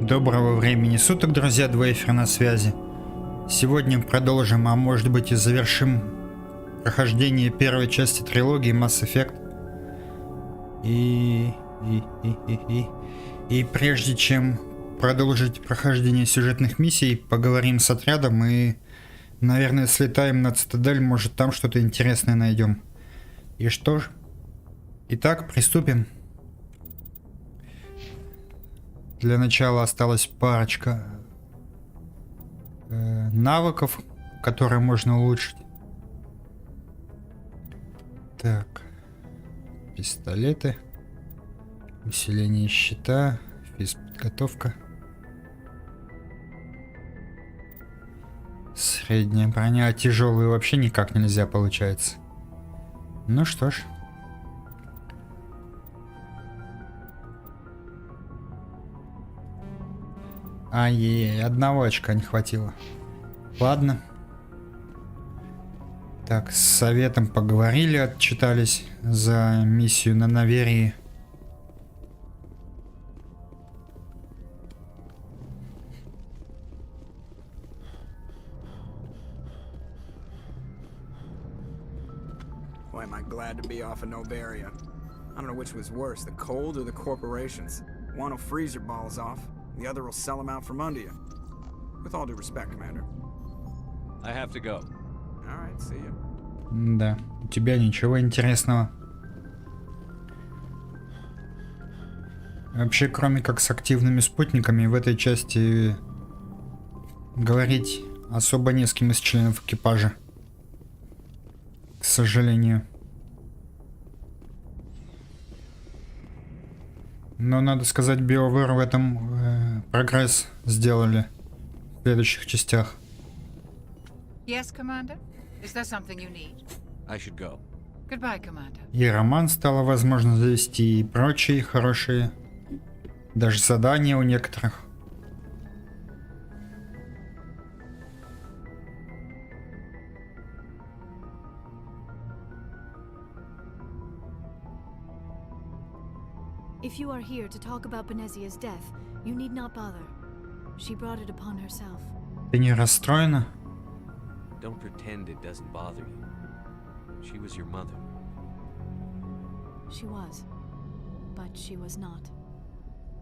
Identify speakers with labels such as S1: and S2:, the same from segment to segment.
S1: Доброго времени суток, друзья, dWayfer на связи. Сегодня продолжим, а может быть и завершим прохождение первой части трилогии Mass Effect. И прежде чем продолжить прохождение сюжетных миссий, поговорим с отрядом и, наверное, слетаем на Цитадель, может там что-то интересное найдем. И что ж, итак, приступим. Для начала осталась парочка навыков, которые можно улучшить. Так, пистолеты, усиление щита, физподготовка, средняя броня, а тяжелую вообще никак нельзя получается. Ну что ж. Ай-яй-яй, одного очка не хватило. Ладно. Так, с советом поговорили, отчитались за миссию на Наверии.
S2: Why am I glad to be off of Novaria? I don't know which was worse, the cold or the corporations. One will freeze your balls off. The other will sell them out from under you. With all due respect, Commander.
S3: I have to go.
S2: All right, see you.
S1: Да, у тебя ничего интересного. Вообще, кроме как с активными спутниками, в этой части говорить особо не с кем из членов экипажа. К сожалению. Но надо сказать, BioWare в этом прогресс сделали в следующих частях.
S4: Yes, Commander? Is there something you need?
S3: I should go.
S4: Goodbye, Commander.
S1: И роман стало возможно завести, и прочие хорошие. Даже задания у некоторых.
S5: If you are here to talk about Benezia's death, you need not bother. She brought it upon herself.
S1: Ты не расстроена?
S3: Don't pretend it doesn't bother you. She was your mother.
S5: She was. But she was not.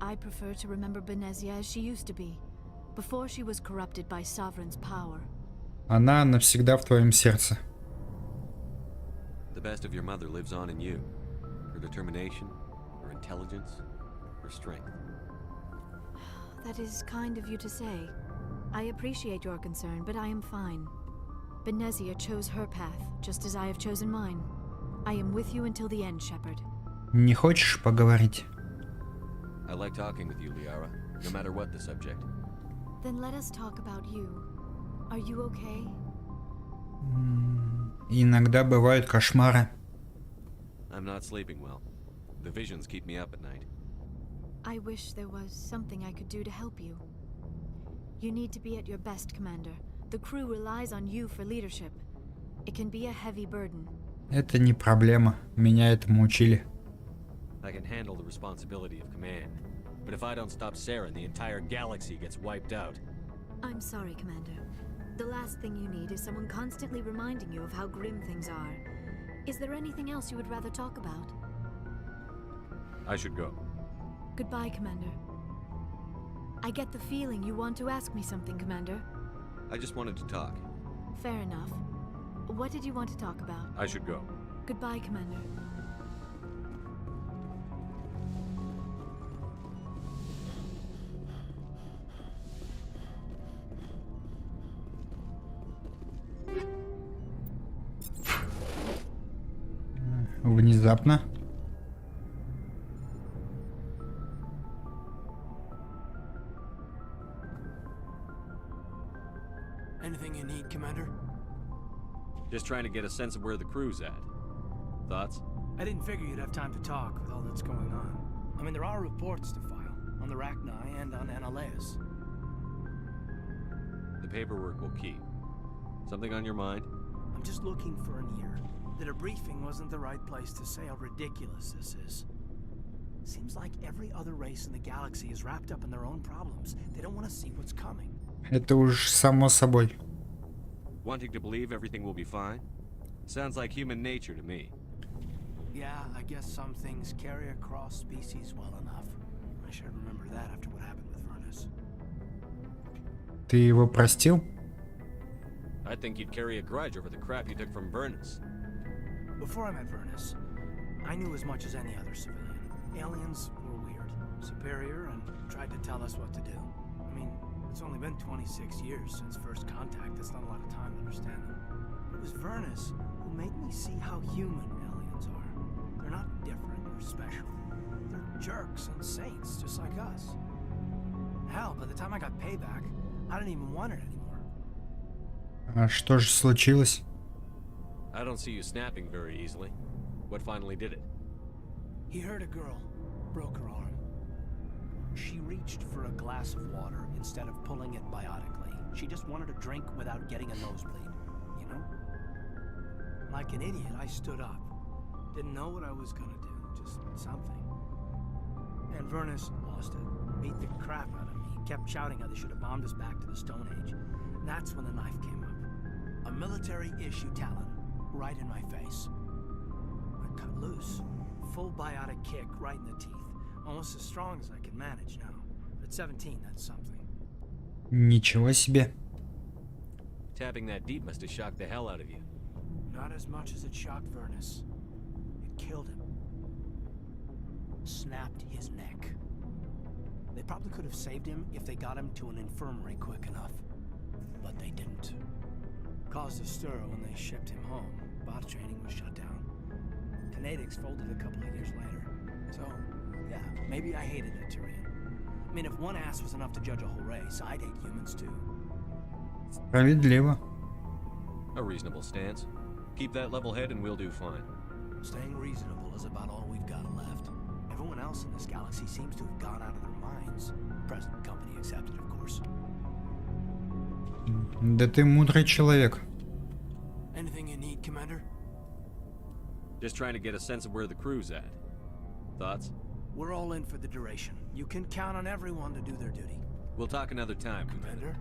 S5: I prefer to remember Benezia as she used to be, before she was corrupted by Sovereign's power.
S1: Она навсегда в твоем сердце.
S3: The best of your mother lives on in you. Her determination, her intelligence, her strength.
S5: That is kind of you to say. I appreciate your concern, but I am fine. Benezia chose her path, just as I have chosen mine. I am with you until the end, Shepard.
S1: Не хочешь поговорить?
S3: I like talking with you, Liara, no matter what the subject.
S5: Then let us talk about you. Are you okay?
S1: Иногда бывают кошмары.
S3: I'm not sleeping well. The visions keep me up at night.
S5: I wish there was something I could do to help you. You need to be at your best, Commander. The crew relies on you for leadership. It can be a heavy burden.
S1: Это не проблема. Меня этому учили.
S3: I can handle the responsibility of command. But if I don't stop Saren, the entire galaxy gets wiped out.
S5: I'm sorry, Commander. The last thing you need is someone constantly reminding you of how grim things are. Is there anything else you would rather talk about?
S3: I should go.
S5: Goodbye, Commander. I get the feeling you want to ask me something, Commander.
S3: I just wanted to talk.
S5: Fair enough. What did you want to talk about?
S3: I should go.
S5: Goodbye, Commander.
S1: Внезапно.
S2: Anything you need, Commander?
S3: Just trying to get a sense of where the crew's at. Thoughts?
S6: I didn't figure you'd have time to talk with all that's going on. I mean, there are reports to file on the Rachni and on Annaleus.
S3: The paperwork will keep. Something on your mind?
S6: I'm just looking for an ear. The debriefing wasn't the right place to say how ridiculous this is. Seems like every other race in the galaxy is wrapped up in their own problems. They don't want to see what's coming.
S1: Это уж само собой.
S3: Wanting to believe everything will be fine? Sounds like human nature to me.
S6: Yeah, I guess some things carry across species well enough. I should remember that after what happened with Vernus.
S1: Ты его простил?
S3: I think you'd carry a grudge over the crap you took from Vernus.
S6: Before I met Vernus, I knew as much as any other civilian. Aliens were weird, superior, and tried to tell us what to do. I mean, it's only been 26 years since first contact. That's not a lot of time to understand them. It was Vernus who made me see how human aliens are. They're not different or special. They're jerks and saints, just like us. Hell, by the time I got payback, I didn't even want it anymore.
S1: А что же случилось?
S3: I don't see you snapping very easily. What finally did it?
S6: He hurt a girl, broke her arm. She reached for a glass of water instead of pulling it biotically. She just wanted a drink without getting a nosebleed, you know? Like an idiot, I stood up. Didn't know what I was gonna do, just something. And Vernus lost it, beat the crap out of me. He kept shouting how they should have bombed us back to the Stone Age. And that's when the knife came up. A military-issue talon, right in my face. I cut loose. Full biotic kick right in the teeth. Almost as strong as I can manage now. At 17, that's something.
S1: Ничего себе.
S3: Tapping that deep must have shocked the hell out of you.
S6: Not as much as it shocked Vernus. It killed him. Snapped his neck. They probably could have saved him if they got him to an infirmary quick enough. But they didn't. Caused a stir when they shipped him home. Bot training was shut down. Kinetics folded a couple of years later. So, yeah, maybe I hated that Tyrian. I mean, if one ass was enough to judge a whole race, I'd hate humans too.
S1: Справедливо.
S3: A reasonable stance. Keep that level head and we'll do fine.
S6: Staying reasonable is about all we've got left. Everyone else in this galaxy seems to have gone out of their minds. Present company accepted, of course.
S1: Да ты мудрый человек.
S6: Anything you need, Commander?
S3: Just trying to get a sense of where the crew's at. Thoughts?
S6: We're all in for the duration. You can count on everyone to do their duty.
S3: We'll talk another time,
S6: Commander?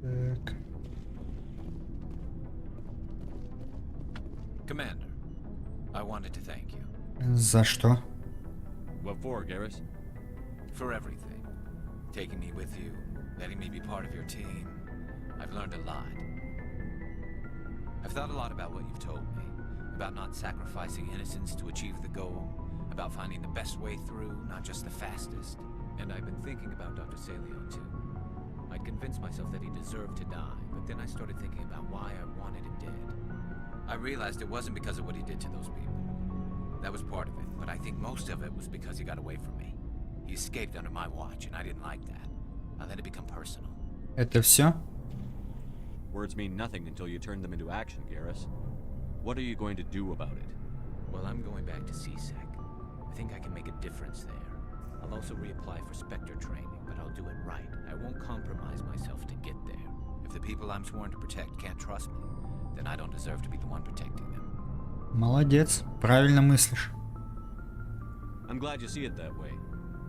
S1: Так.
S7: Commander, I wanted to thank you
S1: За что?
S3: What for, Garrus?
S7: for everything. Taking me with you, letting me be part of your team. I've learned a lot. I've thought a lot about what you've told me, about not sacrificing innocence to achieve the goal, about finding the best way through, not just the fastest. And I've been thinking about Dr. Salio too. I'd convinced myself that he deserved to die, but then I started thinking about why I wanted him dead. I realized it wasn't because of what he did to those people. That was part of it, but I think most of it was because he got away from me. He escaped under my watch, and I didn't like that. I let it become personal.
S1: Это все?
S3: Words mean nothing until you turn them into action, Garrus. What are you going to do about it?
S7: Well, I'm going back to CSEC. I think I can make a difference there. I'll also reapply for Spectre training, but I'll do it right. I won't compromise myself to get there. If the people I'm sworn to protect can't trust me, then I don't deserve to be the one protecting them.
S1: Молодец, правильно мыслишь.
S3: I'm glad you see it that way.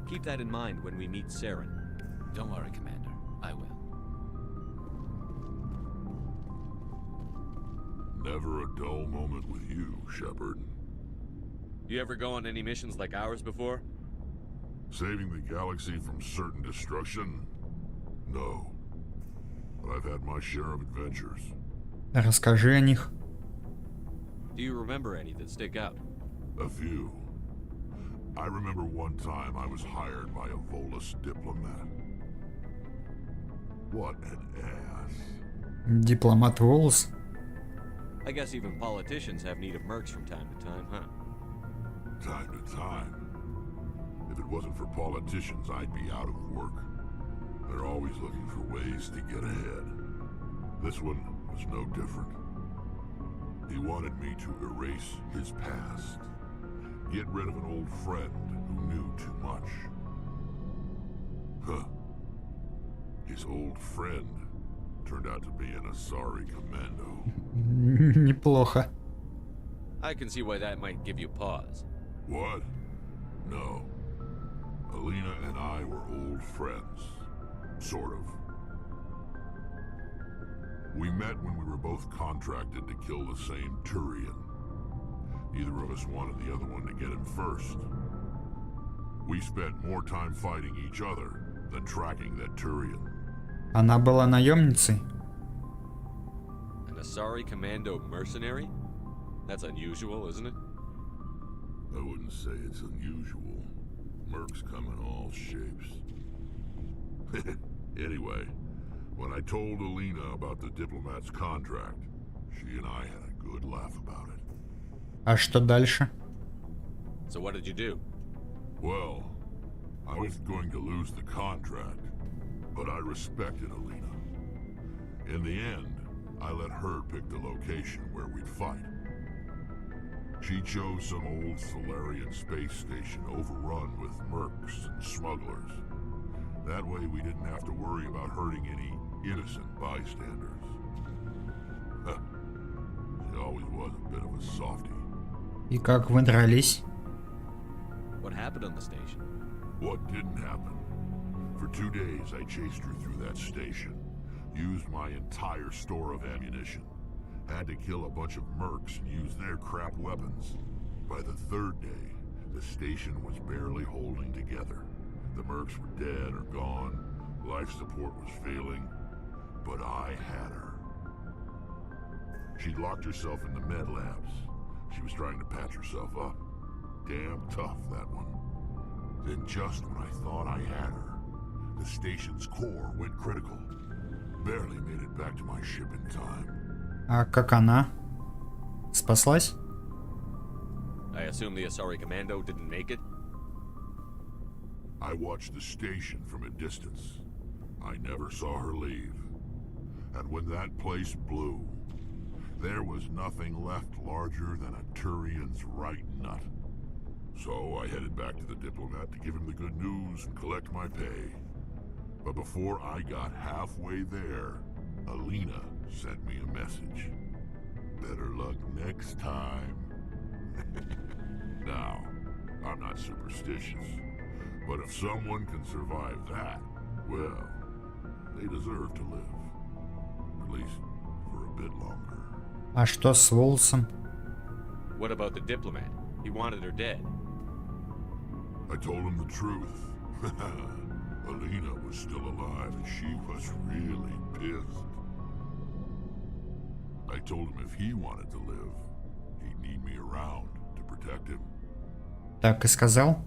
S3: Keep that in mind when we meet Saren.
S7: Don't worry, Commander. I will.
S8: Never a dull moment with you, Shepard.
S3: You ever go on any missions like ours before?
S8: Saving the galaxy from certain destruction? No. But I've had my share of adventures.
S1: Расскажи о них.
S3: Do you remember any that stick out?
S8: A few. I remember one time I was hired by a Volus diplomat. What an ass.
S1: Дипломат Волос.
S3: I guess even politicians have need of mercs from time to time, huh?
S8: Time to time. If it wasn't for politicians, I'd be out of work. They're always looking for ways to get ahead. This one was no different. He wanted me to erase his past. Get rid of an old friend who knew too much. Huh. His old friend turned out to be an Asari commando.
S1: Неплохо.
S3: I can see why that might give you pause.
S8: What? No. Alina and I were old friends. Sort of. We met when we were both contracted to kill the same Turian. Neither of us wanted the other one to get him first. We spent more time fighting each other than tracking that Turian.
S1: Она была наемницей?
S3: An Asari commando mercenary? That's unusual, isn't it?
S8: I wouldn't say it's unusual. Mercs come in all shapes. Anyway, when I told Alina about the diplomat's contract, she and I had a good laugh about it.
S1: А что дальше?
S3: So what did you do?
S8: Well, I was going to lose the contract, but I respected Alina. In the end, I let her pick the location where we'd fight. She chose some old Solarian space station overrun with mercs and smugglers. That way we didn't have to worry about hurting any innocent bystanders. She always was a bit of a softie.
S1: И как вы дрались?
S3: What happened on the station?
S8: What didn't happen? For 2 days I chased her through that station. Used my entire store of ammunition. Had to kill a bunch of mercs and use their crap weapons. By the 3rd day, the station was barely holding together. The mercs were dead or gone, life support was failing, but I had her. She'd locked herself in the med labs. She was trying to patch herself up. Damn tough, that one. Then just when I thought I had her, the station's core went critical. Barely made it back to my ship in time.
S1: А как она? Спаслась?
S3: I assume the Asari commando didn't make it?
S8: I watched the station from a distance. I never saw her leave. And when that place blew, there was nothing left larger than a Turian's right nut. So I headed back to the diplomat to give him the good news and collect my pay. But before I got halfway there, Alina sent me a message. Better luck next time. Now, I'm not superstitious, but if someone can survive that, well, they deserve to live. At least for a bit longer.
S1: А что с Волсом?
S3: What about the diplomat? He wanted her dead.
S8: I told him the truth. Alina was still alive and she was really pissed. I told him if he wanted to live, he'd need me around to protect him.
S1: Так и сказал?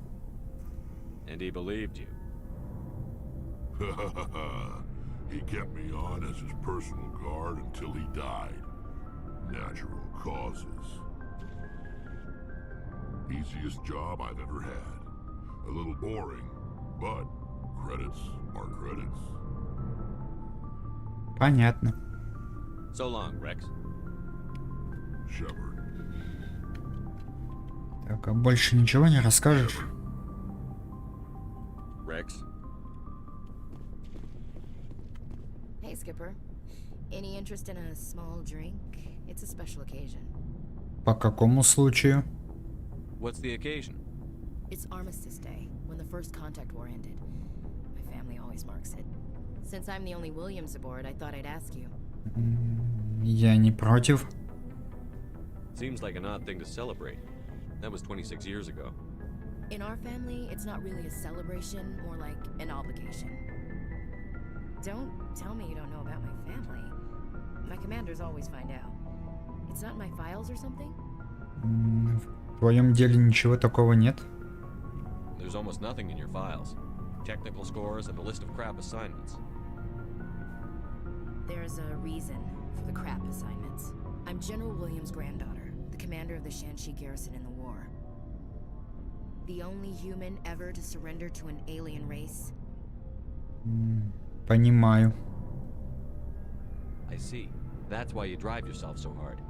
S3: And he believed you.
S8: He kept me on as his personal guard until he died. Natural causes. Easiest job I've ever had. A little boring, but credits are credits.
S1: Понятно.
S3: So long, Rex.
S8: Shepard.
S1: Так, а больше ничего не расскажешь?
S3: Rex?
S9: Hey, Skipper. Any interest in a small drink? It's a special occasion.
S1: По какому случаю?
S3: What's the occasion?
S9: It's Armistice Day, when the first contact war ended. My family always marks it. Since I'm the only Williams aboard, I thought I'd ask you.
S1: Я не против.
S3: Seems like an odd thing to celebrate. That was 26 years ago.
S9: In our family, it's not really a celebration, more like an obligation. Don't tell me you don't know about my family. My commanders always find out. It's not in my files or something?
S1: В твоем деле ничего такого нет?
S3: there's almost nothing in your files. Technical scores and a list of crap assignments.
S9: There's a reason for the crap assignments. I'm General Williams' granddaughter, the commander of the Shanxi garrison in the war. The only human ever to surrender to an alien race.
S1: Понимаю.
S3: I see. That's why you drive yourself so hard.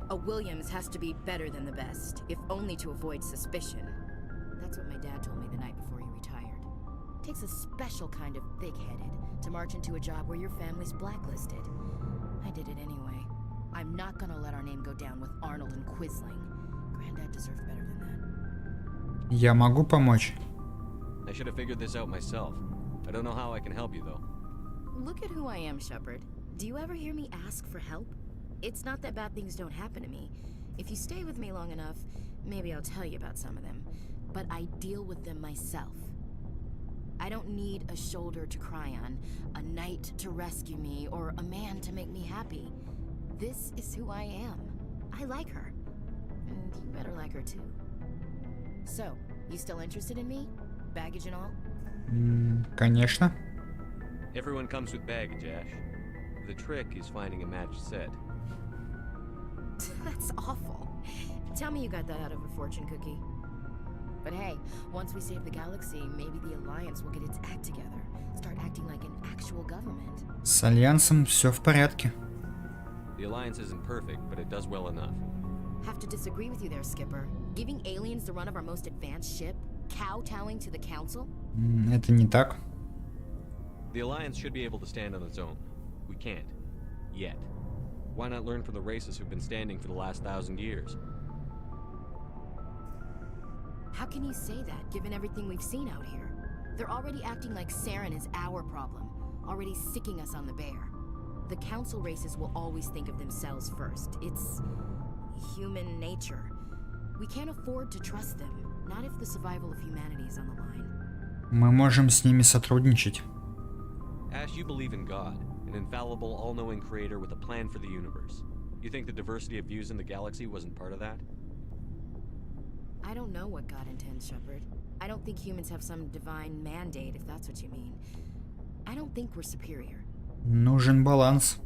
S9: A Williams has to be better than the best, if only to avoid suspicion. That's what my dad told me the night before he retired. Takes a special kind of thick-headed to march into a job where your family's blacklisted. I did it anyway. I'm not gonna let our name go down with Arnold and Quisling. Granddad deserved better than that.
S1: Я могу помочь?
S3: I should have figured this out myself. I don't know how I can help you though.
S9: Look at who I am, Shepard. Do you ever hear me ask for help? It's not that bad things don't happen to me. If you stay with me long enough, maybe I'll tell you about some of them. But I deal with them myself. I don't need a shoulder to cry on, a knight to rescue me, or a man to make me happy. This is who I am. I like her. And you better like her too. So, you still interested in me? Baggage and all?
S1: Конечно.
S3: Everyone comes with baggage, Ash. The trick is finding a matched set.
S9: That's awful. Tell me you got that out of a fortune cookie. But hey, once we save the galaxy, maybe the Alliance will get its act together. Start acting like an actual government.
S1: С Альянсом все в порядке.
S3: The Alliance isn't perfect, but it does well enough.
S9: Have to disagree with you there, Skipper. Giving aliens the run of our most advanced ship? Kowtowing to the Council?
S1: Это не так.
S3: The Alliance should be able to stand on its own. We can't. Yet. Why not learn from the races who've been standing for the last 1,000 years?
S9: How can you say that, given everything we've seen out here? They're already acting like Saren is our problem, already sicking us on the bear. The Council races will always think of themselves first. It's human nature. We can't afford to trust them, not if the survival of humanity is on the line.
S1: Мы можем с ними сотрудничать.
S3: Ash, you believe in God, an infallible, all-knowing creator with a plan for the universe. You think the diversity of views in the galaxy wasn't part of that?
S9: I don't know what God intends, Shepard. I don't think humans have some divine mandate, if that's what you mean. I don't think we're superior.
S1: Нужен баланс.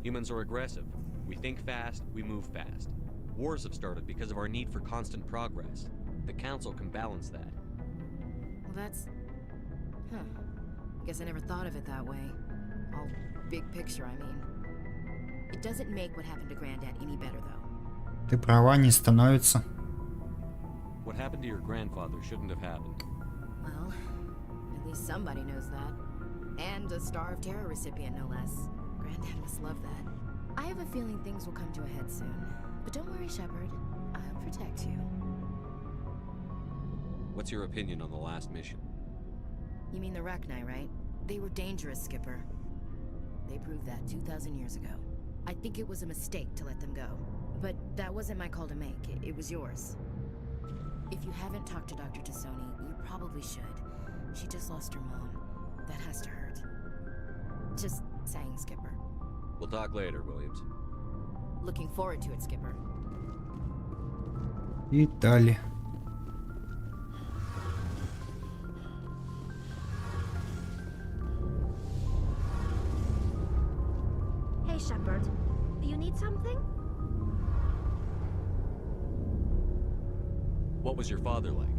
S3: Humans are aggressive. We think fast, we move fast. Wars have started because of our need for constant progress. The Council can balance that.
S9: Well, that's... Huh. I guess I never thought of it that way. All big picture, I mean. It doesn't make what happened to Granddad any better, though.
S1: Ты права, не становится.
S3: What happened to your grandfather shouldn't have happened.
S9: Well, at least somebody knows that. And a Star of Terror recipient, no less. Granddad must love that. I have a feeling things will come to a head soon. But don't worry, Shepard. I'll protect you.
S3: What's your opinion on the last mission?
S9: You mean the Rachni, right? They were dangerous, Skipper. They proved that 2,000 years ago. I think it was a mistake to let them go. But that wasn't my call to make. It was yours. If you haven't talked to Dr. Tassoni, you probably should. She just lost her mom. That has to hurt. Just saying, Skipper.
S3: We'll talk later, Williams.
S9: Looking forward to it, Skipper.
S1: И далее.
S10: Hey, Shepard. You need something?
S3: What was your father like?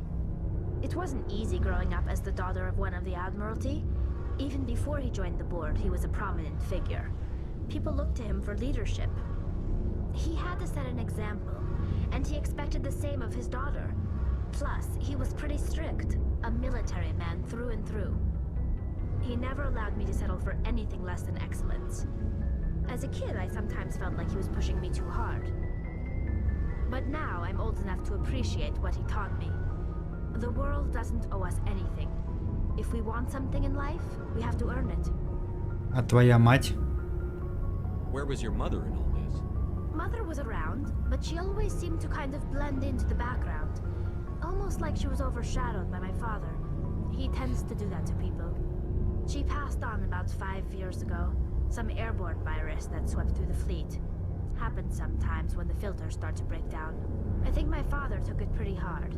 S10: It wasn't easy growing up as the daughter of one of the Admiralty. Even before he joined the board, he was a prominent figure. People looked to him for leadership. He had to set an example, and he expected the same of his daughter. Plus, he was pretty strict, a military man through and through. He never allowed me to settle for anything less than excellence. As a kid, I sometimes felt like he was pushing me too hard. But now I'm old enough to appreciate what he taught me. The world doesn't owe us anything. If we want something in life, we have to earn it.
S1: А твоя мать?
S3: Where was your mother in all this?
S10: Mother was around, but she always seemed to kind of blend into the background. Almost like she was overshadowed by my father. He tends to do that to people. She passed on about 5 years ago. Some airborne virus that swept through the fleet. Happens sometimes when the filters start to break down. I think my father took it pretty hard.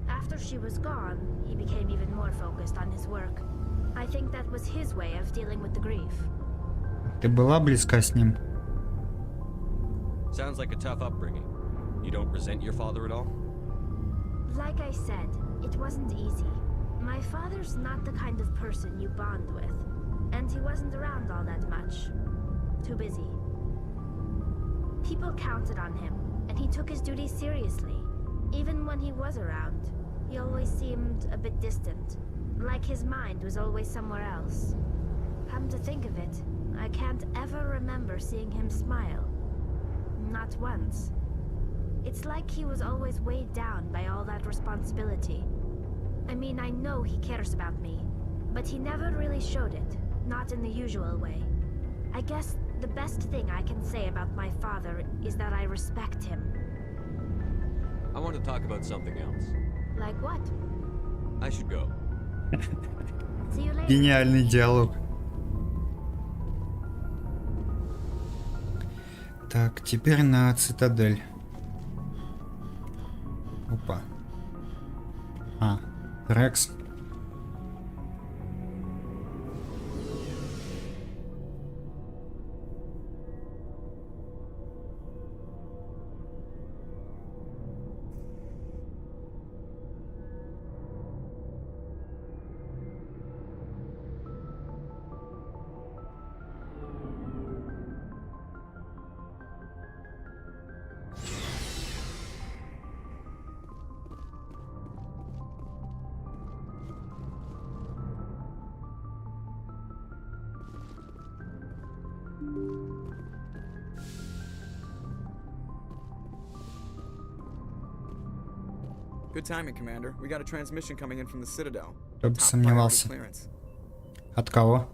S10: After she was gone, he became even more focused on his work. I think that was his way of dealing with the grief.
S1: Ты была близка с ним?
S3: Sounds like a tough upbringing. You don't resent your father at all?
S10: Like I said, it wasn't easy. My father's not the kind of person you bond with, and he wasn't around all that much. Too busy. People counted on him, and he took his duties seriously. Even when he was around, he always seemed a bit distant, like his mind was always somewhere else. Come to think of it, I can't ever remember seeing him smile. Not once. It's like he was always weighed down by all that responsibility. I mean, I know he cares about me, but he never really showed it, not in the usual way. I guess the best thing I can say about my father is that I respect him.
S3: I want to talk about something else.
S10: Like what?
S3: I should go.
S10: See you later.
S1: Гениальный диалог. Так, теперь на цитадель. Опа. А, Рекс.
S2: Good timing, Commander. We got a transmission coming in from the Citadel.
S1: Кто бы
S2: Top
S1: сомневался.
S2: priority clearance.
S1: От кого?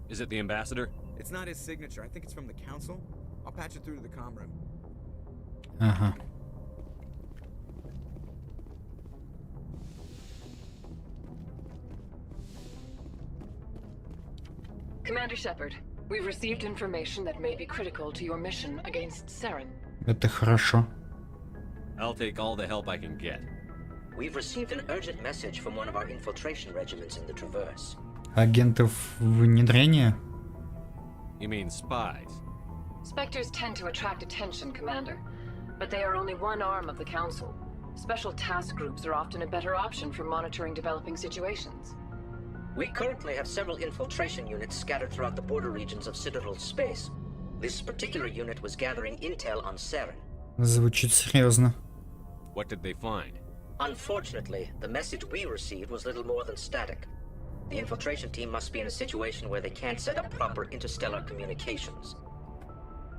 S3: Is it the ambassador?
S2: It's not his signature. I think it's from the Council. I'll patch it through to the comm room.
S1: Ага.
S11: Commander Shepard, we've received information that may be critical to your mission against Saren.
S1: Это хорошо.
S3: I'll take all the help I can get.
S12: We've received an urgent message from one of our infiltration regiments in the Traverse.
S1: Агентов внедрения?
S3: You mean spies?
S11: Spectres tend to attract attention, Commander, but they are only one arm of the Council. Special task groups are often a better option for monitoring developing situations.
S12: We currently have several infiltration units scattered throughout the border regions of Citadel space. This particular unit was gathering intel on Saren.
S1: Звучит серьезно.
S3: What did they find?
S12: Unfortunately, the message we received was little more than static. The infiltration team must be in a situation where they can't set up proper interstellar communications.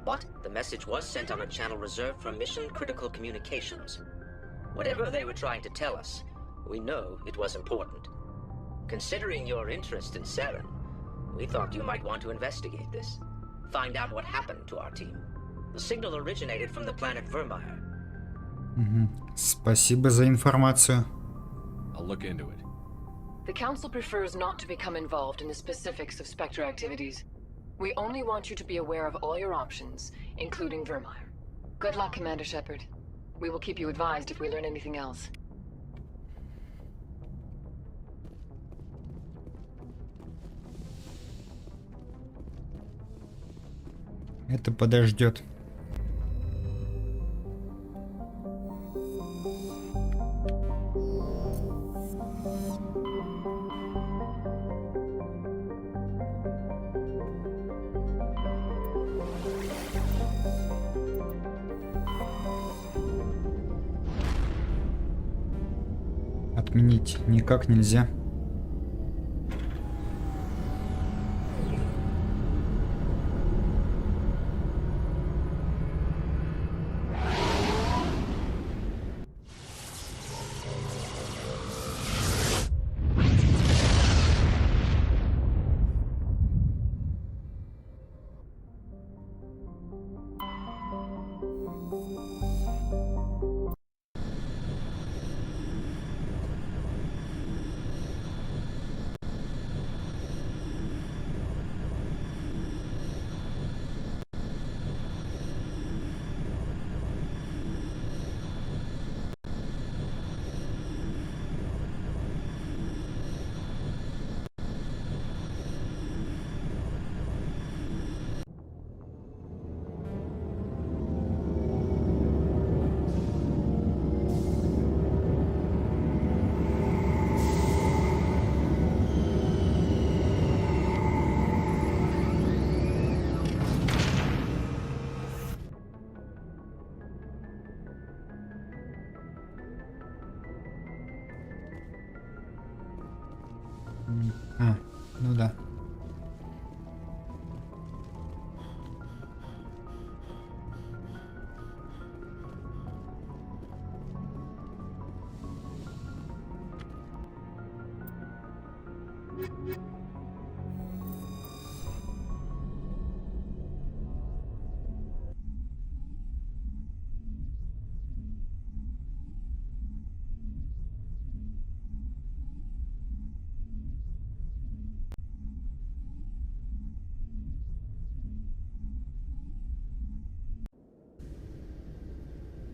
S12: But the message was sent on a channel reserved for mission-critical communications. Whatever they were trying to tell us, we know it was important. Considering your interest in Saren, we thought you might want to investigate this. Find out what happened to our team. The signal originated from the planet Vermeer.
S1: Спасибо за информацию.
S3: I'll look into it.
S11: The Council prefers not to become involved in the specifics of Spectre activities. We only want you to be aware of all your options, including Vermeer. Good luck, Commander Shepard. We will keep you advised if we learn anything else.
S1: Это подождет. Отменить никак нельзя.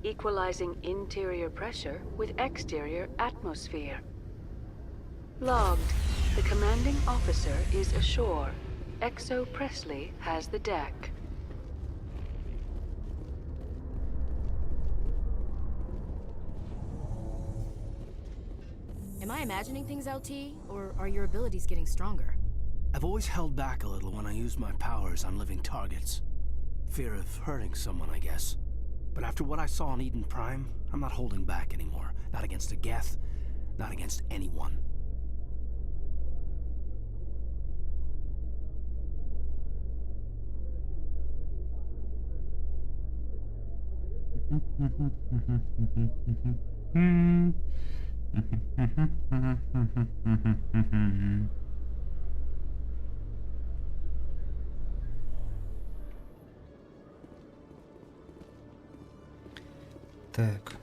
S13: equalizing interior pressure with exterior atmosphere. Logged. The commanding officer is ashore. Exo Presley has the deck.
S9: Am I imagining things, LT? Or are your abilities getting stronger?
S6: I've always held back a little when I use my powers on living targets. Fear of hurting someone, I guess. But after what I saw on Eden Prime, I'm not holding back anymore. Not against a Geth, not against anyone.
S1: Так.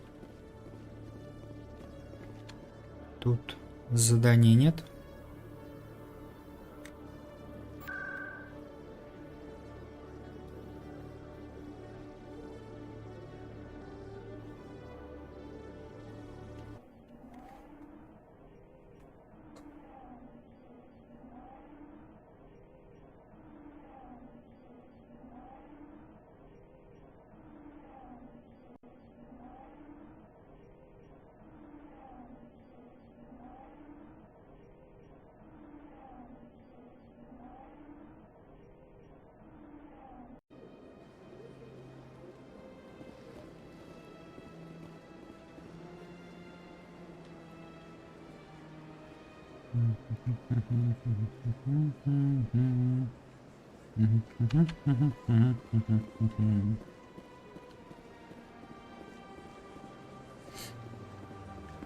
S1: Тут заданий нет.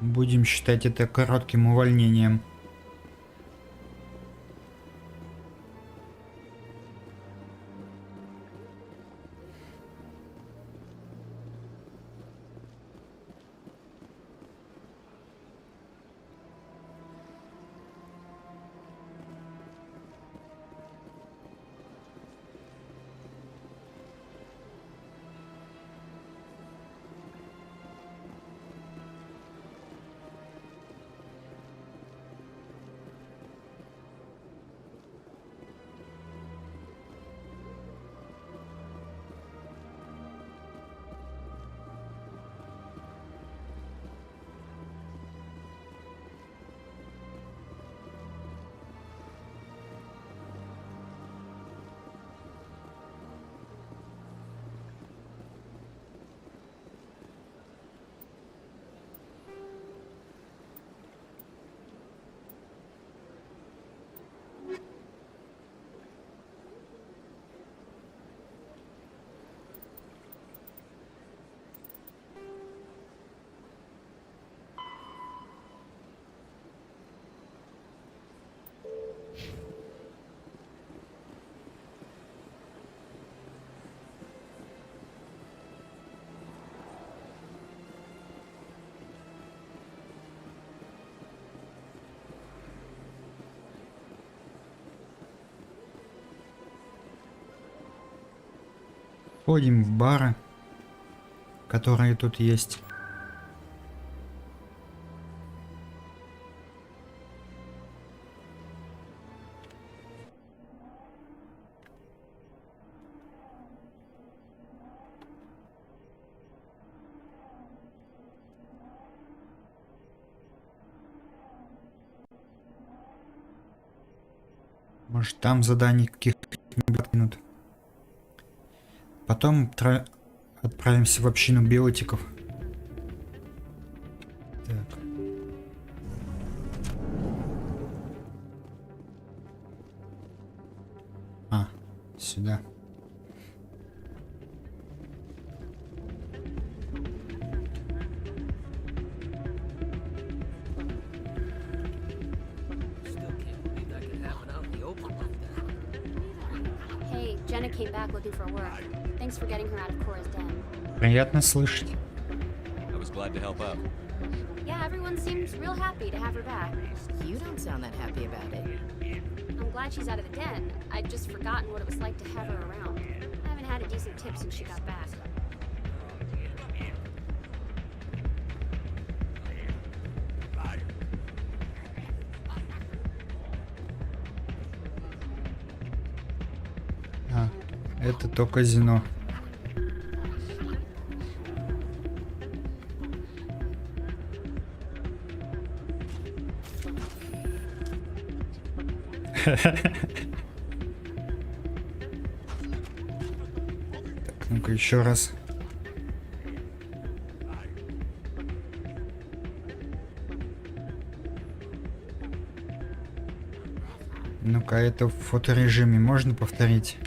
S1: Будем считать это коротким увольнением. Ходим в бары, которые тут есть. Может, там заданий каких-нибудь откинут. Потом отправимся в общину биотиков. Так. Сюда.
S14: Jenna came back looking for work. Thanks for getting her out of Cora's den.
S1: Приятно слышать.
S3: I was glad to help out.
S14: Yeah, everyone seems real happy to have her back.
S9: You don't sound that happy about it.
S14: I'm glad she's out of the den. I'd just forgotten what it was like to have her around. I haven't had a decent tip since she got back.
S1: Это то казино. Так, ну-ка еще раз. Ну-ка, это в фоторежиме можно повторить?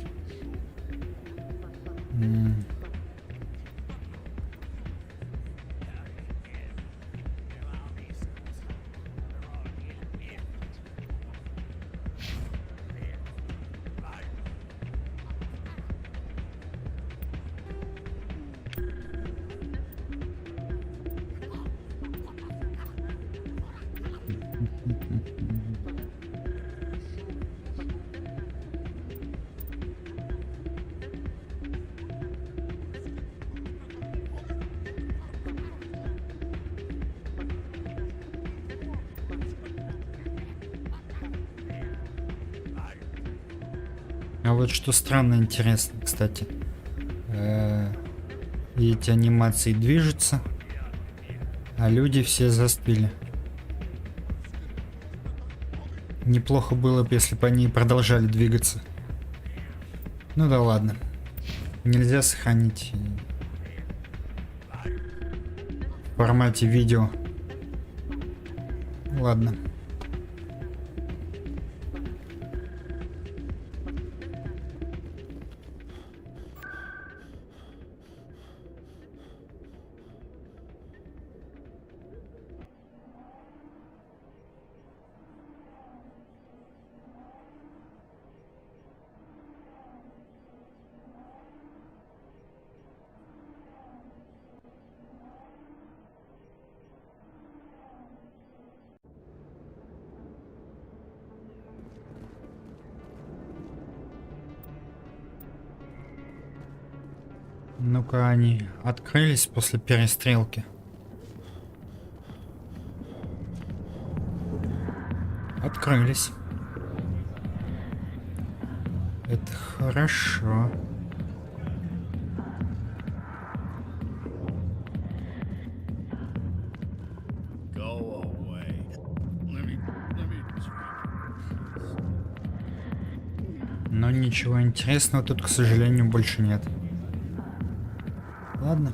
S1: А вот что странно, интересно, кстати. Эти анимации движутся, а люди все застыли. Неплохо было бы, если бы они продолжали двигаться. Ну да ладно. Нельзя сохранить в формате видео. Ладно. Ну-ка, они открылись после перестрелки. Открылись. Это хорошо. Но ничего интересного тут, к сожалению, больше нет. Ладно.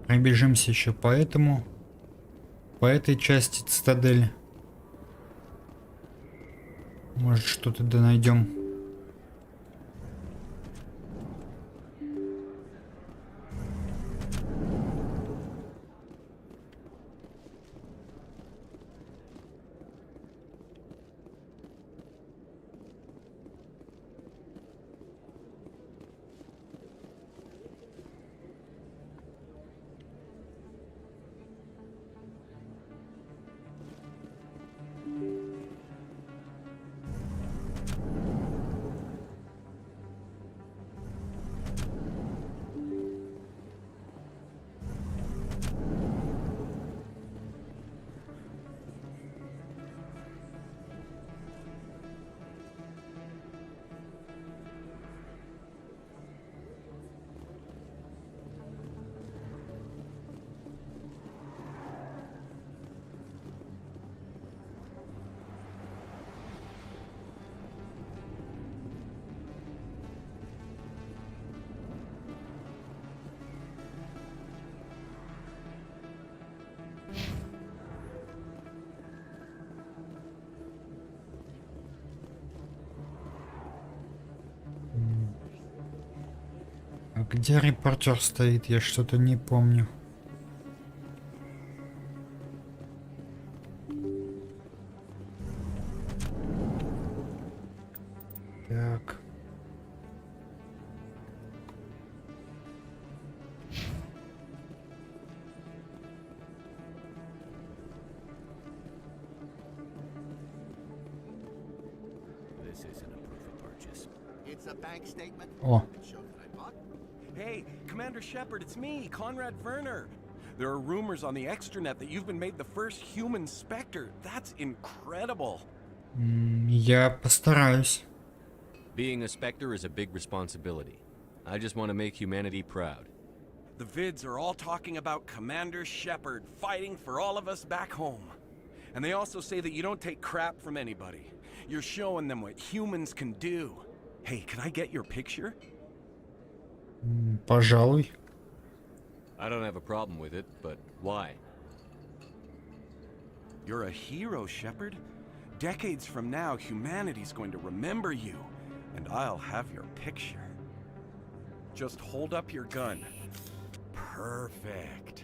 S1: Пробежимся еще по этой части цитадели. Может, что-то да найдем. А где репортер стоит? Я что-то не помню. Так. О.
S15: Hey, Commander Shepard, it's me, Conrad Werner. There are rumors on the extranet that you've been made the first human Spectre. That's incredible.
S1: Я постараюсь.
S3: Being a Spectre is a big responsibility. I just want to make humanity proud.
S15: The vids are all talking about Commander Shepard fighting for all of us back home. And they also say that you don't take crap from anybody. You're showing them what humans can do. Hey, can I get your picture?
S1: Пожалуй.
S3: I don't have a problem with it, but why?
S15: You're a hero, Shepard. Decades from now, humanity's going to remember you, and I'll have your picture. Just hold up your gun. Perfect.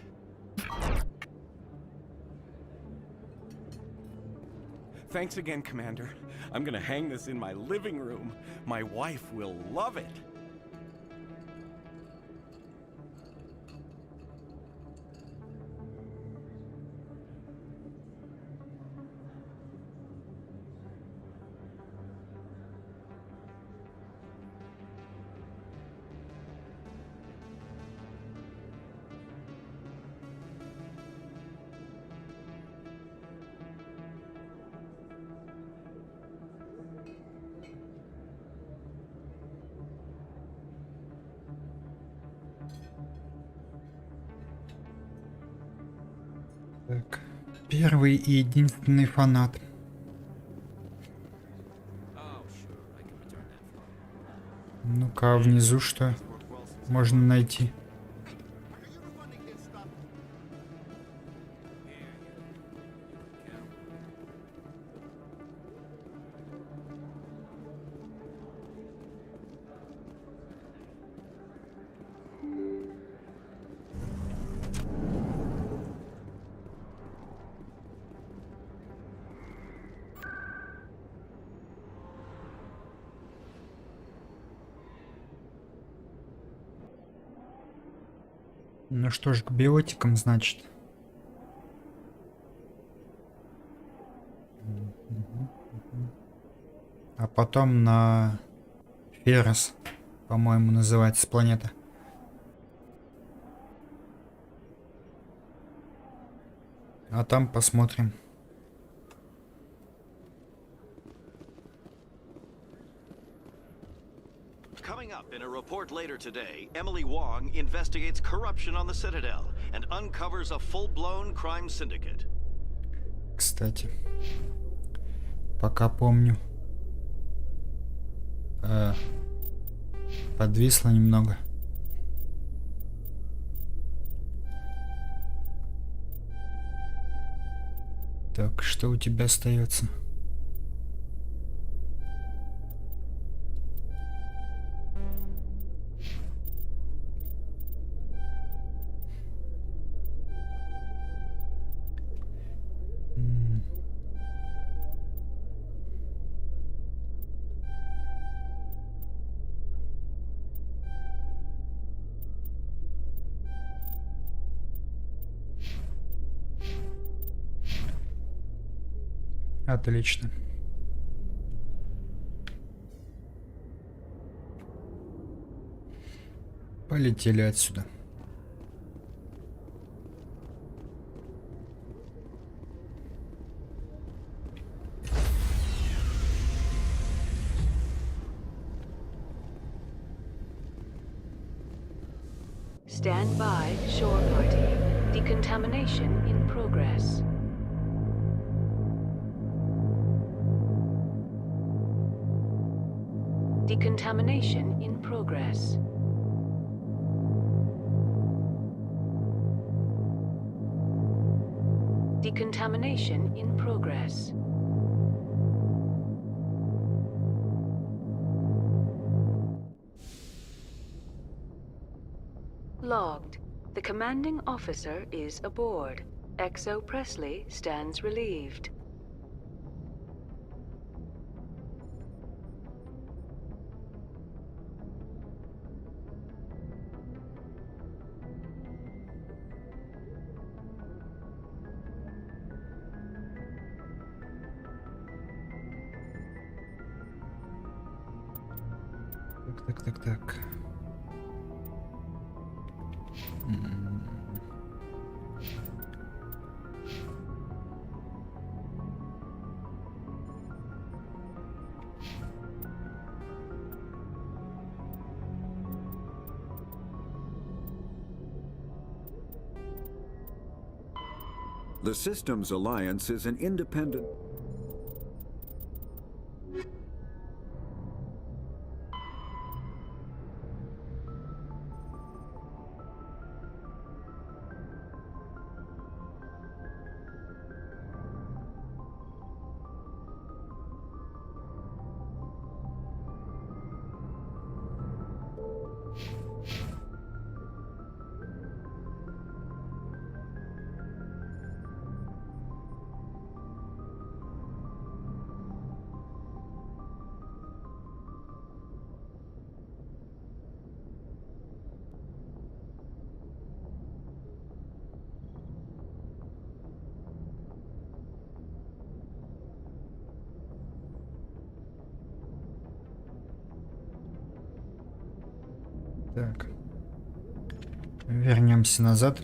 S15: Thanks again, Commander. I'm gonna hang this in my living room. My wife will love it.
S1: Так. Первый и единственный фанат. Ну-ка, а внизу что можно найти? Ну что ж, к биотикам, значит. А потом на Феррес, по-моему, называется планета. А там посмотрим.
S16: Coming up in a report later today, Emily Wong investigates corruption on the Citadel and uncovers a full-blown crime syndicate.
S1: Кстати, пока помню, подвисло немного. Так, что у тебя остается? Отлично. Полетели отсюда.
S13: Stand by, shore party. Decontamination in progress. Decontamination in progress. Decontamination in progress. Logged. The commanding officer is aboard. XO Presley stands relieved.
S1: Так.
S17: The Systems Alliance is an independent...
S1: Так. Вернемся назад.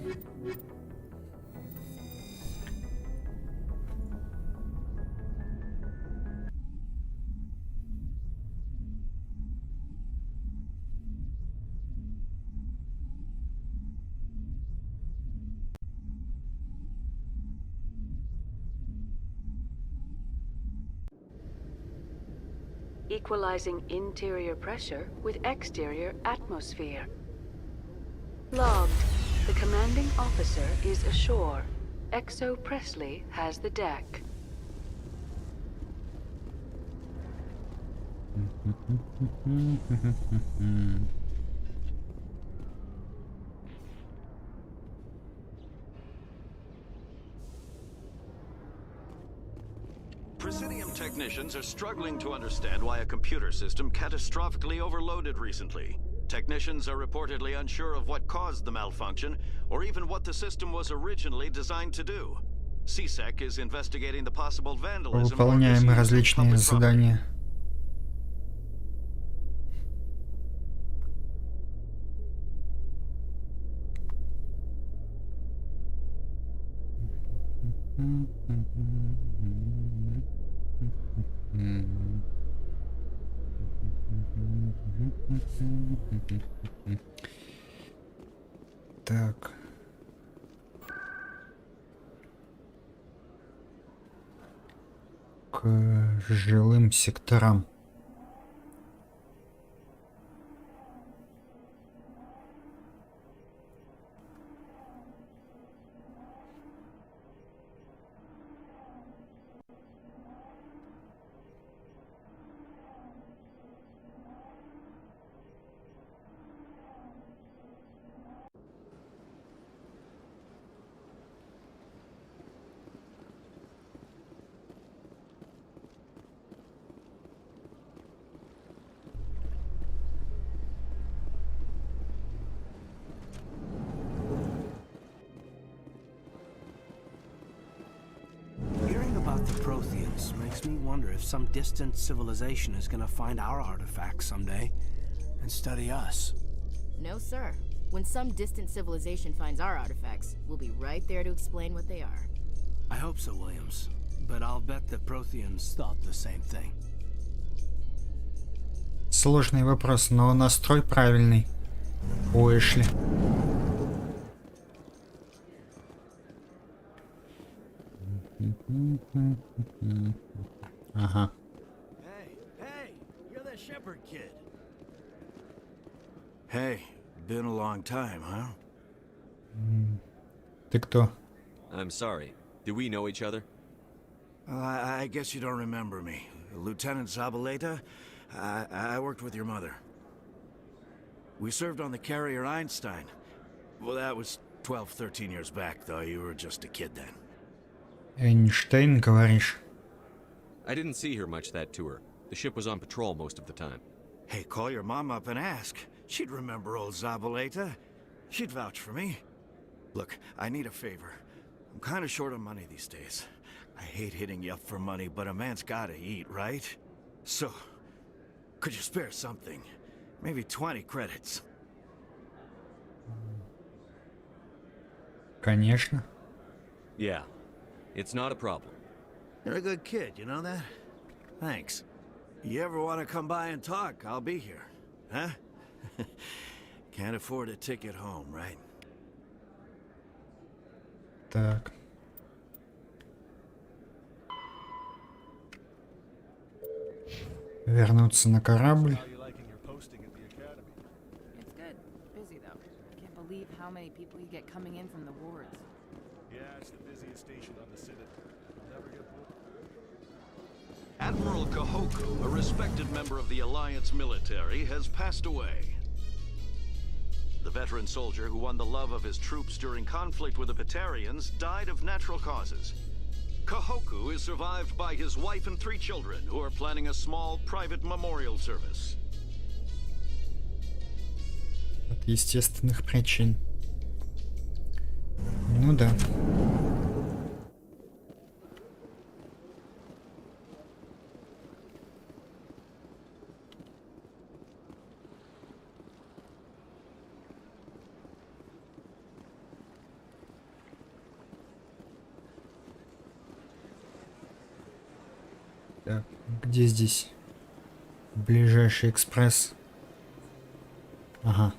S13: Equalizing interior pressure with exterior atmosphere. Logged. The commanding officer is ashore. Exo Presley has the deck.
S16: Presidium technicians are struggling to understand why a computer system catastrophically overloaded recently. Technicians are reportedly unsure of what caused the malfunction, or even what the system was originally designed to do. CSEC is investigating the possible vandalism.
S1: Выполняем различные задания. Так. К жилым секторам.
S6: Makes me wonder if some distant civilization is gonna find our artifacts someday and study us.
S9: No, sir. When some distant civilization finds our artifacts, we'll be right there to explain what they are.
S6: I hope so, Williams. But I'll bet the Protheans thought the same thing.
S1: Сложный вопрос, но настрой правильный. У Эшли. Ага.
S18: Hey, you're that Shepherd kid.
S6: Hey, been a long time, huh?
S1: Ты кто?
S3: I'm sorry. Do we know each other?
S18: I guess you don't remember me. Lieutenant Zabaleta? I worked with your mother. We served on the carrier Einstein. Well, that was 12, 13 years back, though. You were just a kid then.
S1: Эйнштейн, говоришь?
S3: I didn't see her much that tour. The ship was on patrol most of the time.
S18: Hey, call your mom up and ask. She'd remember old Zabaleta. She'd vouch for me. Look, I need a favor. I'm kind of short on money these days. I hate hitting you up for money, but a man's gotta eat, right? So, could you spare something? Maybe 20 credits.
S1: Конечно.
S3: Yeah. It's not a problem.
S18: You're a good kid, you know that? Thanks. You ever want to come by and talk, I'll be here. Huh? Can't afford a ticket home, right?
S1: Так. Вернуться на корабль.
S19: It's good. Busy though. I can't believe how many people you get coming in from the wards.
S20: Yeah, it's the busiest station on the Citadel. Never get bored.
S16: Admiral Kahoku, a respected member of the Alliance military, has passed away. The veteran soldier who won the love of his troops during conflict with the Batarians died of natural causes. Kahoku is survived by his wife and 3 children, who are planning a small private memorial service.
S1: От естественных причин. Ну да. Так, где здесь ближайший экспресс? Ага.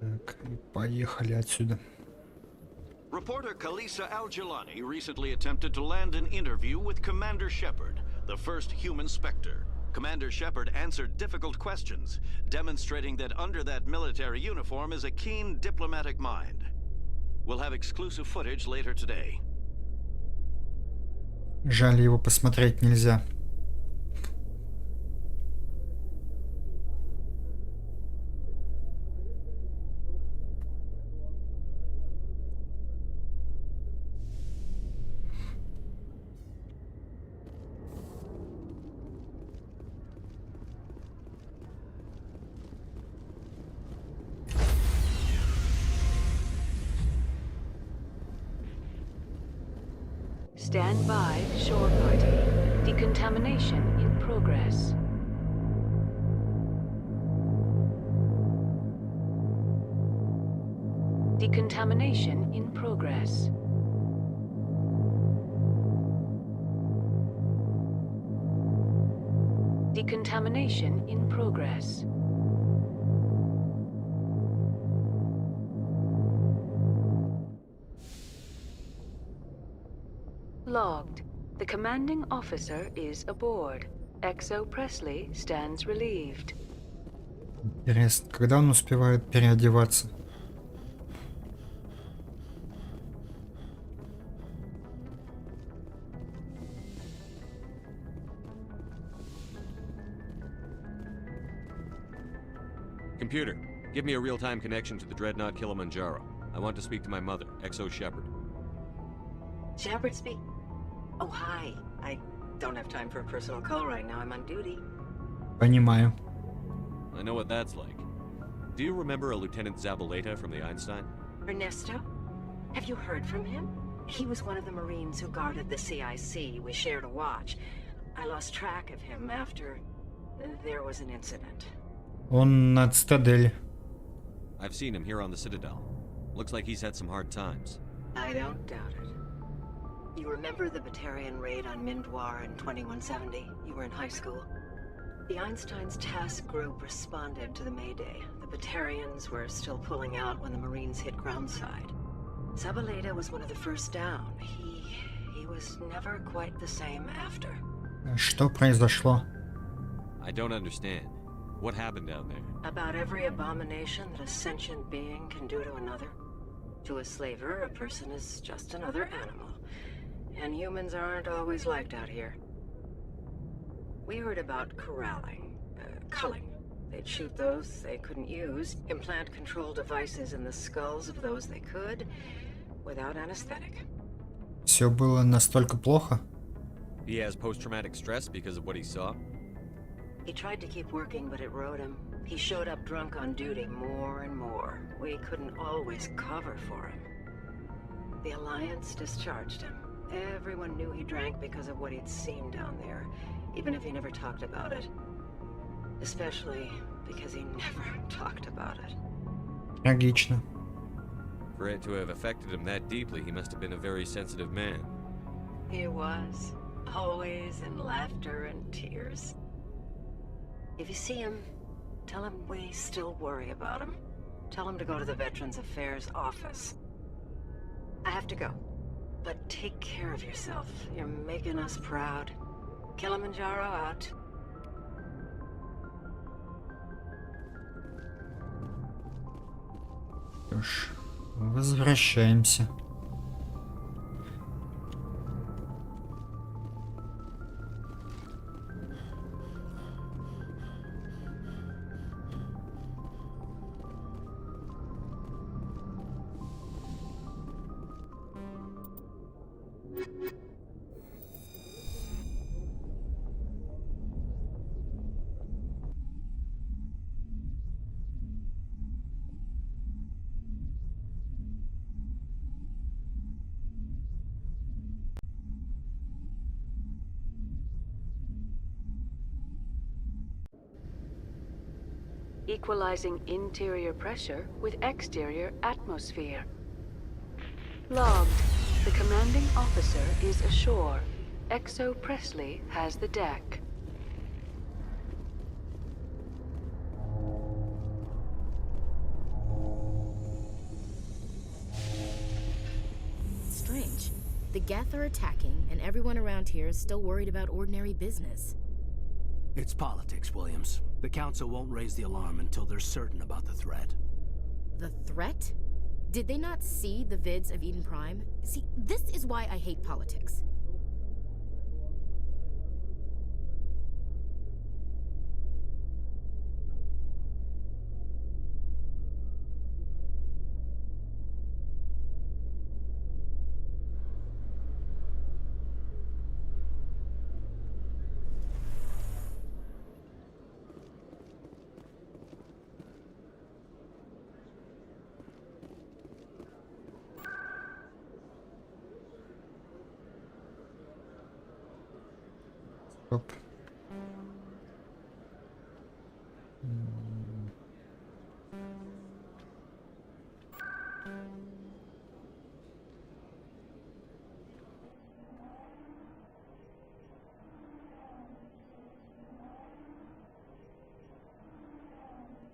S1: Так, и поехали отсюда.
S16: Reporter Kalisa Al-Jilani recently attempted to land an interview with Commander Shepard, the first human Spectre. Commander Shepard answered difficult questions, demonstrating that under that military uniform is a keen diplomatic mind. We'll have exclusive footage later today.
S1: Жаль, его посмотреть нельзя.
S13: Stand by, shore party. Decontamination in progress. Decontamination in progress. Decontamination in progress. Logged. The commanding officer is aboard. XO Presley stands relieved.
S1: Интересно, когда он успевает переодеваться?
S3: Computer, give me a real-time connection to the Dreadnought Kilimanjaro. I want to speak to my mother, XO Shepard.
S21: Shepard speak? Oh, hi. I don't have time for a personal call right now. I'm on duty.
S1: Понимаю.
S3: I know what that's like. Do you remember a Lieutenant Zabaleta from the Einstein?
S21: Ernesto? Have you heard from him? He was one of the Marines who guarded the CIC. We shared a watch. I lost track of him after there was an incident.
S1: Он на Цитадель.
S3: I've seen him here on the Citadel. Looks like he's had some hard times.
S21: I don't doubt it. You remember the Batarian raid on Mindwar in 2170? You were in high school. The Einstein's task group responded to the Mayday. The Batarians were still pulling out when the Marines hit groundside. Zabaleta was one of the first down. He was never quite the same after.
S1: Что произошло?
S3: I don't understand. What happened down there?
S21: About every abomination that a sentient being can do to another. To a slaver, a person is just another animal. And humans aren't always liked out here. We heard about corralling, culling. They'd shoot those they couldn't use, implant control devices in the skulls of those they could, without anesthetic.
S1: Все было настолько плохо?
S3: He has post-traumatic stress because of what he saw?
S21: He tried to keep working, but it rode him. He showed up drunk on duty more and more. We couldn't always cover for him. The Alliance discharged him. Everyone knew he drank because of what he'd seen down there, even if he never talked about it. Especially because he never talked about it.
S1: Логично.
S3: For it to have affected him that deeply, he must have been a very sensitive man.
S21: He was. Always in laughter and tears. If you see him, tell him we still worry about him. Tell him to go to the Veterans Affairs office. I have to go. But take care of yourself. You're making us proud. Kilimanjaro out.
S1: Что ж, возвращаемся.
S13: Equalizing interior pressure with exterior atmosphere. Logged. The commanding officer is ashore. XO Presley has the deck.
S9: Strange. The Geth are attacking, and everyone around here is still worried about ordinary business.
S6: It's politics, Williams. The Council won't raise the alarm until they're certain about the threat.
S9: The threat? Did they not see the vids of Eden Prime? See, this is why I hate politics.
S1: Оп.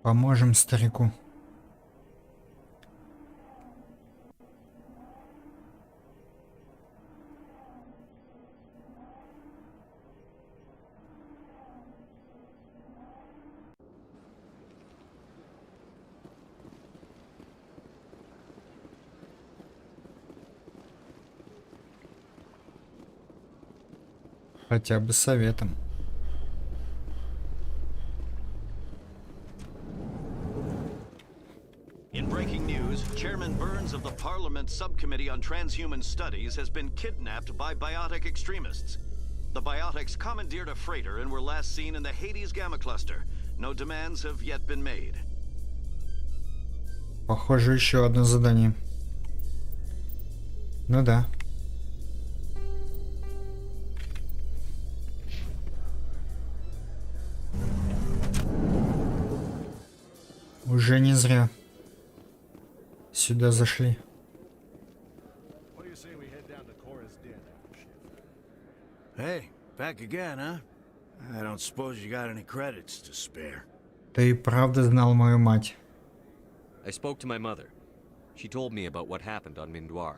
S1: Поможем старику. Хотя бы советом.
S16: In breaking news, Chairman Burns of the Parliament Subcommittee on Transhuman Studies has been kidnapped by biotic extremists. The biotics commandeered a freighter and were last seen in the Hades Gamma Cluster. No demands have yet been made.
S1: Похоже, еще одно задание. Ну да. Уже не зря сюда зашли.
S18: Hey, back again, huh? I don't suppose you got any credits to spare.
S1: Ты и правда знал мою мать.
S3: I spoke to my mother. She told me about what happened on Mindoir.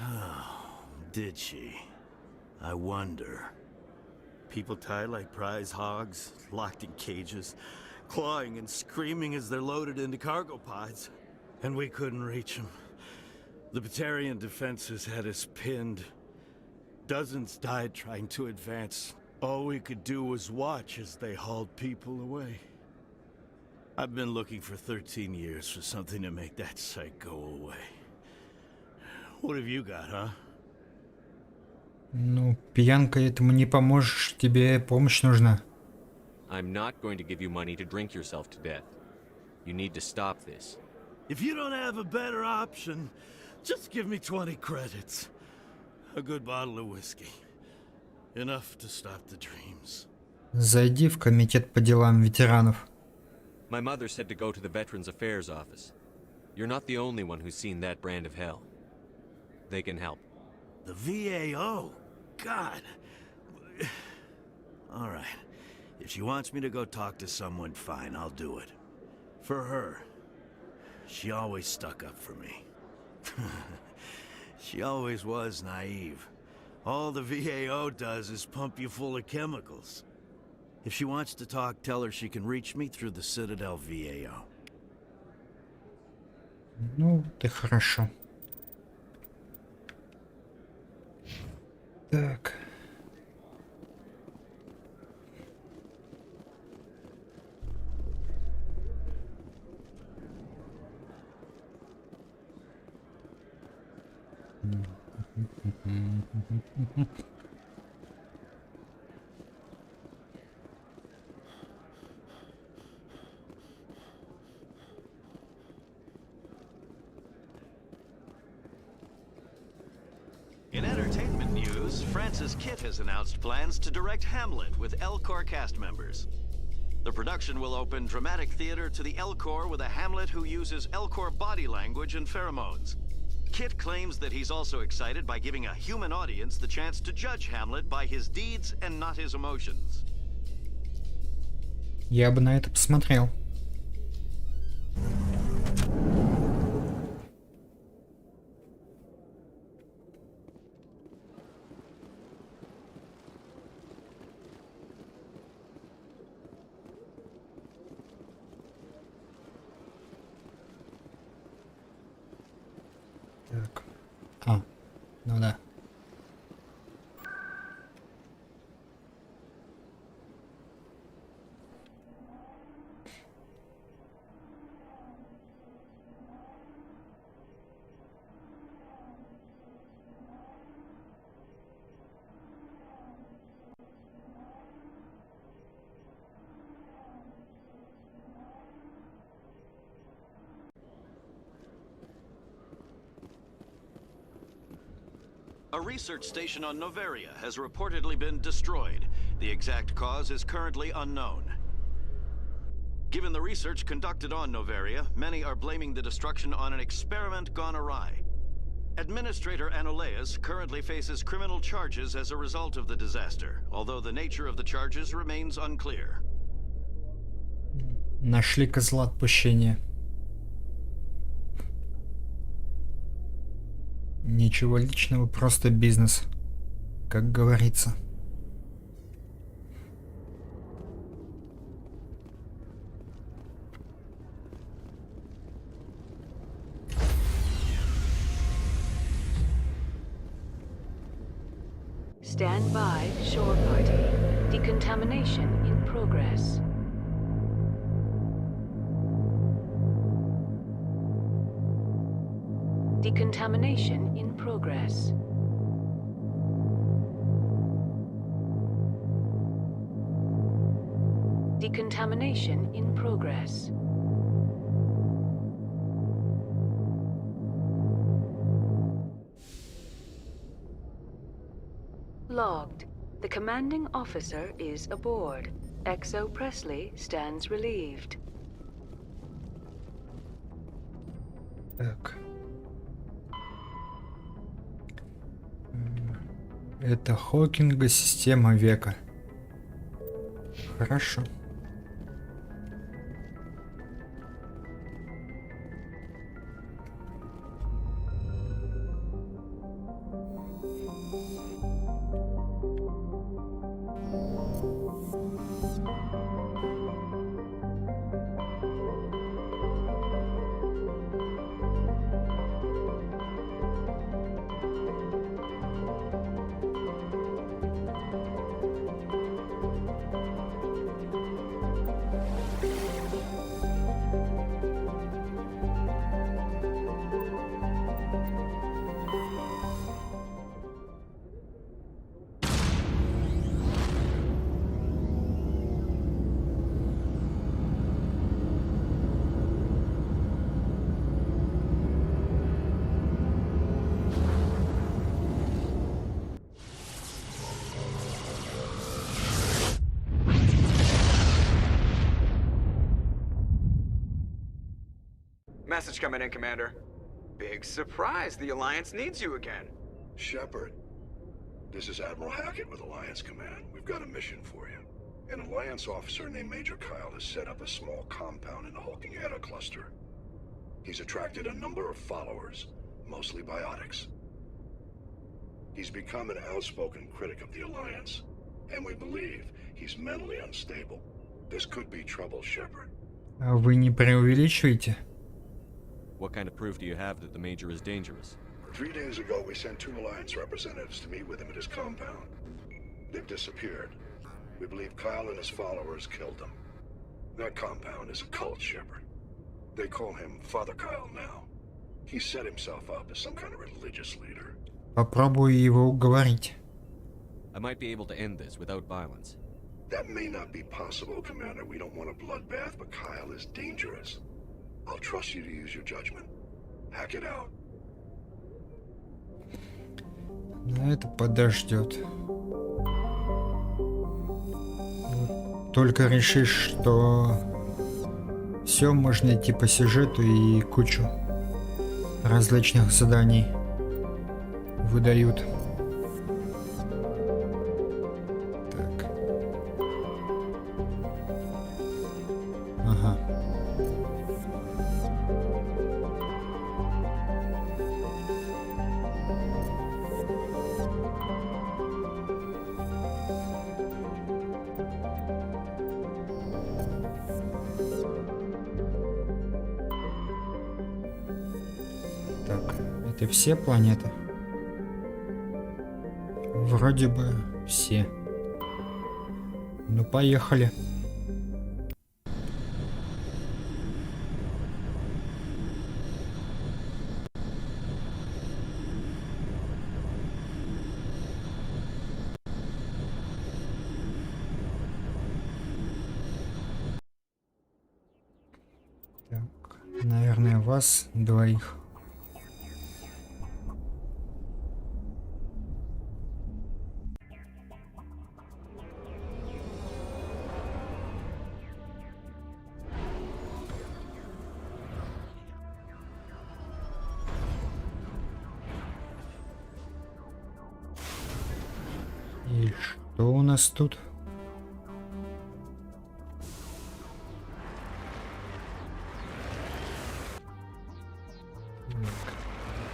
S18: Oh, did she? I wonder. People tied like prize hogs, locked in cages, clawing and screaming as they're loaded into cargo pods. And we couldn't reach them. The Batarian defenses had us pinned. Dozens died trying to advance. All we could do was watch as they hauled people away. I've been looking for 13 years for something to make that sight go away. What have you got, huh?
S1: Ну, пьянка этому не поможешь, тебе помощь нужна.
S3: I'm not going to give you money to drink yourself to death. You need to stop this.
S18: If you don't have a better option, just give me 20 credits. A good bottle of whiskey. Enough to stop the dreams.
S1: Зайди в комитет по делам ветеранов.
S3: My mother said to go to the Veterans Affairs office. You're not the only one who's seen that brand of hell. They can help.
S18: The VAO? God. All right. If she wants me to go talk to someone, fine, I'll do it. For her. She always stuck up for me. She always was naive. All the VAO does is pump you full of chemicals. If she wants to talk, tell her she can reach me through the Citadel VAO.
S1: Ну, ты хорошо. Так.
S16: In entertainment news, Francis Kitt has announced plans to direct Hamlet with L-Corps cast members. The production will open dramatic theater to the L-Corps with a Hamlet who uses L-Corps body language and pheromones. Kitt claims that he's also excited by giving a human audience the chance to judge Hamlet by his deeds and not his emotions.
S1: Я бы на это посмотрел. Так. А, ну да.
S16: A research station on Noveria has reportedly been destroyed. The exact cause is currently unknown. Given the research conducted on Noveria, many are blaming the destruction on an experiment gone awry. Administrator Anoleus currently faces criminal charges as a result of the disaster, although the nature of the charges remains unclear.
S1: Нашли козла отпущения. Ничего личного, просто бизнес, как говорится.
S13: Stand by, shore party. Decontamination in progress. Decontamination in progress. Decontamination in progress. Logged. The commanding officer is aboard. XO Presley stands relieved.
S1: Так. Это Хокинга, система века. Хорошо.
S2: Message coming in, Commander. Big surprise, the Alliance needs you again.
S4: Shepard, this is Admiral Hackett with Alliance Command. We've got a mission for you. An Alliance officer named Major Kyle has set up a small compound in the Hulking Eta cluster. He's attracted a number of followers, mostly biotics. He's become an outspoken critic of the Alliance, and we believe he's mentally unstable. This could be trouble, Shepard.
S1: А вы не преувеличиваете?
S3: What kind of proof do you have that the Major is dangerous?
S4: 3 days ago, we sent 2 Alliance representatives to meet with him at his compound. They've disappeared. We believe Kyle and his followers killed them. That compound is a cult, Shepard. They call him Father Kyle now. He set himself up as some kind of religious leader.
S1: Попробую его уговорить.
S3: I might be able to end this without violence.
S4: That may not be possible, Commander. We don't want a bloodbath, but Kyle is dangerous. I'll trust you to use your judgment. Hack it out.
S1: Но это подождет. Только решишь, что все, можно идти по сюжету, и кучу различных заданий выдают. Так. Ага. Так, это все планеты? Вроде бы все. Ну, поехали. Так, наверное, вас двоих. И что у нас тут?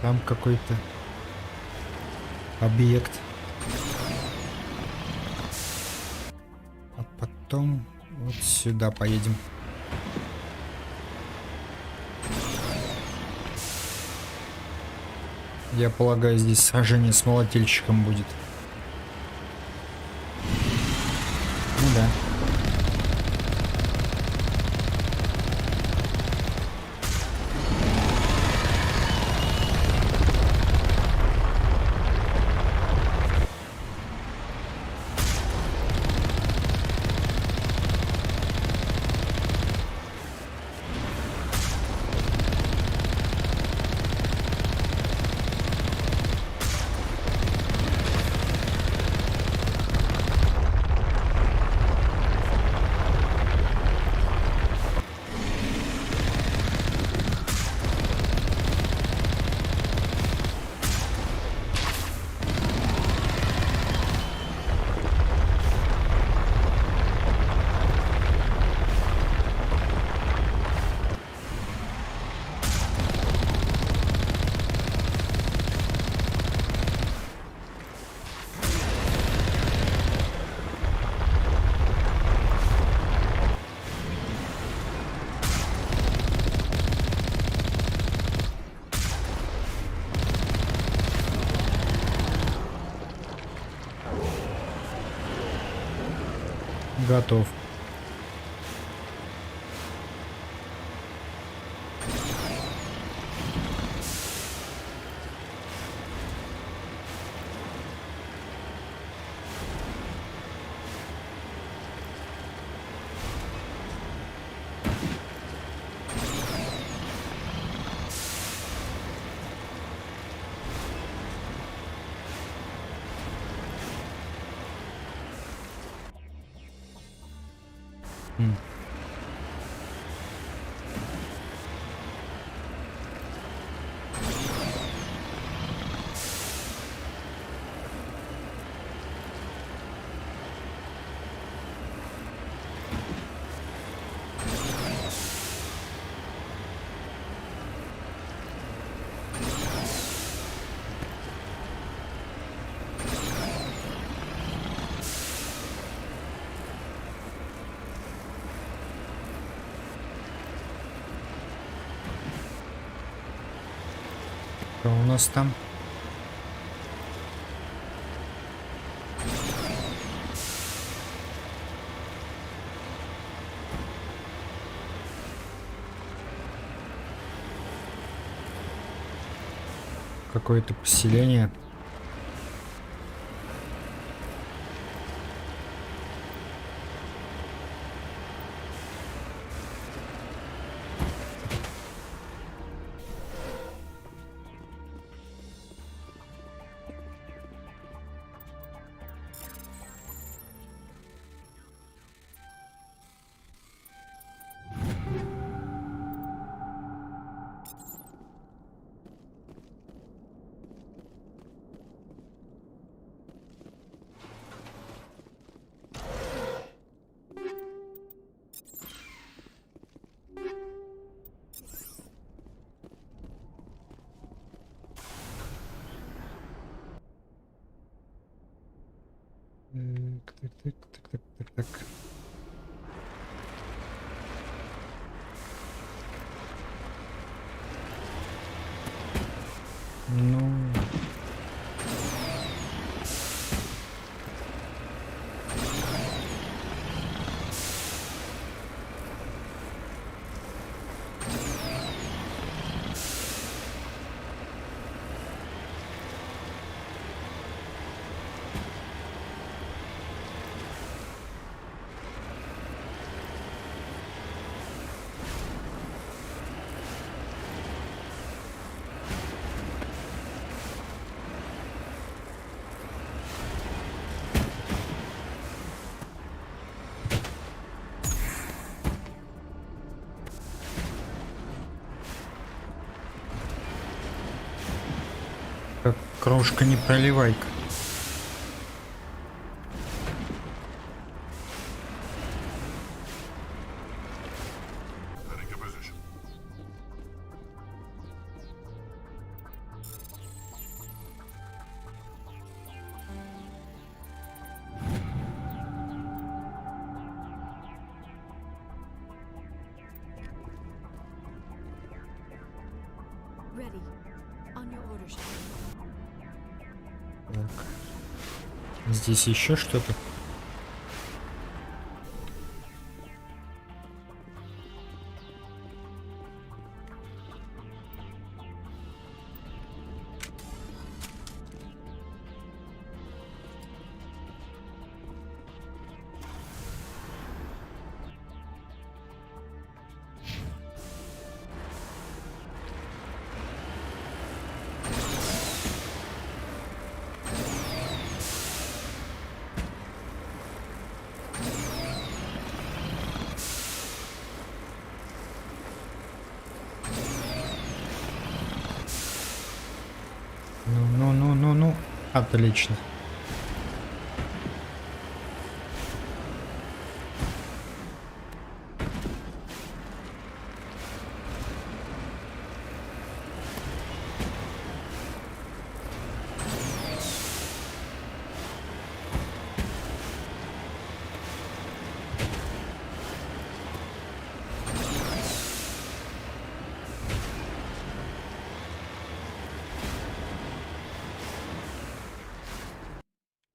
S1: Там какой-то объект. А потом вот сюда поедем. Я полагаю, здесь сражение с молотильщиком будет. Ну да. Готов. Что у нас там? Какое-то поселение. Так. Ну... Как крошка не проливайка.
S9: Ready. On your orders.
S1: Так. Здесь еще что-то. Ну. Отлично.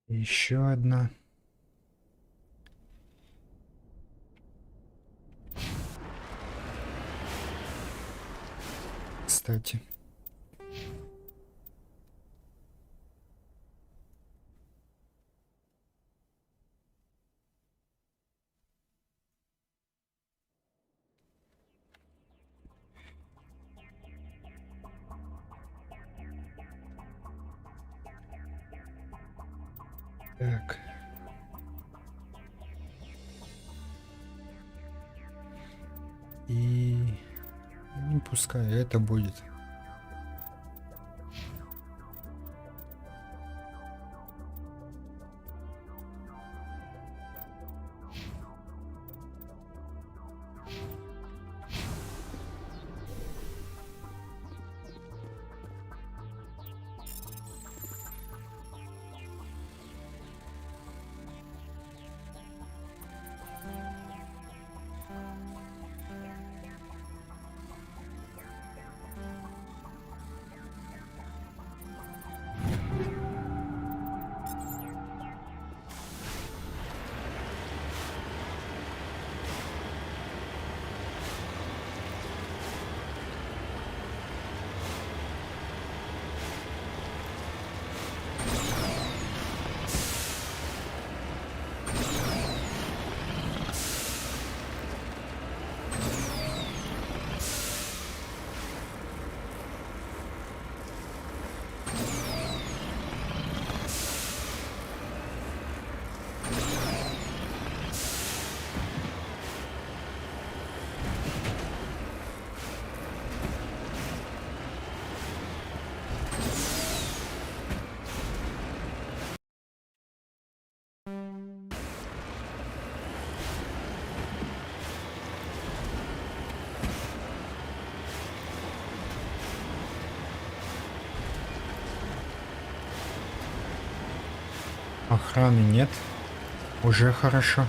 S1: Еще одна. Кстати. Так. И ну, пускай это будет. Охраны нет. Уже хорошо.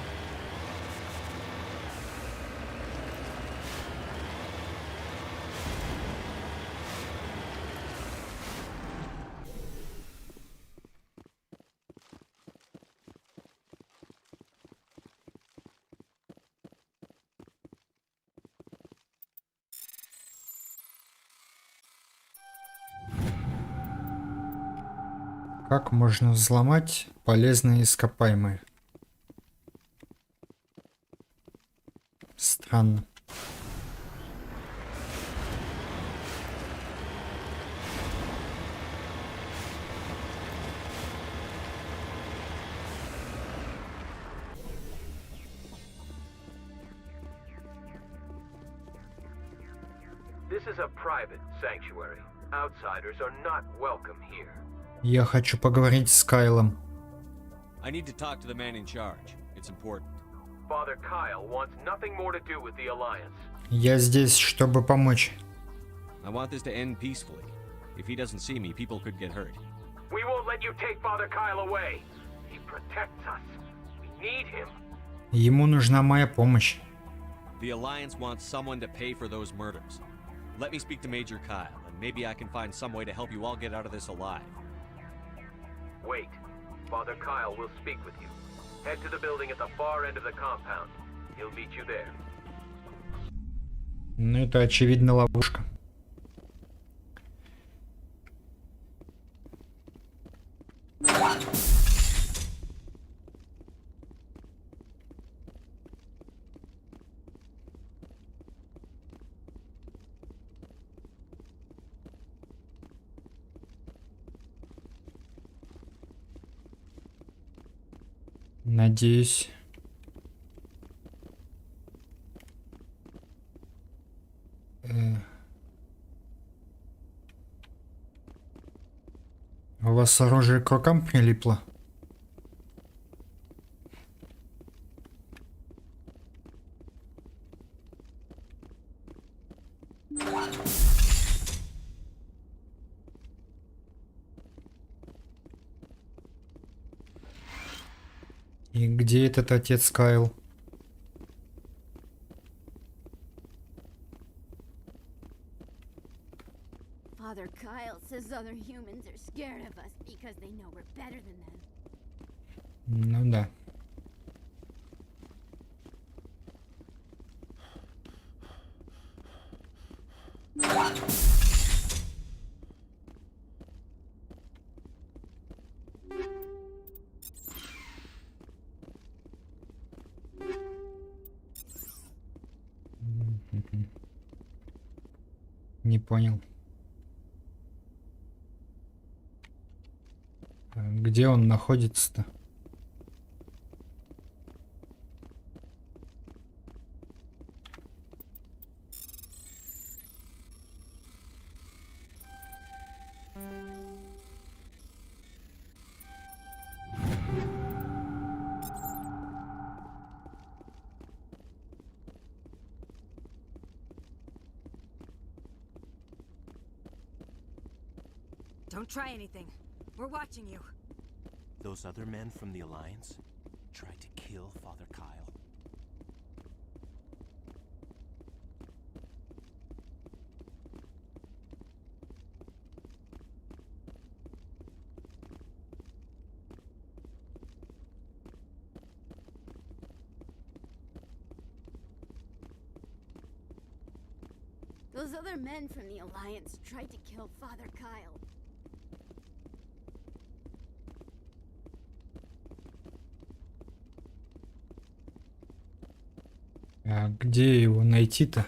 S1: Как можно взломать полезные ископаемые? Странно.
S5: This is a private sanctuary. Outsiders are not welcome here.
S1: Я хочу поговорить с Кайлом.
S3: I need to talk to the man in charge. It's important.
S5: Father Kyle wants nothing more to do with the Alliance.
S1: Я здесь, чтобы помочь.
S3: I want this to end peacefully. If he doesn't see me, people could get hurt.
S5: We won't let you take Father Kyle away. He protects us. We need him.
S1: Ему нужна моя помощь.
S3: The Alliance wants someone to pay for those murders. Let me speak to Major Kyle, and maybe I can find some way to help you all get out of this alive.
S5: Wait. Father Kyle will speak with you. Head to the building at the far end of the compound. He'll meet you there.
S1: Ну, это очевидно ловушка. Надеюсь. У вас оружие к рукам прилипло? И где этот отец Кайл?
S22: Father Kyle says other humans are scared of us because they know we're better than them.
S1: Ну да. Не понял. Где он находится-то?
S23: Don't try anything. We're watching you.
S6: Those other men from the Alliance tried to kill Father Kyle.
S22: Those other men from the Alliance tried to kill Father Kyle.
S1: А где его найти-то?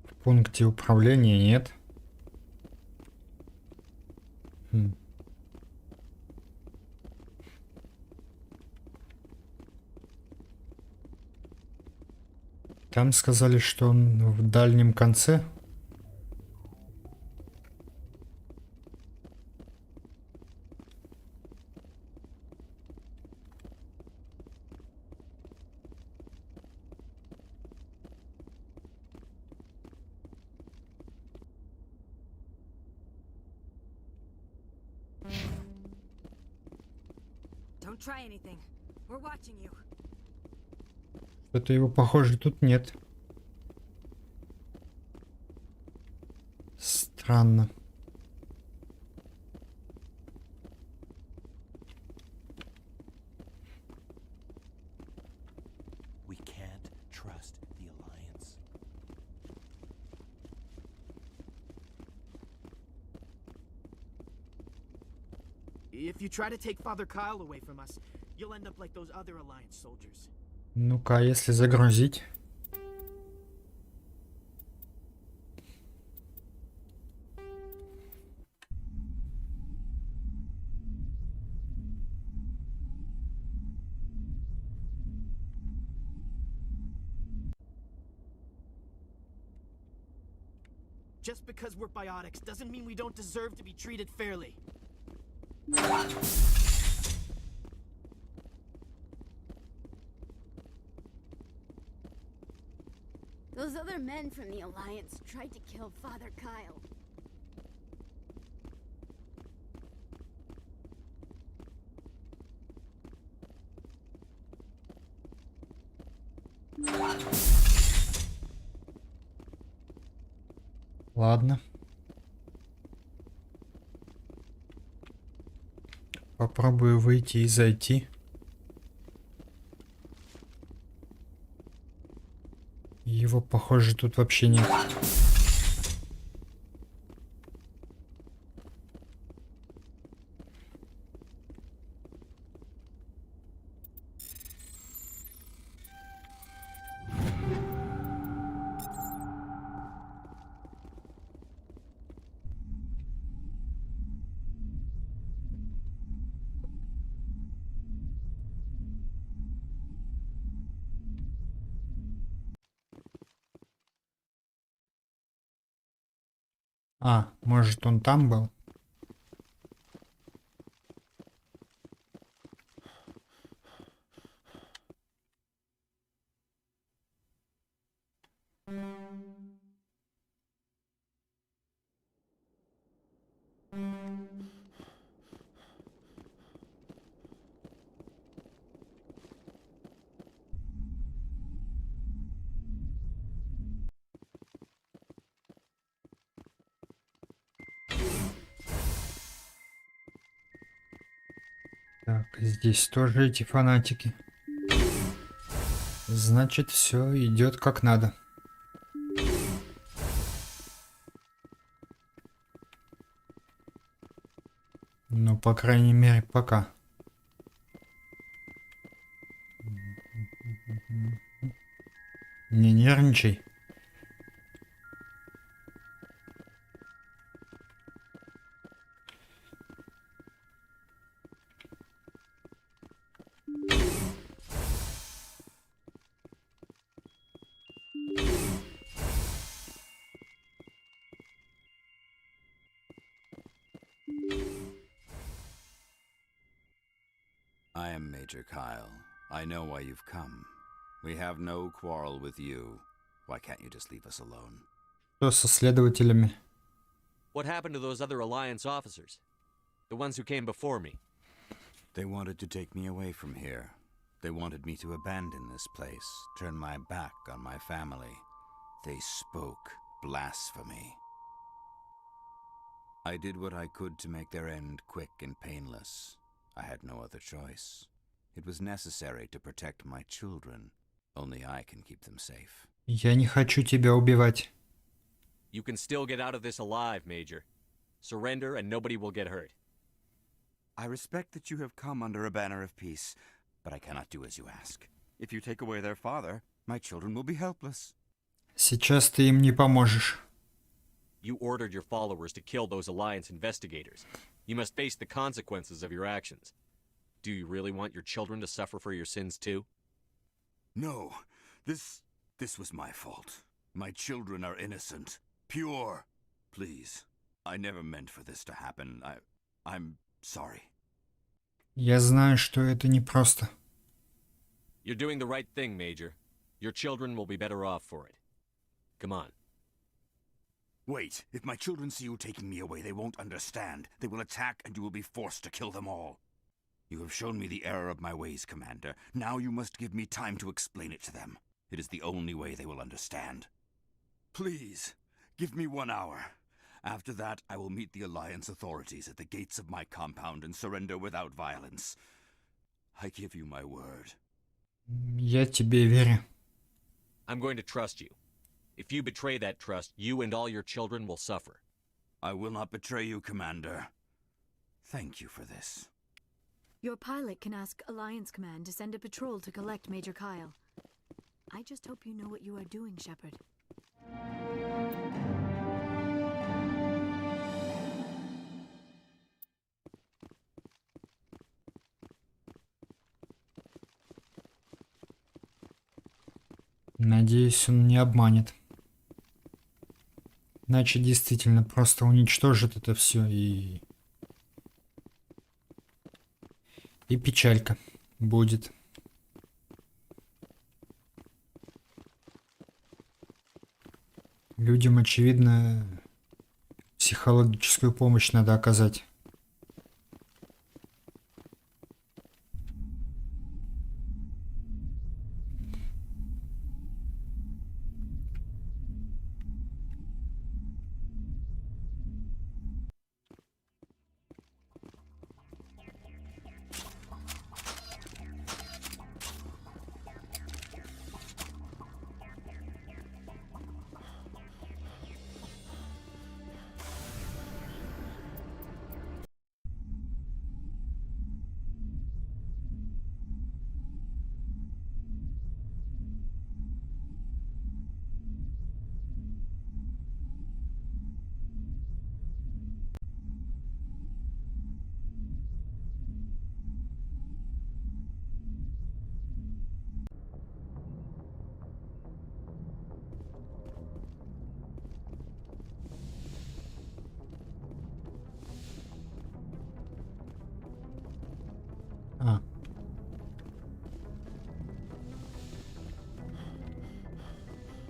S1: В пункте управления нет. Там сказали, что он в дальнем конце.
S23: Don't try anything. We're watching you.
S1: Что-то его, похоже, тут нет. Странно.
S6: We can't trust the Alliance.
S7: If you try to take Father Kyle away from us, you'll end up like those other Alliance soldiers.
S1: Ну-ка, если загрузить.
S7: Just because we're biotics doesn't mean we don't deserve to be treated fairly.
S22: Those other men from the Alliance tried to kill Father Kyle.
S1: Ладно. Попробую выйти и зайти. Его, похоже, тут вообще нет. А, может, он там был? Так, здесь тоже эти фанатики. Значит, все идет как надо. Ну, по крайней мере, пока. Не нервничай.
S8: I am Major Kyle. I know why you've come. We have no quarrel with you. Why can't you just leave us alone?
S1: Что со следователями?
S3: What happened to those other Alliance officers? The ones who came before me?
S8: They wanted to take me away from here. They wanted me to abandon this place, turn my back on my family. They spoke blasphemy. I did what I could to make their end quick and painless. I had no other choice. It was necessary to protect my children. Only I can keep them safe.
S1: Я не хочу тебя убивать.
S3: You can still get out of this alive, Major. Surrender and nobody will get hurt.
S8: I respect that you have come under a banner of peace, but I cannot do as you ask. If you take away their father, my children will be helpless.
S1: Сейчас ты им не поможешь.
S3: You ordered your followers to kill those Alliance investigators. You must face the consequences of your actions. Do you really want your children to suffer for your sins too?
S8: No, this was my fault. My children are innocent, pure. Please, I never meant for this to happen. I'm sorry.
S1: Я знаю, что это непросто.
S3: You're doing the right thing, Major. Your children will be better off for it. Come on.
S8: Wait, if my children see you taking me away, they won't understand. They will attack and you will be forced to kill them all. You have shown me the error of my ways, Commander. Now you must give me time to explain it to them. It is the only way they will understand. Please, give me 1 hour. After that, I will meet the Alliance authorities at the gates of my compound and surrender without violence. I give you my word.
S1: Я тебе верю.
S3: I'm going to trust you. If you betray that trust, you and all your children will suffer.
S8: I will not betray you, Commander. Thank you for this.
S10: Your pilot can ask Alliance Command to send a patrol to collect Major Kyle. I just hope you know what you are doing, Shepard.
S1: Надеюсь, он не обманет. Иначе действительно просто уничтожит это все и печалька будет. Людям, очевидно, психологическую помощь надо оказать.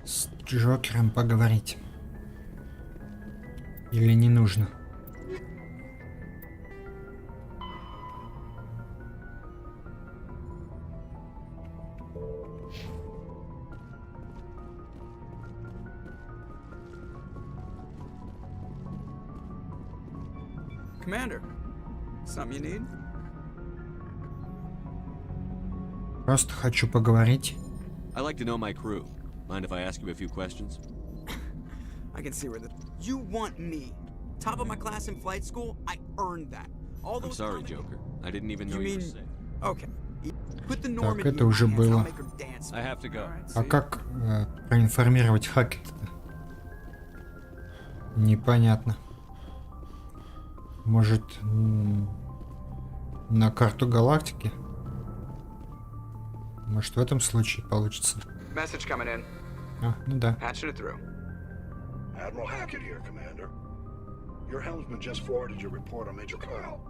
S1: С Джокером поговорить. Или не нужно?
S2: Commander, something you need?
S1: Просто хочу поговорить.
S3: I like to know my crew. Mind if I ask you a few questions?
S2: I can see where the... You want me? Top of my class in flight school? I earned that. All those...
S3: I'm sorry, Joker. I didn't even know you were sick.
S2: Okay.
S1: Так, это уже было.
S3: I have to go.
S1: А как проинформировать Хакета? Непонятно. Может, на карту галактики? Может, в этом случае получится.
S2: Message coming in.
S1: Ну да.
S2: Patching it through.
S4: Admiral Hackett here, Commander. Your helmsman just forwarded your report on Major Kyle.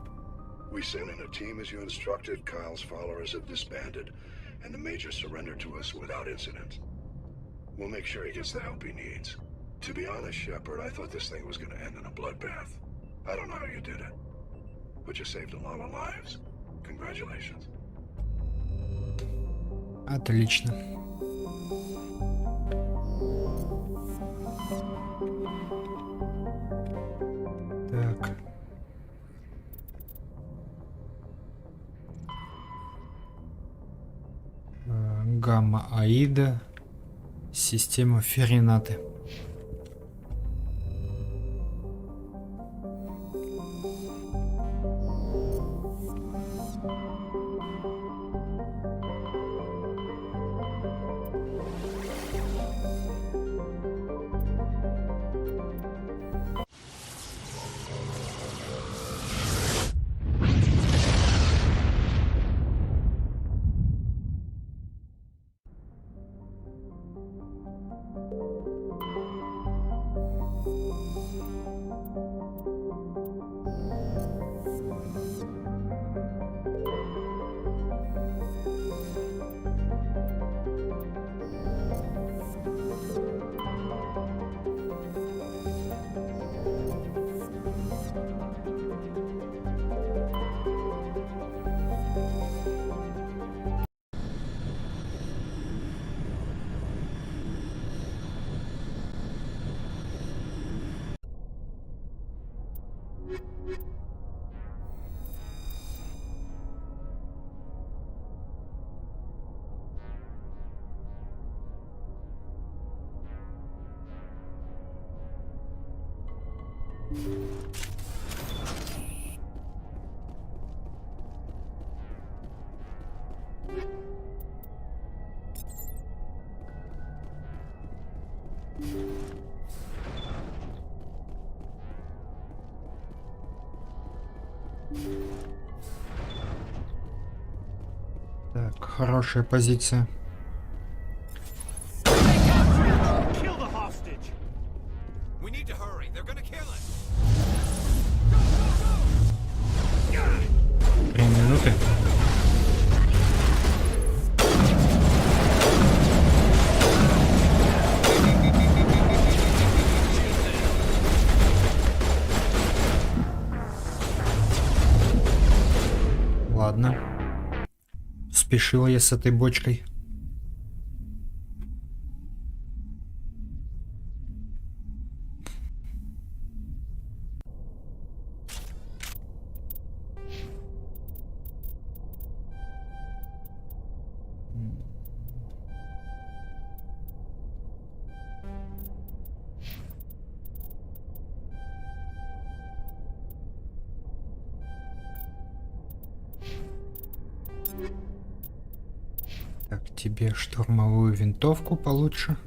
S4: We sent in a team as you instructed. Kyle's followers have disbanded, and the Major surrendered to us without incident. We'll make sure he gets the help he needs. To be honest, Shepard, I thought this thing was going to end in a bloodbath. I don't know how you did it, but you saved a lot of lives. Congratulations.
S1: Отлично. Так. Гамма Аида. Система Феринаты. Так, хорошая позиция. Три минуты. Ладно. Спешила я с этой бочкой. Так, тебе штурмовую винтовку получше,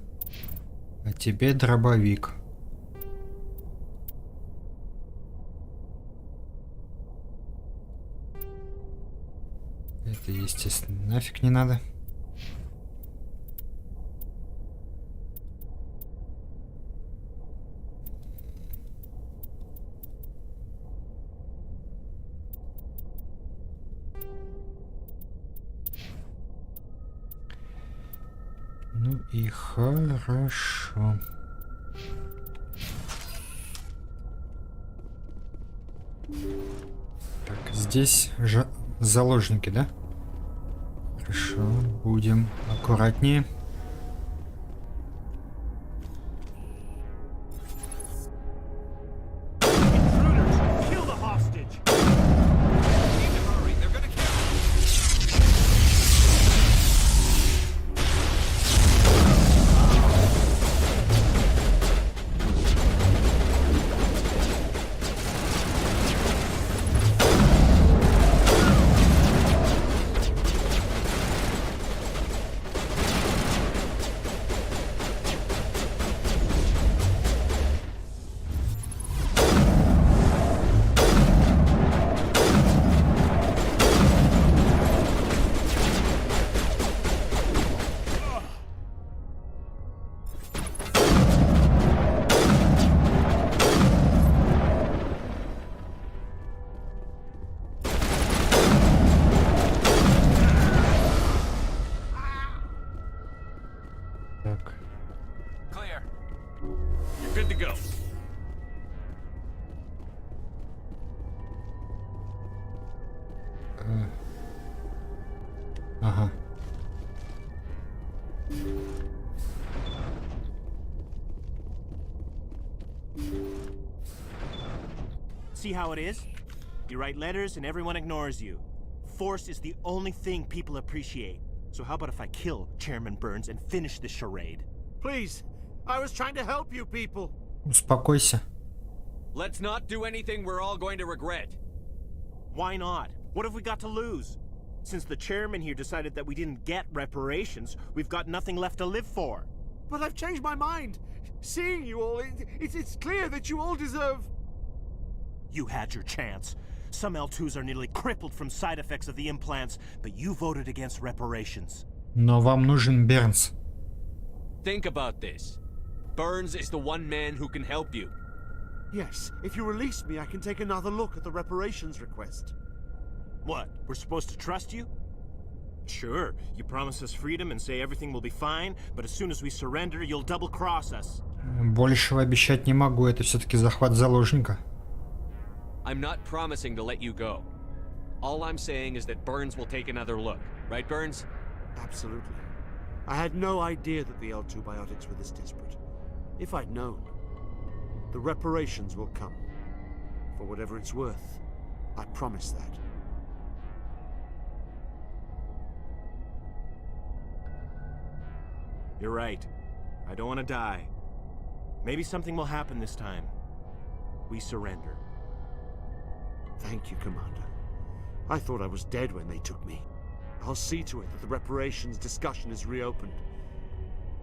S1: а тебе дробовик. Это, естественно, нафиг не надо. Ну и хорошо. Так, здесь же заложники, да? Хорошо, будем аккуратнее. Так.
S15: Clear. You're good to go.
S1: Ага.
S6: See how it is? You write letters and everyone ignores you. Force is the only thing people appreciate. So how about if I kill Chairman Burns and finish this charade?
S7: Please, I was trying to help you people.
S1: Успокойся.
S3: Let's not do anything we're all going to regret.
S6: Why not? What have we got to lose? Since the chairman here decided that we didn't get reparations, we've got nothing left to live for.
S7: But I've changed my mind. Seeing you all, it's clear that you all deserve...
S6: You had your chance. Some L2s are nearly crippled from side effects of the implants, but you voted against reparations.
S1: Но вам нужен Бернс.
S3: Think about this. Burns is the one man who can help you.
S7: Yes, if you release me, I can take another look at the reparations request.
S6: What, we're supposed to trust you? Sure, you promise us freedom and say everything will be fine, but as soon as we surrender, you'll double-cross us.
S1: Большего обещать не могу, это все-таки захват заложника.
S3: I'm not promising to let you go. All I'm saying is that Burns will take another look. Right, Burns?
S7: Absolutely. I had no idea that the L2 biotics were this desperate. If I'd known, the reparations will come. For whatever it's worth. I promise that.
S6: You're right. I don't want to die. Maybe something will happen this time.
S7: we surrender. Thank you, Commander. I thought I was dead when they took me. I'll see to it that the reparations discussion is reopened.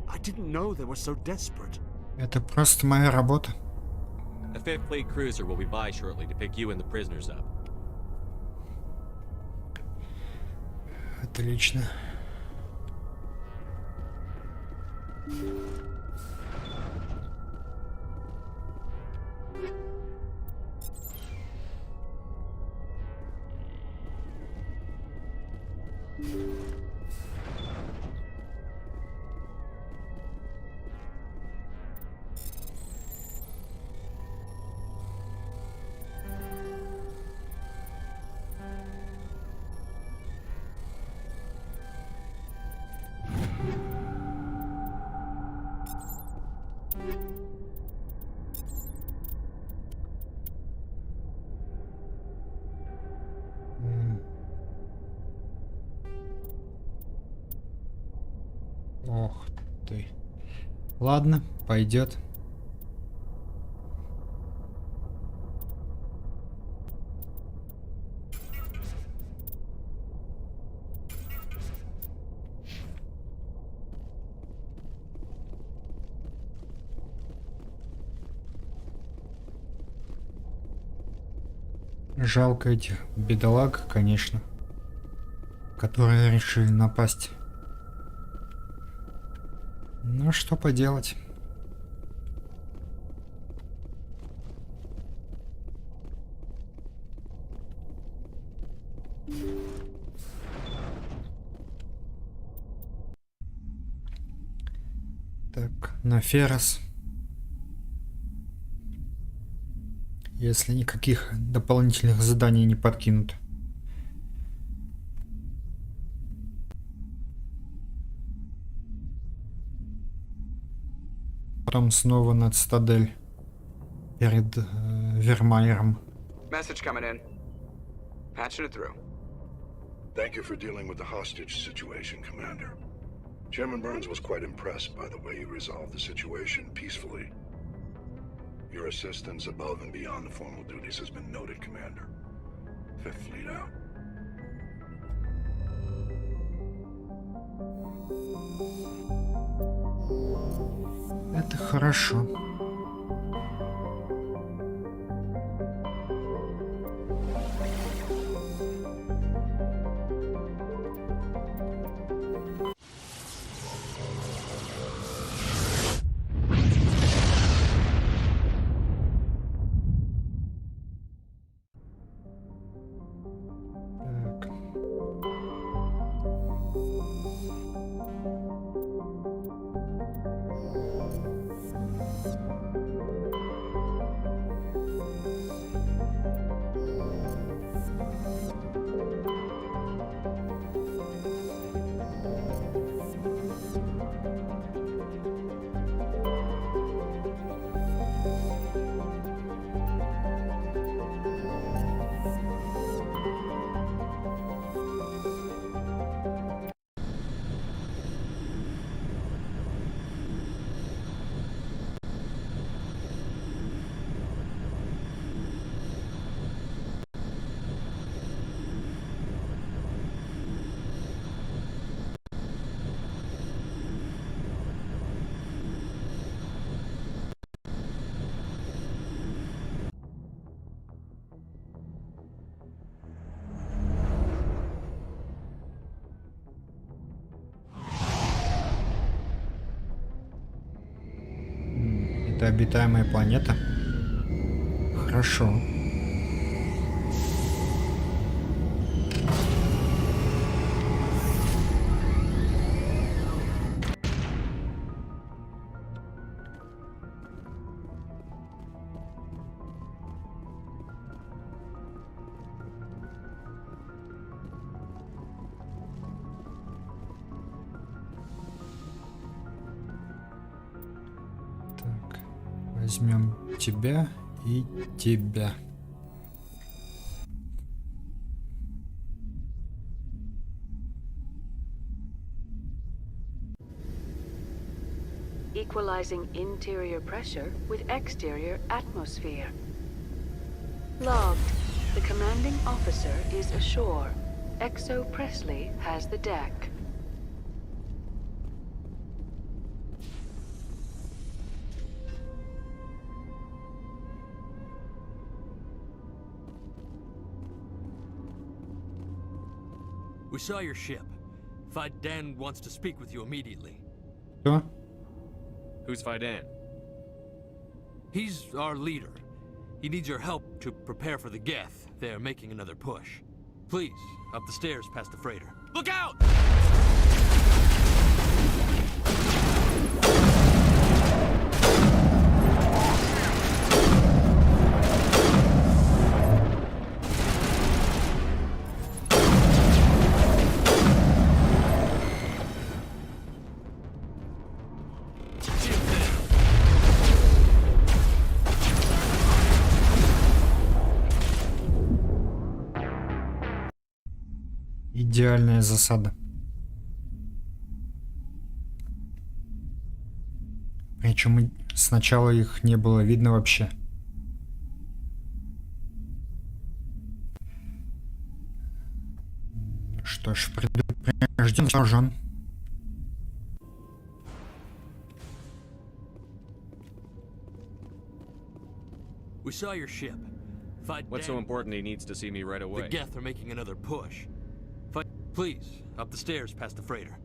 S7: I didn't know they were so desperate.
S1: Это просто моя работа.
S3: A Fifth Fleet cruiser will be by shortly to pick you and the prisoners up.
S1: Отлично. Ох ты. Ладно, пойдет. Жалко этих бедолаг, конечно, которые решили напасть. Ну, что поделать. Так, на Феррес. Если никаких дополнительных заданий не подкинут. Потом снова на цитадель перед Вермайером.
S2: Message coming in. Patching it through.
S4: Thank you for dealing with the hostage situation, Commander. Chairman Burns was quite impressed by the way you resolved the situation peacefully. Your assistance above and beyond the formal duties has been noted, Commander. Fifth Fleet out.
S1: Это хорошо. Это обитаемая планета. Хорошо. Возьмем тебя и тебя.
S13: Equalizing interior pressure with exterior atmosphere. Logged. The commanding officer is ashore. XO Presley has the deck.
S11: We saw your ship. Fidan wants to speak with you immediately.
S1: Что?
S3: Who's Fidan?
S11: He's our leader. He needs your help to prepare for the geth. They're making another push. Please, up the stairs past the freighter. Look out!
S1: Идеальная засада. Причем сначала их не было видно вообще. Что ж, предупрежден вооружен.
S11: We saw your ship.
S3: What's so important he needs to see me right away?
S11: The geth are making another push. Please, up the stairs past the freighter.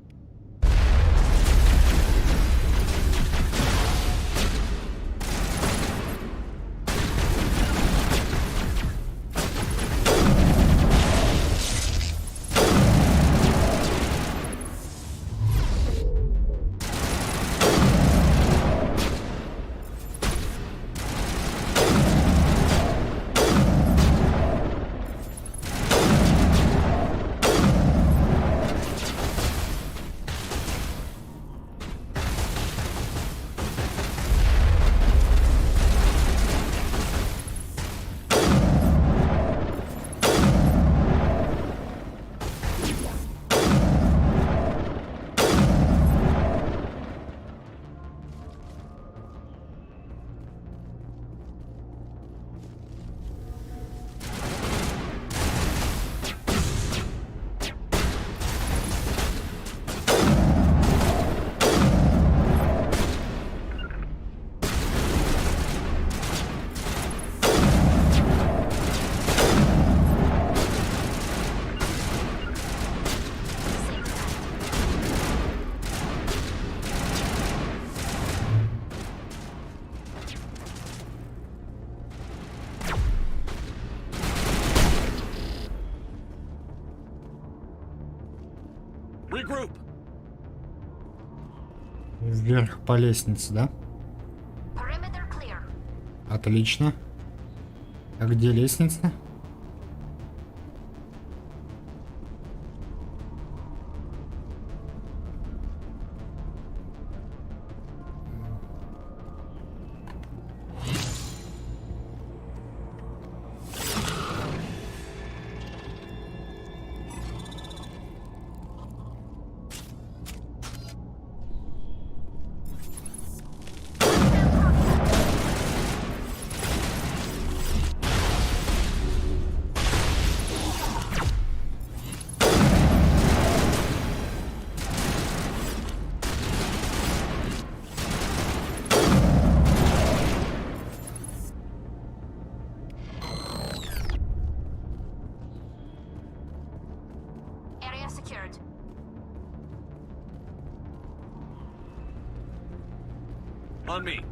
S3: Regroup.
S1: Вверх по лестнице, да? Отлично. А где лестница?
S3: On me.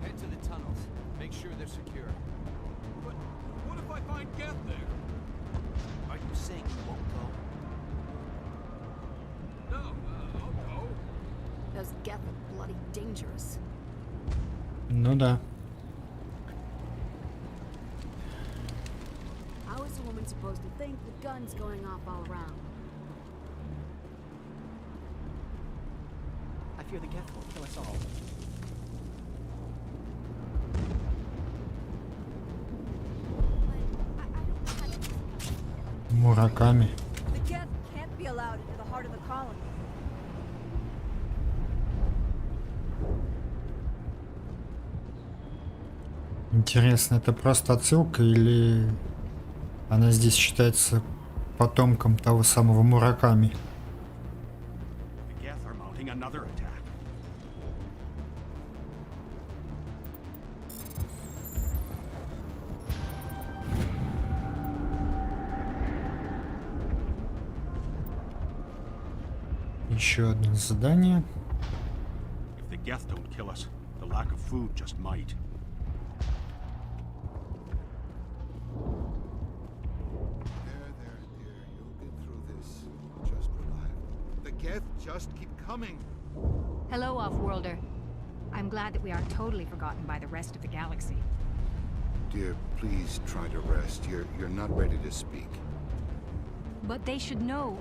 S6: Head to the tunnels. Make sure they're secure.
S15: But what if I find Geth there?
S6: Are you saying you won't go?
S15: No, I'll go.
S10: Those geth are bloody dangerous.
S1: Ну да.
S10: How is a woman supposed to think with guns going off all around?
S6: I fear the geth will kill us all.
S1: Мураками.
S23: The geth can't be allowed into the heart of the colony.
S1: Интересно, это просто отсылка или она здесь считается потомком того самого Мураками?
S20: The Geth are mounting another attack.
S1: Еще одно задание.
S20: If the Geth don't kill us, the lack of food just might.
S12: The Geth just keep coming.
S14: Hello, Off-Worlder. I'm glad that we aren't totally forgotten by the rest of the galaxy.
S12: Dear, please try to rest. You're not ready to speak.
S14: But they should know...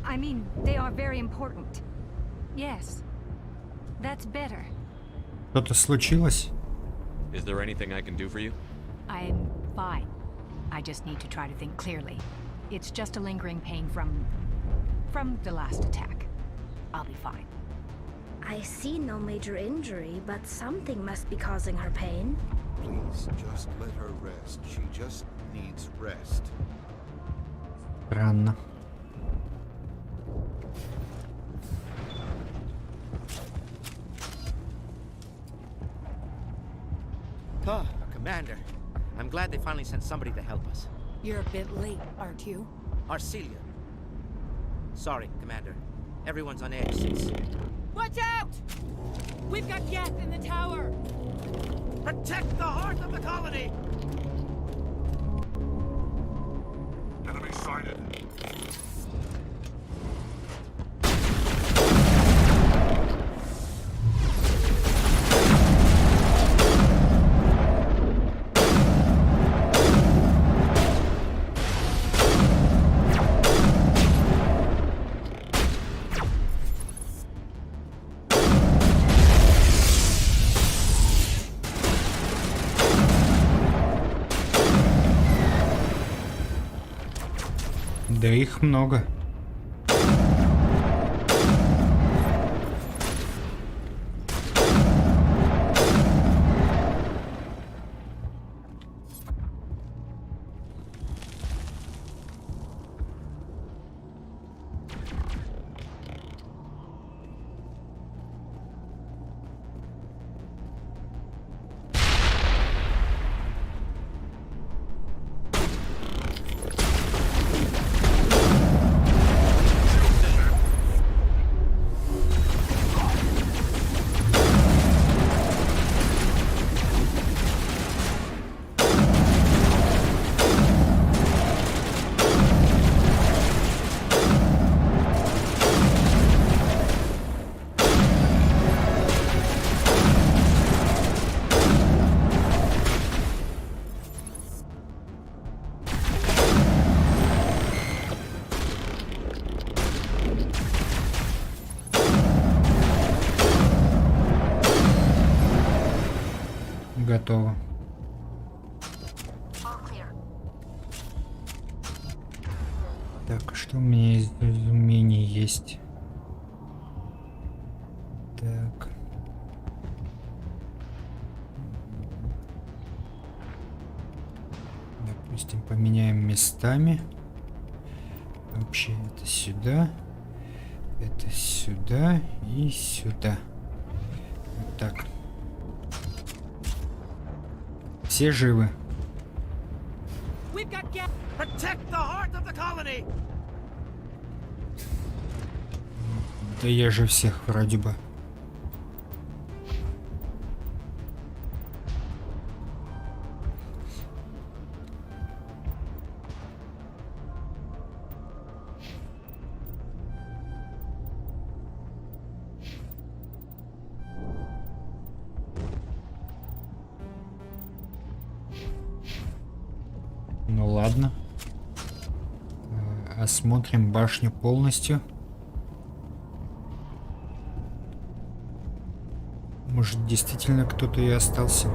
S14: I mean, they are very important. Yes. That's better.
S1: Что-то случилось?
S3: Is there anything I can do for you?
S14: I'm fine. I just need to try to think clearly. It's just a lingering pain from the last attack. I'll be fine.
S17: I see no major injury, but something must be causing her pain.
S12: Please, just let her rest. She just needs rest.
S1: Странно.
S24: Oh, Commander. I'm glad they finally sent somebody to help us.
S19: You're a bit late, aren't you?
S24: Arcelia. Sorry, Commander. Everyone's on edge since...
S25: Watch out! We've got Geth in the tower!
S7: Protect the heart of the colony!
S4: Enemy sighted.
S1: Да их много. Готово. Так, что у меня из умений есть? Так. Допустим, поменяем местами. Вообще это сюда и сюда. Вот так. Все живы. Да я же всех вроде бы. Ну ладно. Осмотрим башню полностью. Может, действительно кто-то и остался.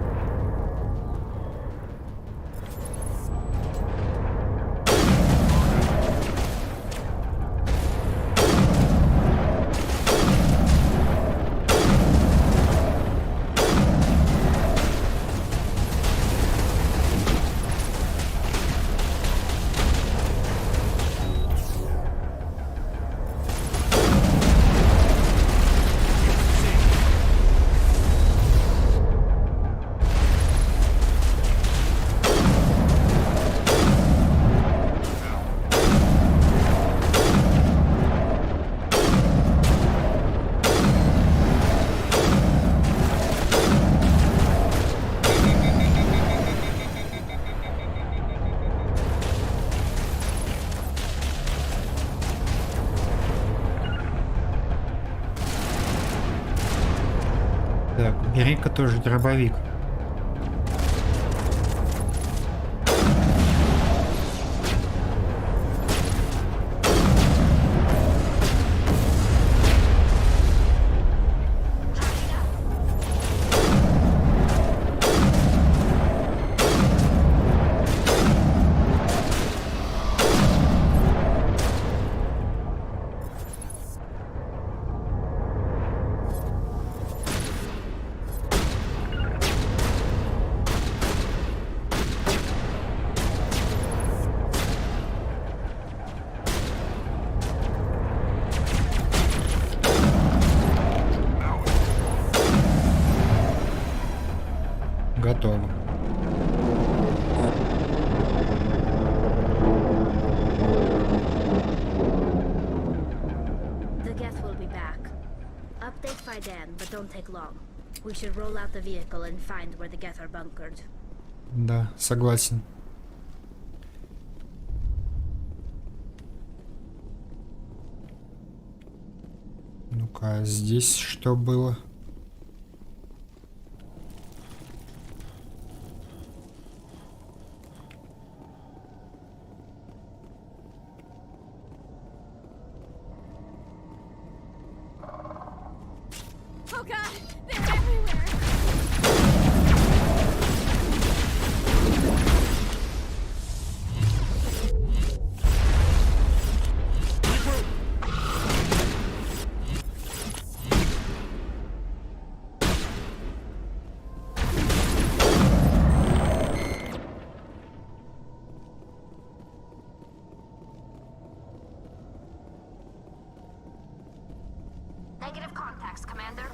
S1: Смотри-ка, тоже дробовик. Готово.
S17: The geth will be back. Update by then, but don't take long. We should roll out the vehicle and find where the geth are bunkered.
S1: Да, согласен. Ну-ка, здесь что было?
S22: Oh god, they're everywhere!
S17: Negative contacts, Commander.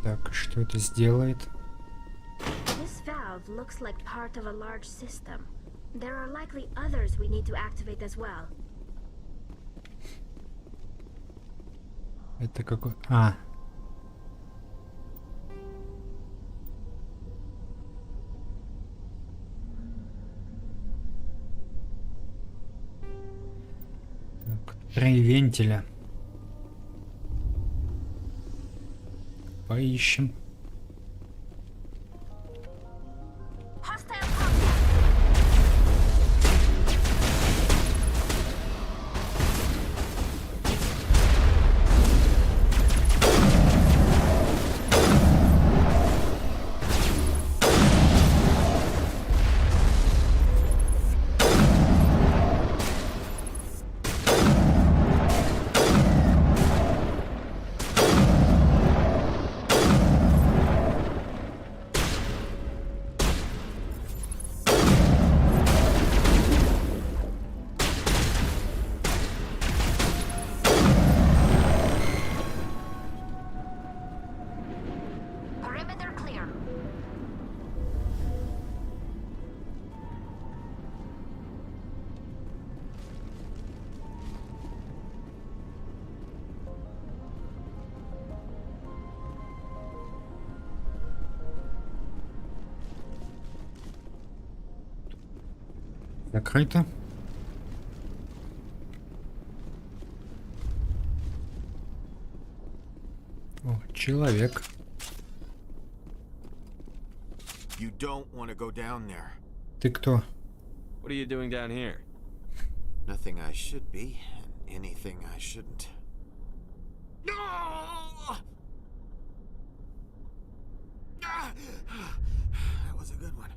S1: Так, что это сделает?
S17: This valve looks like part of a large system. There are likely others we need to activate as well.
S1: Это какой... А. Так, 3 вентиля. Поищем. Закрыто. О, человек.
S5: You don't want to go down there.
S1: Ты кто?
S3: What are you doing down here?
S5: Nothing I should be, and anything I shouldn't. No! That was a good one.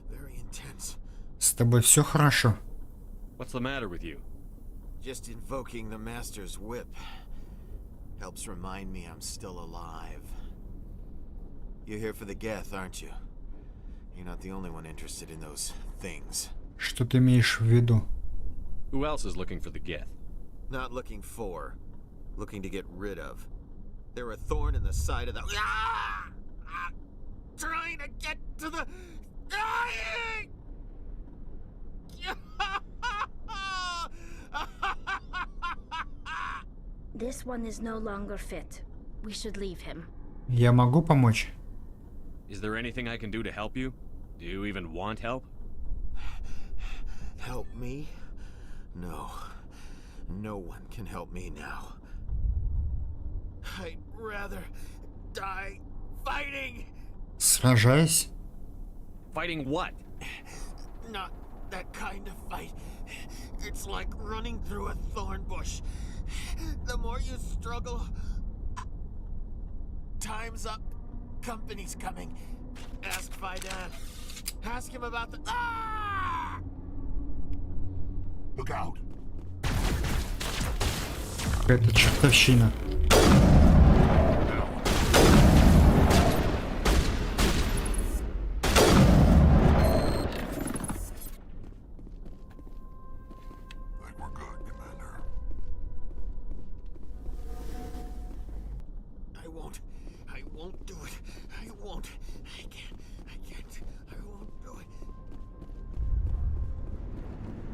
S5: Very intense.
S1: С тобой все хорошо?
S3: What's the matter with you?
S5: Just invoking the Master's whip helps remind me I'm still alive. You're here for the geth, aren't you? You're not the only one interested in those things.
S1: Что ты имеешь в виду?
S3: Who else is looking for the geth?
S5: Not looking for. looking to get rid of. They're a thorn in the side of the... Trying to get to the...
S17: This one is no longer fit. We should leave him.
S1: Я могу помочь?
S3: Is there anything I can do to help you? Do you even want help?
S5: Help me? No. No one can help me now. I'd rather die fighting!
S1: Сражаясь?
S3: Fighting what?
S5: Not that kind of fight. It's like running through a thorn bush. The more you struggle... Time's up. Company's coming. Ask Faidan. Ask him about the...
S4: Look out.
S1: Какая-то чертовщина.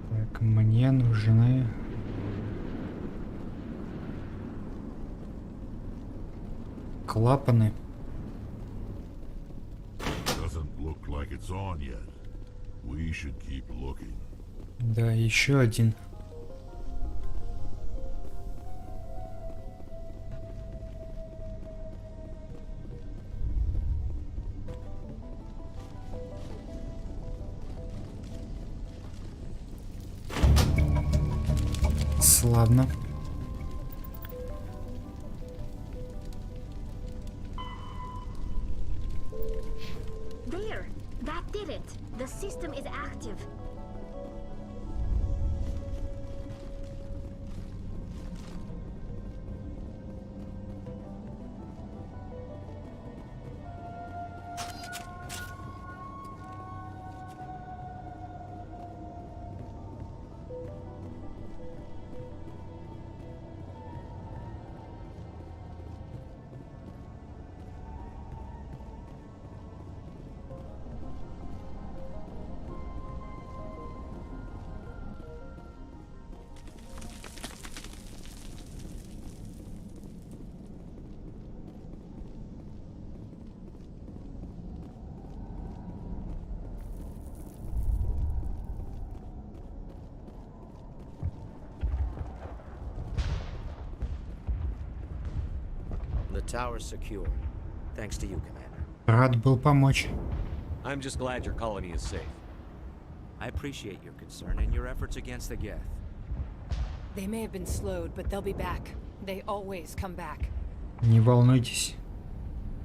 S1: Так, мне нужны... клапаны.
S8: Doesn't look like it's on yet. We should keep looking.
S1: Да, еще один. Славно.
S17: There! That did it! The system is active.
S9: The tower's secure. Thanks to you, Commander.
S1: Рад был помочь.
S3: I'm just glad your colony is safe.
S9: I appreciate your concern and your efforts against the Geth.
S19: They may have been slowed, but they'll be back. They always come back.
S1: Не волнуйтесь.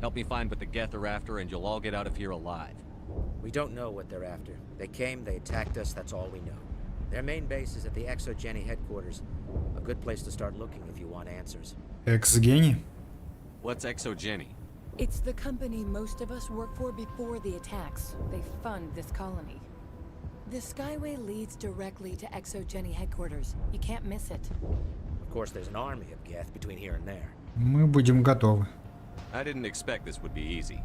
S3: Help me find what the Geth are after, and you'll all get out of here alive.
S9: We don't know what they're after. They came, they attacked us, that's all we know. Their main base is at the ExoGeni headquarters. A good place to start looking if you want answers.
S1: Экс-гений?
S3: What's ExoGeni?
S19: It's the company most of us work for before the attacks. They fund this colony. The Skyway leads directly to ExoGeni headquarters. You can't miss it.
S9: Of course, there's an army of Geth between here and there.
S1: Мы будем готовы.
S3: I didn't expect this would be easy.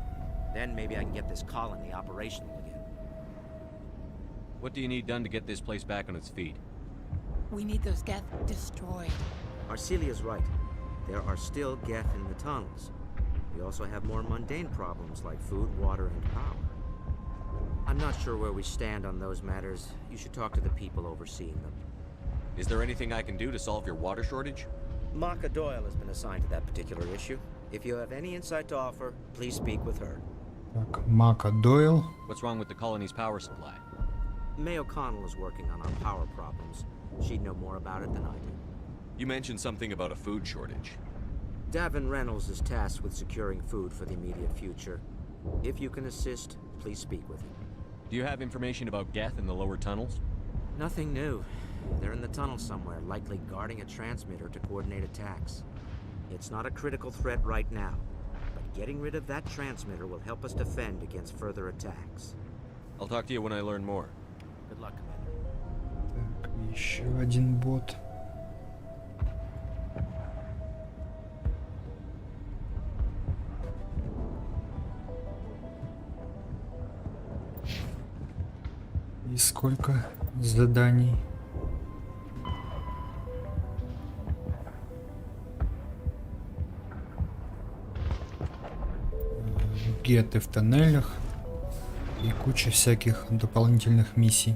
S9: Then maybe I can get this colony operational again.
S3: What do you need done to get this place back on its feet?
S19: We need those Geth destroyed.
S9: Arcelia's right. There are still Geth in the tunnels. We also have more mundane problems like food, water, and power. I'm not sure where we stand on those matters. You should talk to the people overseeing them.
S3: Is there anything I can do to solve your water shortage?
S9: Maka Doyle has been assigned to that particular issue. If you have any insight to offer, please speak with her.
S1: Так, Мака Дойл.
S3: What's wrong with the colony's power supply?
S9: May O'Connell is working on our power problems. She'd know more about it than I do.
S3: You mentioned something about a food shortage.
S9: Davin Reynolds is tasked with securing food for the immediate future. If you can assist, please speak with him.
S3: Do you have information about Geth in the lower tunnels?
S9: Nothing new. They're in the tunnel somewhere, likely guarding a transmitter to coordinate attacks. It's not a critical threat right now, but getting rid of that transmitter will help us defend against further attacks.
S3: I'll talk to you when I learn more.
S9: Good luck, Commander.
S1: Так, еще один бот. И сколько заданий? Геты в тоннелях и куча всяких дополнительных миссий.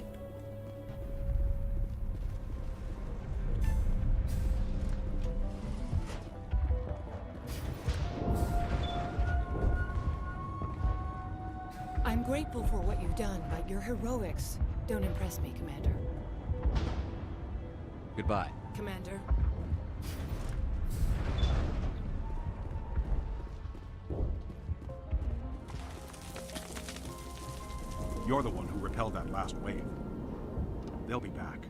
S19: I'm grateful for what you've done, but your heroics don't impress me, Commander.
S3: Goodbye.
S19: Commander.
S20: You're the one who repelled that last wave. They'll be back.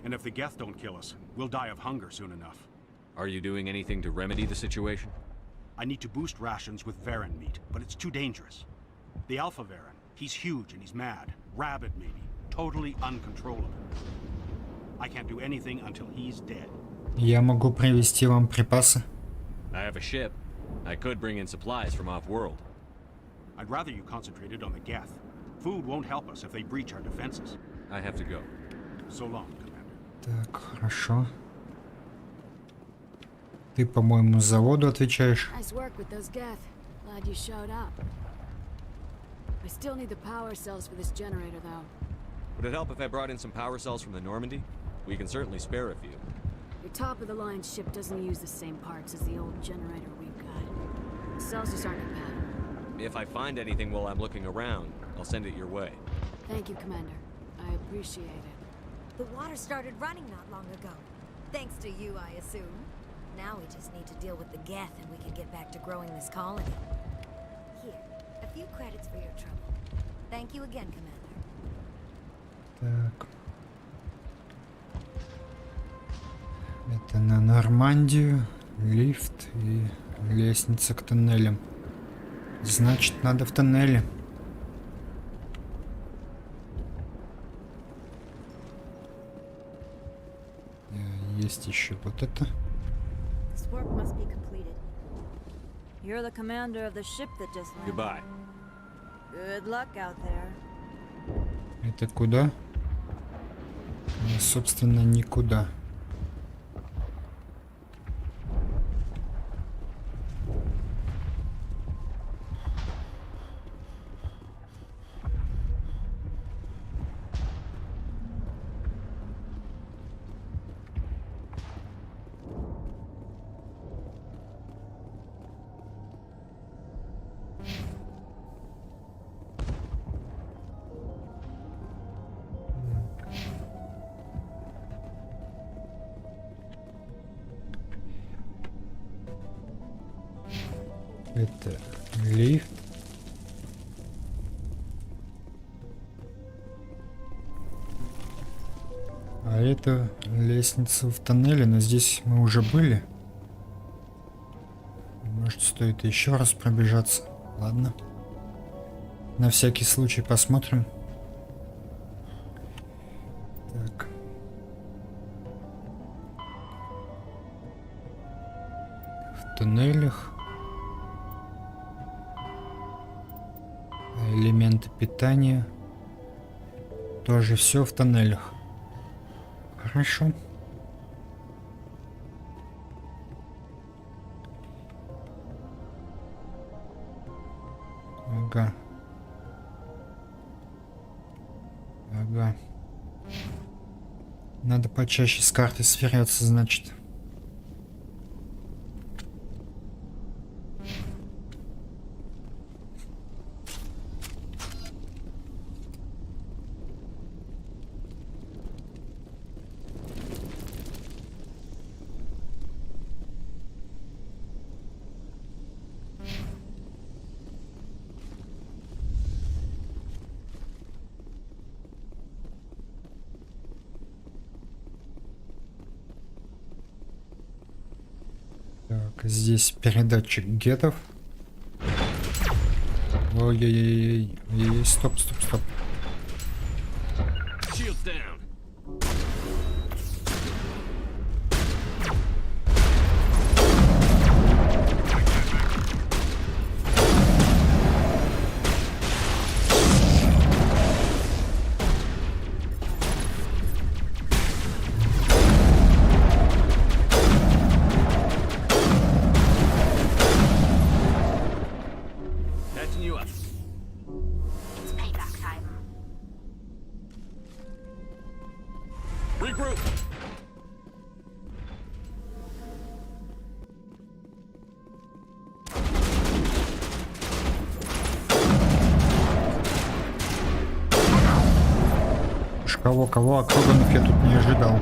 S20: And if the geth don't kill us, we'll die of hunger soon enough.
S3: Are you doing anything to remedy the situation?
S20: I need to boost rations with Varen meat, but it's too dangerous. The Alpha Varen, he's huge and he's mad. Rabid, maybe. Totally uncontrollable. I can't do anything until he's dead.
S1: Я могу привезти вам припасы.
S3: I have a ship. I could bring in supplies from off-world.
S20: I'd rather you concentrated on the geth. Food won't help us if they breach our defenses.
S3: I have to go.
S20: So long, Commander.
S1: Так, хорошо. Ты, по-моему, с заводу отвечаешь.
S2: Nice work with those geth. Glad you showed up. I still need the power cells for this generator, though.
S3: Would it help if I brought in some power cells from the Normandy? We can certainly spare a few.
S2: Your top-of-the-line ship doesn't use the same parts as the old generator we've got. The cells just aren't compatible.
S3: If I find anything while I'm looking around, I'll send it your way.
S2: Thank you, Commander. I appreciate it.
S13: The water started running not long ago. Thanks to you, I assume. Now we just need to deal with the geth and we can get back to growing this colony. Here, a few credits for your trouble. Thank you again, Commander.
S1: Так. Это на Нормандию, лифт и лестница к тоннелям. Значит, надо в тоннеле. Есть еще вот это.
S13: This work must be completed. You're the commander of the ship that just landed.
S3: Goodbye.
S13: Good luck out there.
S1: Это куда? Ну, собственно, никуда. Это лифт. А это лестница в тоннеле, но здесь мы уже были. Может, стоит еще раз пробежаться. Ладно. На всякий случай посмотрим. Так. В туннелях. Элементы питания. Тоже все в тоннелях. Хорошо. Ага. Ага. Надо почаще с картой сверяться, значит. Так, здесь передатчик гетов. Ой-ой-ой-ой. Стоп.
S3: Shields down.
S1: Кого-кого, а Кроганов я тут не ожидал.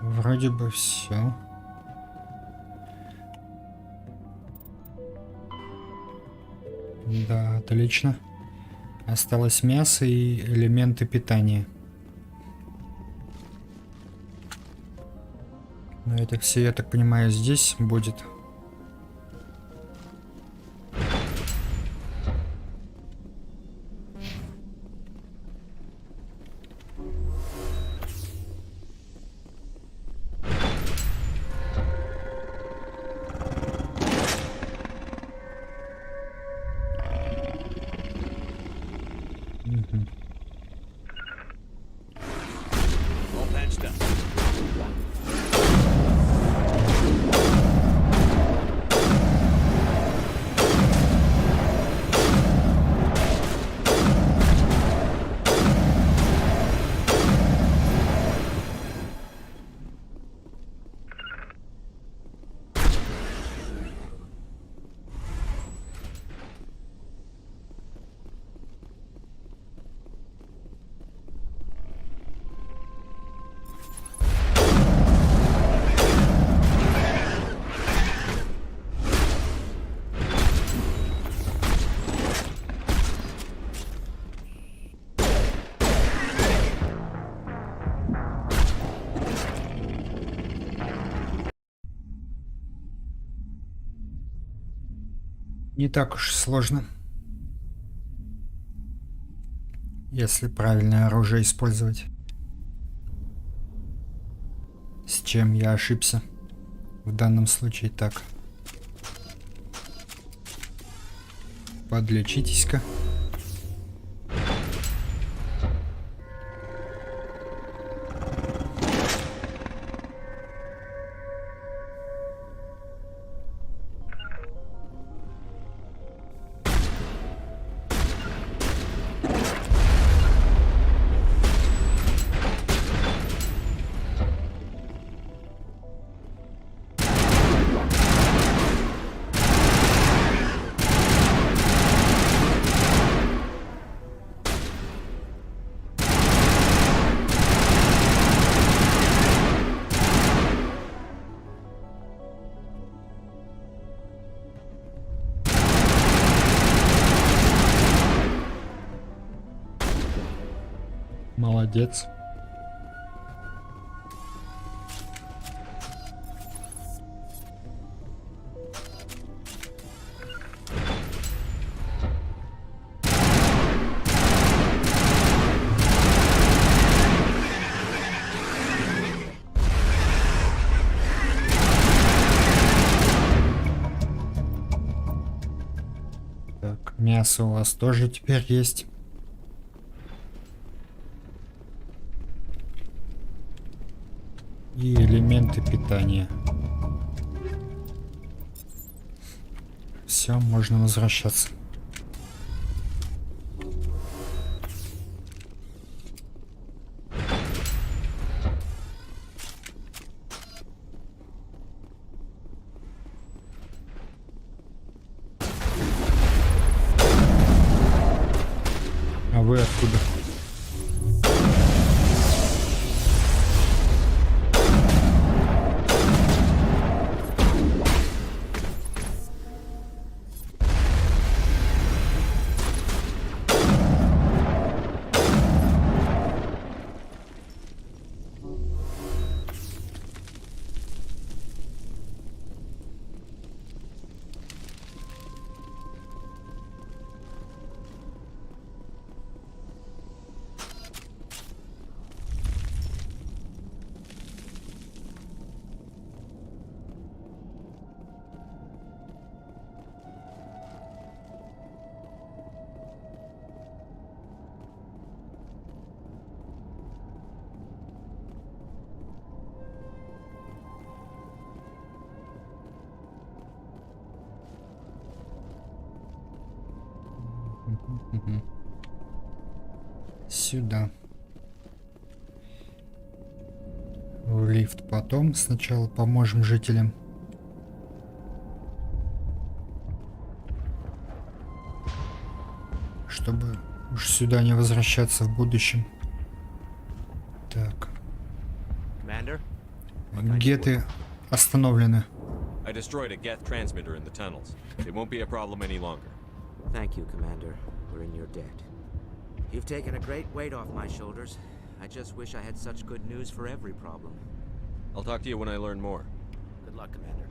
S1: Вроде бы все. Да, отлично. Осталось мясо и элементы питания. Но это все, я так понимаю, здесь будет.
S3: All patched up.
S1: Не так уж сложно, если правильное оружие использовать. С чем я ошибся в данном случае? Так, подлечитесь-ка. Молодец. Так, мясо у вас тоже теперь есть. И элементы питания. Все, можно возвращаться. А вы откуда? Угу. Сюда. В лифт потом. Сначала поможем жителям. Чтобы уж сюда не возвращаться в будущем. Так. Геты остановлены.
S3: I destroyed a geth transmitter in the tunnels. It won't be a problem any longer.
S9: Thank you, Commander. We're in your debt. You've taken a great weight off my shoulders. I just wish I had such good news for every problem.
S3: I'll talk to you when I learn more.
S9: Good luck, Commander.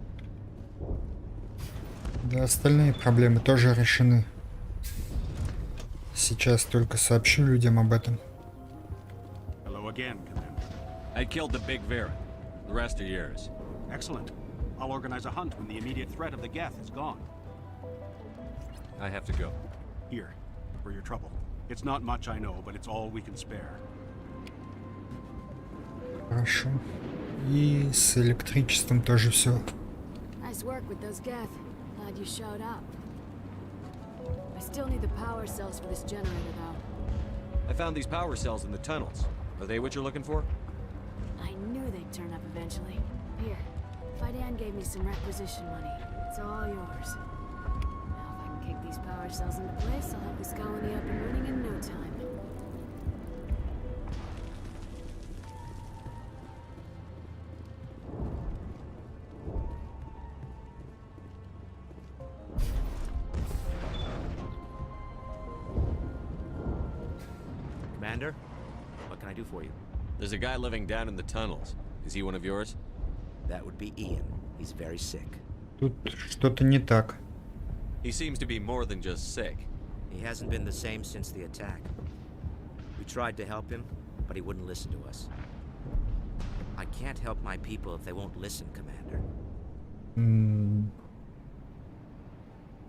S1: Да, остальные проблемы тоже решены. Сейчас только сообщу людям об этом.
S20: Hello again, Commander.
S3: I killed the big Varen. The rest are yours.
S20: Excellent. I'll organize a hunt when the immediate threat of the geth is gone.
S3: I have to go.
S20: Here, for your trouble. It's not much, I know, but it's all we can spare.
S1: Хорошо. И с электричеством тоже все.
S2: Nice work with those geth. Glad you showed up. I still need the power cells for this generator, though.
S3: I found these power cells in the tunnels. Are they what you're looking for?
S2: I knew they'd turn up eventually. Here, Fidan gave me some requisition money. It's all yours. Now if I can kick these power cells into place, I'll have this colony up and running in no time.
S9: Commander, what can I do for you?
S3: There's a guy living down in the tunnels. Is he one of yours?
S9: That would be Ian. He's very sick.
S1: Тут что-то не так.
S3: He seems to be more than just sick.
S9: He hasn't been the same since the attack. We tried to help him, but he wouldn't listen to us. I can't help my people if they won't listen, Commander.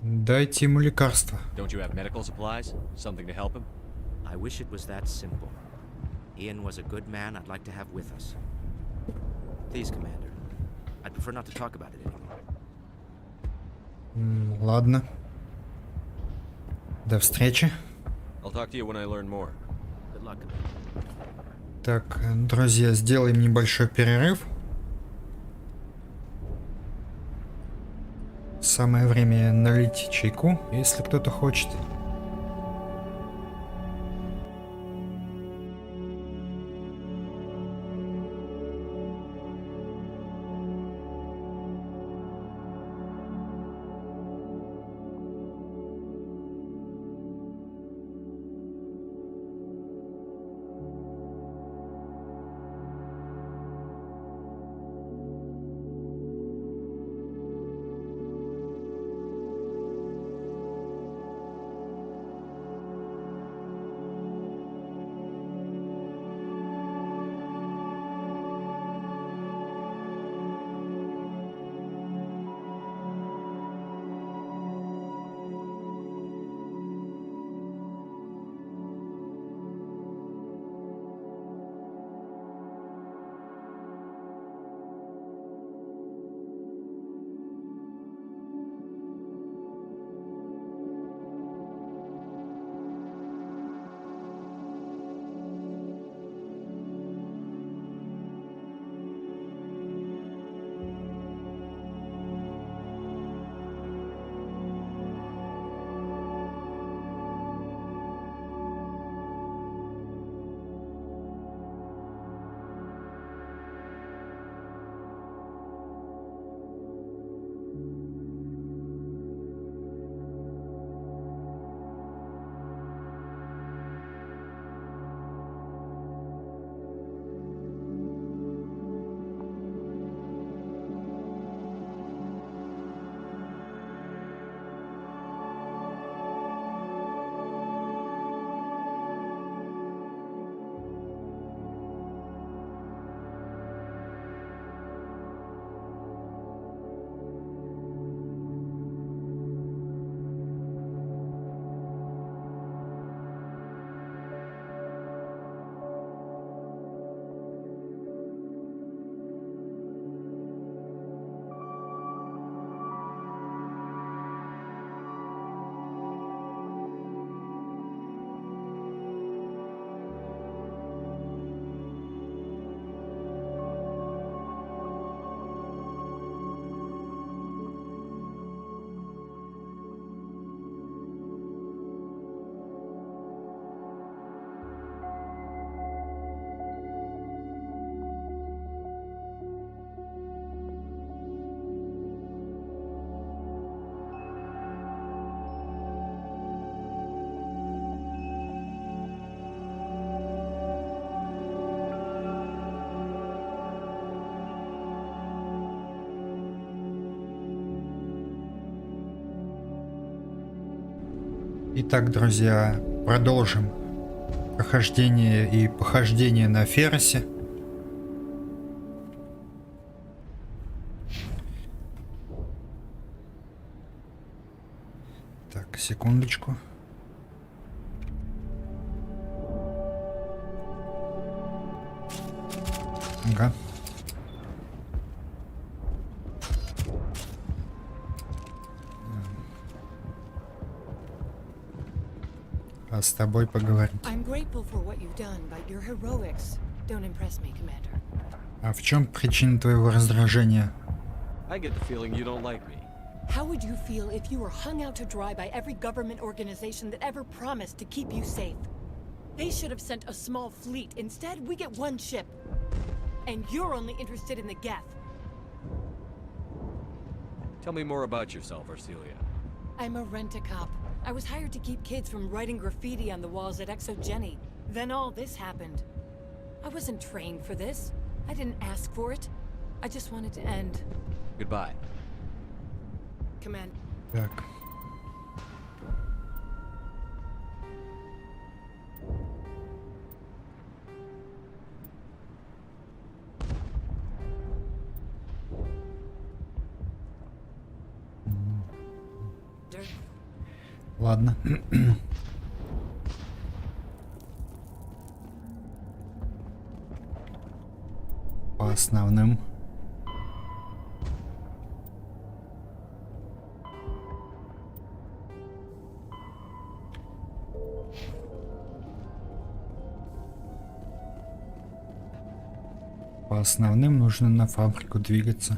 S1: Дайте ему лекарство.
S3: Don't you have medical supplies? Something to help him?
S9: I wish it was that simple. Ian was a good man I'd like to have with us. Please, Commander. I'd prefer not to talk about it anymore.
S1: Ладно. До встречи.
S3: I'll talk to you when I learn more.
S9: Good luck, Commander.
S1: Так, друзья, сделаем небольшой перерыв. Самое время налить чайку, если кто-то хочет. Итак, друзья, продолжим прохождение и похождение на Ферросе. Так, секундочку. Ага. А с тобой поговорить. А в чем причина твоего раздражения?
S3: I get the feeling you don't like me.
S19: How would you feel if you were hung out to dry by every government organization that ever promised to keep you safe? They should have sent a small fleet. Instead, we get one ship. And you're only interested in the Geth.
S3: Tell me more about yourself, Arcelia.
S19: I'm a rent-a-cop. I was hired to keep kids from writing graffiti on the walls at Exogeny. Then all this happened. I wasn't trained for this. I didn't ask for it. I just wanted to end.
S3: Goodbye.
S19: Command.
S1: Так. Ладно. По основным. По основным нужно на фабрику двигаться.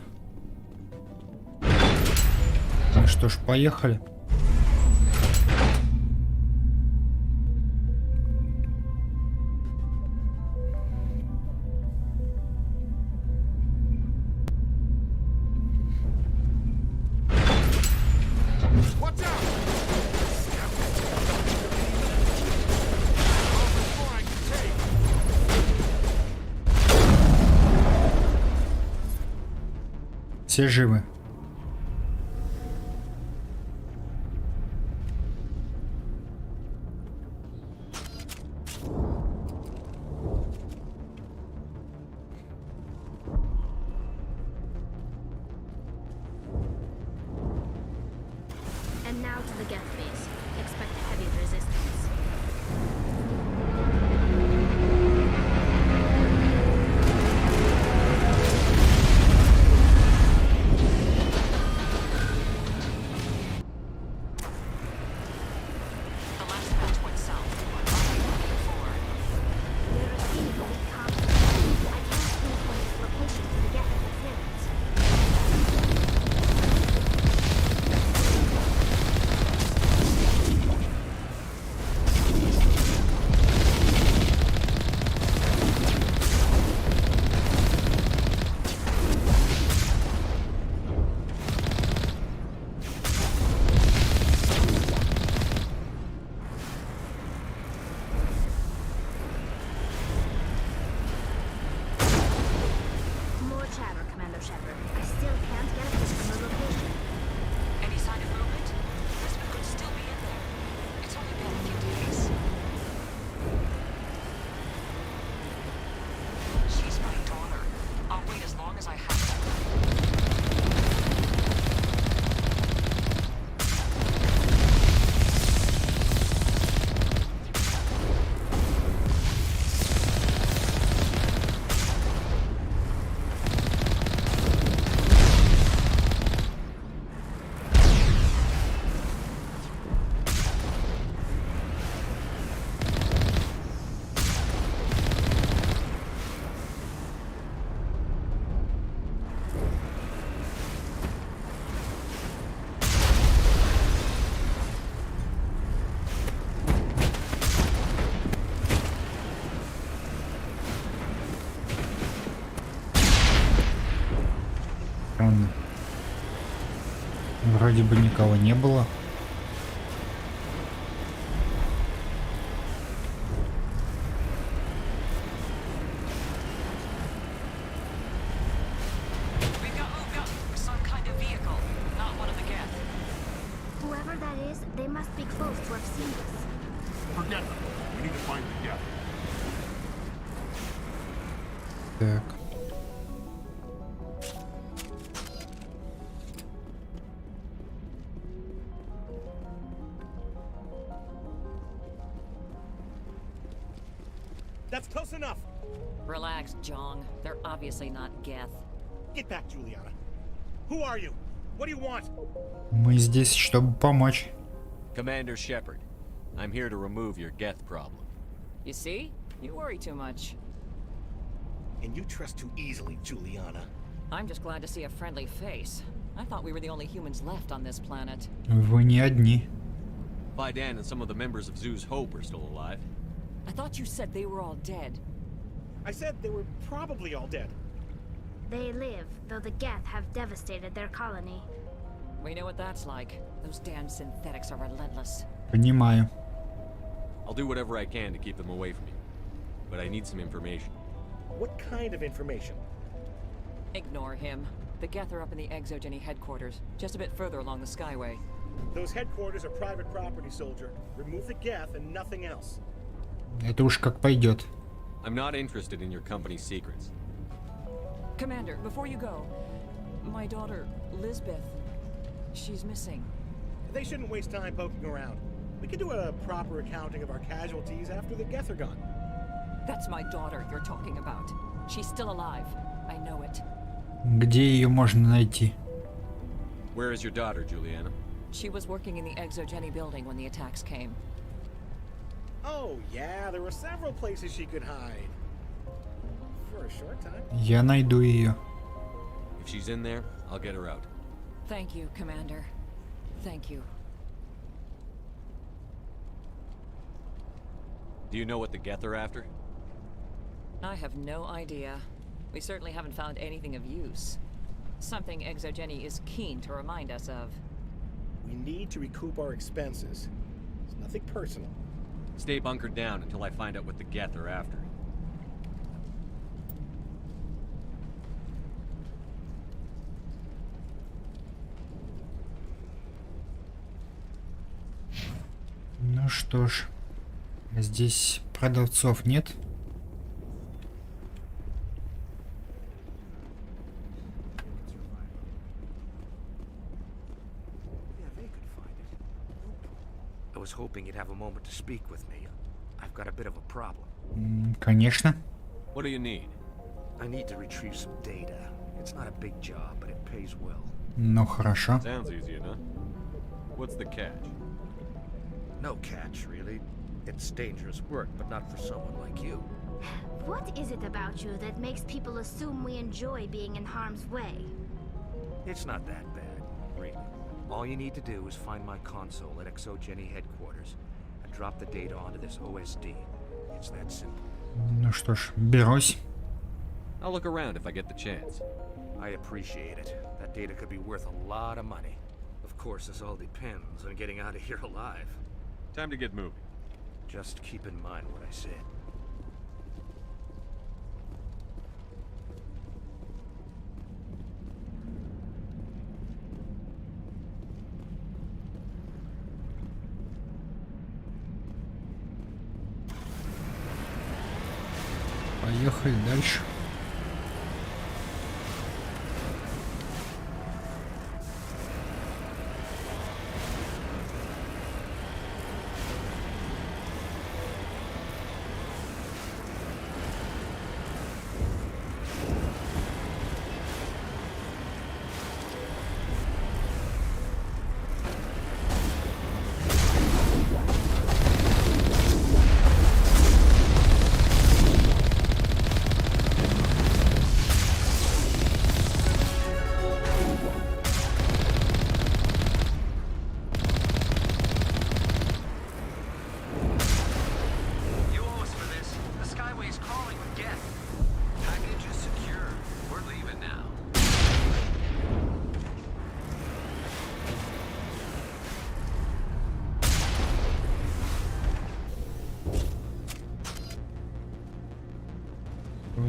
S1: Ну что ж, поехали. Все живы.
S17: And now to the Geth base. Expect heavy resistance.
S1: Вроде бы никого не было.
S17: Whoever Whoever that is, they must be close to have seen us.
S8: Forget them. We need to find the gap.
S1: Так.
S11: That's close enough.
S15: Relax, Jong. They're obviously not Geth.
S11: Get back, Juliana. Who are you? What do you want?
S1: Мы здесь, чтобы помочь.
S3: Commander Shepard, I'm here to remove your Geth problem.
S15: You see? You worry too much.
S11: And you trust too easily, Juliana.
S15: I'm just glad to see a friendly face. I thought we were the only humans left on this planet.
S1: Вы не одни.
S3: Fidan and some of the members of Zoo's Hope are still alive.
S15: I thought you said they were all dead.
S11: I said they were probably all dead.
S17: They live, though the Geth have devastated their colony.
S15: We know what that's like. Those damn synthetics are relentless.
S1: Понимаю.
S3: I'll do whatever I can to keep them away from you. But I need some information.
S11: What kind of information?
S15: Ignore him. The Geth are up in the Exogeny headquarters, just a bit further along the Skyway.
S11: Those headquarters are private property, soldier. Remove the Geth and nothing else.
S1: Это уж как пойдет.
S3: I'm not interested in your company's secrets.
S15: Commander, before you go, my daughter, Lisbeth, she's missing.
S11: They shouldn't waste time poking around. We can do a proper accounting of our casualties after the Geth are gone.
S15: That's my daughter you're talking about. She's still alive. I know it.
S1: Где ее можно найти?
S3: Where is your daughter, Juliana?
S15: She was working in the Exogeny building when the attacks came.
S11: Oh, yeah, there were several places she could hide. For a short time.
S1: Я найду ее.
S3: If she's in there, I'll get her out.
S15: Thank you, Commander. Thank you.
S3: Do you know what the Geth are after?
S15: I have no idea. We certainly haven't found anything of use. Something Exogeny is keen to remind us of.
S11: We need to recoup our expenses. It's nothing personal.
S3: Stay bunkered down until I find out what the Geth are after.
S1: Ну что ж, здесь продавцов нет.
S9: I was hoping you'd have a moment to speak with me. I've got a bit of a problem.
S1: Конечно.
S3: What do you need?
S9: I need to retrieve some data. It's not a big job, but it pays well.
S1: Ну хорошо.
S3: Sounds easy enough. What's the catch?
S9: No catch, really. It's dangerous work, but not for someone like you.
S17: What is it about you that makes people assume we enjoy being in harm's way?
S9: It's not that bad, really. All you need to do is find my console at Exogeny headquarters and drop the data onto this OSD. It's that simple.
S1: Ну что ж, берусь.
S3: I'll look around if I get the chance.
S9: I appreciate it. That data could be worth a lot of money. Of course, this all depends on getting out of here alive.
S3: Time to get moving.
S9: Just keep in mind what I said.
S1: Поехали дальше.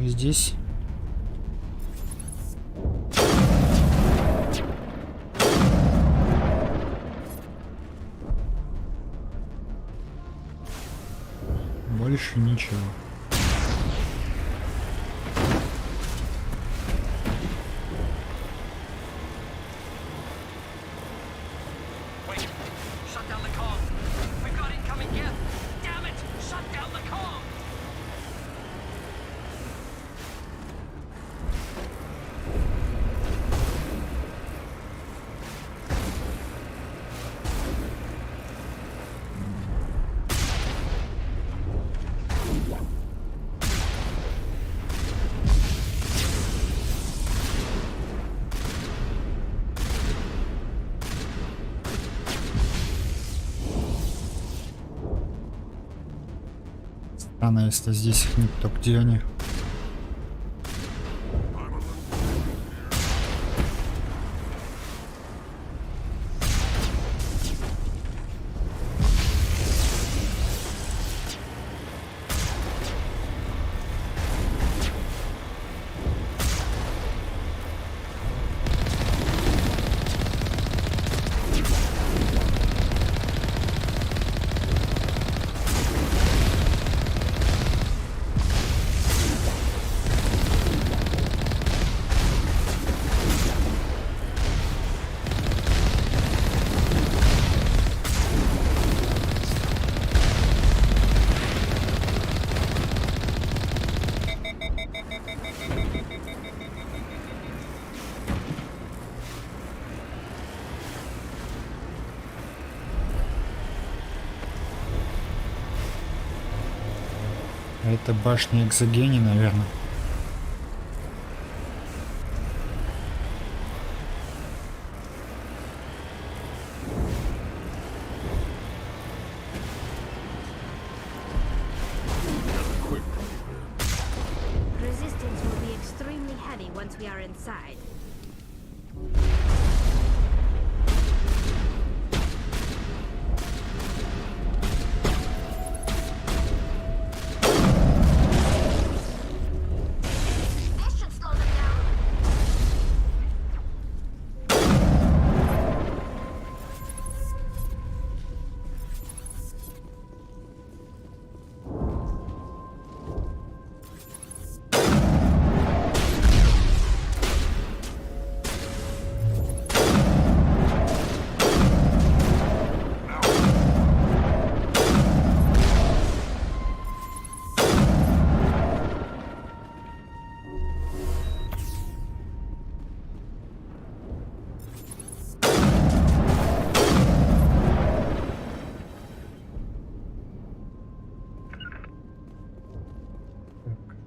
S1: Здесь. больше ничего. Странно, если здесь их нет, то где они? Это башня экзогений, наверное.
S17: Resistance will be extremely heavy once we are inside.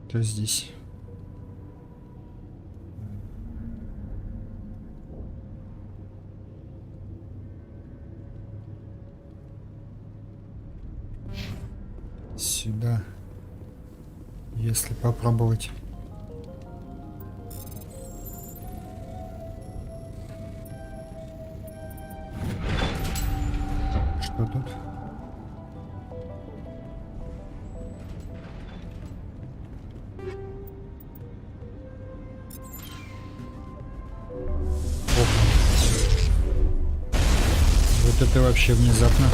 S1: Кто здесь? Сюда. Если попробовать. Что тут? Вот это вообще внезапно.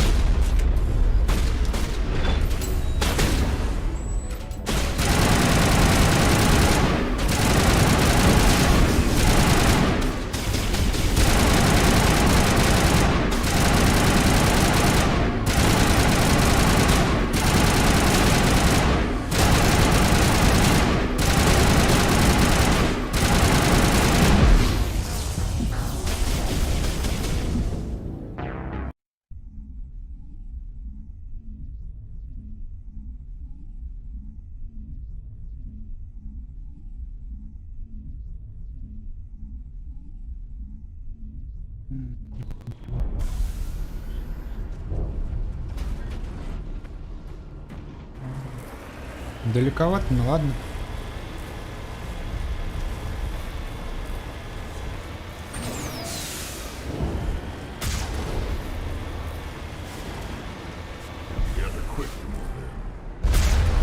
S1: Далековато, ну ладно.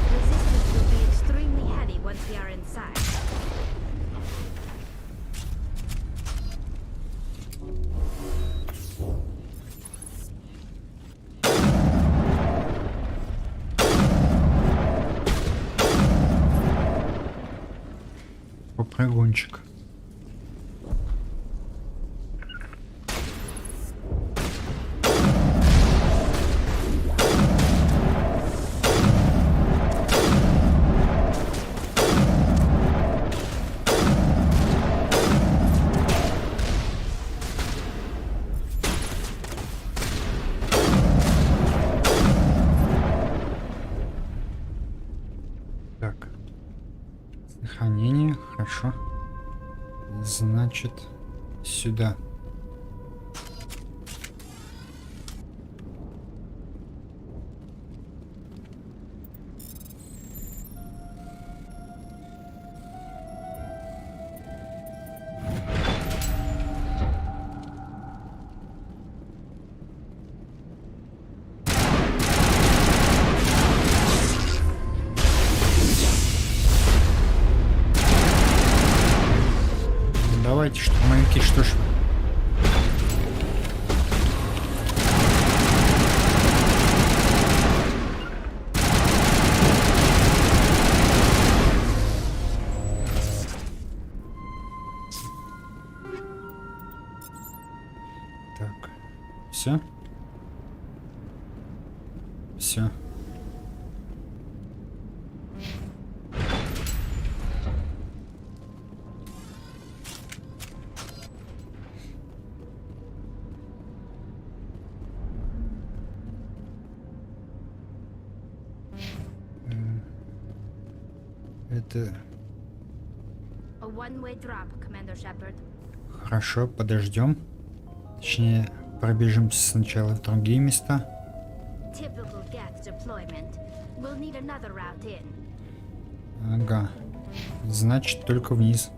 S17: Resistance will be extremely heavy once we are inside.
S1: вагончик. Так. Сохранение, хорошо. Значит, сюда. Давайте, штурмовики, что ж. Так, все. Все. Это
S17: A one-way drop, Commander Shepard.
S1: хорошо, подождем. Точнее, пробежимся сначала в другие места.
S17: Typical Geth deployment. We'll need another route in.
S1: Ага. Значит, только вниз.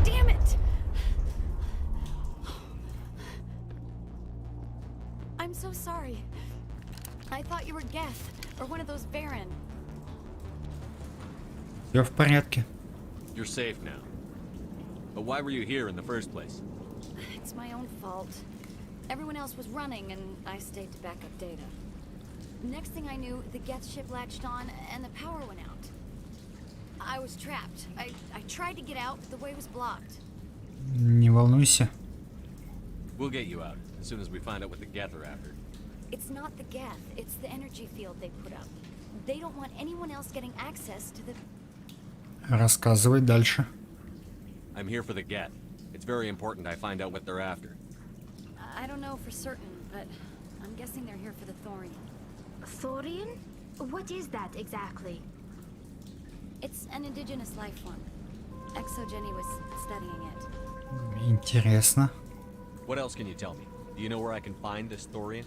S2: Damn it! I'm so sorry. I thought you were Geth, or one of those Varen.
S1: Все в порядке.
S3: You're safe now. But why were you here in the first place?
S2: It's my own fault. Everyone else was running, and I stayed to back up data. Next thing I knew, the Geth ship latched on, and the power went out. I was trapped. I tried to get out, but the way was blocked.
S1: Не волнуйся.
S3: We'll get you out as soon as we find out what the Geth are after.
S2: It's not the Geth, it's the energy field they put up. They don't want anyone else getting access to the...
S1: Рассказывай дальше.
S3: I'm here for the Geth. It's very important I find out what they're after.
S2: I don't know for certain, but I'm guessing they're here for the Thorian.
S17: Thorian? What is that exactly?
S2: It's an indigenous life form. Exogeny was studying it.
S1: Интересно.
S3: What else can you tell me? Do you know where I can find this Thorian?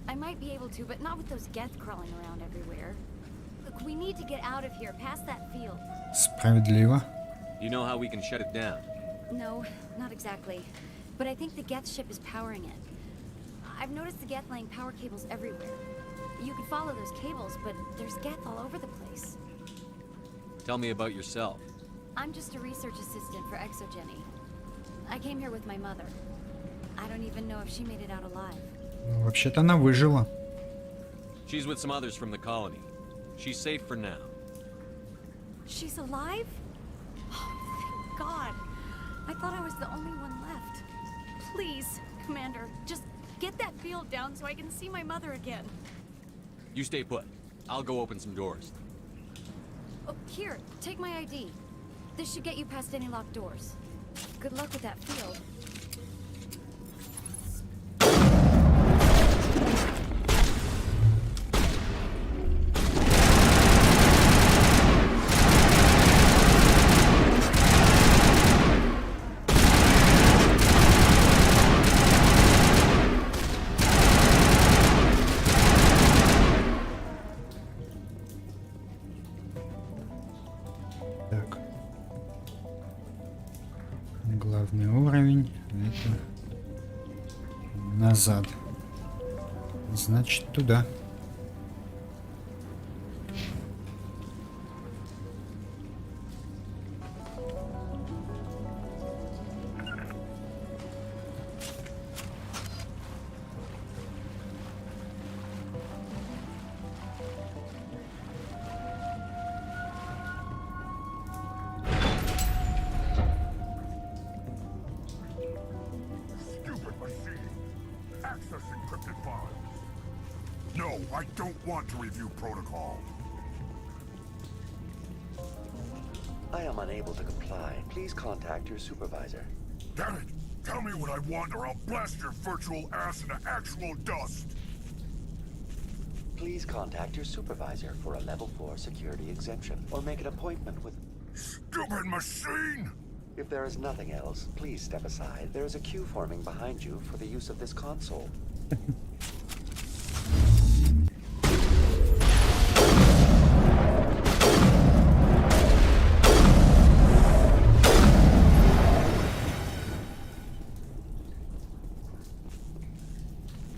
S2: I might be able to, but not with those Geth crawling around everywhere. Look, we need to get out of here, past that field.
S1: Справедливо.
S3: You know how we can shut it down?
S2: No, not exactly. But I think the Geth ship is powering it. I've noticed the Geth laying power cables everywhere. You can follow those cables, but there's Geth all over the place.
S3: Tell me about yourself.
S2: I'm just a research assistant for Exogeny. I came here with my mother. I don't even know if she made it out alive.
S1: Вообще-то она выжила.
S3: She's with some others from the colony. She's safe for now.
S2: She's alive? Oh, thank God. I thought I was the only one left. Please, Commander, just get that field down so I can see my mother again.
S3: You stay put. I'll go open some doors.
S2: Oh, here, take my ID. This should get you past any locked doors. Good luck with that field.
S1: Так. Главный уровень. Это назад. Значит, туда.
S8: I don't want to review protocol.
S6: I am unable to comply. Please contact your supervisor.
S8: Damn it! Tell me what I want or I'll blast your virtual ass into actual dust!
S6: Please contact your supervisor for a level 4 security exemption or make an appointment with...
S8: Stupid machine!
S6: If there is nothing else, please step aside. There is a queue forming behind you for the use of this console.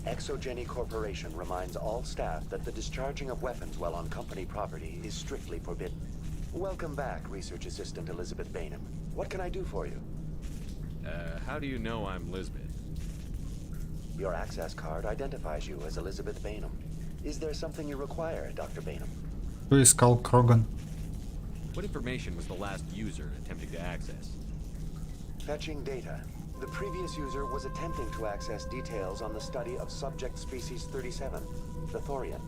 S6: Exogeny Corporation reminds all staff that the discharging of weapons while on company property is strictly forbidden. Welcome back, Research Assistant Elizabeth Bainham. What can I do for you?
S3: How do you know I'm Lisbeth?
S6: Your access card identifies you as Elizabeth Bainham. Is there something you require, Dr. Bainham?
S1: Кто искал Кроган?
S3: What information was the last user attempting to access?
S6: Fetching data. The previous user was attempting to access details on the study of subject species 37, the Thorian.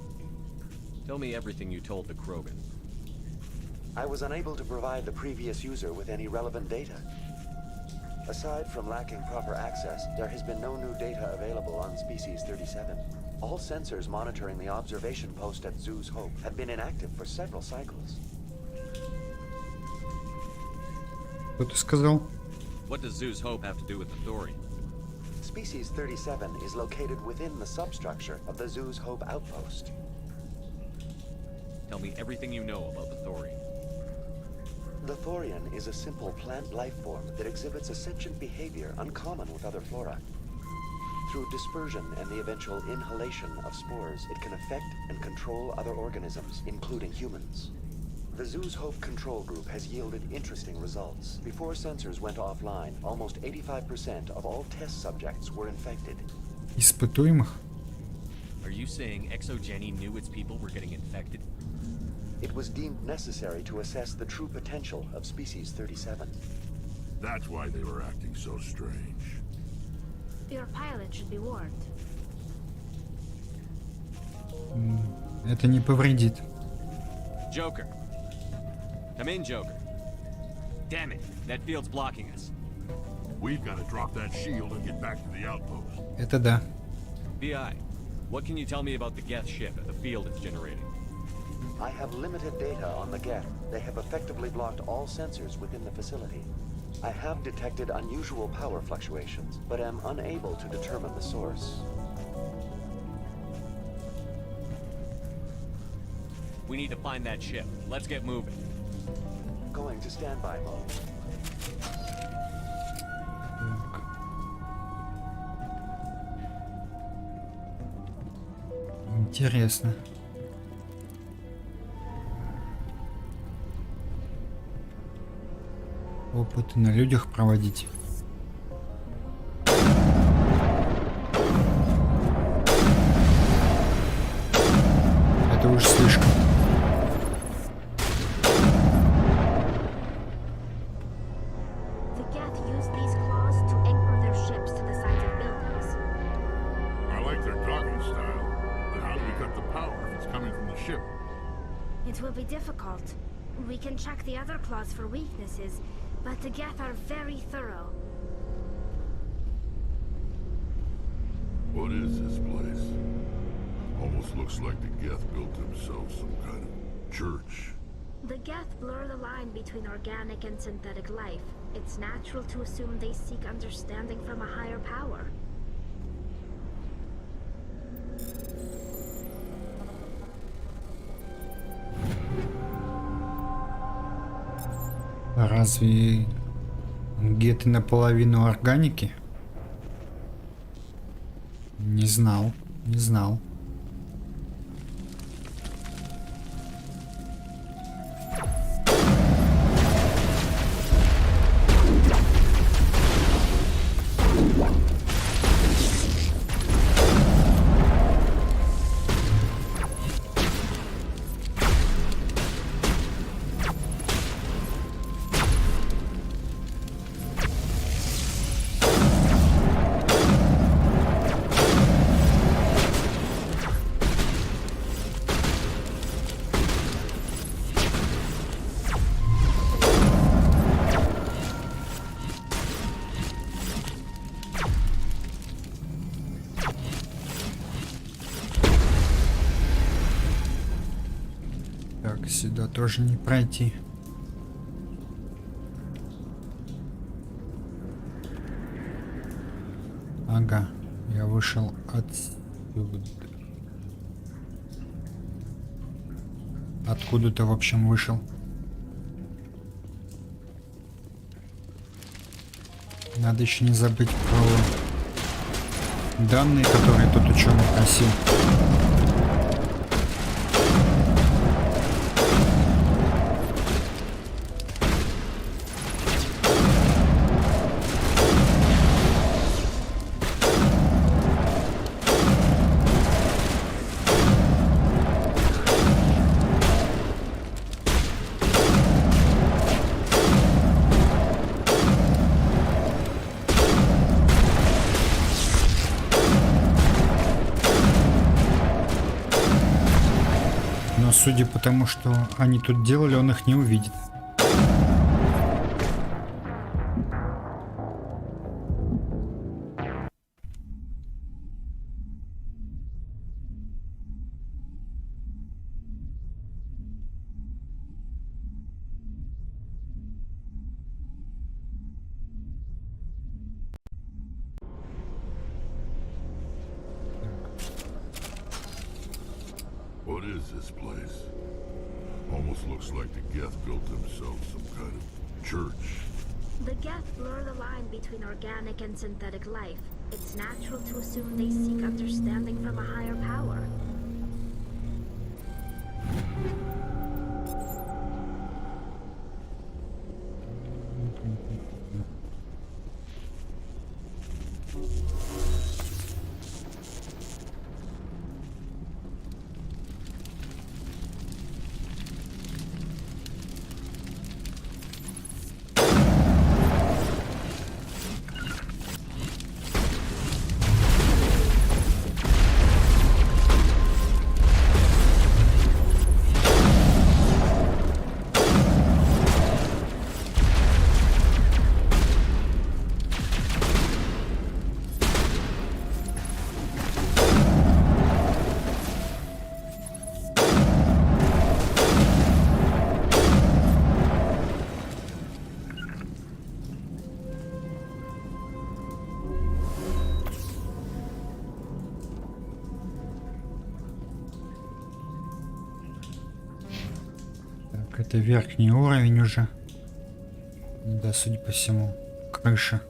S3: Tell me everything you told the Krogan.
S6: I was unable to provide the previous user with any relevant data. Aside from lacking proper access, there has been no new data available on species 37. All sensors monitoring the observation post at Zoo's Hope have been inactive for several cycles.
S1: Что ты сказал?
S3: What does Zoo's Hope have to do with the Thorian?
S6: Species 37 is located within the substructure of the Zoo's Hope outpost.
S3: Tell me everything you know about the Thorian.
S6: The Thorian is a simple plant life form that exhibits a sentient behavior uncommon with other flora. Through dispersion and the eventual inhalation of spores, it can affect and control other organisms, including humans. The Zoo's Hope control group has yielded interesting results. Before sensors went offline, almost 85% of all test subjects were infected.
S1: Испытуемых?
S3: Are you saying Exogeny knew its people were getting infected?
S6: It was deemed necessary to assess the true potential of species 37.
S8: That's why they were acting so strange.
S17: Your pilot should be warned.
S1: Это не повредит.
S3: Joker. Come in, Joker. Damn it, that field's blocking us.
S8: We've got to drop that shield and get back to the outpost.
S1: Это да.
S3: BI, what can you tell me about the Geth ship and the field it's generating?
S6: I have limited data on the Geth. They have effectively blocked all sensors within the facility. I have detected unusual power fluctuations, but am unable to determine the source.
S3: We need to find that ship. Let's get moving.
S6: Going to standby mode.
S1: Интересно. Опыты на людях проводить. Это уж слишком.
S17: The Geth use these claws to anchor their ships to the sides of buildings.
S8: I like their docking style, but how do we cut the power if it's coming from the ship?
S17: It will be difficult. We can check the other claws for weaknesses, but the Geth are very thorough.
S8: What is this place? Almost looks like the Geth built themselves some kind of church.
S17: The Geth blur the line between organic and synthetic life. It's natural to assume they seek understanding from a higher power.
S1: Разве геты наполовину органики? Не знал, не знал. Сюда тоже не пройти. Ага, я вышел отсюда. Откуда-то, в общем, вышел. Надо еще не забыть про данные, которые тот ученый просил. Судя по тому, что они тут делали, он их не увидит.
S8: What is this place? Almost looks like the Geth built themselves some kind of church.
S17: The Geth blur the line between organic and synthetic life. It's natural to assume they seek understanding from a higher power.
S1: Это верхний уровень уже. Да, судя по всему, крыша.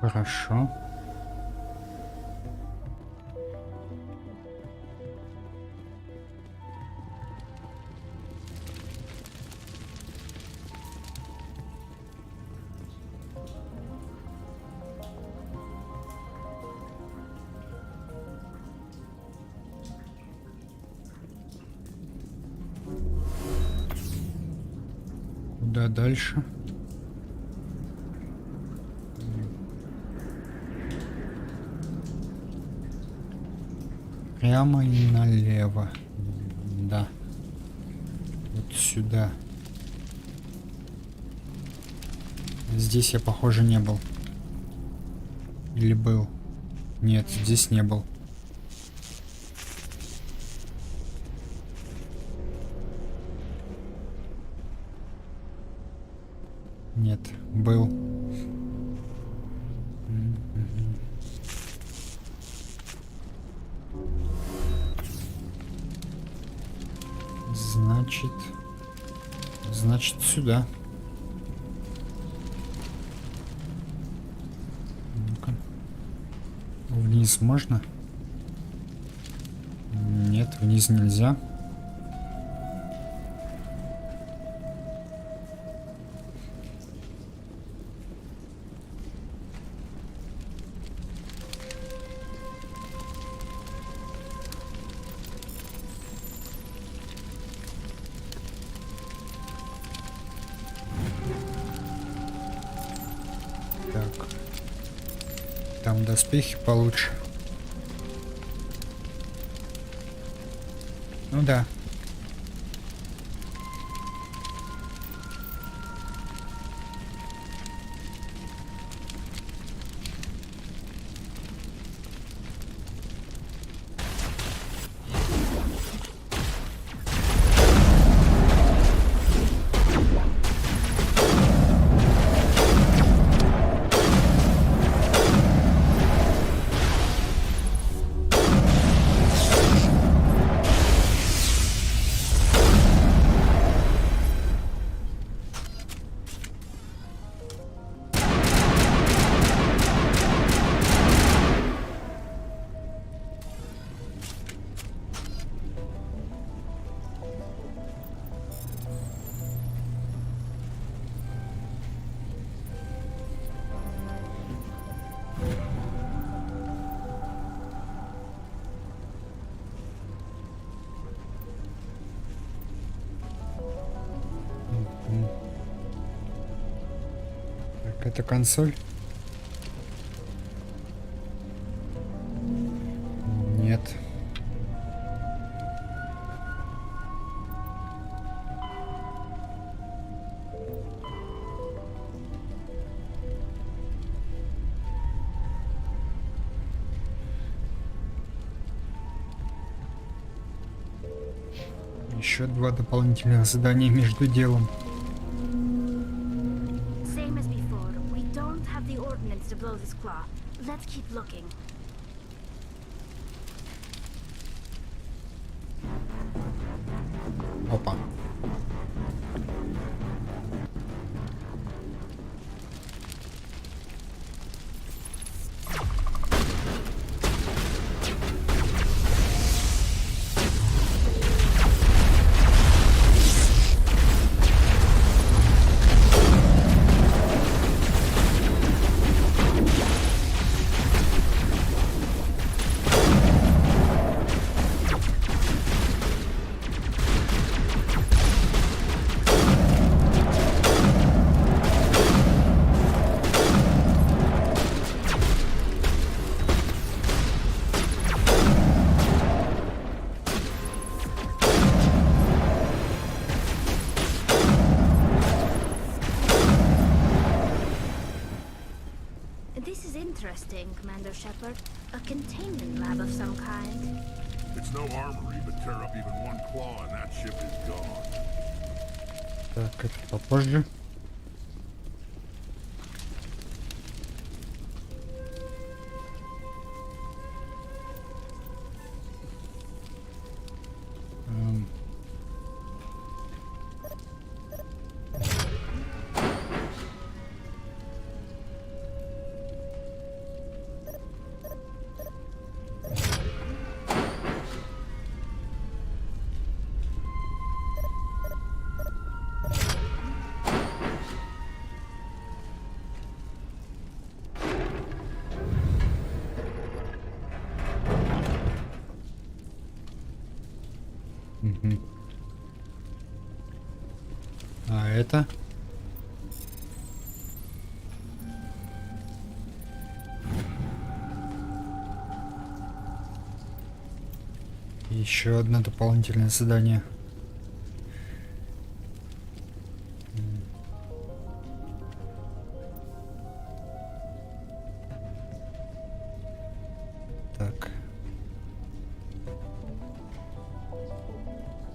S1: Хорошо. Куда дальше? Прямо и налево. Да. Вот сюда. Здесь я, похоже, не был. Или был? Нет, здесь не был. Нет, был. Значит, сюда. Ну-ка. Вниз можно? Нет, вниз нельзя. Там доспехи получше. Ну да. Так, это консоль? Нет. Еще 2 дополнительных задания между делом.
S17: Same as before. We don't have the ordnance to blow this claw. Let's keep looking.
S1: Опа.
S17: This is interesting, Commander Shepard. A containment lab of some kind.
S8: It's no armory, but tear up even one claw and that ship is gone.
S1: Так, это попозже. А это? Еще одно дополнительное задание. Так.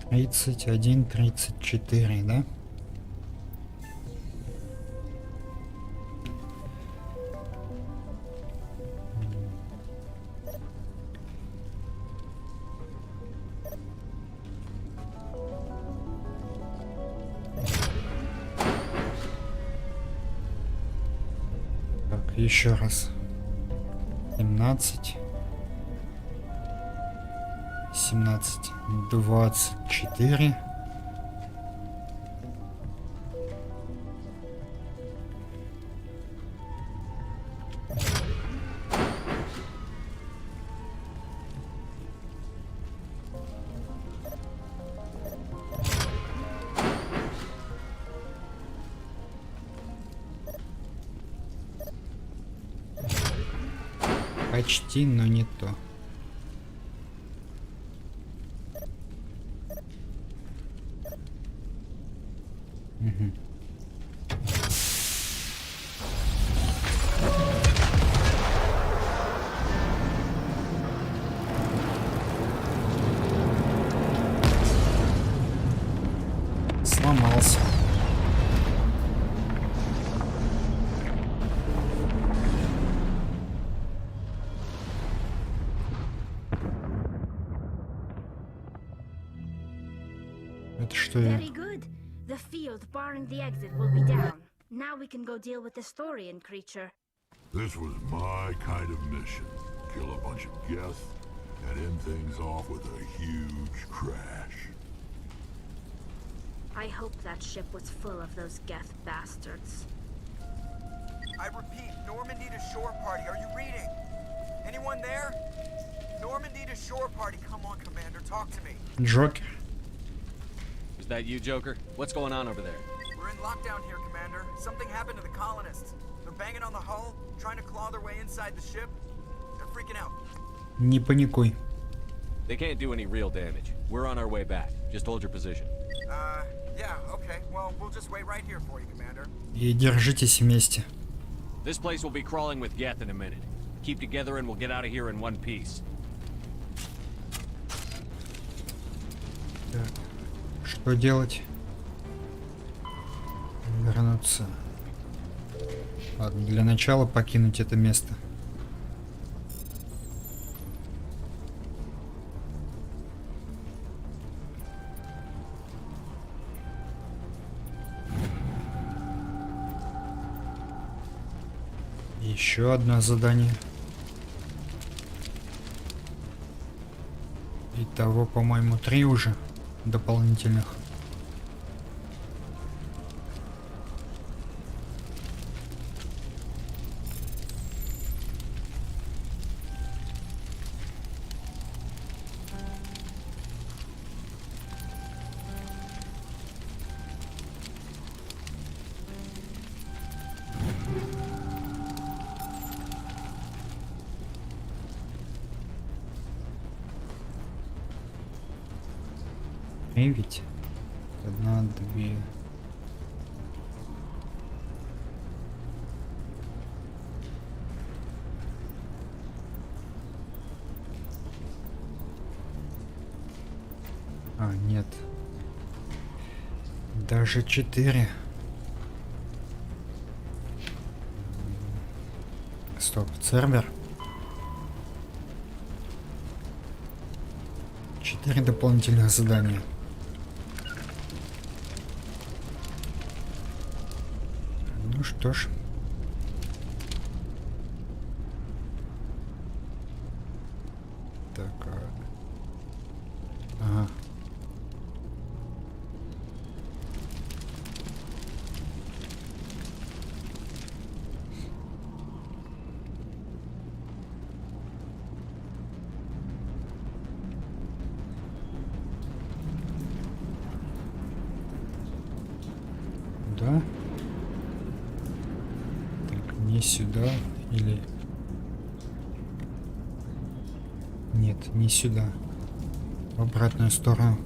S1: 31, 34, да? еще раз. 17. 17. 24. Почти, но не то. Угу. Сломался. Это что я?
S17: Very good. The field barring the exit will be down. Now we can go deal with the Storian creature.
S8: This was my kind of mission. Kill a bunch of geth and end things off with a huge crash.
S17: I hope that ship was full of those geth bastards.
S10: I repeat, Normandy to shore party. Are you reading? Anyone there? Normandy to shore party. Come on, Commander, talk to me.
S1: Джокер.
S3: Is that you, Joker? What's going on over there?
S10: We're in lockdown here, Commander. Something happened to the colonists. They're banging on the hull, trying to claw their way inside the ship. They're freaking out.
S1: Не паникуй.
S3: They can't do any real damage. We're on our way back. Just hold your position.
S10: Yeah, okay. Well, we'll just wait right here for you, Commander.
S1: И держитесь вместе.
S3: This place will be crawling with geth in a minute. Keep together and we'll get out of here in one piece.
S1: Так. Что делать? Вернуться. Ладно, для начала покинуть это место. Еще одно задание. Итого, по-моему, 3 уже дополнительных. Ведь 1, 2. А, нет. Даже 4. Стоп, Цербер. 4 дополнительных задания. Ну что ж. Так, ага. Да. Не сюда или... Нет, не сюда. В обратную сторону.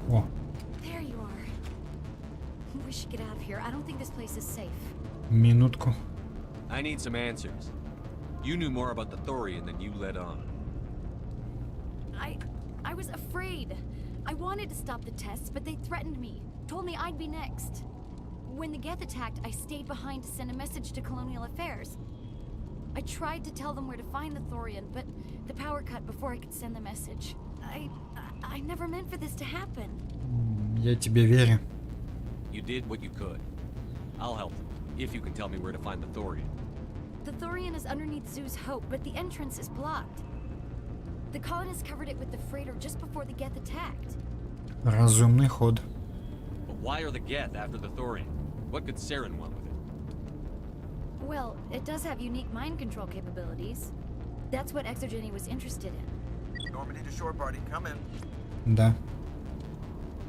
S1: О. Минутку.
S3: I need some answers. You knew more about the Thorian than you let on.
S2: I was afraid. I wanted to stop the tests, but they threatened me. Told me I'd be next. When the Geth attacked, I stayed behind to send a message to Colonial Affairs. I tried to tell them where to find the Thorian, but the power cut before I could send the message.
S13: I never meant for this to happen.
S1: Я тебе верю.
S3: You did what you could. I'll help them, if you can tell me where to find the Thorian.
S13: The Thorian is underneath Zoo's Hope, but the entrance is blocked. The colonists covered it with the freighter just before the Geth attacked.
S1: Разумный ход.
S3: But why are the Geth after the Thorian? What could Saren want with it?
S13: Well, it does have unique mind control capabilities. That's what Exogeny was interested in.
S10: Normandy to shore party, come in.
S1: Да.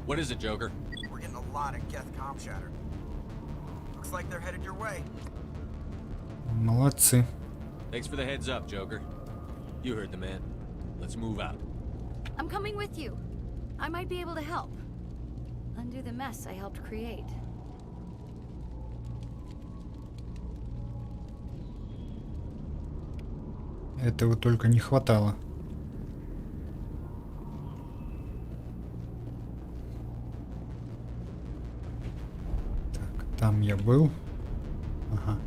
S3: What is it, Joker?
S10: We're getting a lot of Geth comm chatter. Looks like they're headed your way.
S1: Молодцы.
S3: Thanks for the heads up, Joker. You heard the man. Let's move out.
S13: I'm coming with you. I might be able to help. Undo the mess I helped create.
S1: Этого только не хватало. Так, там я был. Ага.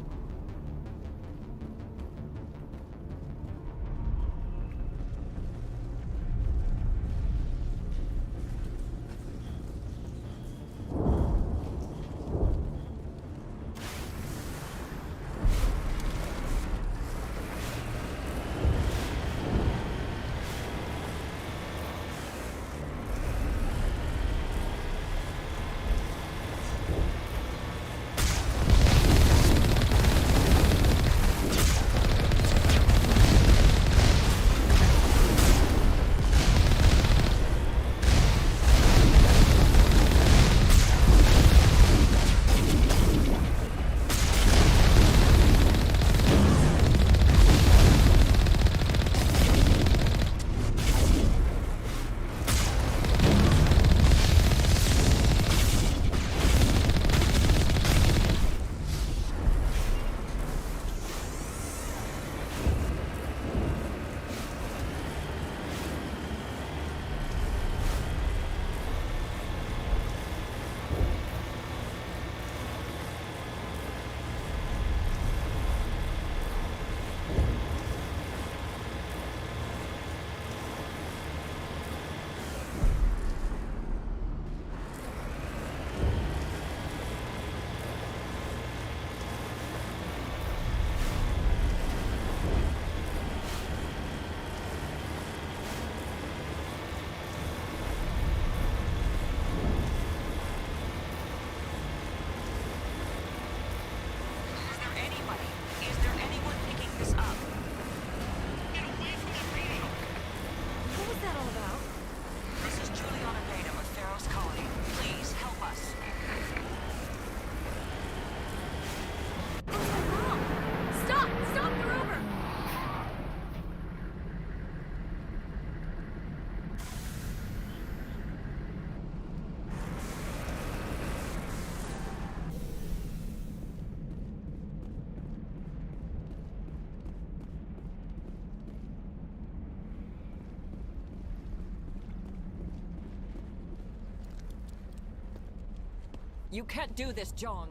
S15: You can't do this, Jong.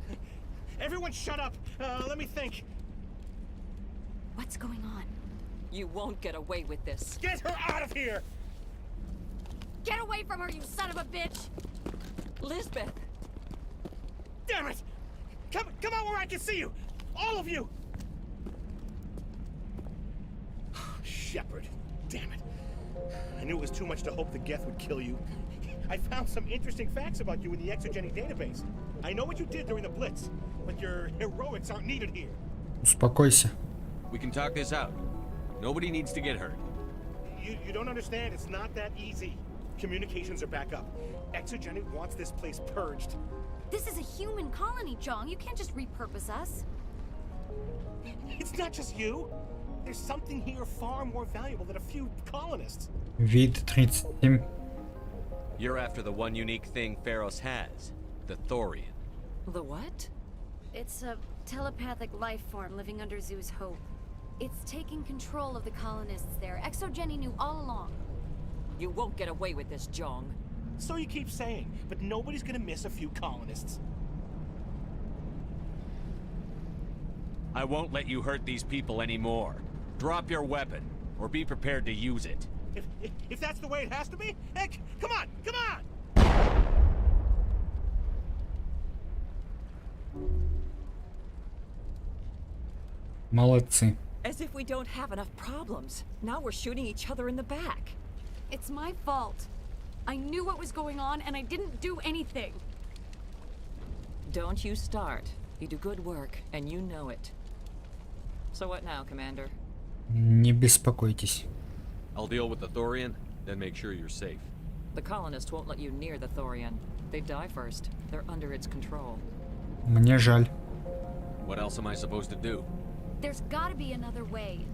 S11: Everyone shut up! Let me think.
S13: What's going on?
S15: You won't get away with this.
S11: Get her out of here!
S13: Get away from her, you son of a bitch!
S15: Lisbeth!
S11: Damn it! Come out where I can see you! All of you! Shepard, damn it. I knew it was too much to hope the Geth would kill you. I found some interesting facts about you in the Exogeny database. I know what you did during the Blitz, but your heroics aren't needed here.
S1: Успокойся.
S3: We can talk this out. Nobody needs to get hurt.
S11: You don't understand. It's not that easy. Communications are back up. Exogeny wants this place purged.
S13: This is a human colony, Jong. You can't just repurpose us.
S11: It's not just you. There's something here far more valuable than a few colonists.
S1: Вид 37.
S3: You're after the one unique thing Pharos has, the Thorian.
S15: The what?
S13: It's a telepathic life form living under Zoo's Hope. It's taking control of the colonists there. Exogeny knew all along.
S15: You won't get away with this, Jong.
S11: So you keep saying, but nobody's gonna miss a few colonists.
S3: I won't let you hurt these people anymore. Drop your weapon, or be prepared to use it.
S11: If that's the way it has to be, heck, come on, come on!
S1: Молодцы.
S15: As if we don't have enough problems. Now we're shooting each other in the back.
S2: It's my fault. I knew what was going on and I didn't do anything.
S15: Don't you start. You do good work, and you know it. So what now, Commander?
S1: Не беспокойтесь.
S3: I'll deal with the Thorian, then make sure you're safe.
S15: The colonists won't let you near the Thorian. They die first. They're under its control.
S1: Мне жаль.
S3: What else am I supposed to do?
S2: There's gotta be another way.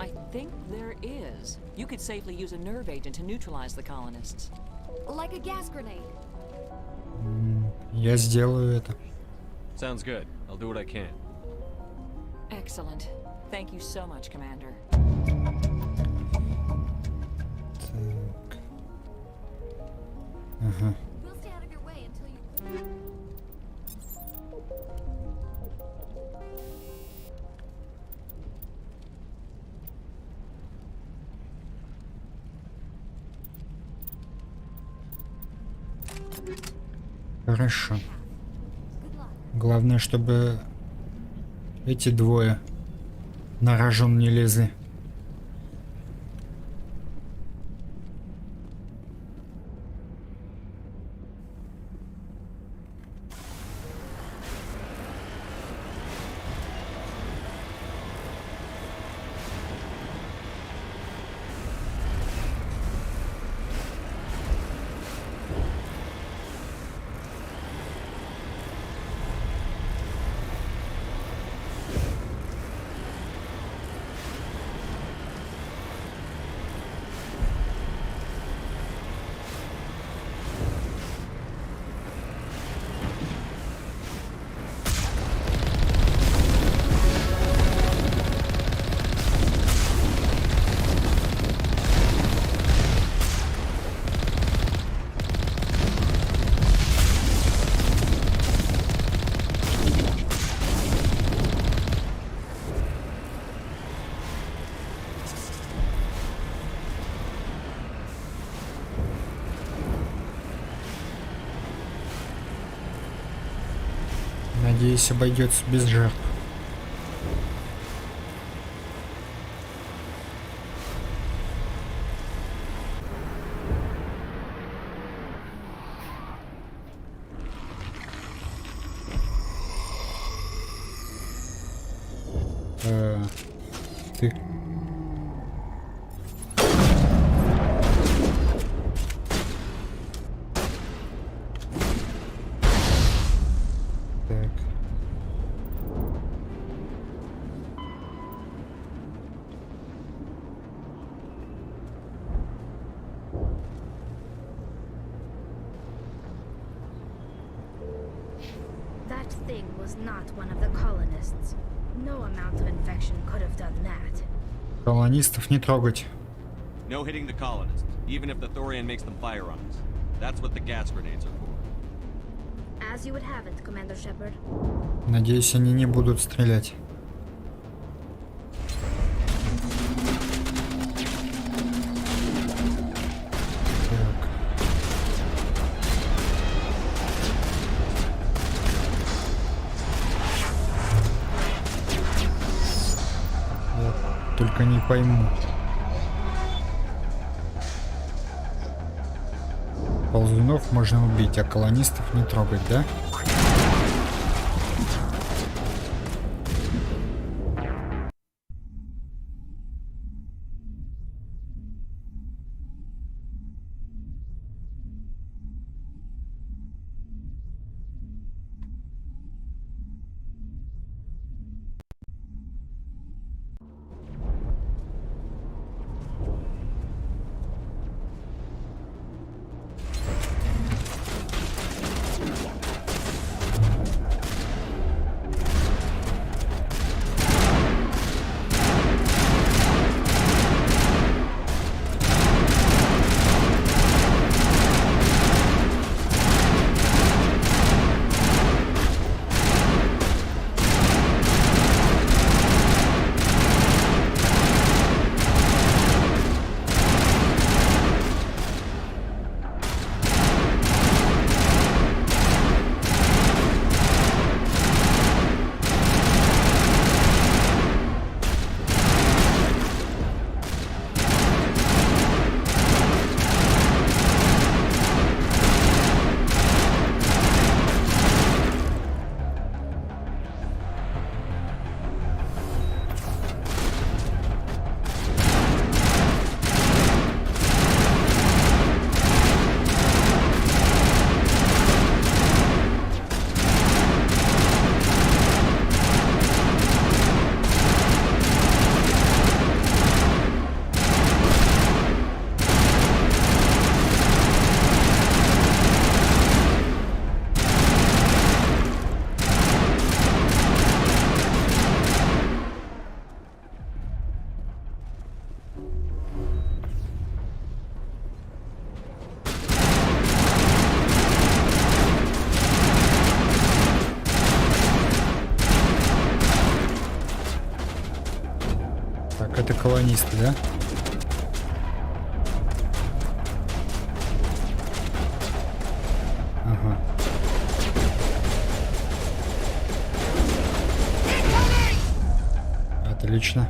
S15: I think there is. You could safely use a nerve agent to neutralize the colonists.
S2: Like a gas grenade.
S1: Я сделаю это.
S3: Sounds good. I'll do what I can.
S15: Excellent. Thank you so much, Commander.
S1: Так. Ага.
S2: We'll stay out of your way until you...
S1: Хорошо. Главное, чтобы эти двое на рожон не лезли. Надеюсь, обойдется без жертв. Ты. Так.
S17: That thing was not one of the colonists. No amount of infection could have done that.
S1: Колонистов не трогать.
S3: No hitting the colonists, even if the Thorian makes them fire on us. That's what the gas grenades are for.
S17: As you would have it, Commander Shepard.
S1: Надеюсь, они не будут стрелять. Только не пойму. Ползунов можно убить, а колонистов не трогать, да? Так, это колонисты, да? Ага. Отлично.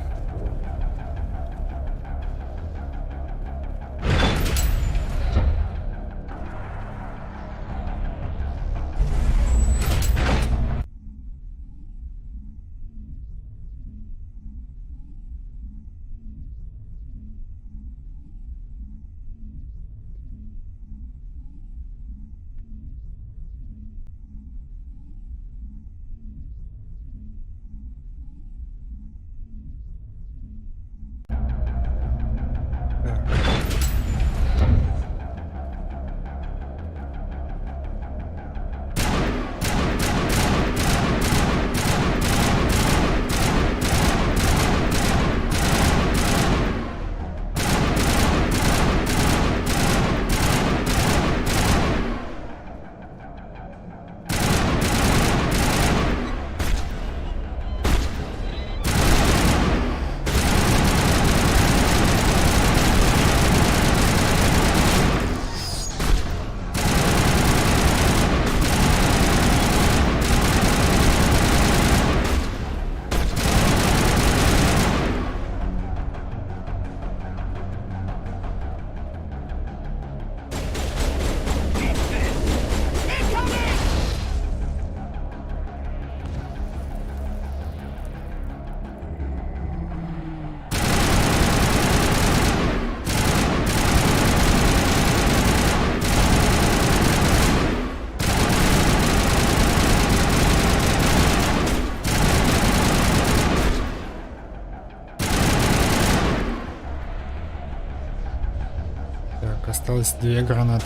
S1: Осталось 2 гранаты.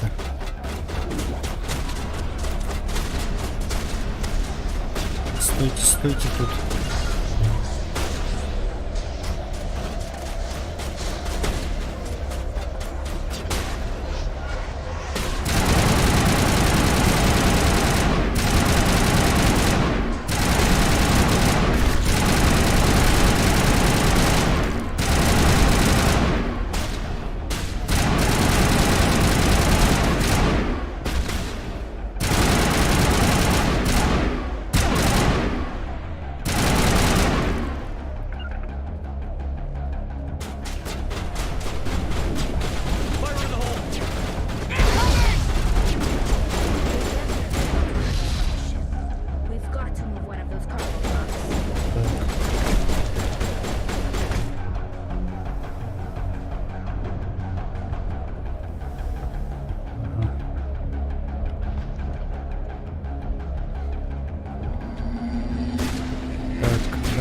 S1: Стойте, стойте тут.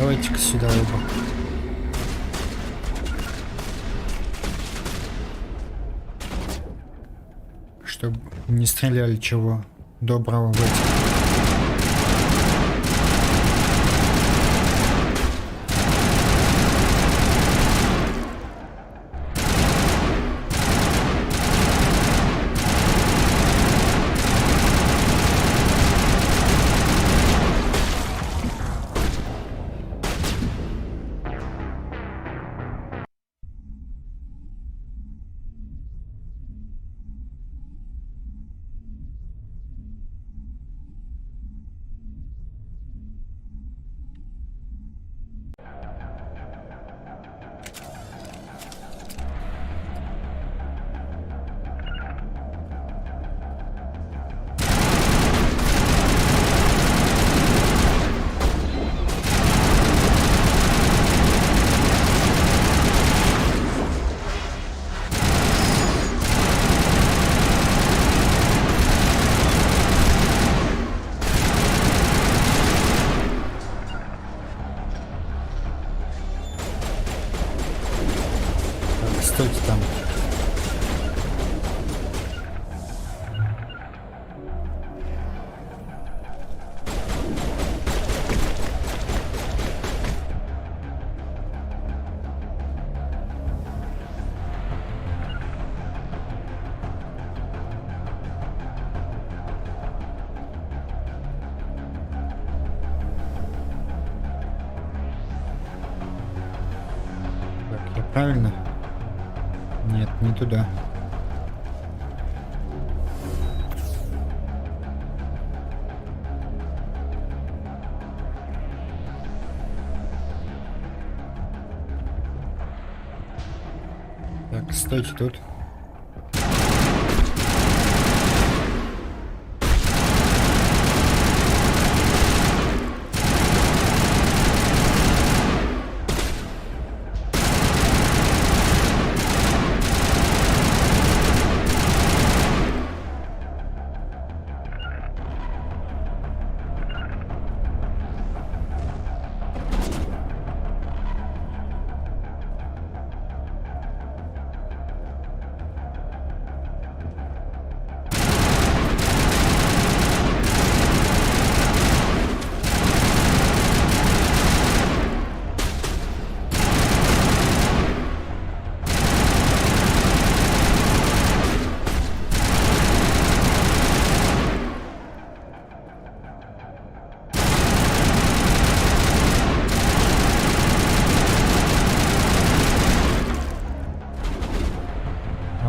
S1: Давайте-ка сюда оба. Чтобы не стреляли чего доброго в эти. Стойте там. правильно? Нет, не туда. Так, стойте тут.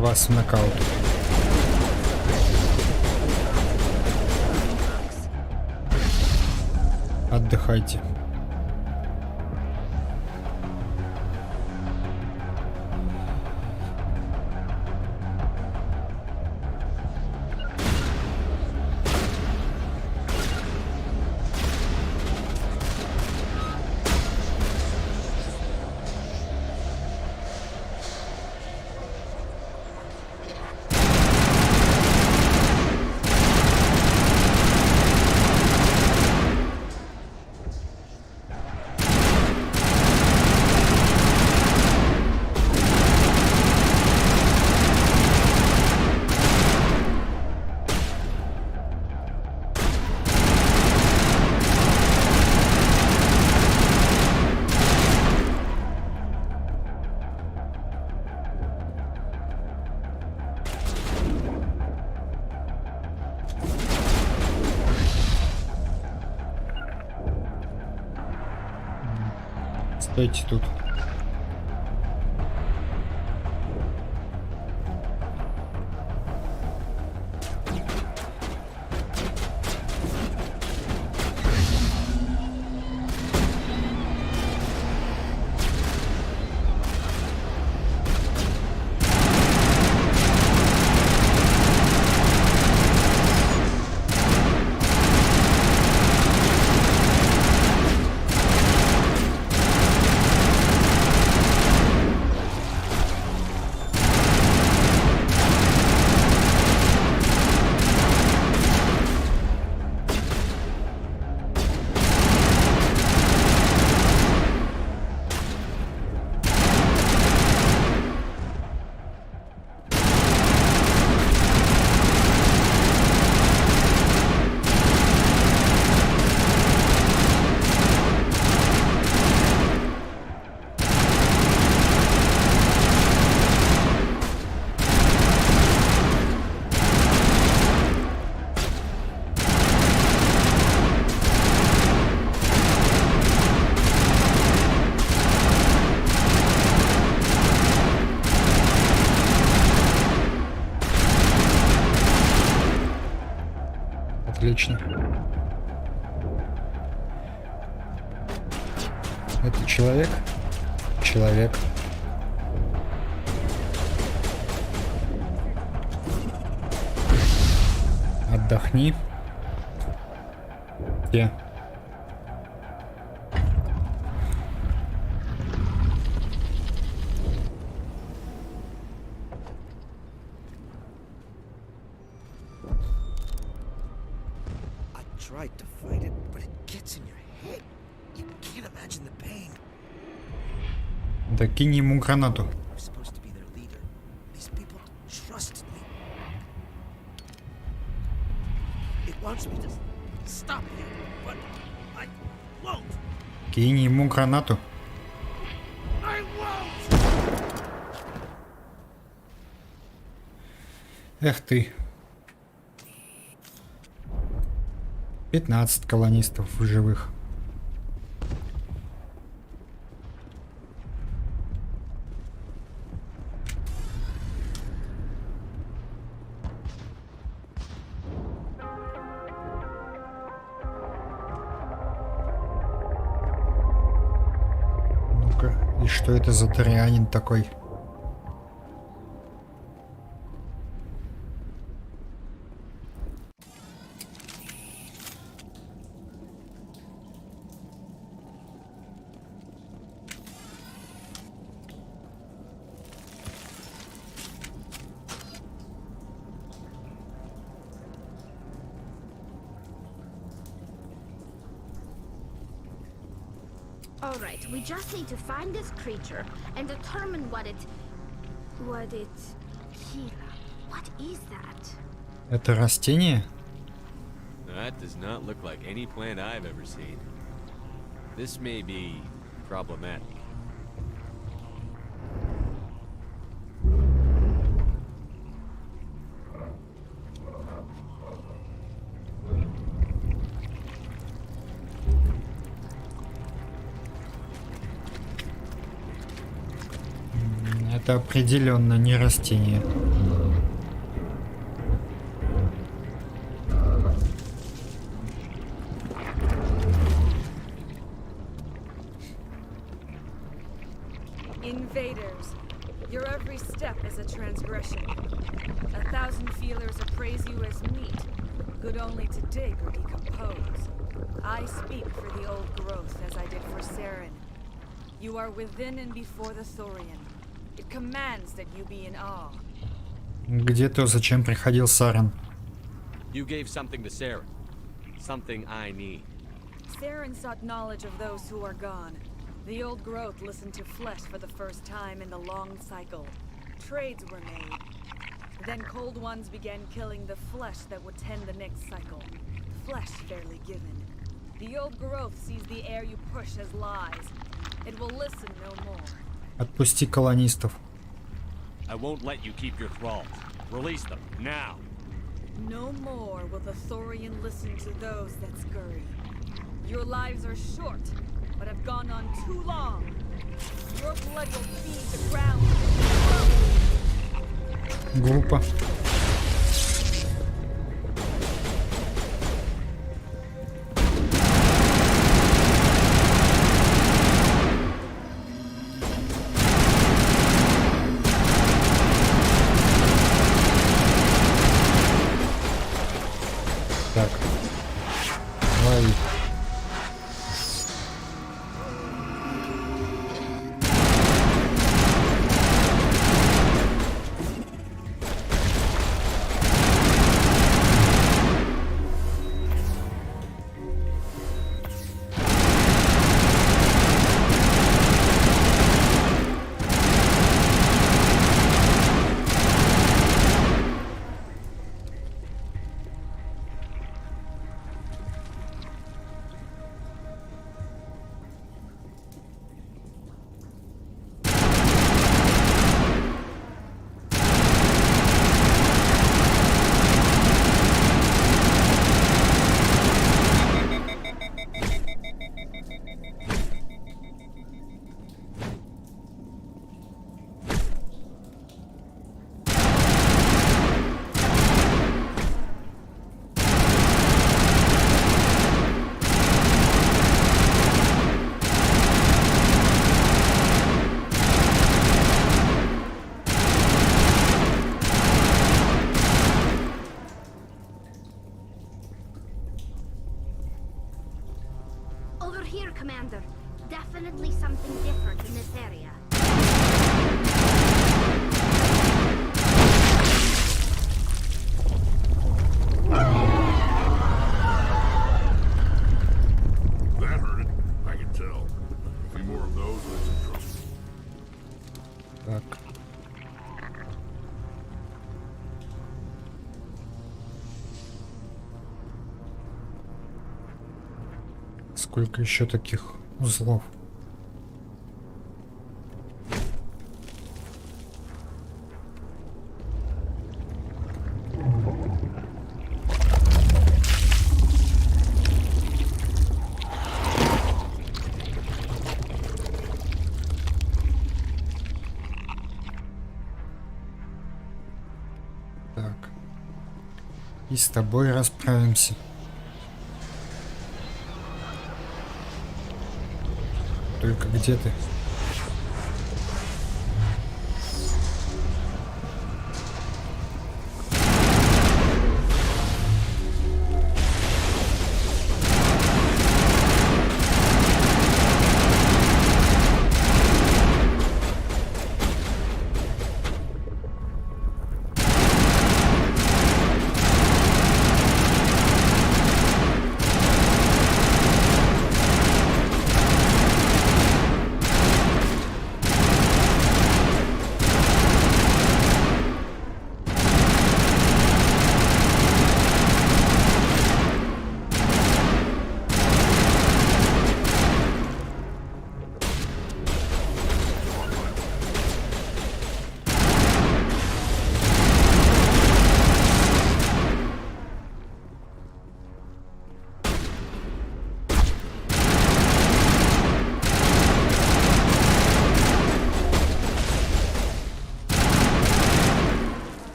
S1: Вас в нокаут. Отдыхайте. Стойте тут. Отлично. Это человек? Человек. Отдохни. Где?
S9: Tried to fight it, but it gets in your head. You can't imagine the pain.
S1: Да кинь ему гранату.
S9: I'm supposed to be their leader. These people trusted me. It wants me to stop you, but I won't.
S1: Кинь ему гранату.
S9: I won't.
S1: Эх ты. 15 колонистов в живых. И что это за тарианин такой?
S17: Alright, we just need to find this creature and determine what it... Kira, what is that?
S1: Это растение?
S3: That does not look like any plant I've ever seen. This may be problematic.
S1: Это определенно не растение.
S14: Invaders, your every step is a transgression. 1,000 feelers appraise you as meat, good only to dig or decompose. I speak for the old growth as I did for Saren. You are within and before the Thorian. It commands that you be in awe.
S1: Где то, зачем приходил Сарен?
S3: You gave something to Saren. Something I need.
S14: Saren sought knowledge of those who are gone. The old growth listened to flesh for the first time in the long cycle. Trades were made. Then cold ones began killing the flesh that would tend the next cycle. Flesh fairly given. The old growth sees the air you push as lies. It will listen no more.
S1: Отпусти колонистов.
S3: I won't let you keep your thralls. Release them, now!
S14: No more will the Thorian listen to those that scurry. Your lives are short, but have gone on too long. Your blood will feed the ground.
S1: Глупо. Так. Лови.
S17: Over here, Commander. Definitely something different in this area.
S8: That hurt it. I can tell. A few more of those and it's in trouble.
S1: Так. Сколько еще таких узлов? Так. И с тобой расправимся. Только где ты?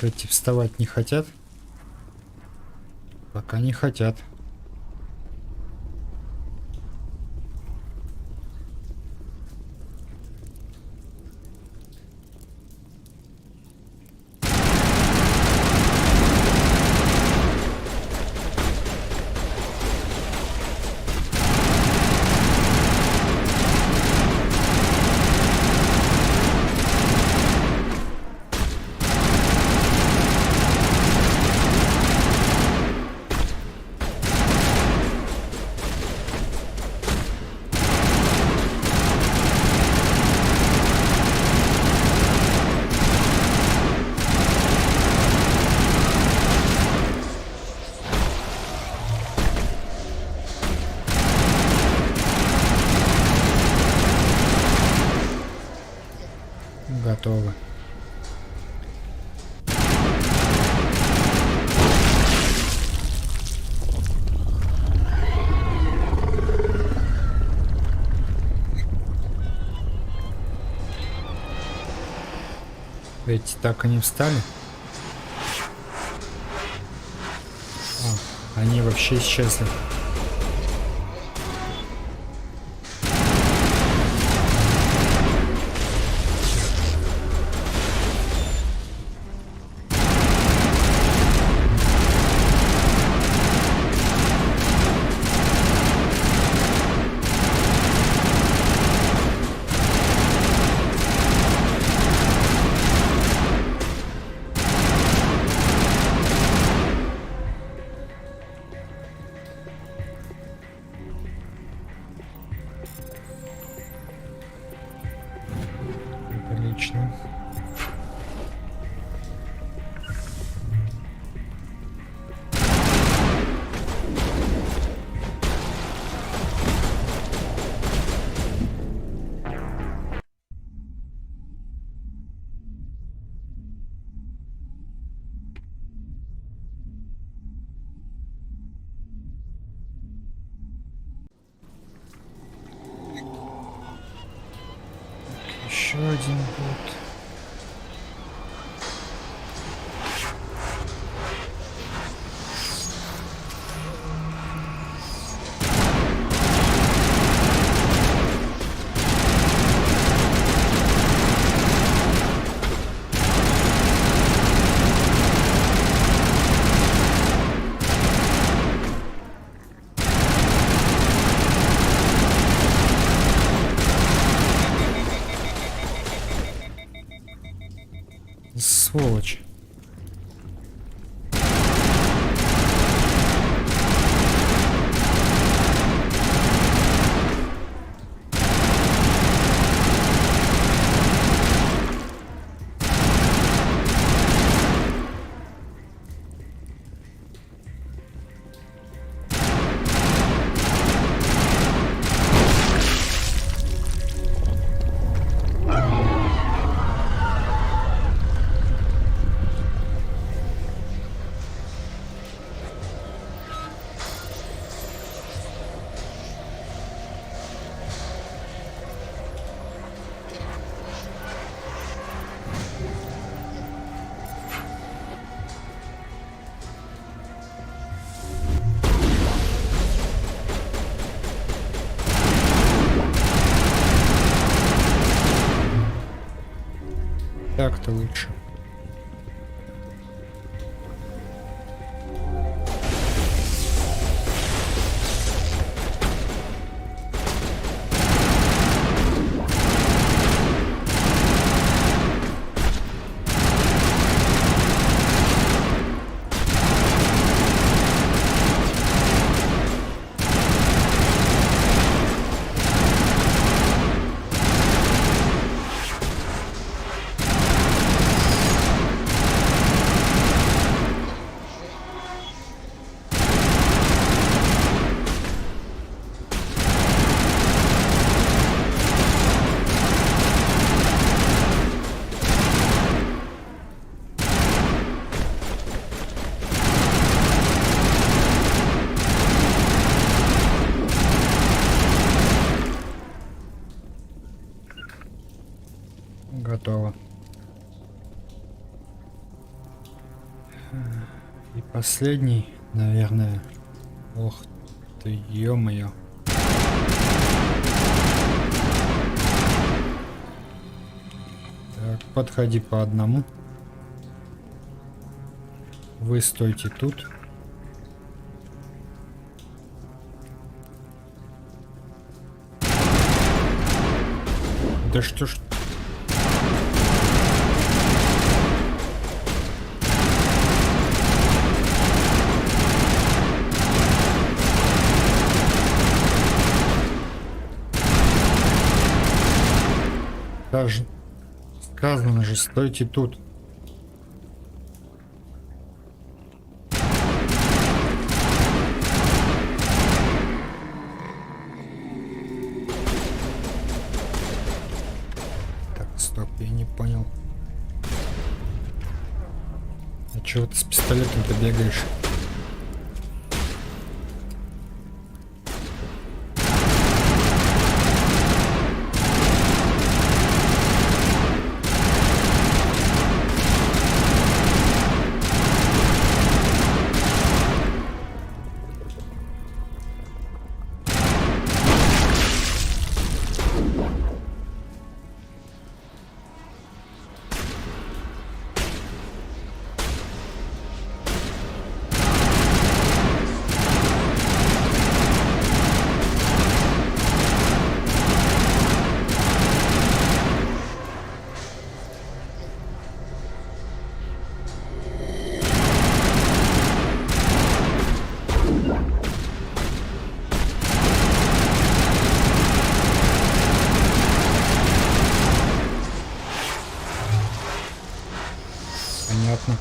S1: Эти вставать не хотят? Пока не хотят. Готово. Эти так и не встали? А, они вообще исчезли. Отлично. Еще один бот. Сволочь. Так-то лучше. Готово. И последний, наверное. Ох ты, ё-моё. Так, подходи по одному. Вы стойте тут. Да что ж... Даже сказано же, стойте тут. Так, стоп, я не понял. А чего ты с пистолетом-то бегаешь? Понятно.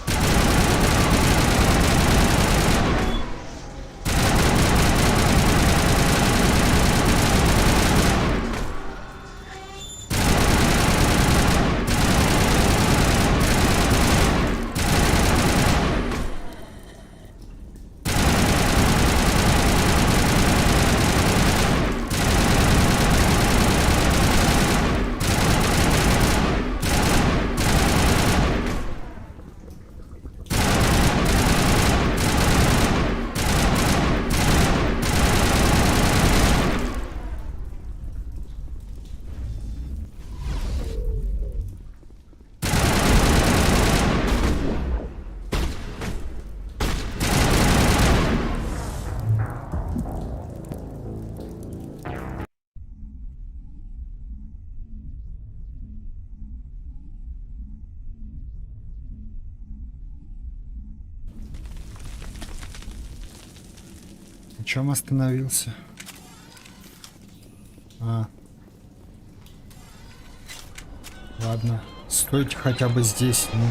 S1: На чем остановился? Ладно, стойте хотя бы здесь, ну.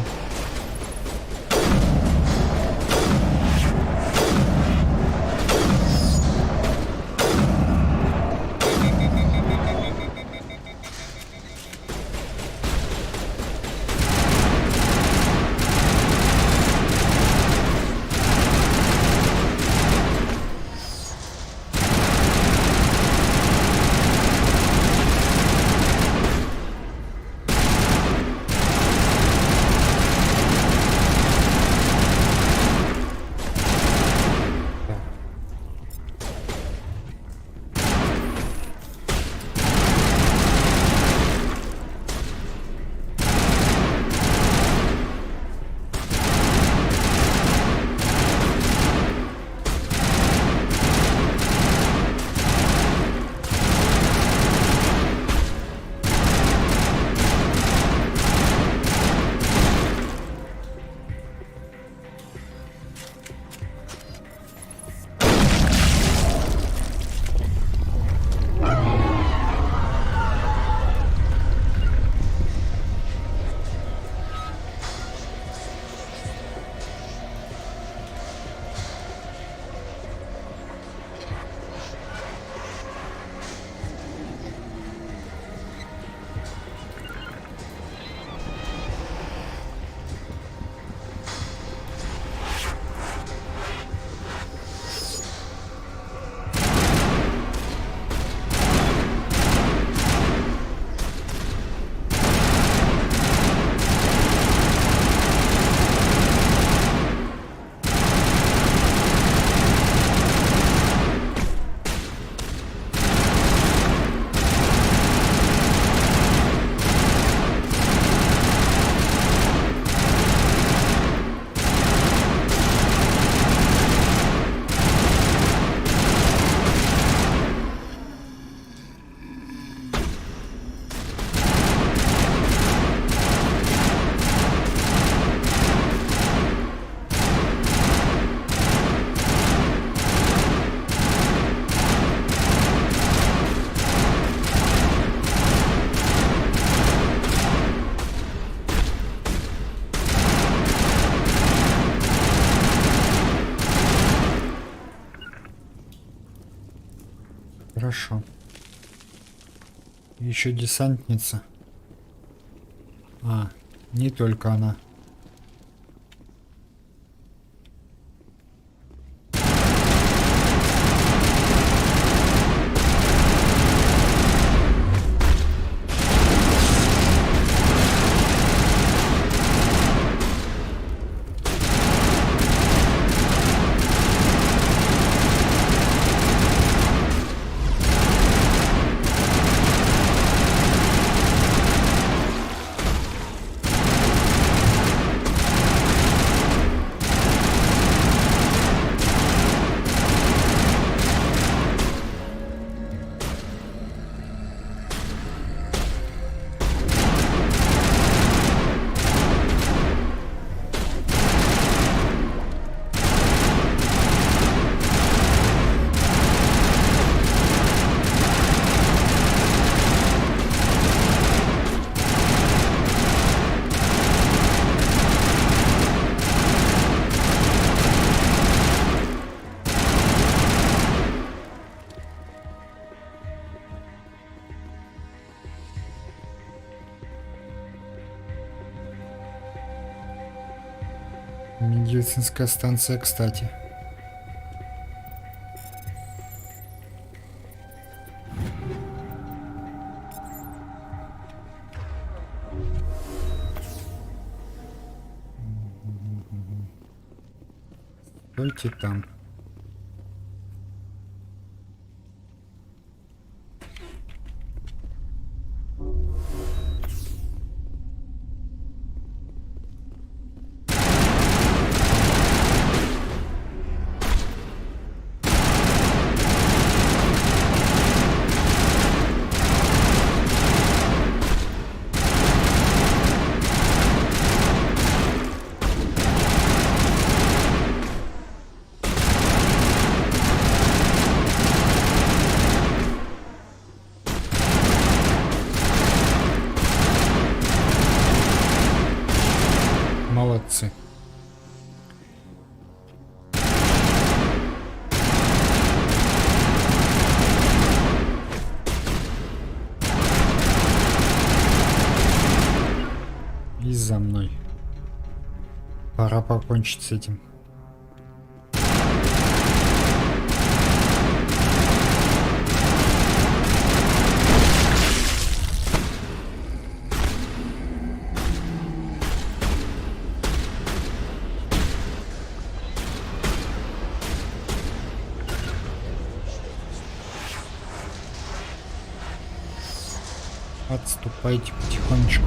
S1: хорошо. Еще десантница. А, не только она. Медицинская станция, кстати. Стойте там. Молодцы. И за мной. Пора покончить с этим. Отступайте потихонечку.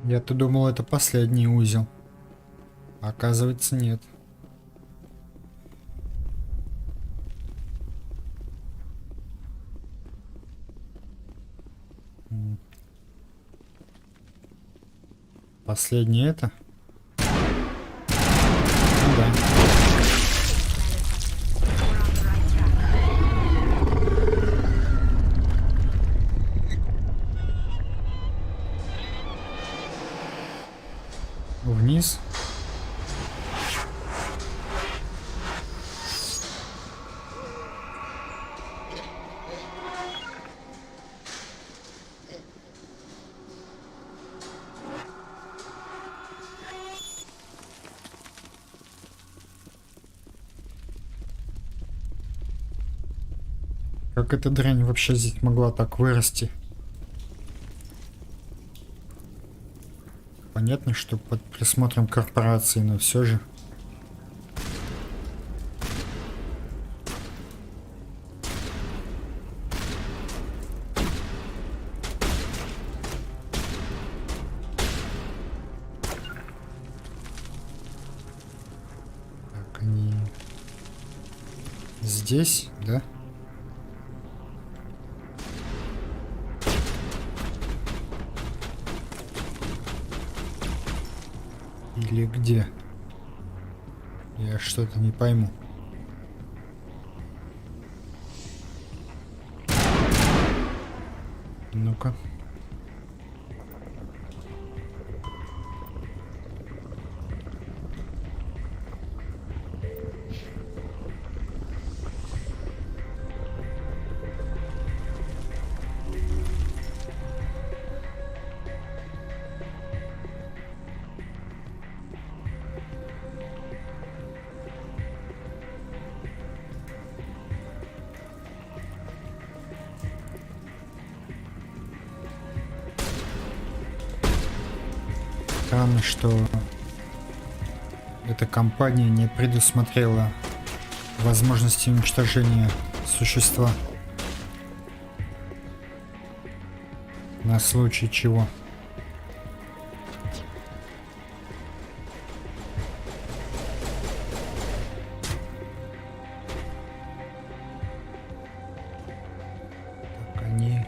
S1: Я-то думал, это последний узел. Оказывается, нет. Последний это? Ну да. Вниз. Как эта дрянь вообще здесь могла так вырасти? Понятно, что под присмотром корпорации, но все же. Так, они здесь, да? Или где? Я что-то не пойму. Ну-ка. Странно, что эта компания не предусмотрела возможности уничтожения существа на случай чего. Так, они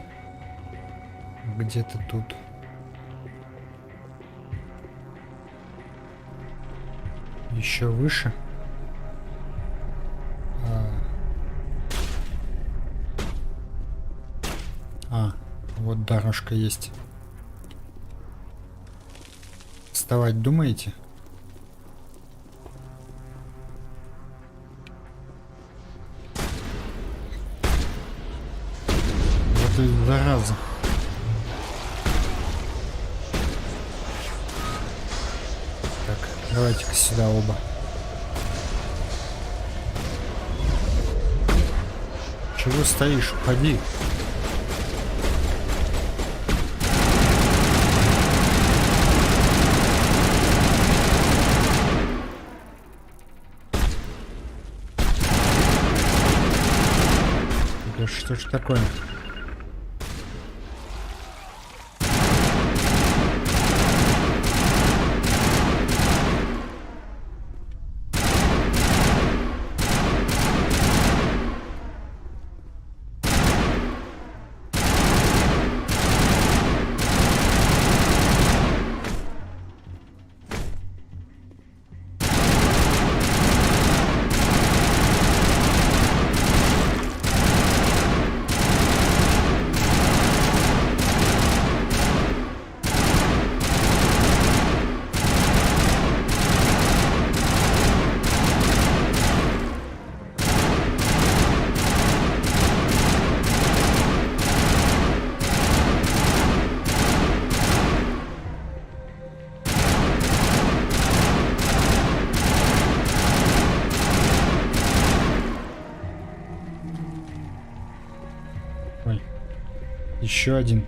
S1: где-то тут. Еще выше. Вот дорожка есть. Вставать думаете? Вот и зараза. Так, давайте-ка сюда оба. Чего стоишь? Уходи. Да что ж такое? Еще один.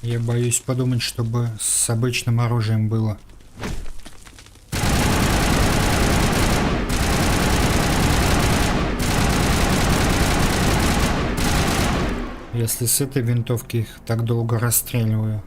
S1: Я боюсь подумать, чтобы с обычным оружием было. Если с этой винтовки их так долго расстреливаю.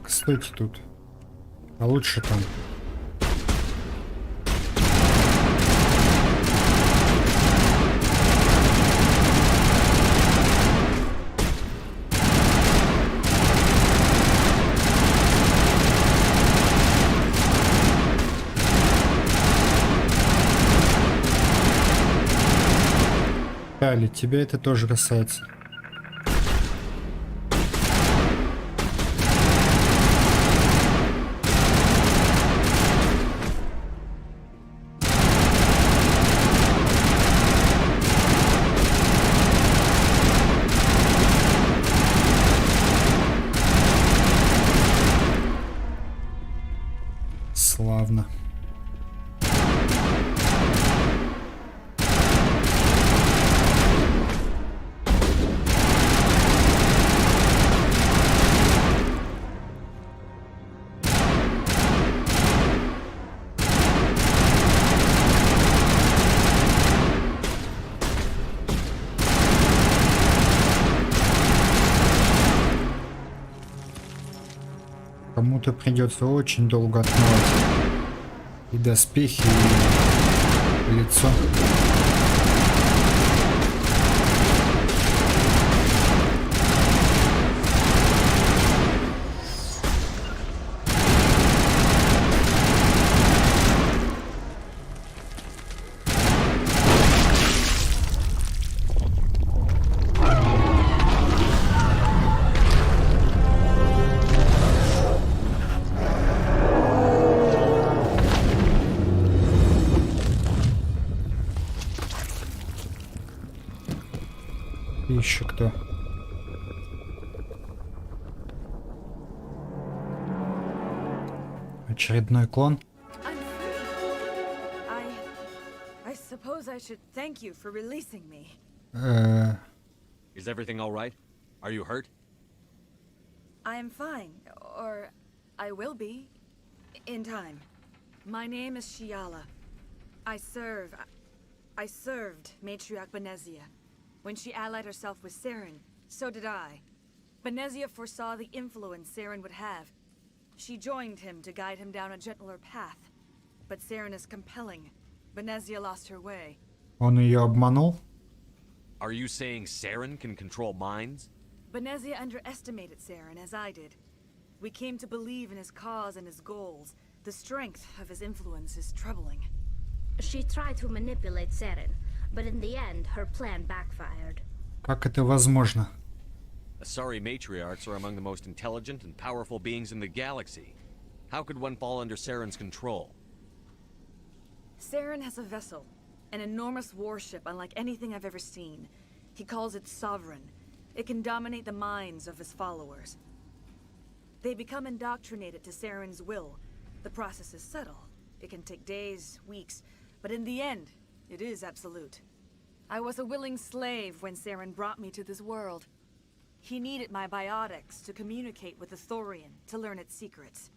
S1: Стойте тут. А лучше там. Али, тебя это тоже касается. Славно. Кому-то придется очень долго отмывать и доспехи, и лицо. Еще кто? Очередной клон?
S14: I suppose I should thank you for releasing me.
S3: Is everything all right? Are you hurt?
S14: I am fine, or I will be in time. My name is Shiala. I served Matriarch Benezia. When she allied herself with Saren, so did I. Benezia foresaw the influence Saren would have. She joined him to guide him down a gentler path. But Saren is compelling. Benezia lost her way.
S1: Он ее обманул?
S3: Are you saying Saren can control minds?
S14: Benezia underestimated Saren, as I did. We came to believe in his cause and his goals. The strength of his influence is troubling.
S17: She tried to manipulate Saren, but in the end, her plan backfired.
S1: Как это возможно?
S3: Asari matriarchs are among the most intelligent and powerful beings in the galaxy. How could one fall under Saren's control?
S14: Saren has a vessel, an enormous warship unlike anything I've ever seen. He calls it Sovereign. It can dominate the minds of his followers. They become indoctrinated to Saren's will. The process is subtle. It can take days, weeks, but in the end, it is absolute. I was a willing slave when Saren brought me to this world. He needed my biotics to communicate with the Thorian, to learn its secrets.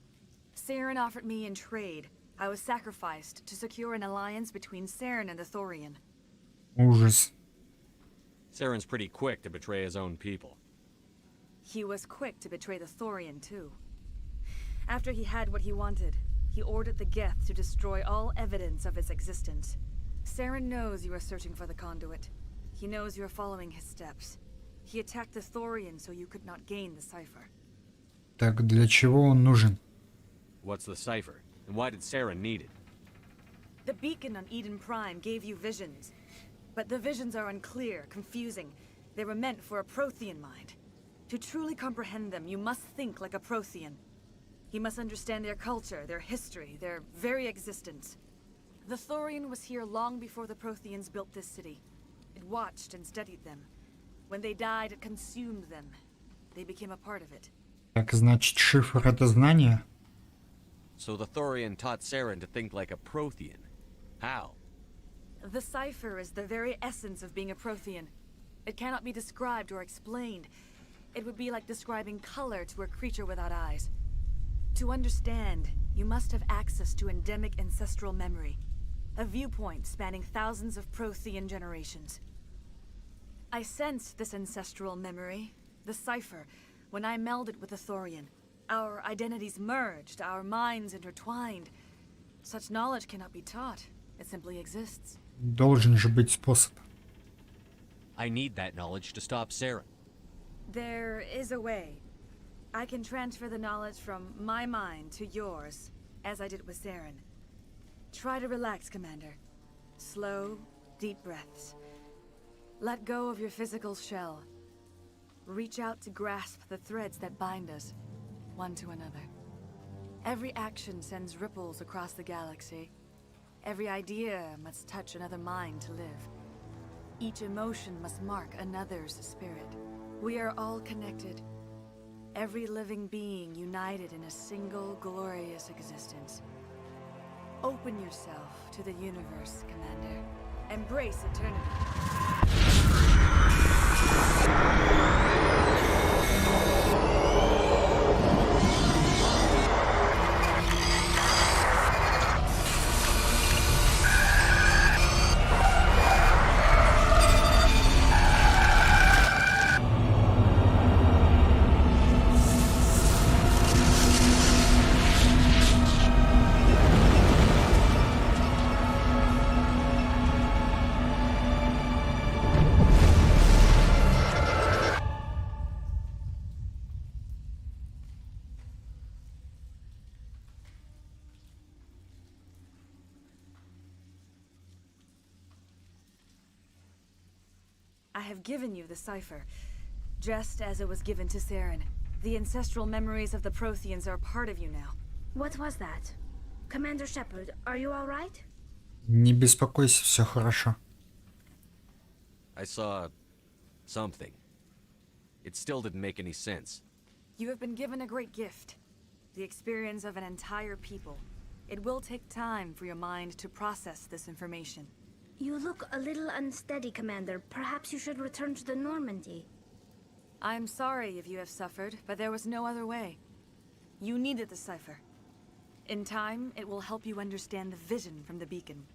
S14: Saren offered me in trade. I was sacrificed to secure an alliance between Saren and the Thorian.
S1: Ужас.
S3: Saren's pretty quick to betray his own people.
S14: He was quick to betray the Thorian, too. After he had what he wanted, he ordered the Geth to destroy all evidence of its existence. Saren knows you are searching for the conduit. He knows you are following his steps. He attacked the Thorian so you could not gain the cipher.
S1: Так для чего он нужен?
S3: What's the cipher? And why did Saren need it?
S14: The beacon on Eden Prime gave you visions. But the visions are unclear, confusing. They were meant for a Prothean mind. To truly comprehend them, you must think like a Prothean. He must understand their culture, their history, their very existence. The Thorian was here long before the Protheans built this city. It watched and studied them. When they died, it consumed them. They became a part of it.
S1: Так, значит, шифр — это знание?
S3: So the Thorian taught Saren to think like a Prothean. How?
S14: The cipher is the very essence of being a Prothean. It cannot be described or explained. It would be like describing color to a creature without eyes. To understand, you must have access to endemic ancestral memory, a viewpoint spanning thousands of Prothean generations. I sensed this ancestral memory, the cipher, when I melded with the Thorian. Our identities merged, our minds intertwined. Such knowledge cannot be taught. It simply exists.
S1: Должен же быть способ.
S3: I need that knowledge to stop Saren.
S14: There is a way. I can transfer the knowledge from my mind to yours, as I did with Saren. Try to relax, Commander. Slow, deep breaths. Let go of your physical shell. Reach out to grasp the threads that bind us, one to another. Every action sends ripples across the galaxy. Every idea must touch another mind to live. Each emotion must mark another's spirit. We are all connected. Every living being united in a single glorious existence. Open yourself to the universe, Commander. Embrace eternity. I have given you the cipher, just as it was given to Saren. The ancestral memories of the Protheans are part of you now.
S17: What was that? Commander Shepard, are you all right?
S1: Не беспокойся, все хорошо.
S3: I saw something. It still didn't make any sense.
S14: You have been given a great gift. The experience of an entire people. It will take time for your mind to process this information.
S17: You look a little unsteady, Commander. Perhaps you should return to the Normandy.
S14: I'm sorry if you have suffered, but there was no other way. You needed the cipher. In time, it will help you understand the vision from the beacon.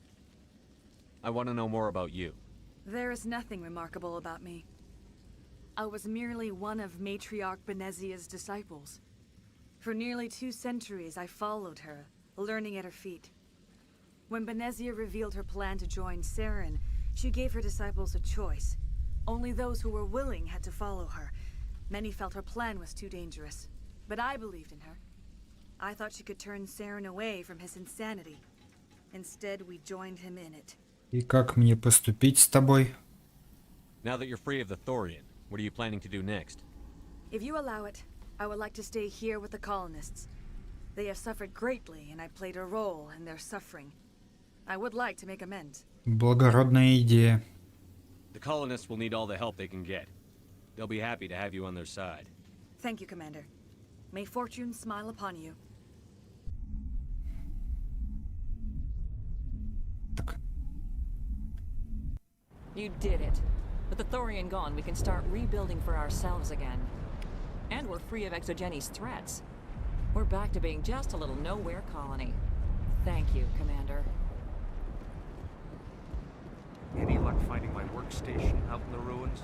S3: I want to know more about you.
S14: There is nothing remarkable about me. I was merely one of Matriarch Benezia's disciples. For nearly 2 centuries, I followed her, learning at her feet. When Benezia revealed her plan to join Saren, she gave her disciples a choice. Only those who were willing had to follow her. Many felt her plan was too dangerous, but I believed in her. I thought she could turn Saren away from his insanity. Instead, we joined him in it.
S1: И как мне поступить с тобой?
S3: Now that you're free of the Thorian, what are you planning to do next?
S14: If you allow it, I would like to stay here with the colonists. They have suffered greatly, and I played a role in their suffering. I would like to make amends.
S1: Благородная идея.
S3: The colonists will need all the help they can get. They'll be happy to have you on their side.
S14: Thank you, Commander. May fortune smile upon you.
S15: You did it. With the Thorian gone, we can start rebuilding for ourselves again. And we're free of Exogeni's threats. We're back to being just a little nowhere colony. Thank you, Commander.
S20: Any luck finding my workstation out in the ruins?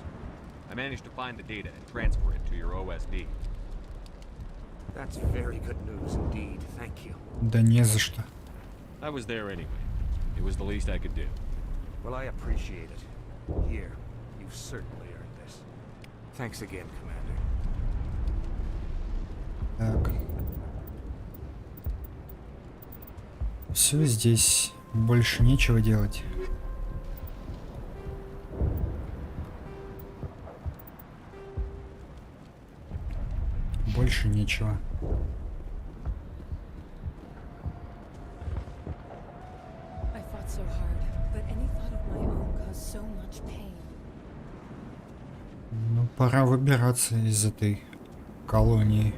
S3: I managed to find the data and transfer it to your OSD.
S20: That's very good news indeed. Thank you.
S1: Да не за что.
S3: I was there anyway. It was the least I could do.
S20: Well, I appreciate it. Here, you've certainly earned this. Thanks again, Commander.
S1: Так. Все, здесь больше нечего делать. Больше нечего.
S19: so hard, but any thought of my own caused so much pain.
S1: Ну, пора выбираться из этой колонии.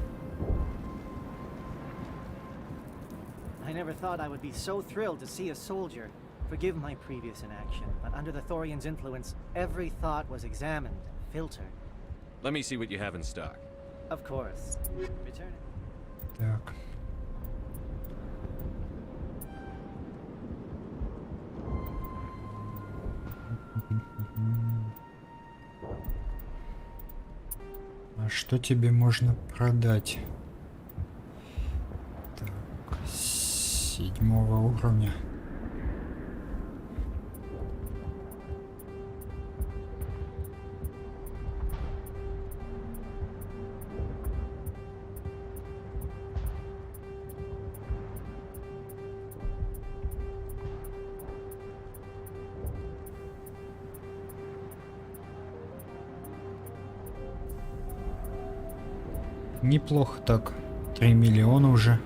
S12: I never thought I would be so thrilled to see a soldier. Forgive my previous inaction, but under the Thorian's influence, every thought was examined, filtered.
S3: Let me see what you have in stock.
S12: Of course. Return it.
S1: Так. А что тебе можно продать? Так, 7-го уровня. Неплохо так. 3 миллиона уже.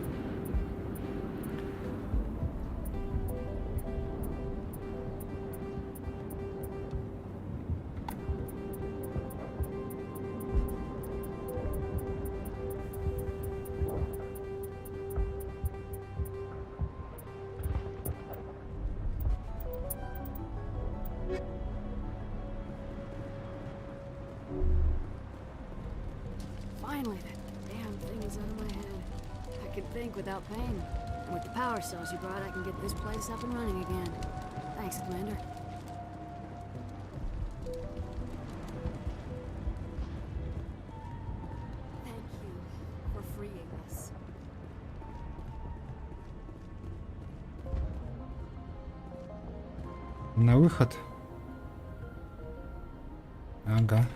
S2: Finally, that damn thing is out of my head. I can think without pain. And with the power cells you brought, I can get this place up and running again. Thanks, Commander.
S13: Thank you for freeing us.
S1: На выход. Ага.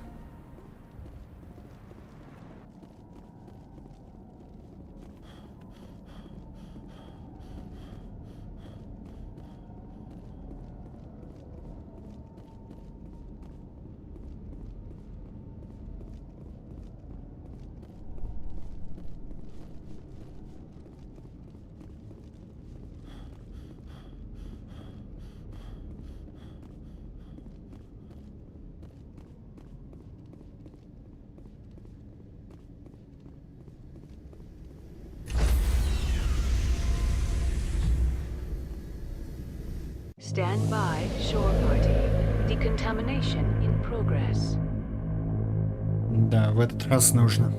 S16: Stand by, shore party. Decontamination in progress.
S1: Да, в этот раз нужно.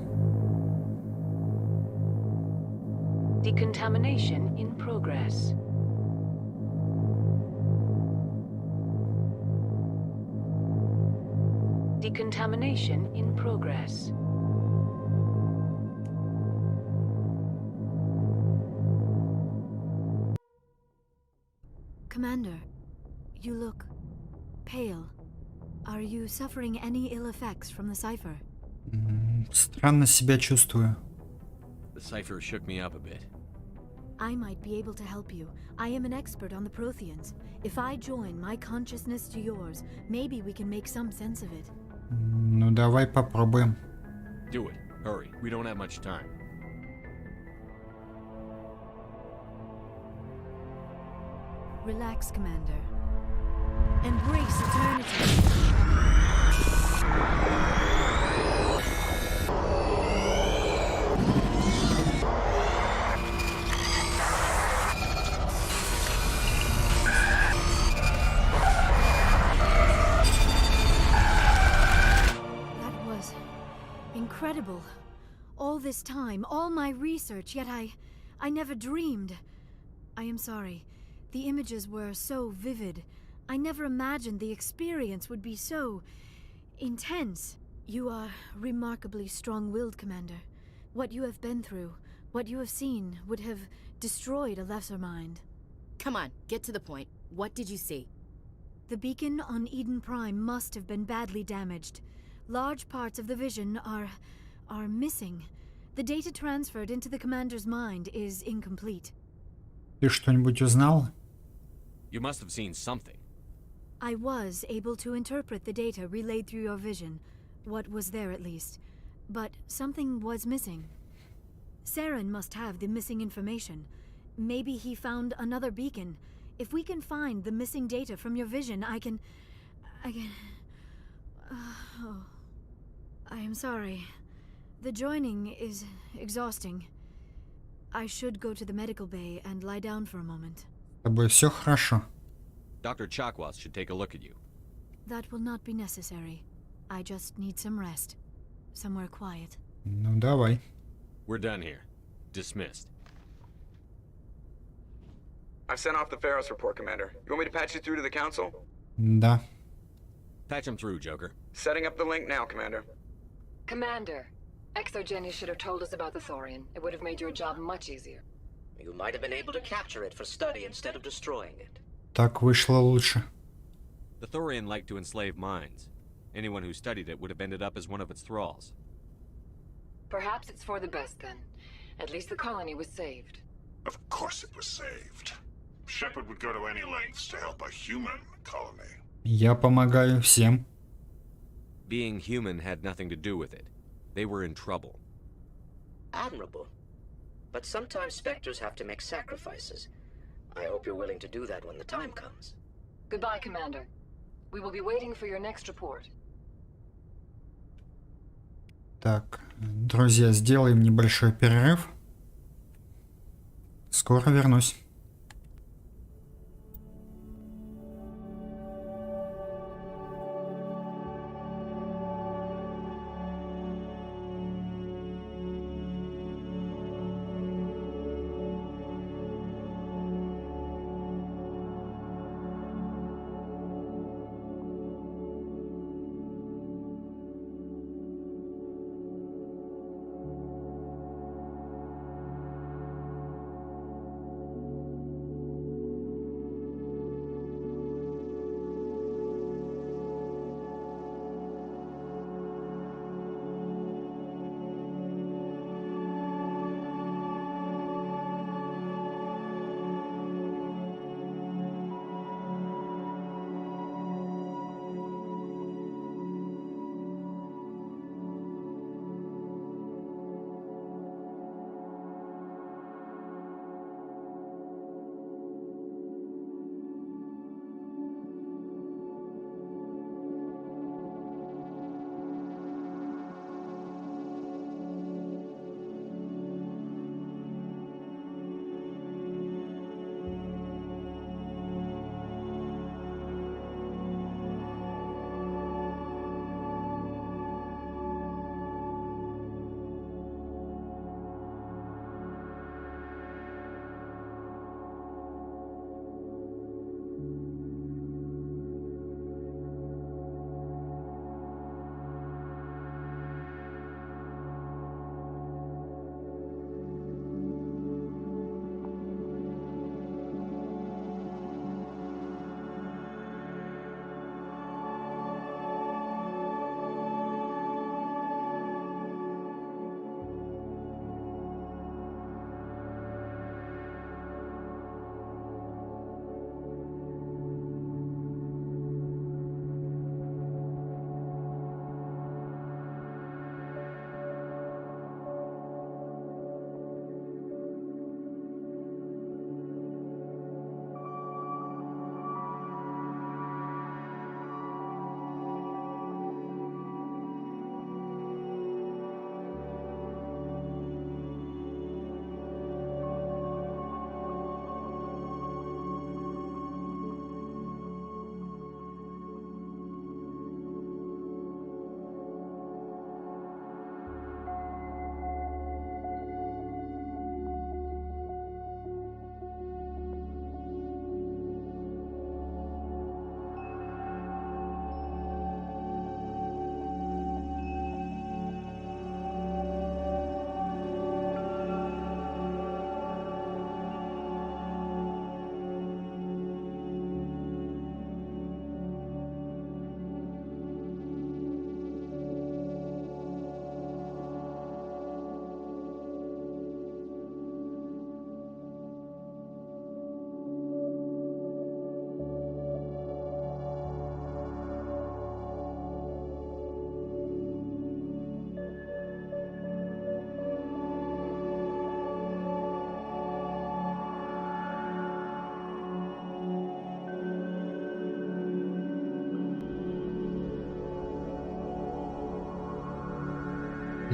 S16: Decontamination in progress. Decontamination in progress.
S13: Commander, you look pale. Are you suffering any ill effects from the cipher?
S1: Странно себя чувствую.
S3: The cipher shook me up a bit.
S13: I might be able to help you. I am an expert on the Protheans. If I join my consciousness to yours, maybe we can make some sense of it.
S1: Ну давай попробуем.
S3: Do it. Hurry. We don't have much time.
S13: Relax, Commander. Embrace eternity. That was incredible. All this time, all my research, yet I never dreamed. I am sorry. The images were so vivid. I never imagined the experience would be so intense. You are remarkably strong-willed, Commander. What you have been through, what you have seen, would have destroyed a lesser mind.
S18: Come on, get to the point. What did you see?
S13: The beacon on Eden Prime must have been badly damaged. Large parts of the vision are missing. The data transferred into the Commander's mind is incomplete.
S1: Ты что-нибудь узнал?
S3: You must have seen something.
S13: I was able to interpret the data relayed through your vision. What was there, at least. But something was missing. Saren must have the missing information. Maybe he found another beacon.
S2: If we can find the missing data from your vision, I can... Oh. I am sorry. The joining is exhausting. I should go to the medical bay and lie down for a moment.
S1: С тобой все хорошо.
S3: Dr. Chakwas should take a look at you.
S2: That will not be necessary. I just need some rest. Somewhere quiet.
S1: Ну, давай.
S3: We're done here. Dismissed.
S10: I've sent off the Pharos report, Commander. You want me to patch you through to the Council?
S1: Да.
S3: Patch him through, Joker.
S10: Setting up the link now, Commander.
S7: Commander, Exogeny should have told us about the Thorian. It would have made your job much easier.
S21: You might have been able to capture it for study instead of destroying it.
S1: Так вышло лучше.
S3: The Thorian liked to enslave minds. Anyone who studied it would have ended up as one of its thralls.
S7: Perhaps it's for the best then. At least the colony was saved.
S4: Of course it was saved. Shepard would go to any lengths to help a human colony.
S1: Я помогаю всем.
S3: Being human had nothing to do with it. They were in trouble.
S21: Admirable. But sometimes Spectres have to make sacrifices. I hope you're willing to do that when the time comes.
S7: Goodbye, Commander. We will be waiting for your next report.
S1: Так, друзья, сделаем небольшой перерыв. Скоро вернусь.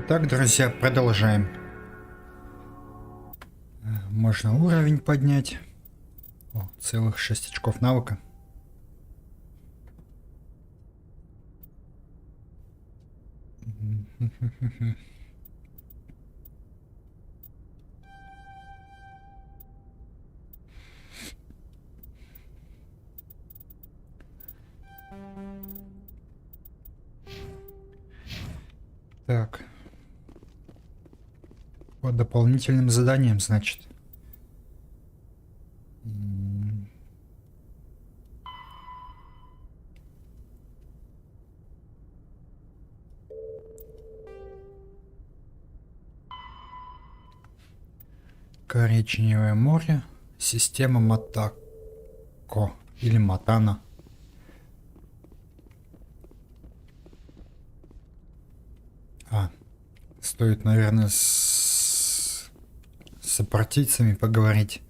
S1: Итак, друзья, продолжаем. Можно уровень поднять. О, целых 6 очков навыка. Так. По дополнительным заданиям, значит. Коричневое море. Система Матако. Или Матана. Стоит, наверное, с сопартийцами поговорить.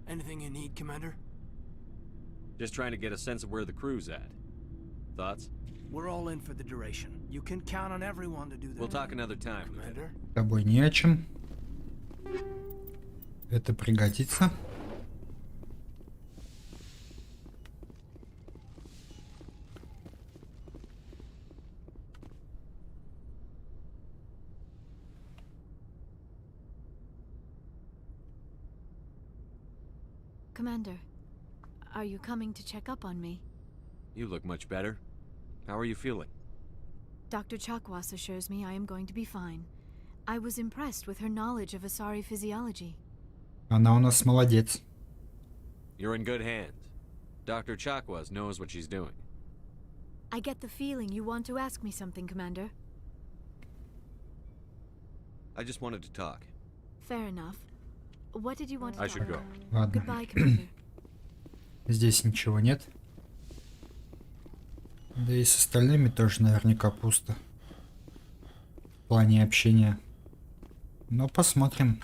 S5: Anything you need, Commander?
S3: Just trying to get a sense of where the crew's at. Thoughts?
S5: We're all in for the duration. You can count on everyone to do that.
S3: We'll talk another time,
S5: Commander.
S1: С тобой не о чем. Это пригодится.
S2: Commander, are you coming to check up on me?
S3: You look much better. How are you feeling?
S2: Dr. Chakwas assures me I am going to be fine. I was impressed with her knowledge of Asari physiology.
S1: Она у нас молодец.
S3: You're in good hands. Dr. Chakwas knows what she's doing.
S2: I get the feeling you want to ask me something, Commander.
S3: I just wanted to talk.
S2: Fair enough. What did you want to
S3: I
S2: talk
S3: should go.
S2: about?
S1: Ладно.
S2: Goodbye, Commander.
S1: Здесь ничего нет. Да и с остальными тоже наверняка пусто. В плане общения. Но посмотрим.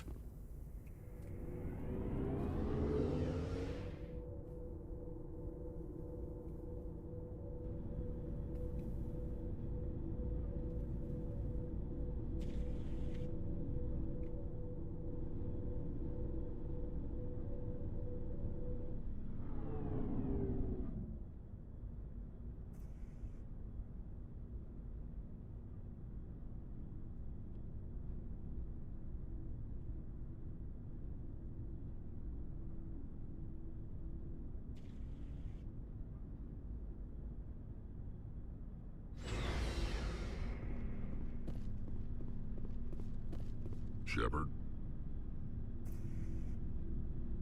S8: Shepard?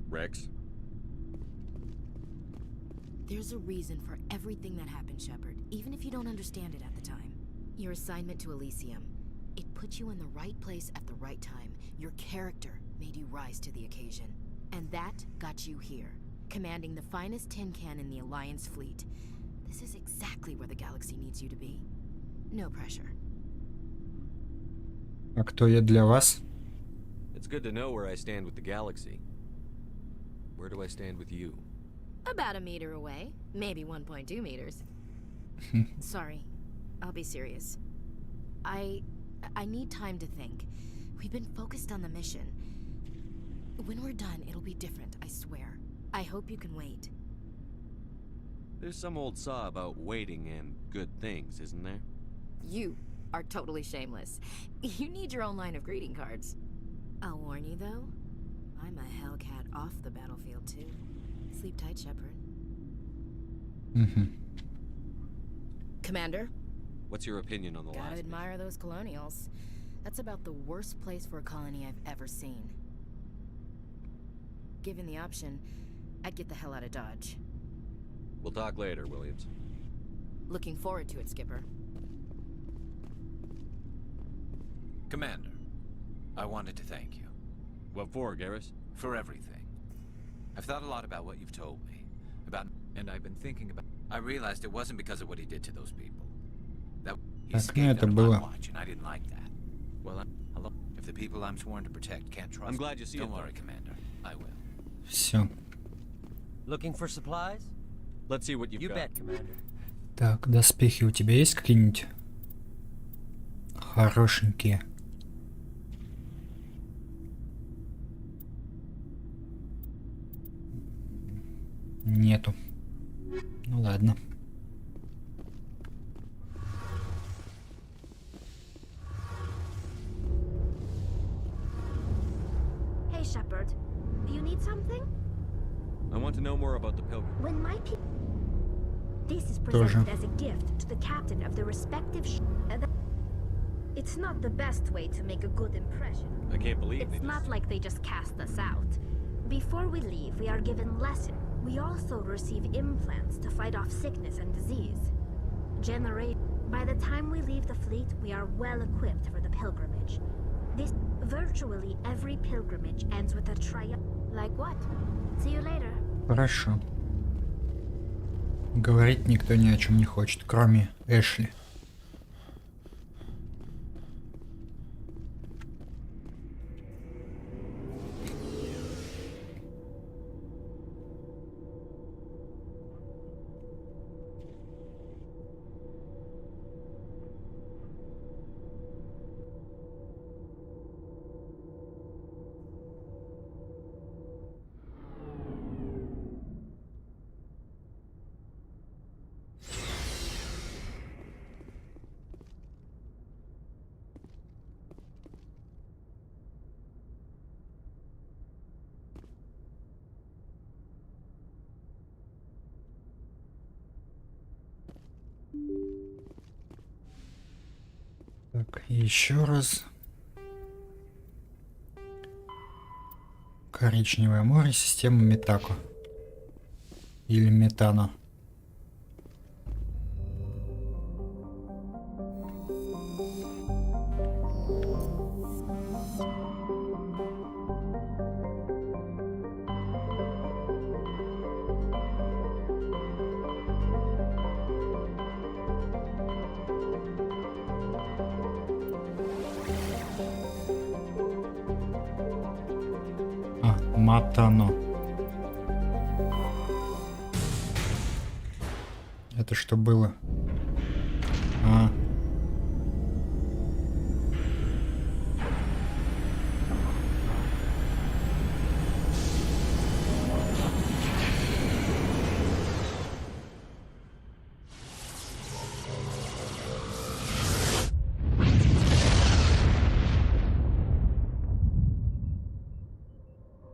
S3: Rex?
S18: There's a reason for everything that happened, Shepard, even if you don't understand it at the time. Your assignment to Elysium, it put you in the right place at the right time. Your character made you rise to the occasion. And that got you here, commanding the finest tin can in the Alliance fleet. This is exactly where the galaxy needs you to be. No pressure.
S1: А кто я для вас?
S3: It's good to know where I stand with the galaxy. Where do I stand with you?
S18: About a meter away, maybe 1.2 meters. Sorry, I'll be serious. I need time to think. We've been focused on the mission. When we're done, it'll be different, I swear. I hope you can wait.
S3: There's some old saw about waiting and good things, isn't there?
S18: You are totally shameless. You need your own line of greeting cards. I'll warn you, though. I'm a Hellcat off the battlefield, too. Sleep tight, Shepard. Commander?
S3: What's your opinion on the
S18: Gotta
S3: last
S18: admire those colonials. That's about the worst place for a colony I've ever seen. Given the option, I'd get the hell out of Dodge.
S3: We'll talk later, Williams.
S18: Looking forward to it, Skipper.
S22: Commander, I wanted to thank you.
S3: What for, Garrus?
S22: For everything.
S6: I've thought a lot about what you've told me. And I've been thinking about... I realized it wasn't because of what he did to those people. That he escaped out of my watch, and I didn't like that. Well, hello. If the people I'm sworn to protect can't trust
S3: I'm glad you see it.
S6: Don't worry, Commander. I will.
S1: Все.
S22: Looking for supplies?
S3: Let's see what you've
S22: You
S3: got.
S22: bet, Commander.
S1: Так, доспехи у тебя есть какие-нибудь хорошенькие? Нету. Ну ладно.
S17: Hey, Shepard. You need something?
S3: I want to know more about the pilgrim.
S17: When my people... This is
S1: Тоже.
S17: presented as a gift to the captain of the respective It's not the best way to make a good impression.
S3: I can't believe
S17: It's
S3: they
S17: not
S3: just...
S17: like they just cast us out. Before we leave, we are given lessons. We also receive implants to fight off sickness and disease. By the time we leave the fleet, we are well equipped for the pilgrimage. Virtually every pilgrimage ends with a triumph. Like what? See you later.
S1: Хорошо. Говорить никто ни о чем не хочет, кроме Эшли. Так, еще раз. Коричневое море, система Метако. Или Метано. Матано. Это что было?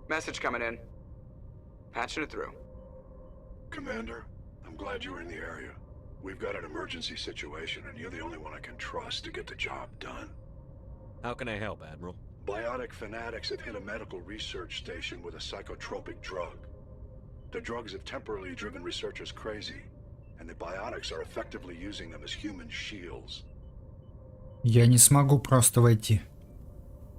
S10: Message coming in. Patching it through.
S4: Commander, I'm glad you were in the area. We've got an emergency situation, and you're the only one I can trust to get the job done.
S3: How can I help, Admiral?
S4: Biotic fanatics have hit a medical research station with a psychotropic drug. The drugs have temporarily driven researchers crazy, and the biotics are effectively using them as human shields.
S1: Я не смогу просто войти.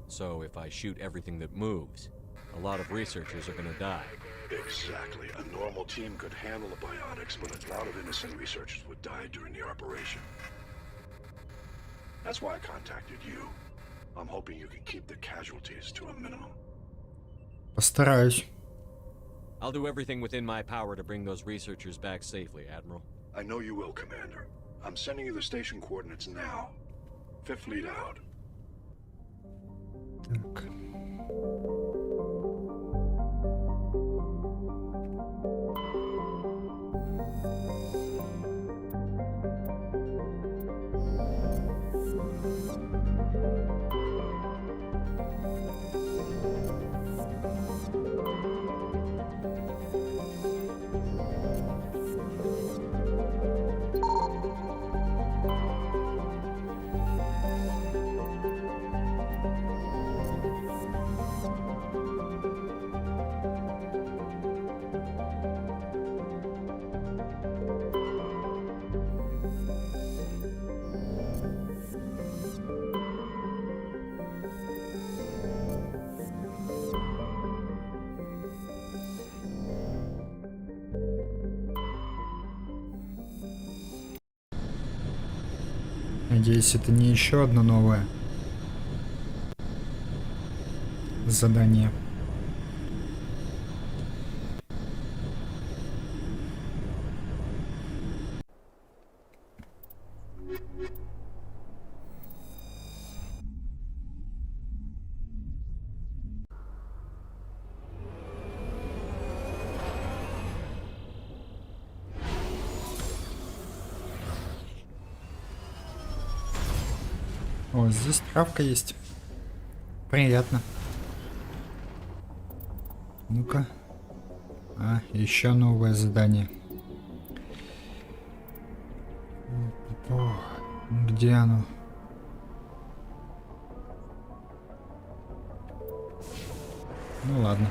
S3: So if I shoot everything that moves, a lot of researchers are gonna die.
S4: Exactly. A normal team could handle the biotics, but a lot of innocent researchers would die during the operation. That's why I contacted you. I'm hoping you can keep the casualties to a minimum.
S1: Постараюсь.
S3: I'll do everything within my power to bring those researchers back safely, Admiral.
S4: I know you will, Commander. I'm sending you the station coordinates now. Fifth Fleet out.
S1: Так. Надеюсь, это не еще одно новое задание. О, здесь травка есть. Приятно. Ну-ка. А, еще новое задание. О, где оно? Ну ладно.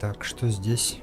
S1: Так, что здесь?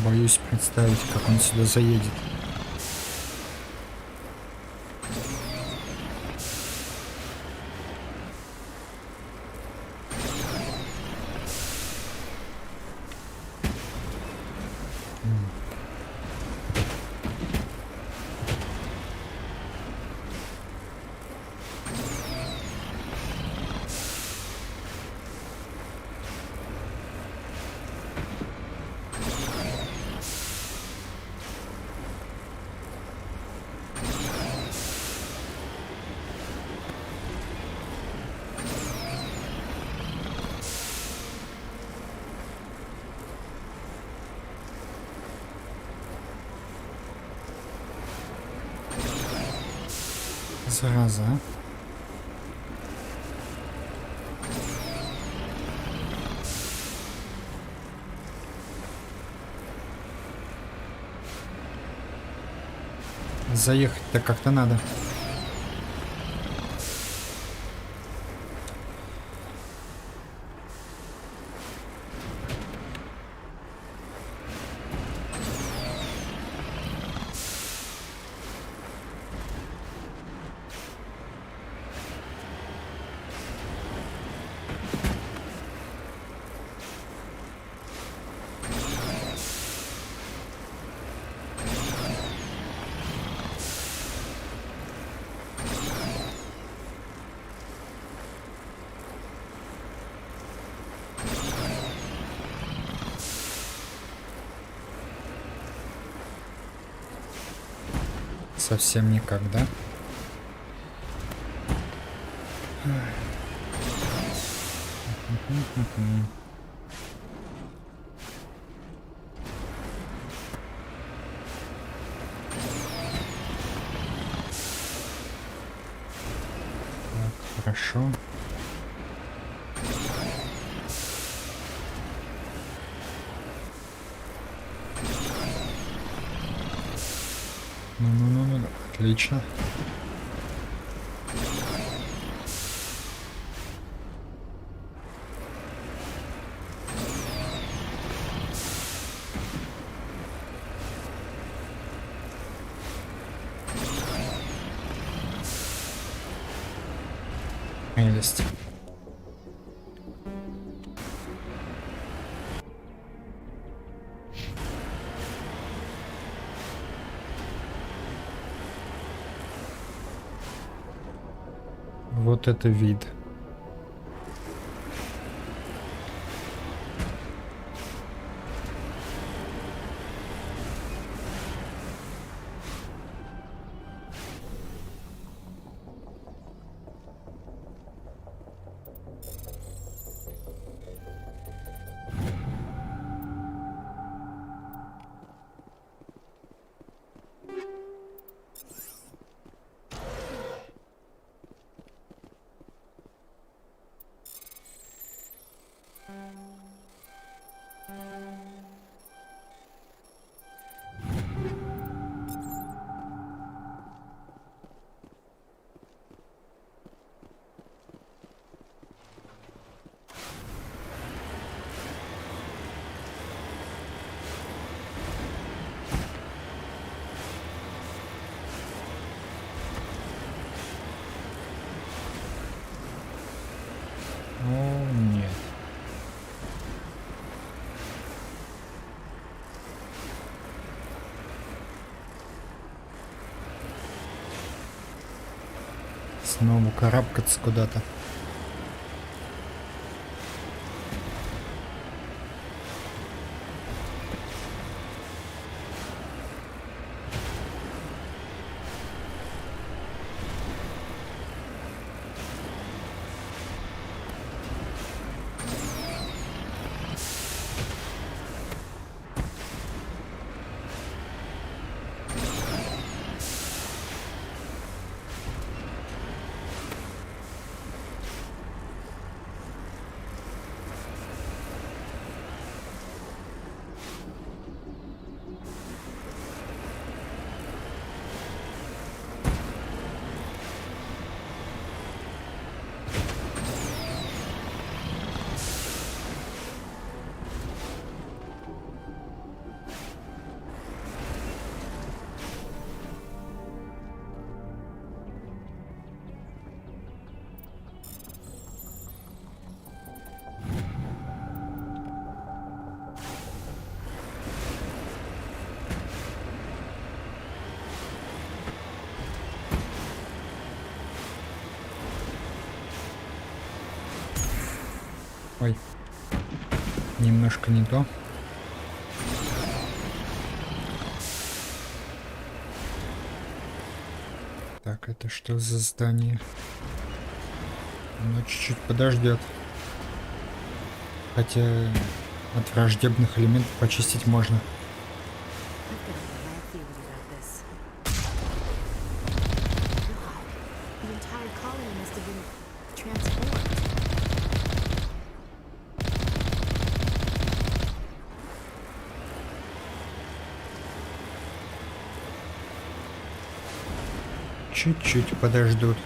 S1: Боюсь представить, как он сюда заедет. Зараза. Заехать-то как-то надо. Совсем никак, да? Так, хорошо. Ну, отлично. Прелесть. Вот это вид. О, нет. Снова карабкаться куда-то. Ой, немножко не то. Так, это что за здание? Оно чуть-чуть подождет. Хотя от враждебных элементов почистить можно. Чуть-чуть подождут.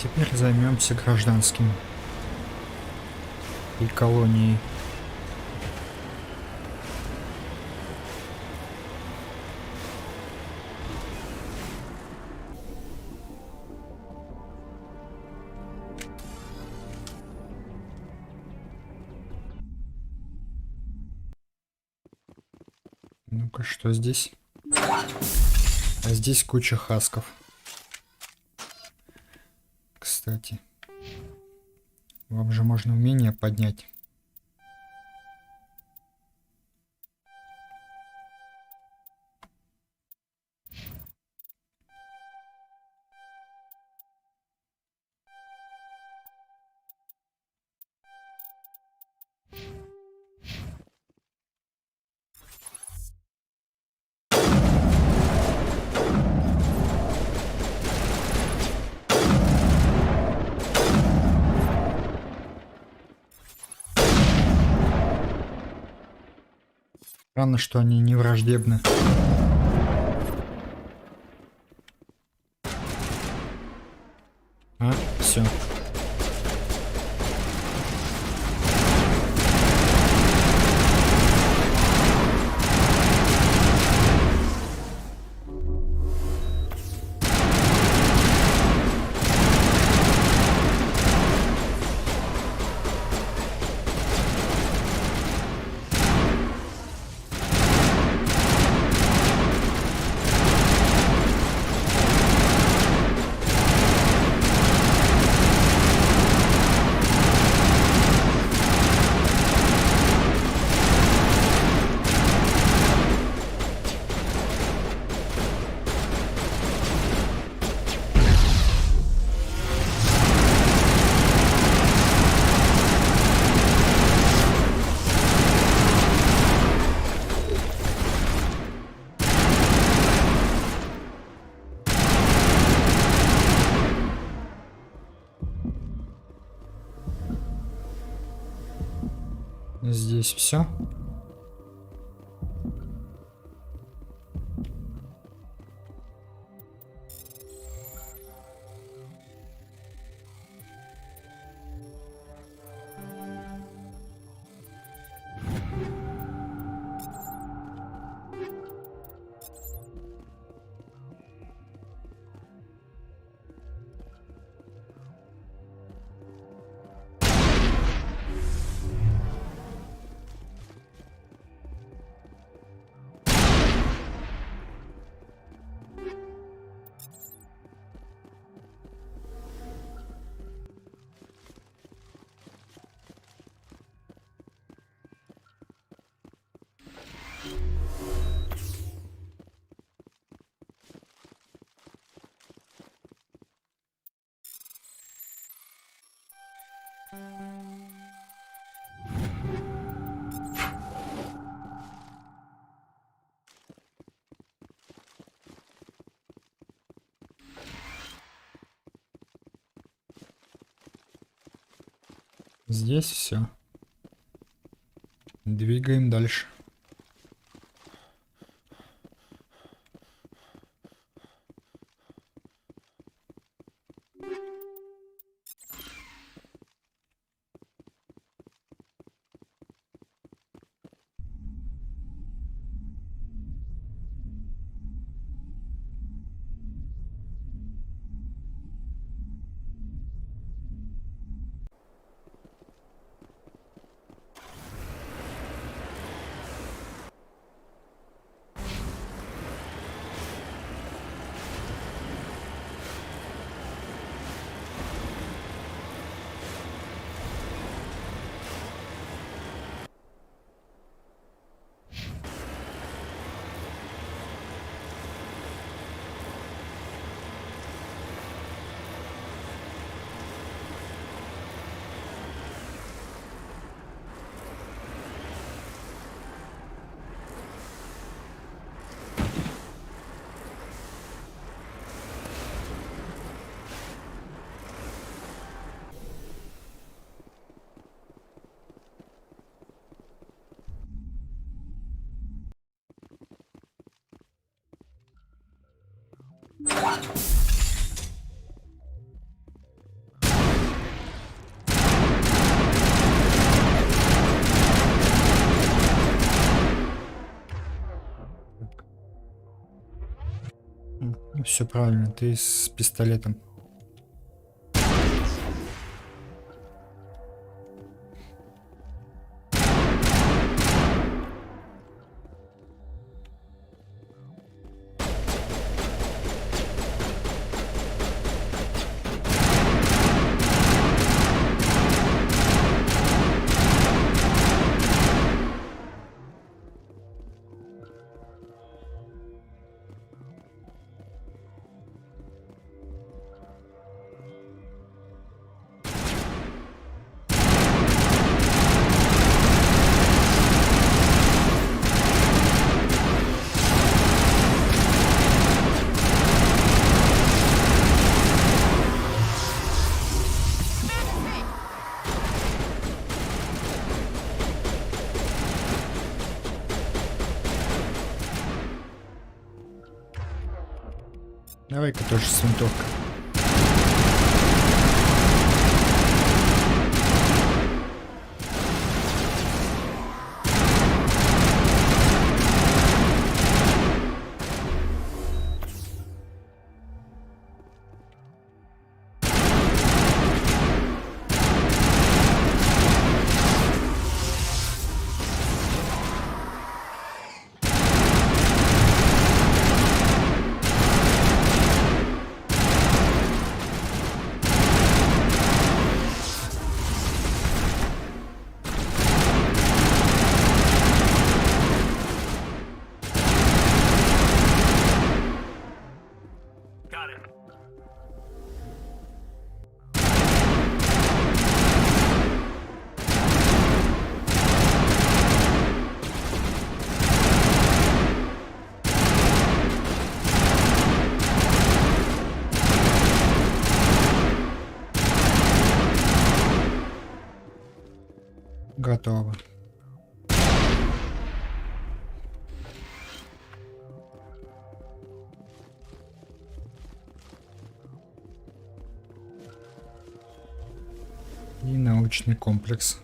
S1: Теперь займемся гражданским и колонией. Ну-ка, что здесь? А здесь куча хасков. Кстати, вам же можно умение поднять. Странно, что они не враждебны. А, все. Здесь все. Здесь все. Двигаем дальше. Все правильно, ты с пистолетом. Давай-ка тоже с винтовкой. Готово. И научный комплекс.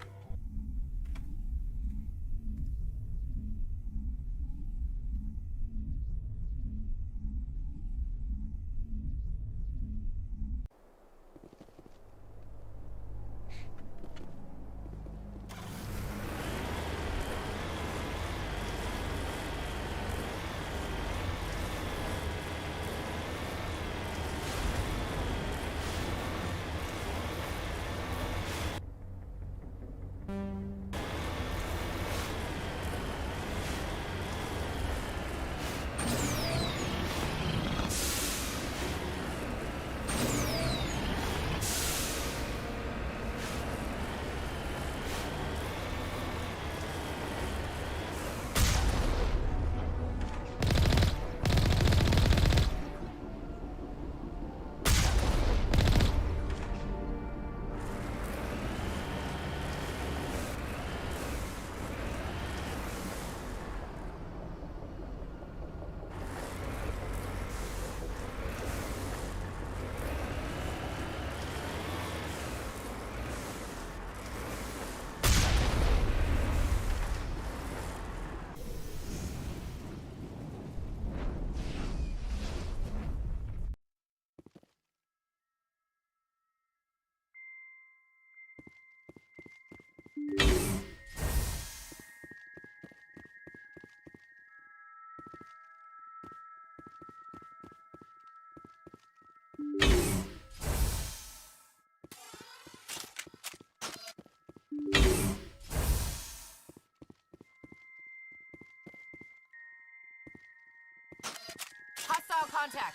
S9: Contact.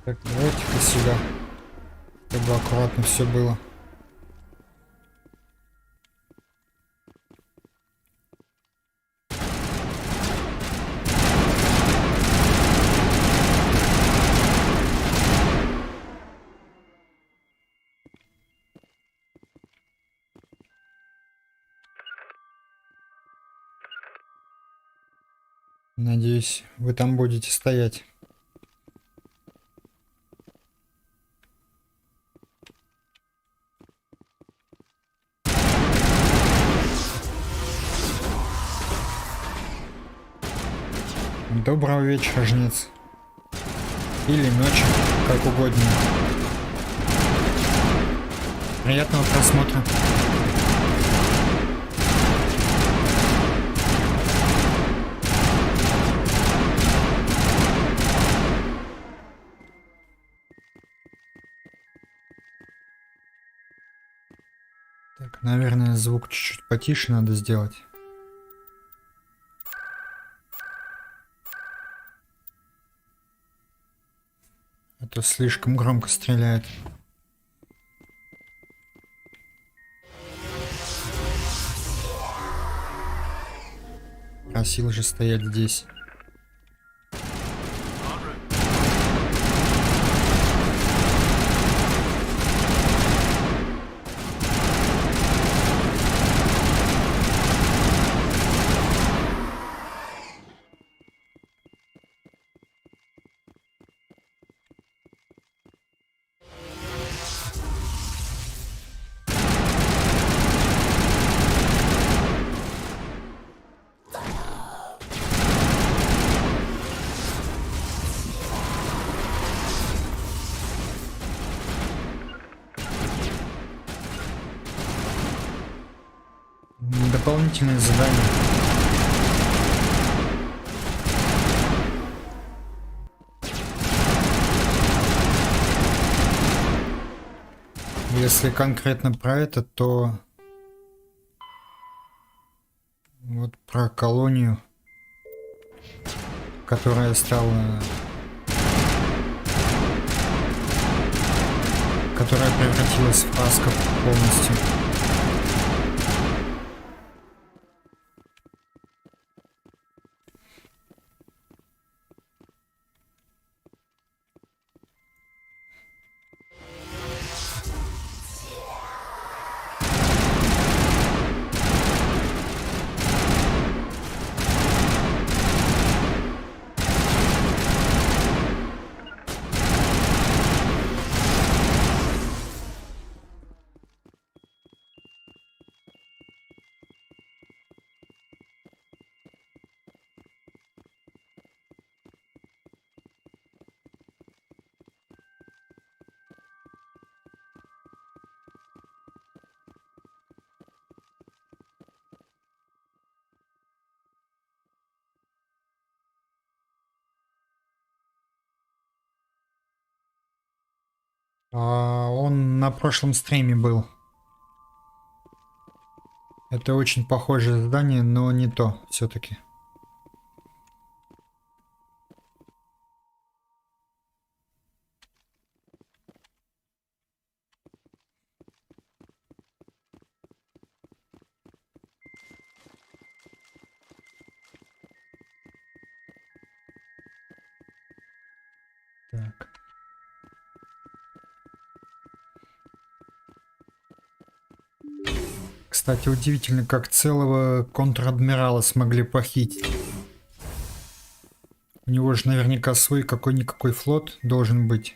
S1: Так, давайте-ка сюда, чтобы аккуратно все было. Надеюсь, вы там будете стоять. Доброго вечера, жнец. Или ночи, как угодно. Приятного просмотра. Так, наверное, звук чуть-чуть потише надо сделать. А то слишком громко стреляет. Просил же стоять здесь. дополнительные задания. Если конкретно про это, то вот про колонию, которая стала, которая превратилась в асков полностью. Он на прошлом стриме был. Это очень похожее задание, но не то все-таки. Так. Кстати, удивительно, как целого контр-адмирала смогли похитить. У него же наверняка свой какой-никакой флот должен быть.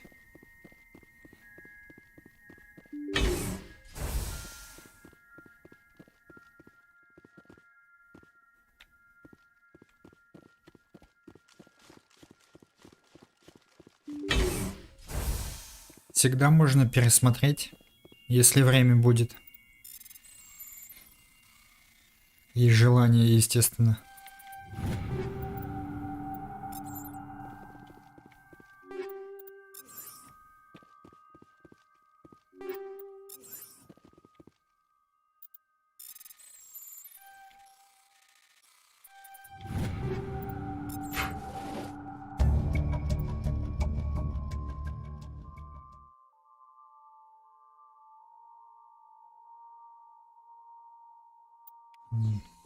S1: Всегда можно пересмотреть, если время будет. И желание, естественно.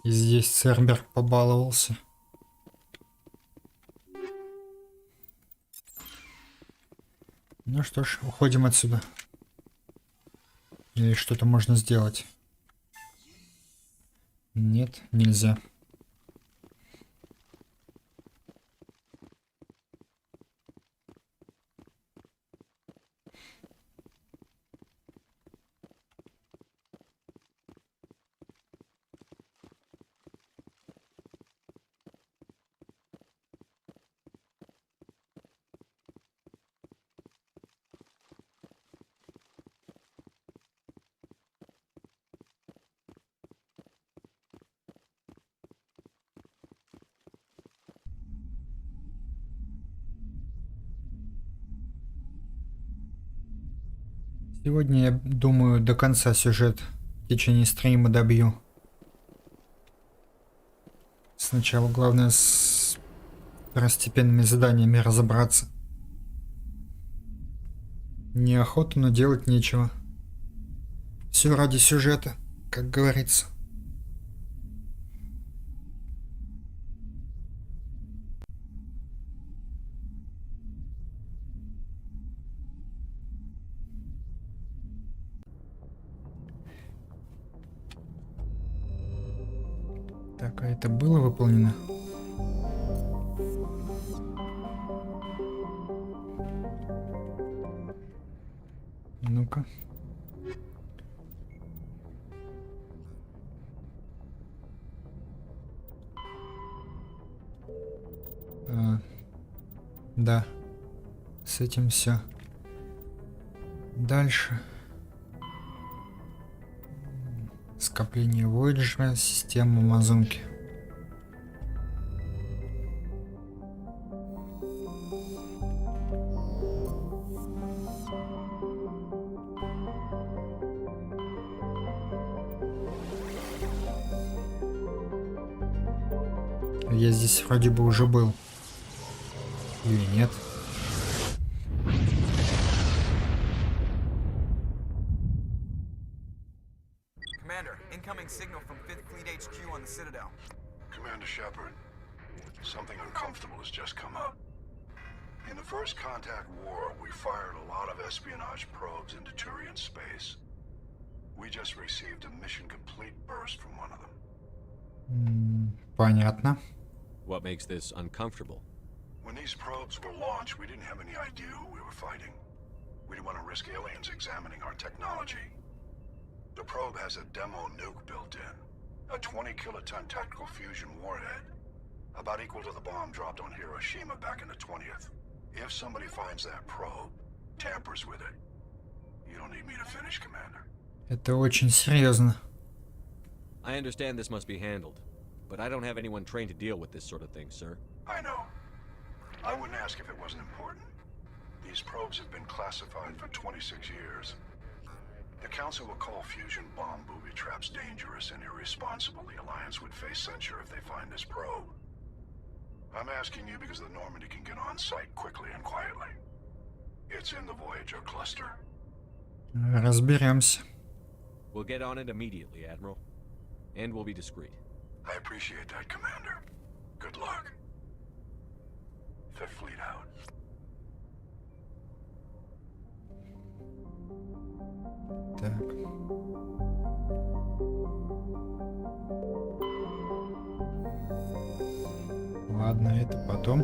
S1: И здесь Цербер побаловался. Ну что ж, уходим отсюда. Или что-то можно сделать? Нет, нельзя. Сегодня, я думаю, до конца сюжет в течение стрима добью. Сначала главное с второстепенными заданиями разобраться. Неохота, но делать нечего. Все ради сюжета, как говорится. Так, а это было выполнено? Ну-ка. Да. С этим все. Дальше. Скопление Voyager, система Амазонки. Я здесь вроде бы уже был. Или нет?
S10: Commander, incoming signal from 5th Fleet HQ on the Citadel.
S4: Commander Shepard, something uncomfortable has just come up. In the First Contact War, we fired a lot of espionage probes into Turian space. We just received a mission complete burst from one of them.
S1: Понятно.
S3: What makes this uncomfortable?
S4: When these probes were launched, we didn't have any idea who we were fighting. We didn't want to risk aliens examining our technology. The probe has a demo nuke built in. A 20-kiloton tactical fusion warhead. About equal to the bomb dropped on Hiroshima back in the 20th. If somebody finds that probe, tampers with it, you don't need me to finish, Commander.
S1: Это очень серьезно.
S3: I understand this must be handled, but I don't have anyone trained to deal with this sort of thing, sir.
S4: I know. I wouldn't ask if it wasn't important. These probes have been classified for 26 years. The Council will call fusion bomb booby traps dangerous and irresponsible. The Alliance would face censure if they find this probe. I'm asking you because the Normandy can get on site quickly and quietly. It's in the Voyager cluster.
S1: Разберемся.
S3: We'll get on it immediately, Admiral. And we'll be discreet.
S4: I appreciate that, Commander. Good luck. Fifth Fleet out.
S1: Так. Ладно, это потом.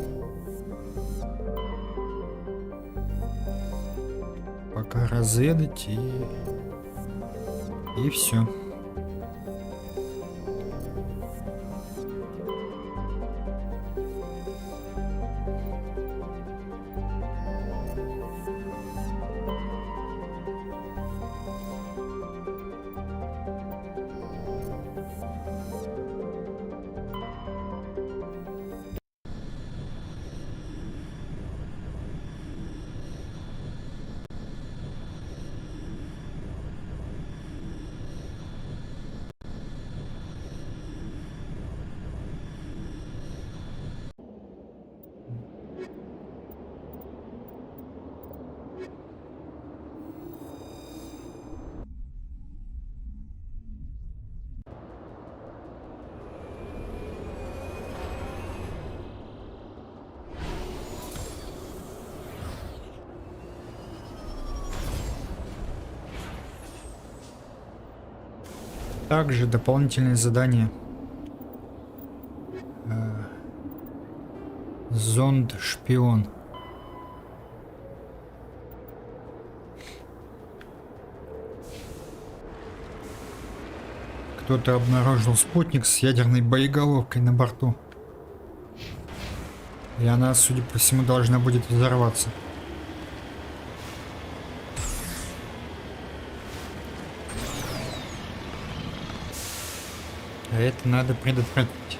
S1: Пока разведать и все. Также дополнительные задания. Зонд-шпион. Кто-то обнаружил спутник с ядерной боеголовкой на борту. И она, судя по всему, должна будет взорваться. А это надо предотвратить.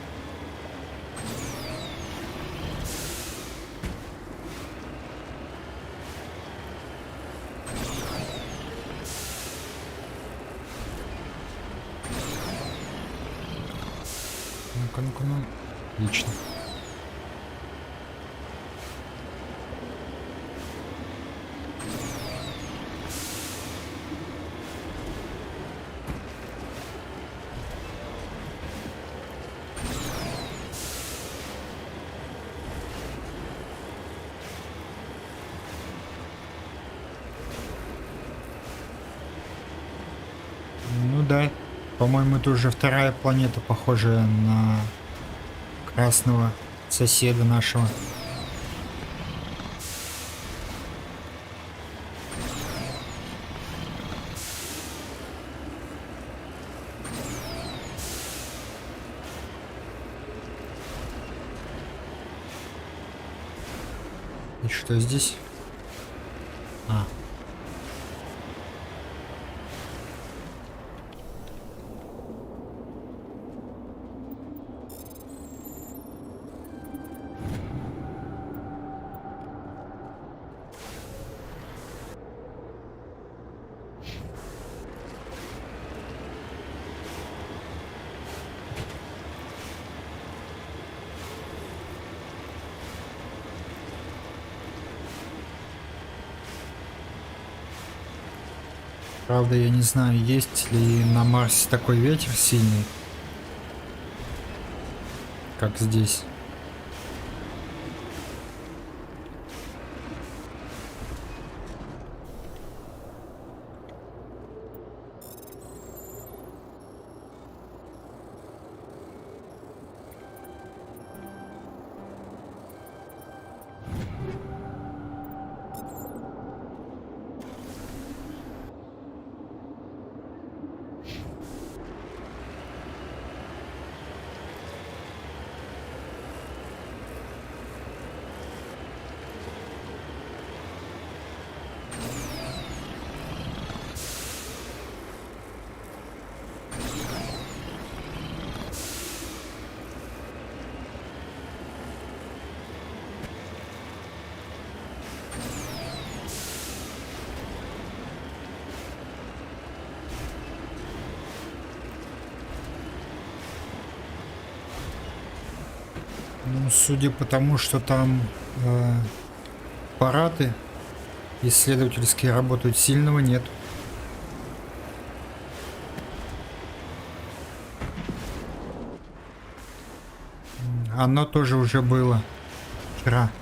S1: Ну-ка, ну-ка, ну. Отлично. Да, по-моему, это уже вторая планета, похожая на красного соседа нашего. И что здесь? Правда, я не знаю, есть ли на Марсе такой ветер сильный, как здесь. Ну, судя по тому, что там аппараты исследовательские работают, сильного нет. Оно тоже уже было вчера.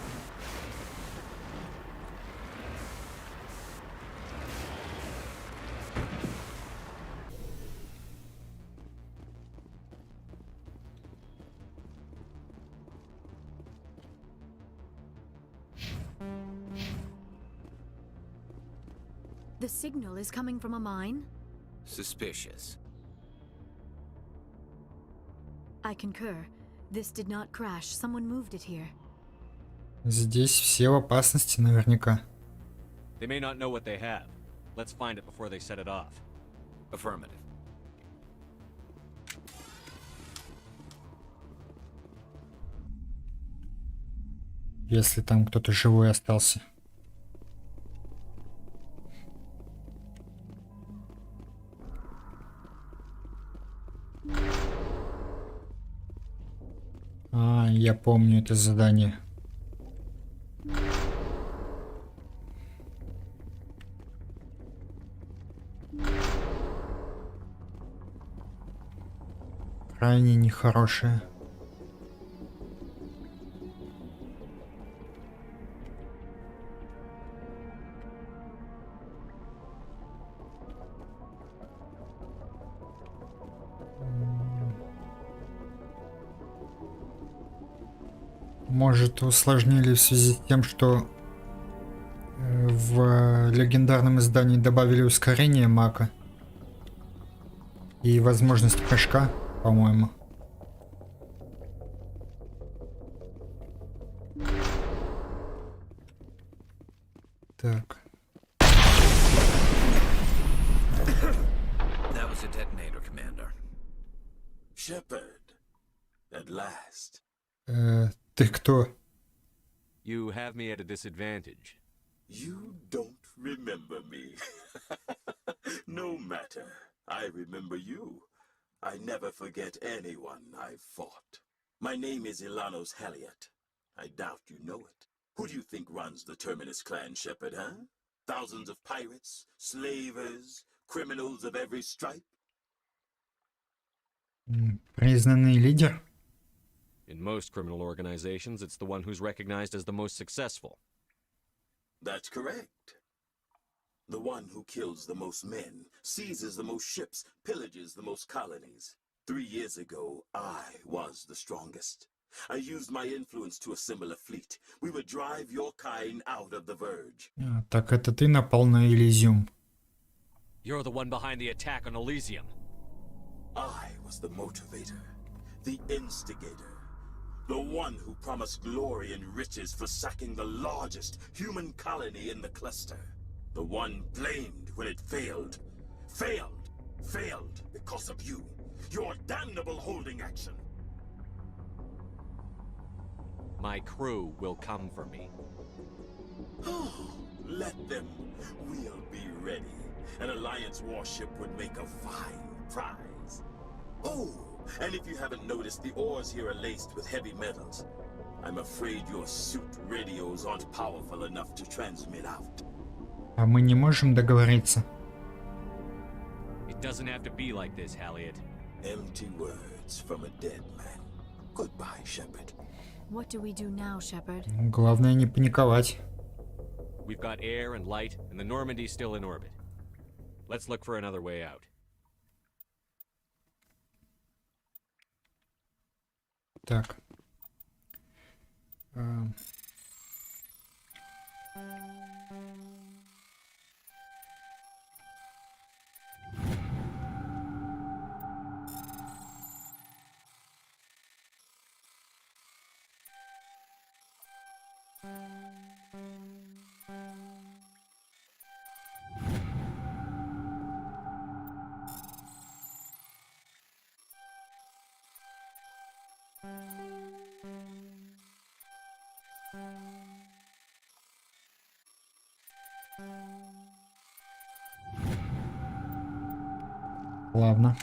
S2: The signal is coming from a mine?
S6: Suspicious.
S2: I concur. This did not crash. Someone moved it here.
S1: Здесь все в опасности наверняка.
S3: They may not know what they have. Let's find it before they set it off.
S6: Affirmative.
S1: Если там кто-то живой остался. А, я помню это задание. Крайне нехорошее. Может, усложнили в связи с тем, что в легендарном издании добавили ускорение мака и возможность прыжка, по-моему. Так.
S6: That was a detonator, Commander.
S9: Shepard, at last.
S1: Ты кто?
S3: You have me at a disadvantage.
S9: You don't remember me. No matter. I remember you. I never forget anyone I've fought. My name is Ilanos Halliot. I doubt you know it. Who do you think runs the Terminus clan, Shepard, huh? Thousands of pirates, slavers, criminals of every stripe?
S1: Признанный лидер?
S3: In most criminal organizations, it's the one who's recognized as the most successful.
S9: That's correct. The one who kills the most men, seizes the most ships, pillages the most colonies. 3 years ago, I was the strongest. I used my influence to assemble a fleet. We would drive your kind out of the verge.
S1: Так это ты напал на Элизиум.
S3: You're the one behind the attack on Elysium.
S9: I was the motivator, the instigator. The one who promised glory and riches for sacking the largest human colony in the cluster. The one blamed when it failed. Failed because of you. Your damnable holding action.
S3: My crew will come for me.
S9: Let them. We'll be ready. An Alliance warship would make a fine prize. Oh! And if you haven't noticed, the ores here are laced with heavy metals. I'm afraid your suit radios aren't powerful enough to transmit out.
S1: А мы не можем договориться.
S3: Doesn't have to be like this, Halliot.
S9: Empty words from a dead man. Goodbye, Shepard.
S2: What do we do now, Shepard?
S1: Главное не паниковать.
S3: We've got air and light, and the Normandy's still in orbit. Let's look for another way out.
S1: Так. Ладно.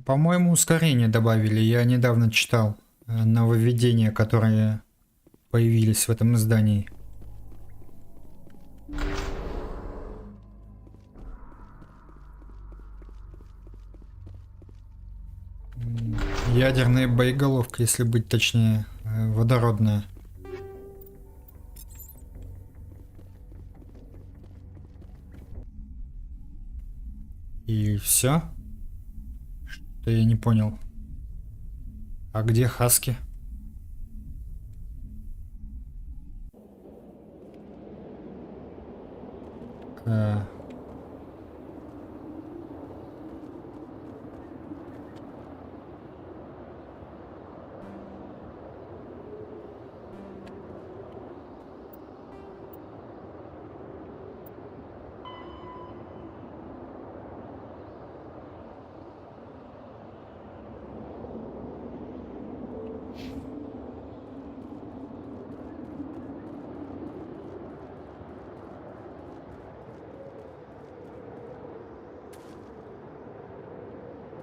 S1: По-моему, ускорение добавили. Я недавно читал нововведения, которые появились в этом издании. Ядерная боеголовка, если быть точнее, водородная. И все? Что я не понял. А где хаски?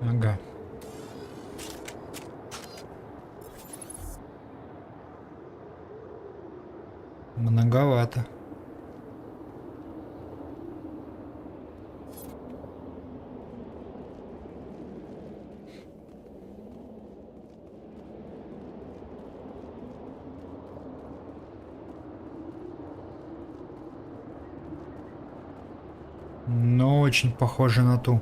S1: Ага. Многовато. Но очень похоже на ту.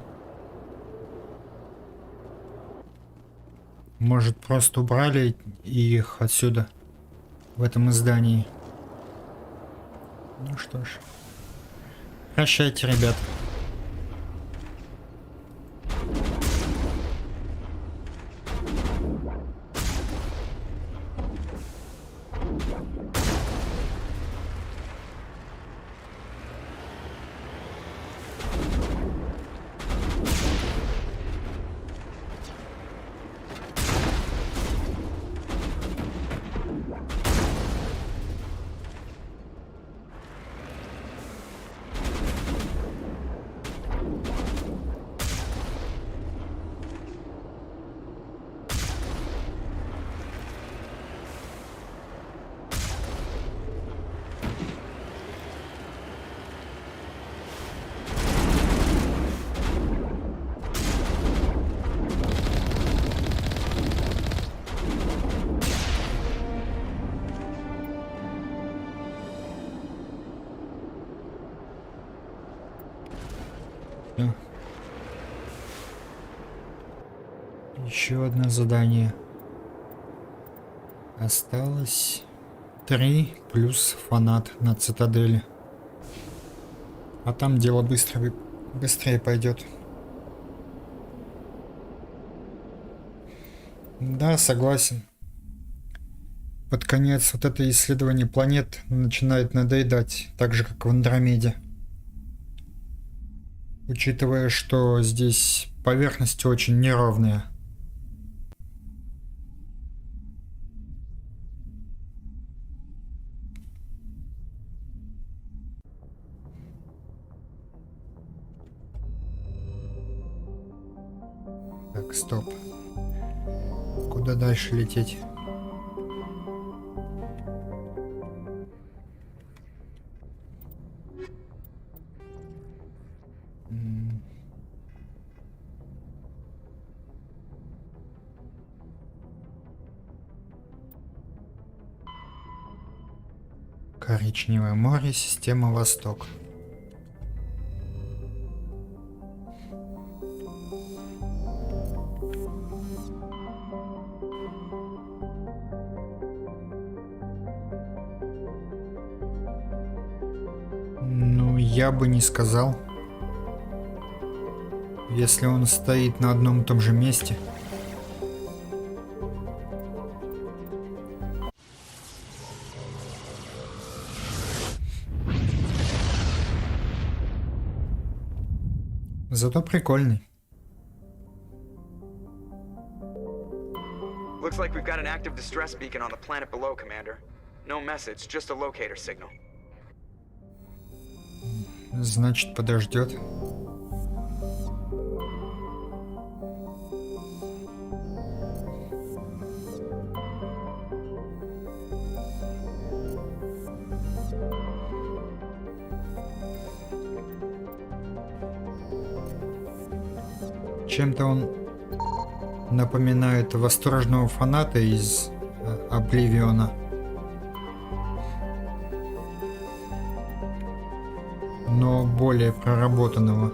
S1: Может, просто убрали их отсюда, в этом издании. Ну что ж. Прощайте, ребят. Еще одно задание. Осталось 3 плюс фанат на цитадели. А там дело быстрее пойдет. Да, согласен. Под конец вот это исследование планет начинает надоедать, так же как в Андромеде. Учитывая, что здесь поверхность очень неровная. Так, стоп. Куда дальше лететь? Коричневое море, система Восток. Ну, я бы не сказал. Если он стоит на одном и том же месте. Зато прикольный.
S10: Looks like we've got an active distress beacon on the planet below, Commander. No message, just a locator signal.
S1: Значит, подождет. Чем-то он напоминает восторженного фаната из Обливиона. Но более проработанного.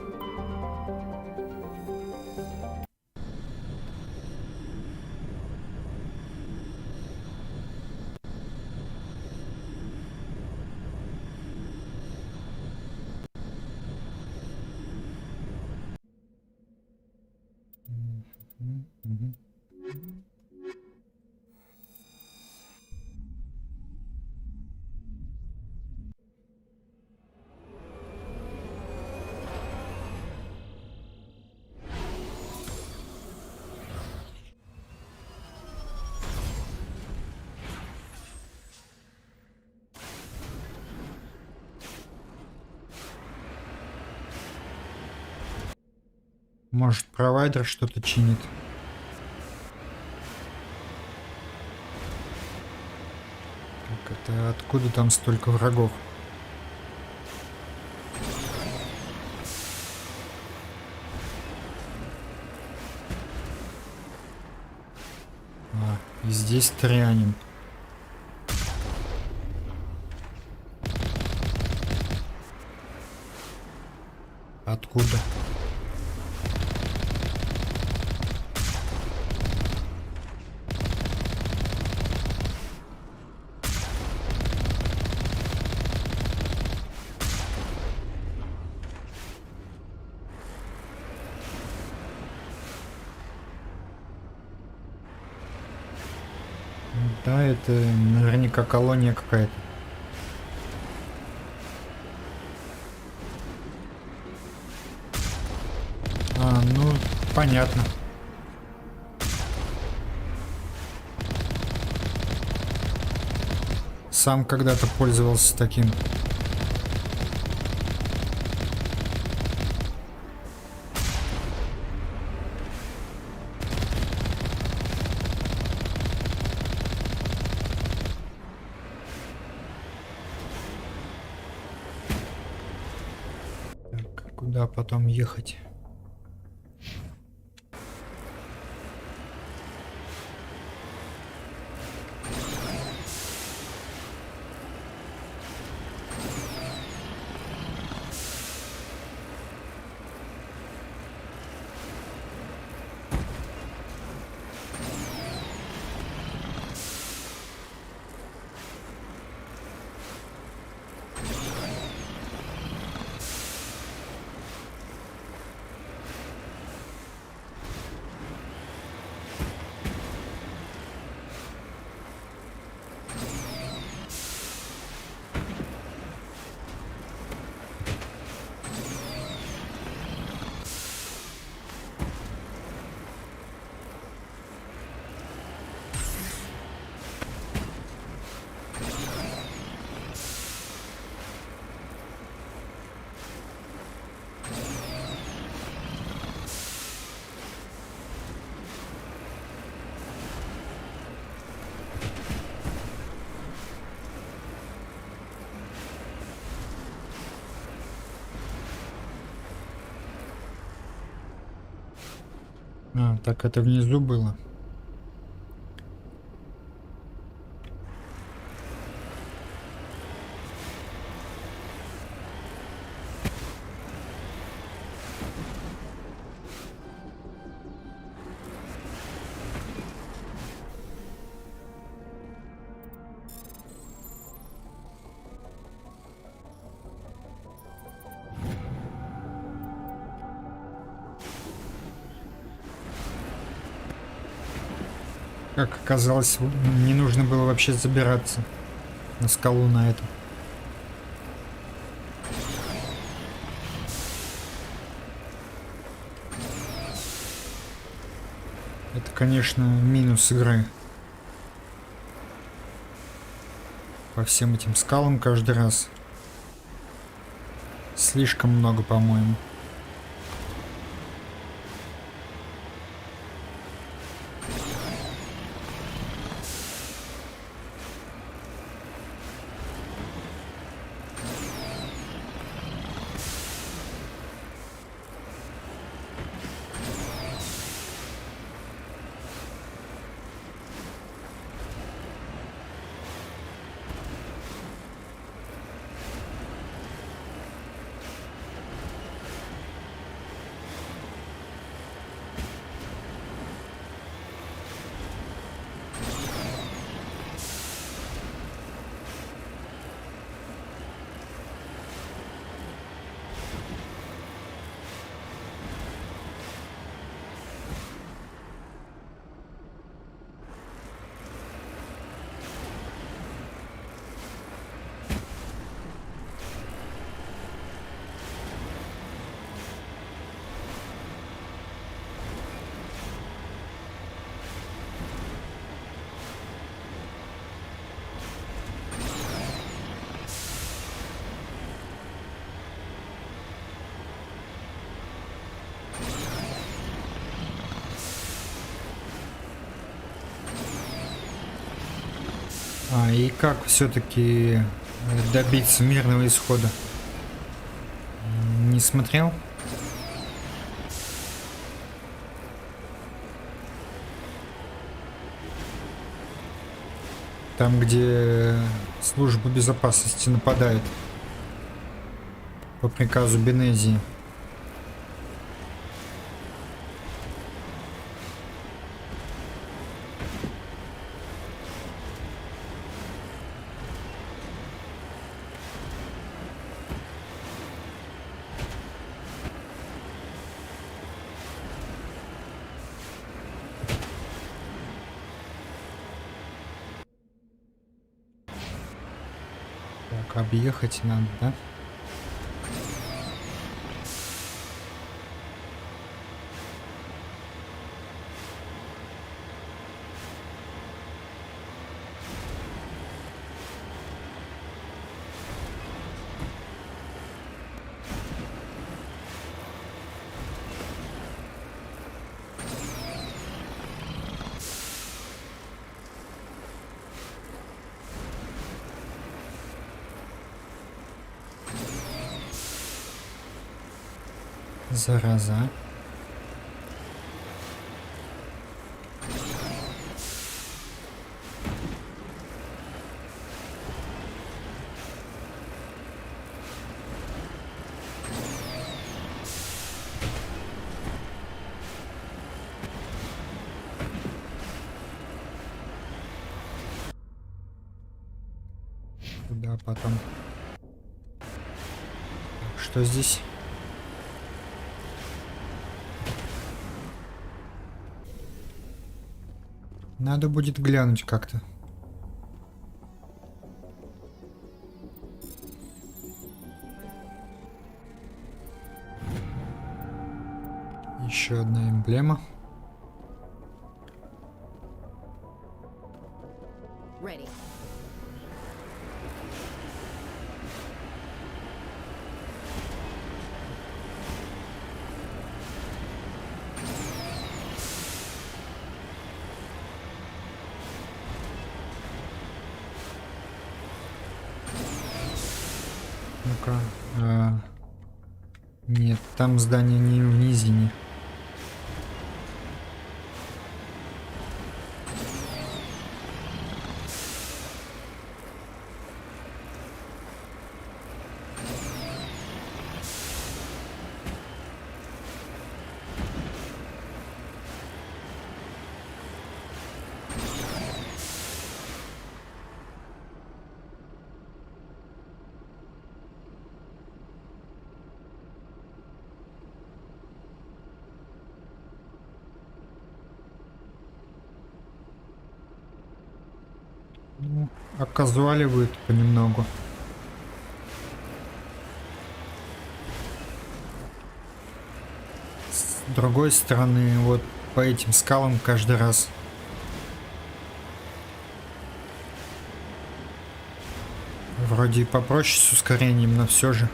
S1: Может, провайдер что-то чинит. Так, это откуда там столько врагов? И здесь трианин. Откуда? Да, это наверняка колония какая-то. Ну, понятно. Сам когда-то пользовался таким. Так, куда потом ехать? Так это внизу было. Как оказалось, не нужно было вообще забираться на скалу на эту. Это, конечно, минус игры. По всем этим скалам каждый раз. Слишком много, по-моему. И как все-таки добиться мирного исхода? Не смотрел? Там, где служба безопасности нападает по приказу Бенезии. Объехать надо, да? Зараза. Куда потом? Что здесь? Надо будет глянуть как-то. Еще одна эмблема.
S18: Ready.
S1: Ну-ка. Нет, там здание не в низине. Ну, оказуаливают понемногу. С другой стороны, вот по этим скалам каждый раз вроде и попроще с ускорением, но все же.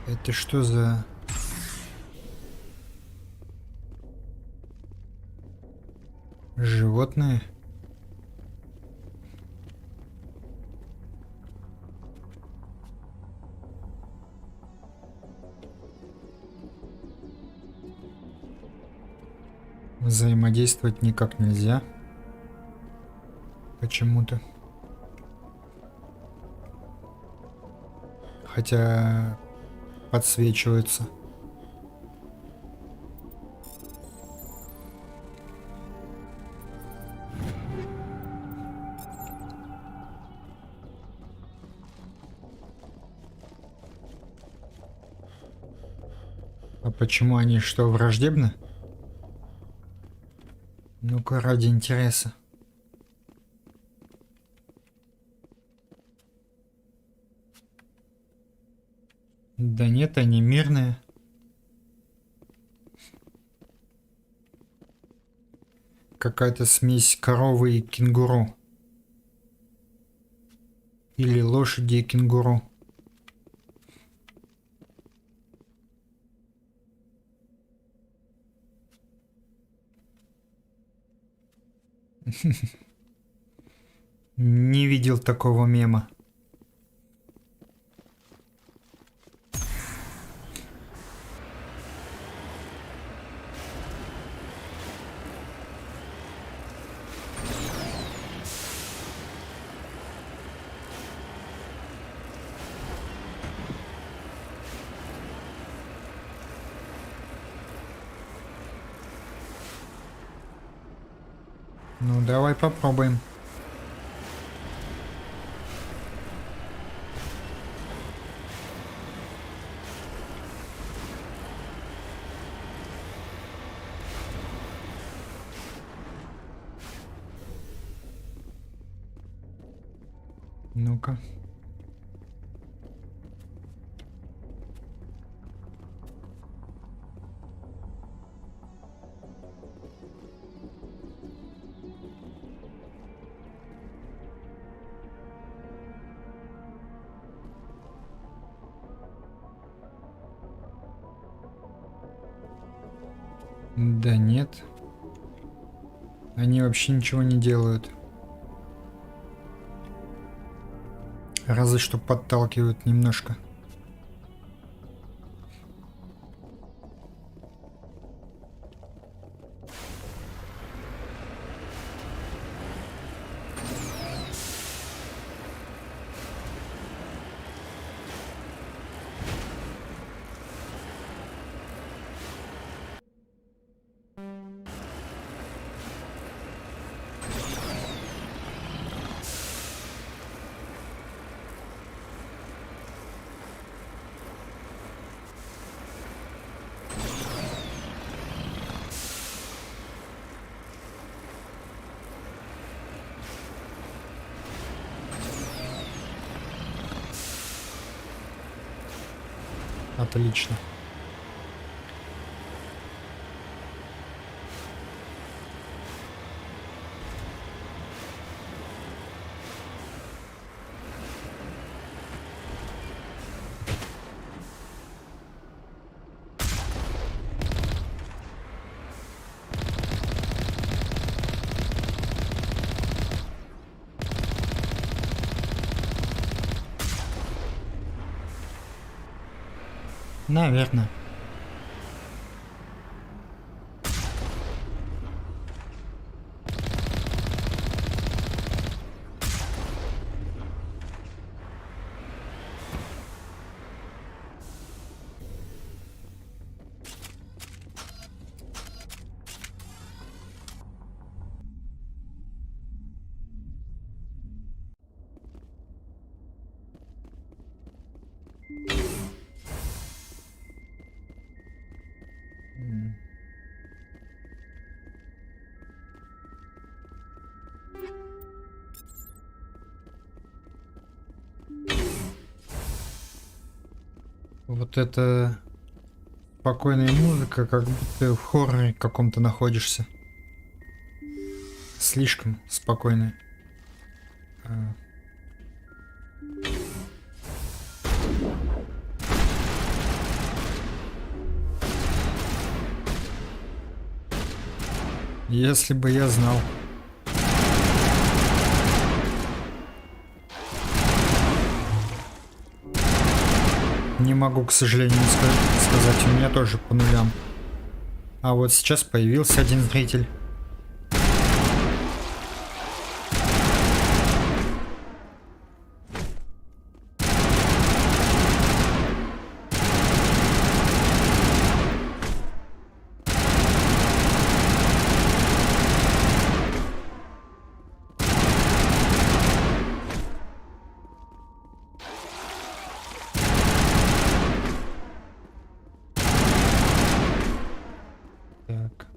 S1: Это что за... животное? Взаимодействовать никак нельзя. Почему-то. Хотя подсвечивается. А почему они что, враждебны? Ну-ка, ради интереса. Да нет, они мирные. Какая-то смесь коровы и кенгуру. Или лошади и кенгуру. Не видел такого мема. Ну, давай попробуем. Ну-ка. Да нет. Они вообще ничего не делают. Разве что подталкивают немножко. Отлично. Наверное. Вот это спокойная музыка, как будто в хорроре каком-то находишься. Слишком спокойная. Если бы я знал. Не могу, к сожалению, сказать, у меня тоже по нулям. А вот сейчас появился один зритель. Так.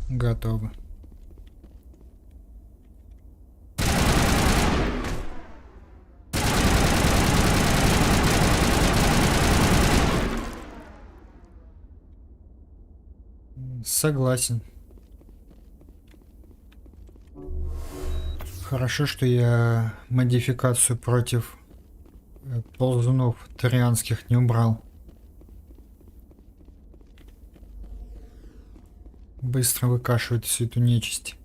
S1: Готово. Согласен. Хорошо, что я модификацию против ползунов тарианских не убрал. Быстро выкашивает всю эту нечисть.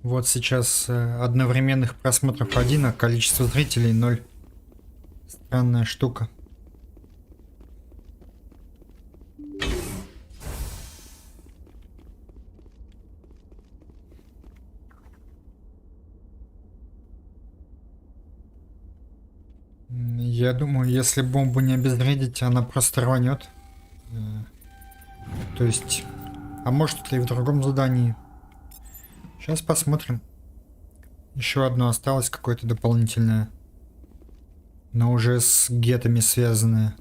S1: Вот сейчас одновременных просмотров 1, а количество зрителей 0. Странная штука. Я думаю, если бомбу не обезвредить, она просто рванет. То есть... А может, это и в другом задании. Сейчас посмотрим. Еще одно осталось, какое-то дополнительное. Но уже с гетами связанное.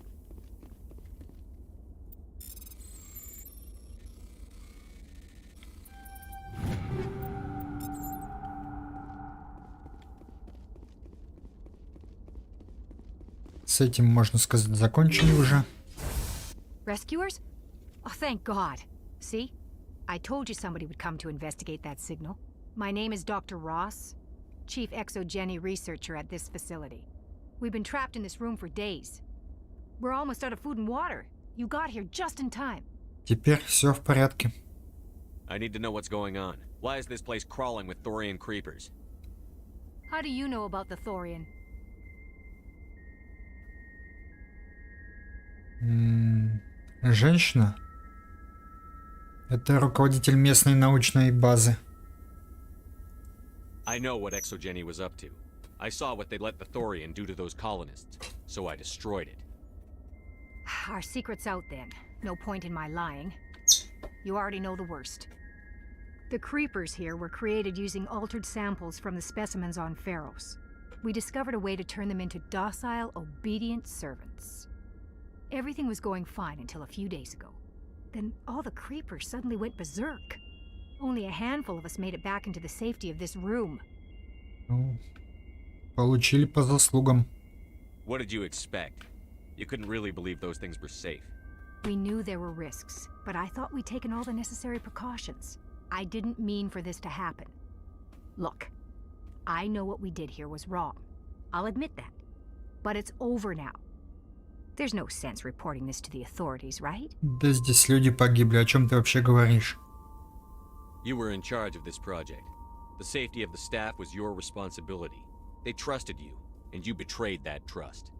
S1: С этим, можно сказать, закончили уже.
S11: Rescuers? Oh, thank God. See? I told you somebody would come to investigate that signal. My name is Dr. Ross, Chief Exogeny Researcher at this facility. We've been trapped in this room for days. We're almost out of food and water. You got here just in time.
S1: Теперь все в порядке.
S3: I need to know what's going on. Why is this place crawling with Thorian creepers?
S11: How do you know about the Thorian?
S1: Женщина? Это руководитель местной научной базы.
S3: I know what Exogeny was up to. I saw what they let the Thorian do to those colonists, so I destroyed it.
S11: Our secret's out then. No point in my lying. You already know the worst. The creepers here were created using altered samples from the specimens on Pharos. We discovered a way to turn them into docile, obedient servants. Everything was going fine until a few days ago. Then all the creepers suddenly went berserk. Only a handful of us made it back into the safety of this room.
S1: Ну, получили по заслугам.
S3: What did you expect? You couldn't really believe those things were safe.
S11: We knew there were risks, but I thought we'd taken all the necessary precautions. I didn't mean for this to happen. Look, I know what we did here was wrong. I'll admit that. But it's over now. There's no sense reporting this to the authorities, right?
S1: Да здесь люди погибли. О чем ты вообще говоришь?
S3: You were in charge of this project. The safety of the staff was your responsibility. They trusted you, and you betrayed that trust.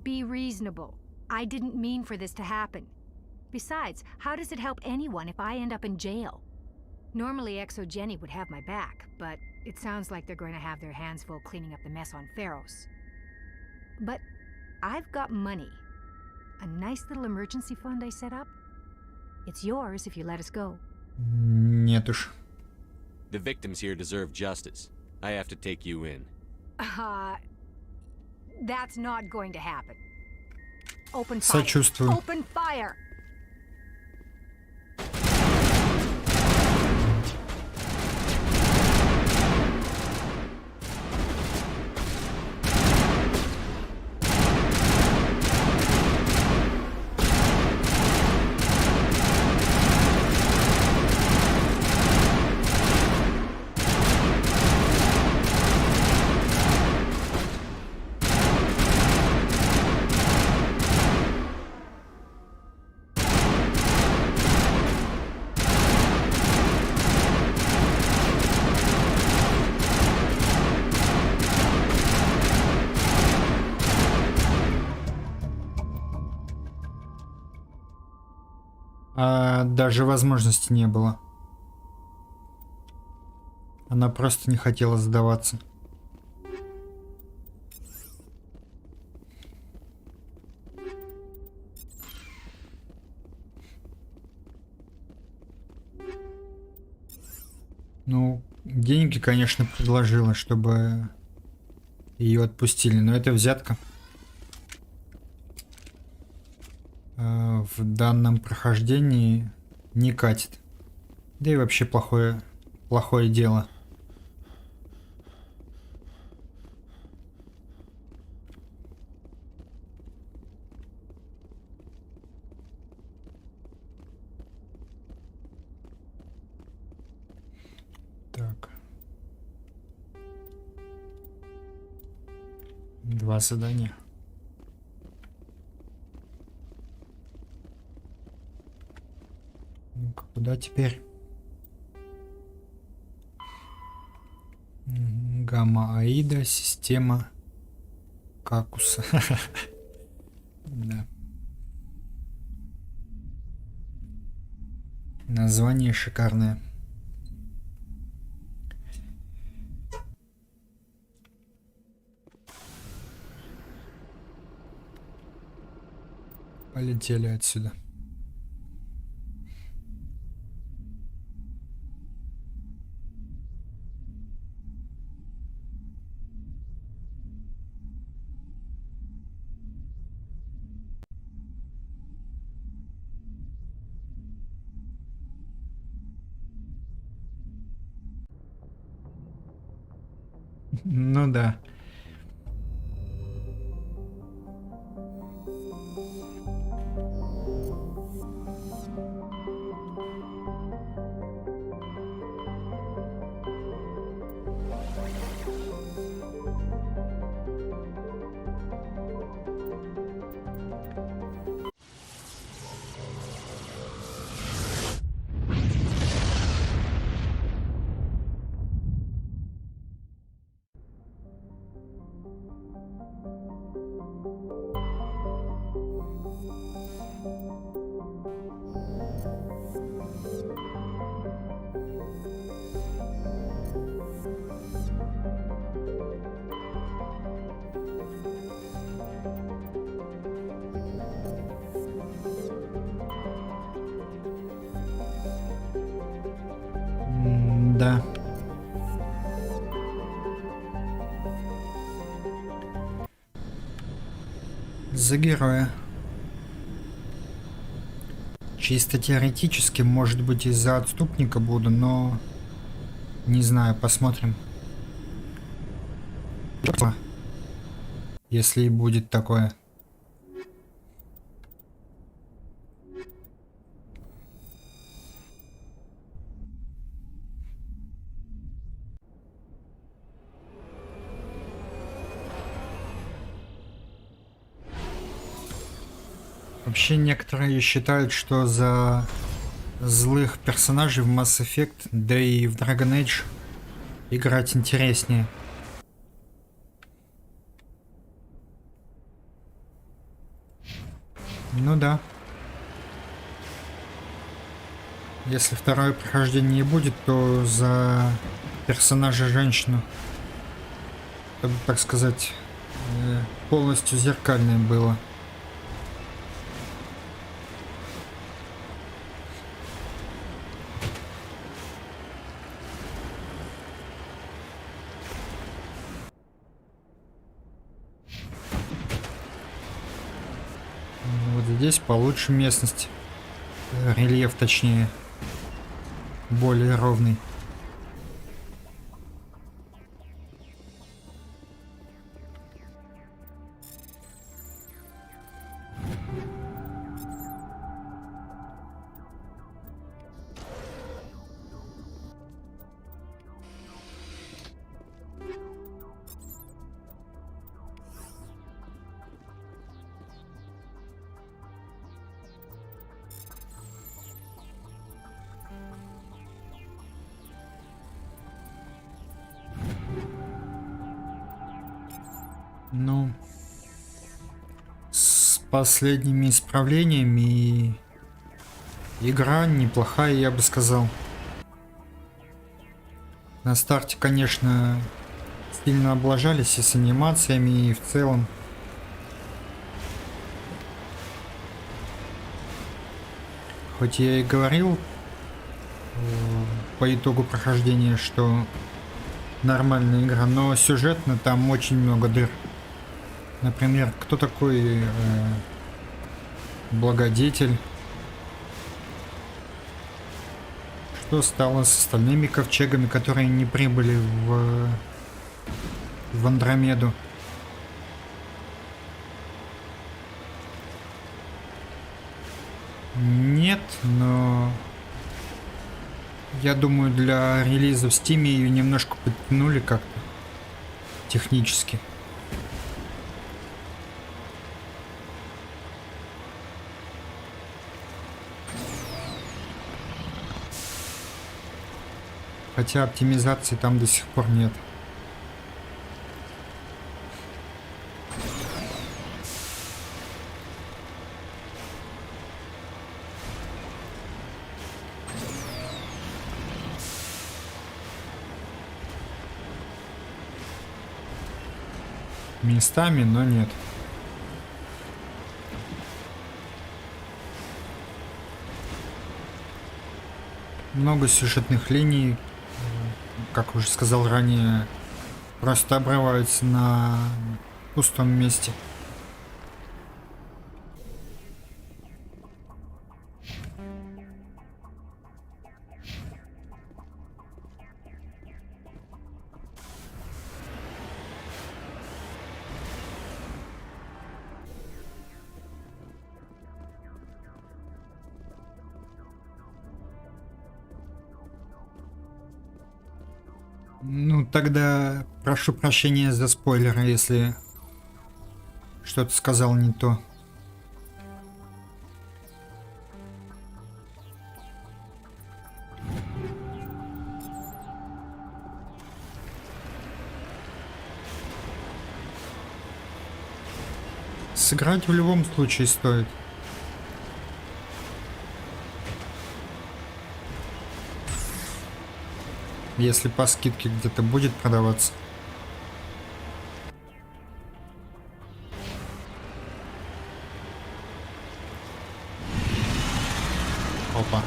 S11: Be reasonable. I didn't mean for this to happen. Besides, how does it help anyone if I end up in jail? Normally Exogeny would have my back, but it sounds like they're going to have their hands full cleaning up the mess on Pharos. But I've got money. A nice little emergency fund I set up. It's yours if you let us go.
S1: Нет уж.
S3: The victims here deserve justice. I have to take you in.
S11: That's not going to happen.
S1: Сочувствую. А даже возможности не было. Она просто не хотела сдаваться. Ну, деньги, конечно, предложила, чтобы ее отпустили, но это взятка. В данном прохождении не катит. Да и вообще плохое дело. Так. 2 задания. Ну-ка, куда теперь? Гамма-аида, система Какуса. Да. Название шикарное. Полетели отсюда. Ну да. Да. За героя. Чисто теоретически, может быть, из-за отступника буду, но не знаю, посмотрим. Если и будет такое. Вообще некоторые считают, что за злых персонажей в Mass Effect, да и в Dragon Age играть интереснее. Ну да. Если второе прохождение не будет, то за персонажа женщину, чтобы, так сказать, полностью зеркальное было. Здесь получше местность. Рельеф, точнее, более ровный. Ну, с последними исправлениями игра неплохая, я бы сказал. На старте, конечно, сильно облажались и с анимациями, и в целом. Хоть я и говорил по итогу прохождения, что нормальная игра, но сюжетно там очень много дыр. Например, кто такой благодетель? Что стало с остальными ковчегами, которые не прибыли в Андромеду? Нет, но я думаю, для релиза в Steam ее немножко подтянули как-то технически. Хотя оптимизации там до сих пор нет. Местами, но нет. Много сюжетных линий, как уже сказал ранее, просто обрываются на пустом месте. Ну, тогда прошу прощения за спойлеры, если что-то сказал не то. Сыграть в любом случае стоит. Если по скидке где-то будет продаваться. Опа.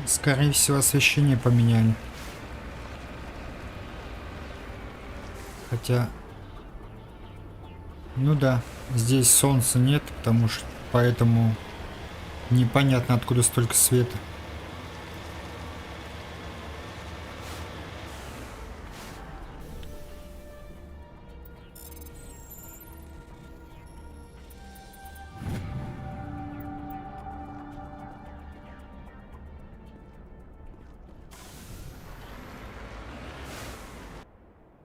S1: Скорее всего, освещение поменяли. Хотя... Ну да, здесь солнца нет, потому что поэтому непонятно, откуда столько света.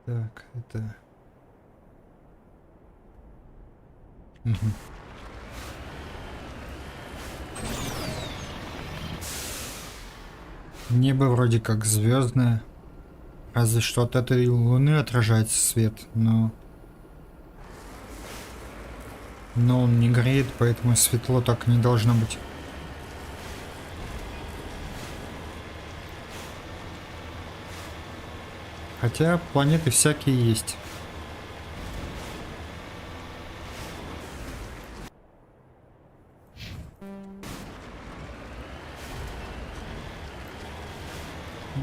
S1: Так, это... Угу. Небо вроде как звездное, разве что от этой луны отражается свет, но он не греет, поэтому светло так не должно быть. Хотя планеты всякие есть.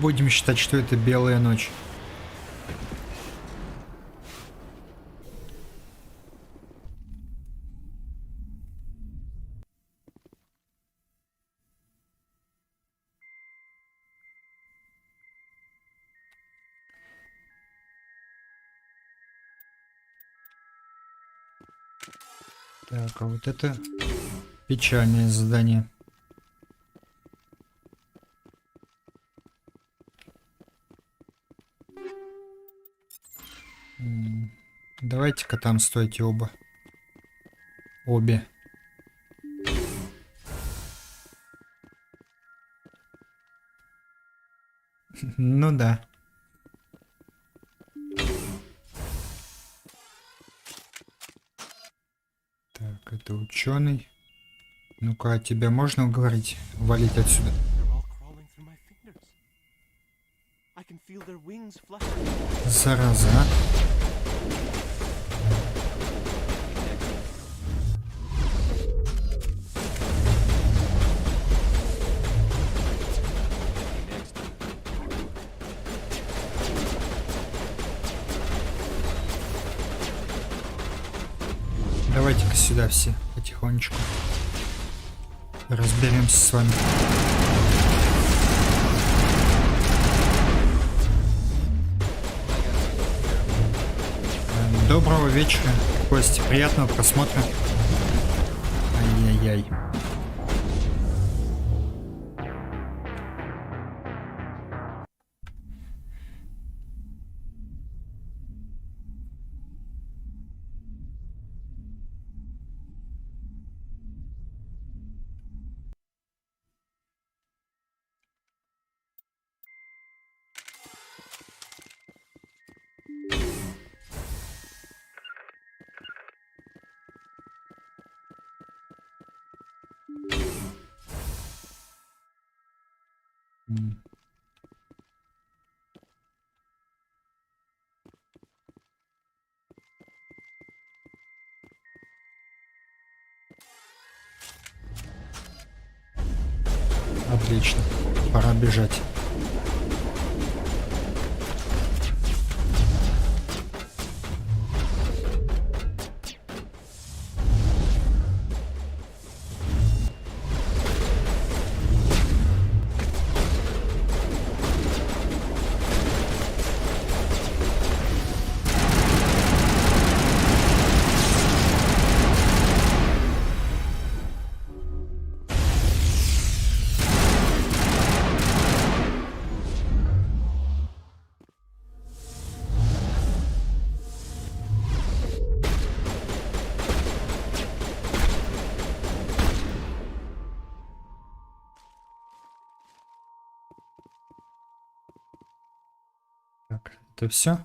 S1: Будем считать, что это белая ночь. Так, а вот это печальное задание. Давайте-ка там стойте оба. Обе. Ну да. Так, это ученый. Ну-ка, а тебя можно уговорить валить отсюда? Зараза, а? Давайте-ка сюда все потихонечку разберемся с вами. Доброго вечера, гости. Приятного просмотра. Ай-яй-яй. Отлично, пора бежать. Так, это все?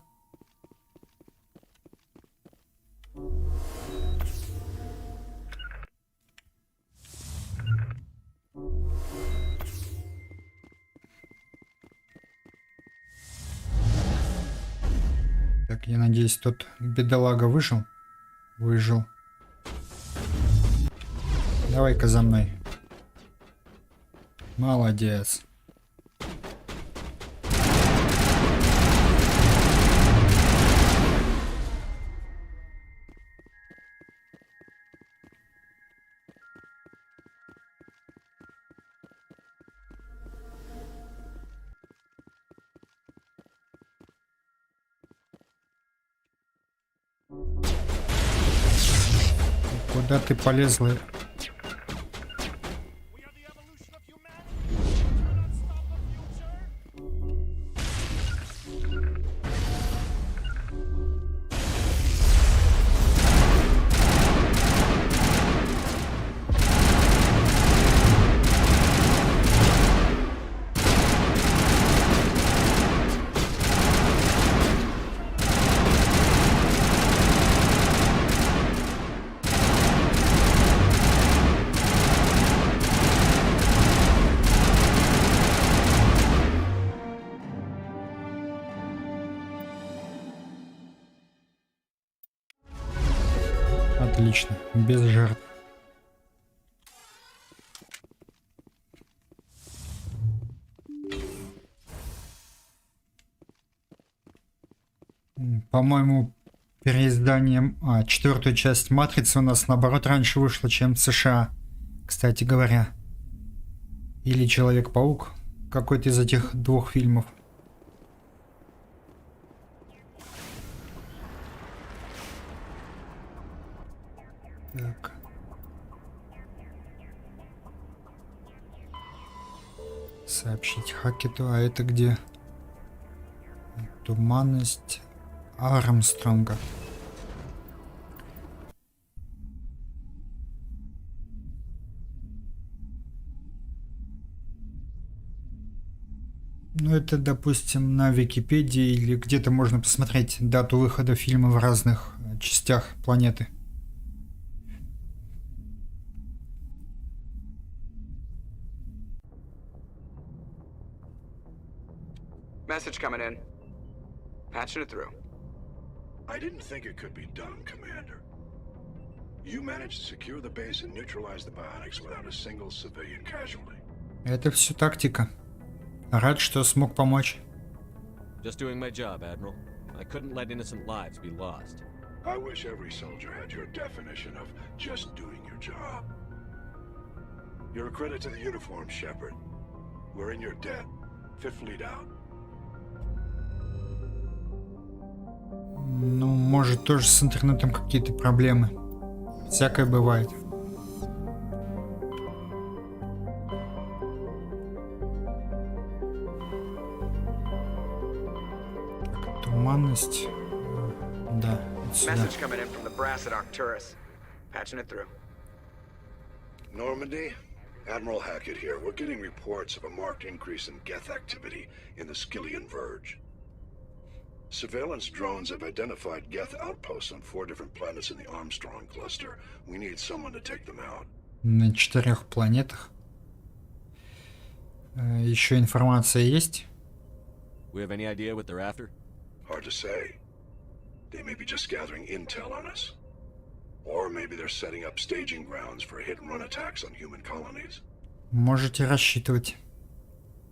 S1: Так, я надеюсь, тот бедолага выжил? Выжил. Давай-ка за мной. Молодец. Куда ты полезла? Отлично, без жертв. По-моему, переизданием четвертую часть Матрицы у нас наоборот раньше вышла, чем в США, кстати говоря. Или Человек-паук, какой-то из этих двух фильмов. Так. Сообщить Хакету, а это где? Туманность Армстронга. Ну это, допустим, на Википедии или где-то можно посмотреть дату выхода фильма в разных частях планеты.
S10: Message coming in. Patching it through.
S4: I didn't think it could be done, Commander. You managed to secure the base and neutralize the biotics without a single civilian casualty.
S1: Это все тактика. Рад, что смог помочь.
S3: Just doing my job, Admiral. I couldn't let innocent lives be lost.
S4: I wish every soldier had your definition of just doing your job. You're a credit to the uniform, Shepard. We're in your debt. Fifth Fleet out.
S1: Ну, может, тоже с интернетом какие-то проблемы. Всякое бывает. Так, туманность. Да, сюда.
S10: Message coming in from the brass at Arcturus. Patching it through.
S4: Normandy, Admiral Hackett here. We're getting reports of a marked increase in geth activity in the Skyllian Verge. Surveillance drones have identified geth outposts on 4 different planets in the Armstrong cluster. We need someone to take them out.
S1: На 4 планетах. Еще информация есть?
S3: We have any idea what they're after?
S4: Hard to say. They may be just gathering intel on us. Or maybe they're setting up staging grounds for hit-and-run attacks on human colonies.
S1: Можете рассчитывать.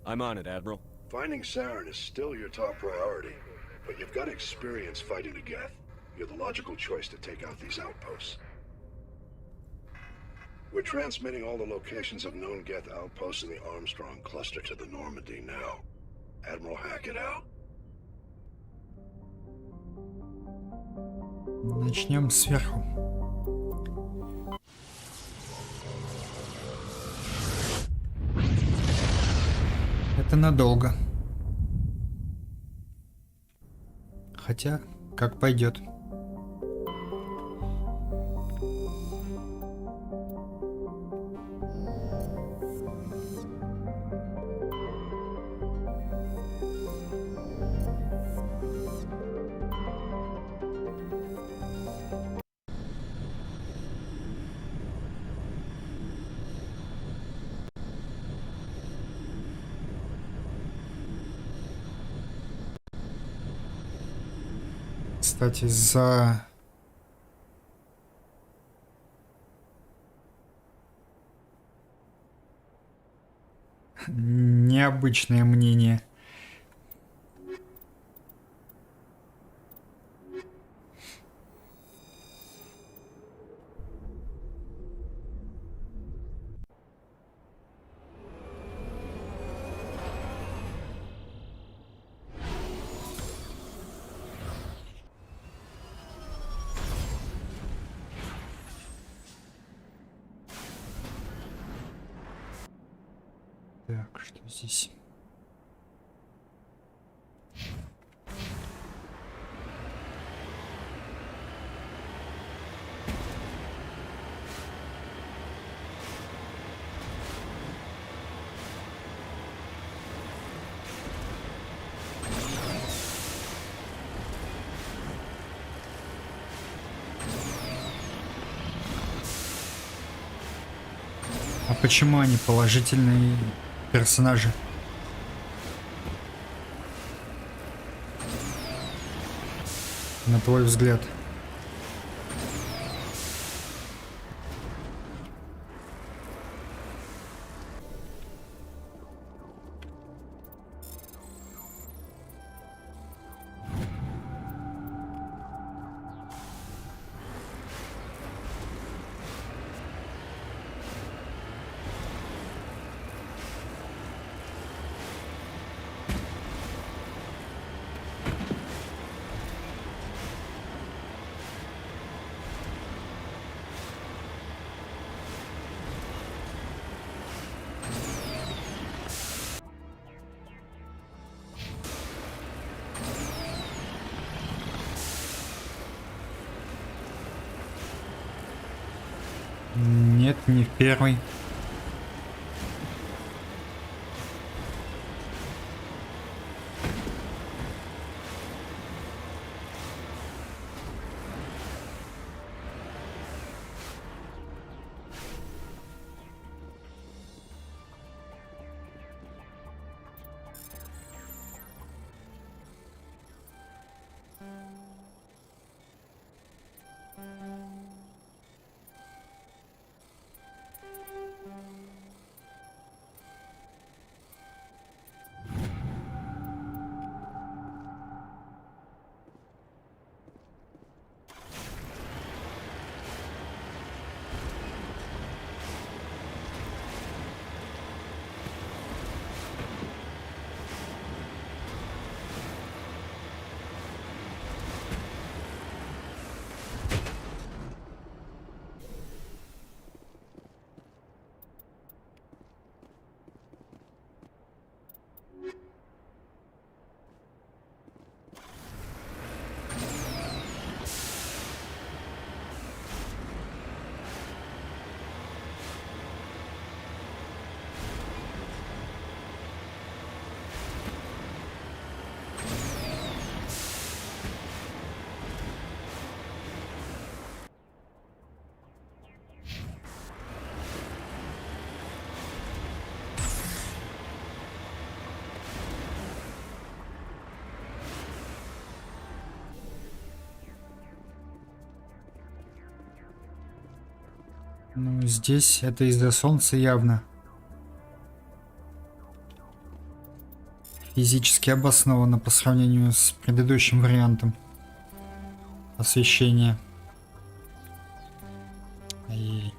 S3: I'm on it, Admiral.
S4: Finding Saren is still your top priority. But you've got experience fighting the geth. You're the logical choice to take out these outposts. We're transmitting all the locations of known geth outposts in the Armstrong cluster to the Normandy now. Admiral Hackett out.
S1: Начнем сверху. Это надолго. Хотя, как пойдет. Кстати, за необычное мнение. Что здесь? А почему они положительные персонажи? На твой взгляд? Нет, не в первый. Ну, здесь это из-за солнца явно. Физически обосновано по сравнению с предыдущим вариантом освещения. Ай-яй.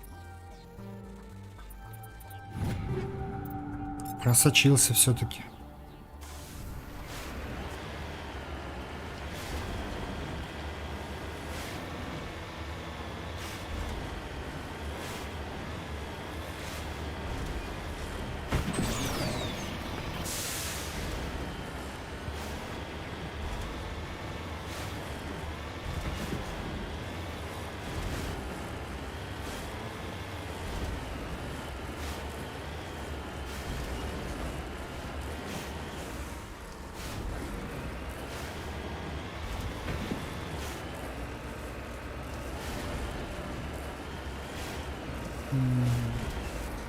S1: Просочился все-таки.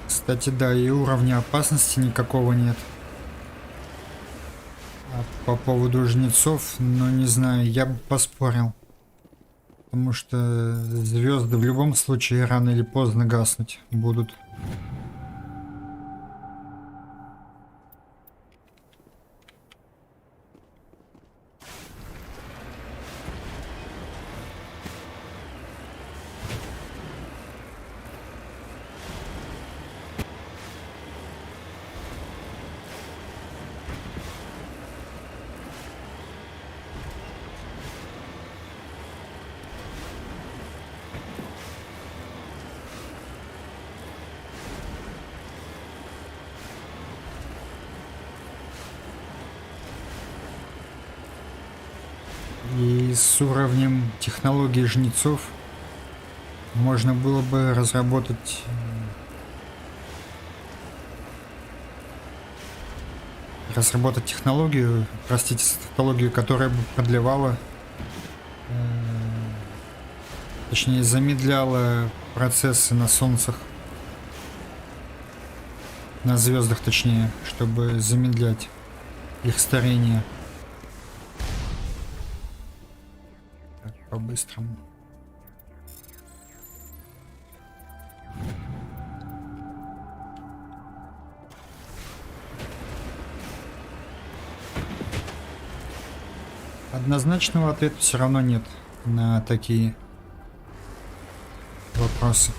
S1: Кстати, да, и уровня опасности никакого нет. А по поводу жнецов, ну не знаю, я бы поспорил. Потому что звезды в любом случае рано или поздно гаснуть будут. с уровнем технологии жнецов можно было бы разработать технологию, которая бы продлевала, точнее замедляла процессы на солнцах, на звездах точнее, чтобы замедлять их старение. Так, по-быстрому. Однозначного ответа все равно нет на такие вопросы.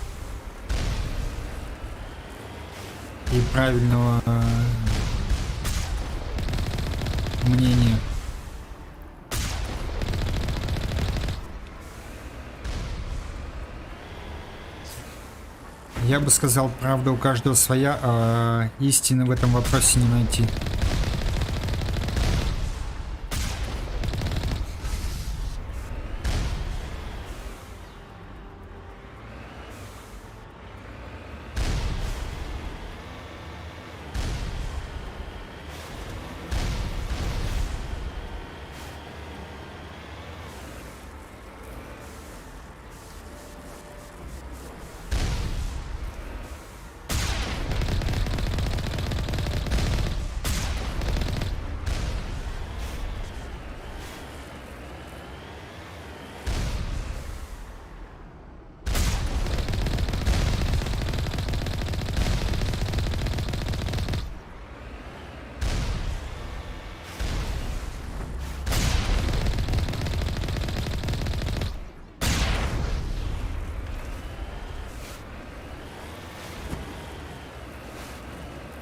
S1: И правильного мнения. Я бы сказал, правда у каждого своя, а истины в этом вопросе не найти.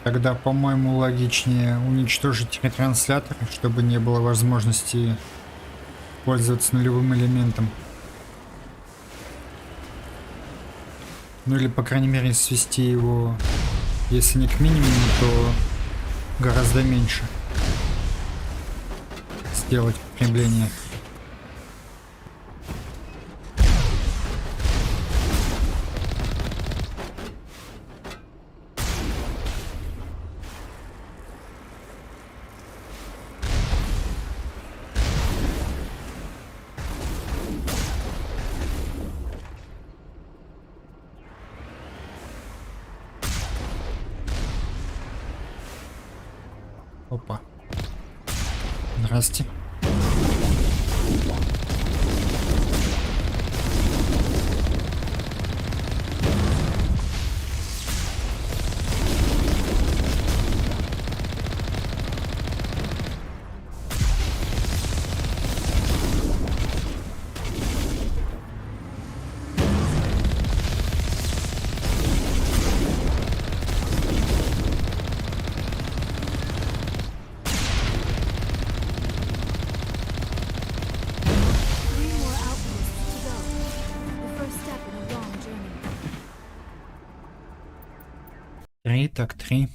S1: Тогда, по-моему, логичнее уничтожить ретранслятор, чтобы не было возможности пользоваться нулевым элементом. Ну или, по крайней мере, свести его, если не к минимуму, то гораздо меньше. Сделать потребление. Опа. Здрасте. Так, 3.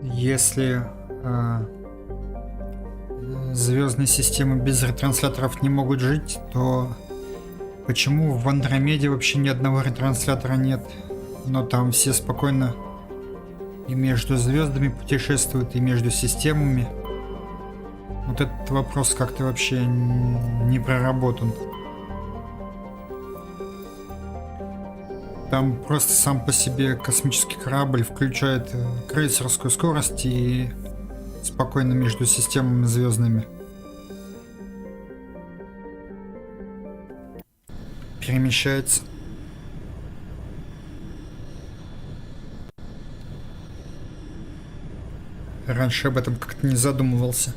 S1: Если звездные системы без ретрансляторов не могут жить, то почему в Андромеде вообще ни одного ретранслятора нет? Но там все спокойно и между звездами путешествуют, и между системами. Вот этот вопрос как-то вообще не проработан. Там просто сам по себе космический корабль включает крейсерскую скорость и спокойно между системами звездными перемещается. Раньше об этом как-то не задумывался,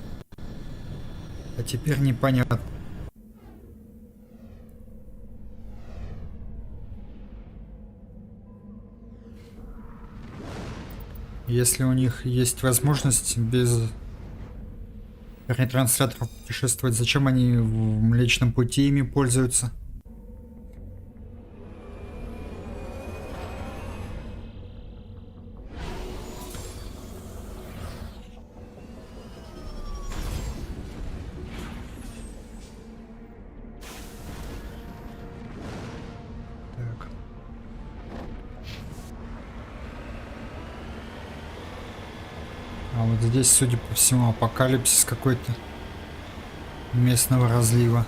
S1: а теперь непонятно. Если у них есть возможность без ретрансляторов путешествовать, зачем они в Млечном Пути ими пользуются? А вот здесь, судя по всему, апокалипсис какой-то местного разлива.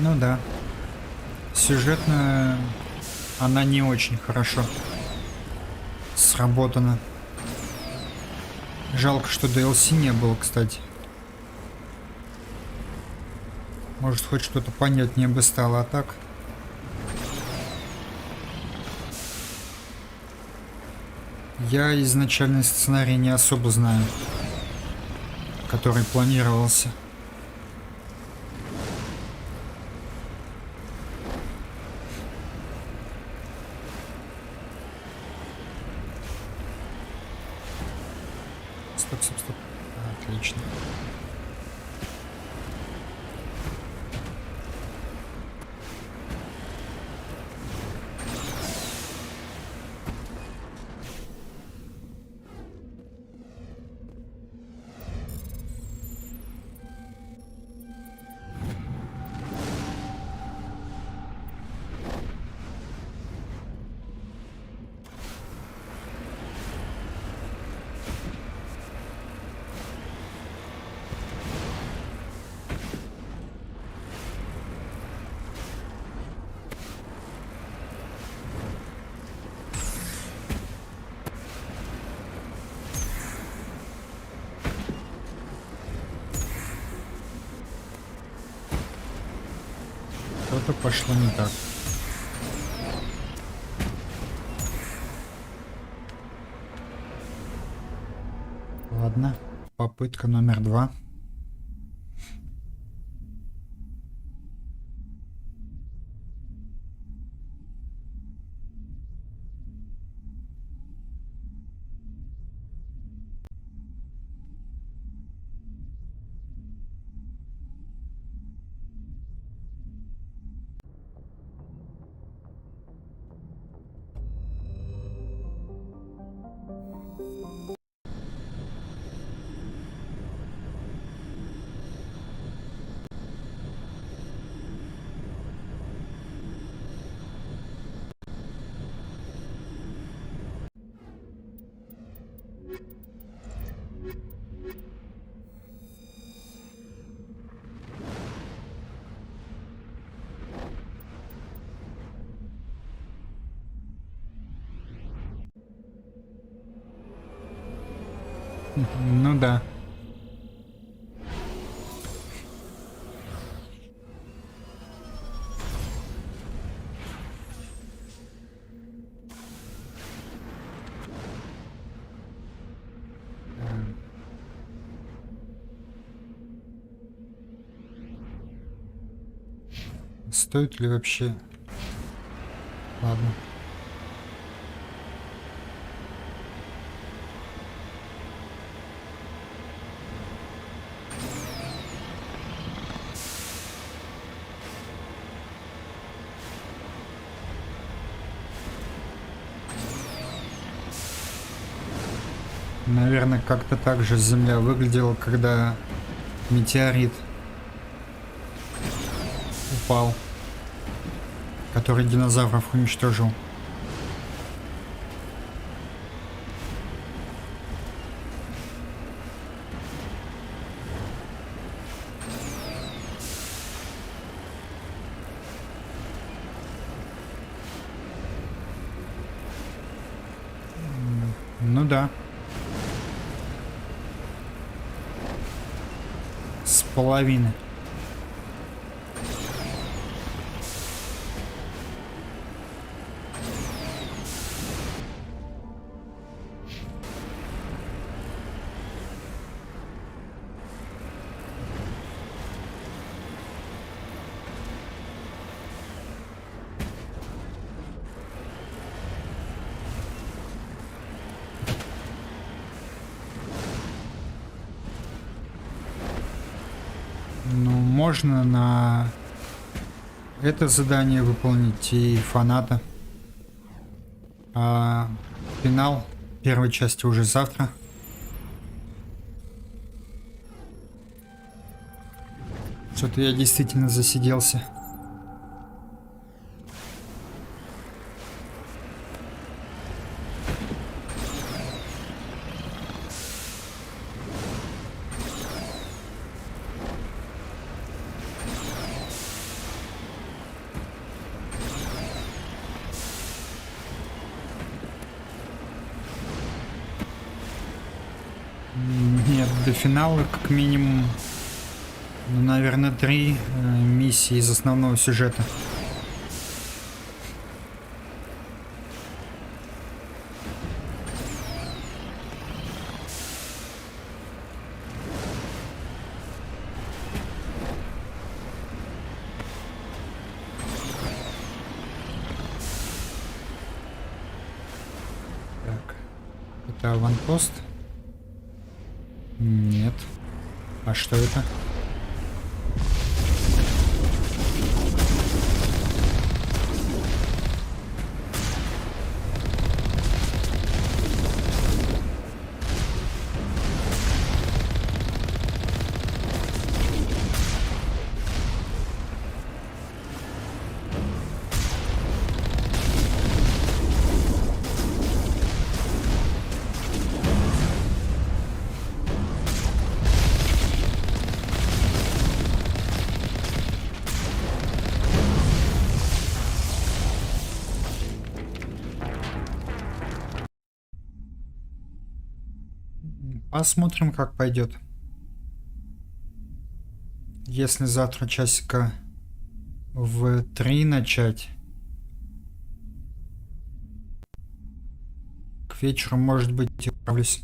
S1: Ну да. Сюжетно она не очень хорошо сработана. Жалко, что DLC не было, кстати. Может, хоть что-то понятнее бы стало, а так... Я изначальный сценарий не особо знаю, который планировался. Стоп. Отлично. Что-то пошло не так. Ладно, попытка номер 2. Ну да. Стоит ли вообще? Ладно. Наверное, как-то так же Земля выглядела, когда метеорит упал, который динозавров уничтожил. Ну да. С половины. Ну, можно на это задание выполнить и фаната. А финал первой части уже завтра. Что-то я действительно засиделся. Нет, до финала как минимум, ну, наверное, 3 миссии из основного сюжета. Так, это аванпост. Нет. А что это? Посмотрим, как пойдет. Если завтра часика в 3 начать, к вечеру, может быть, отправлюсь.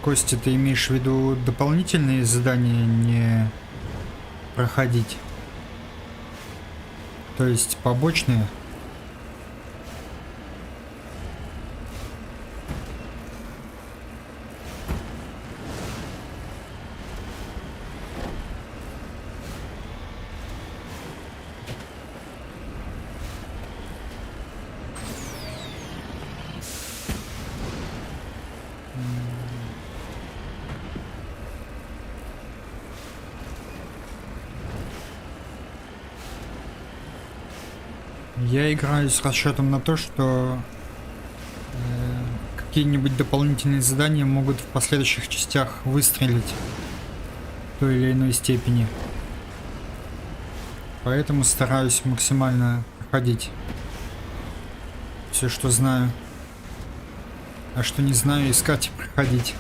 S1: Костя, ты имеешь в виду дополнительные задания не проходить? То есть побочные? Я играю с расчетом на то, что какие-нибудь дополнительные задания могут в последующих частях выстрелить в той или иной степени. Поэтому стараюсь максимально проходить все, что знаю. А что не знаю, искать и проходить.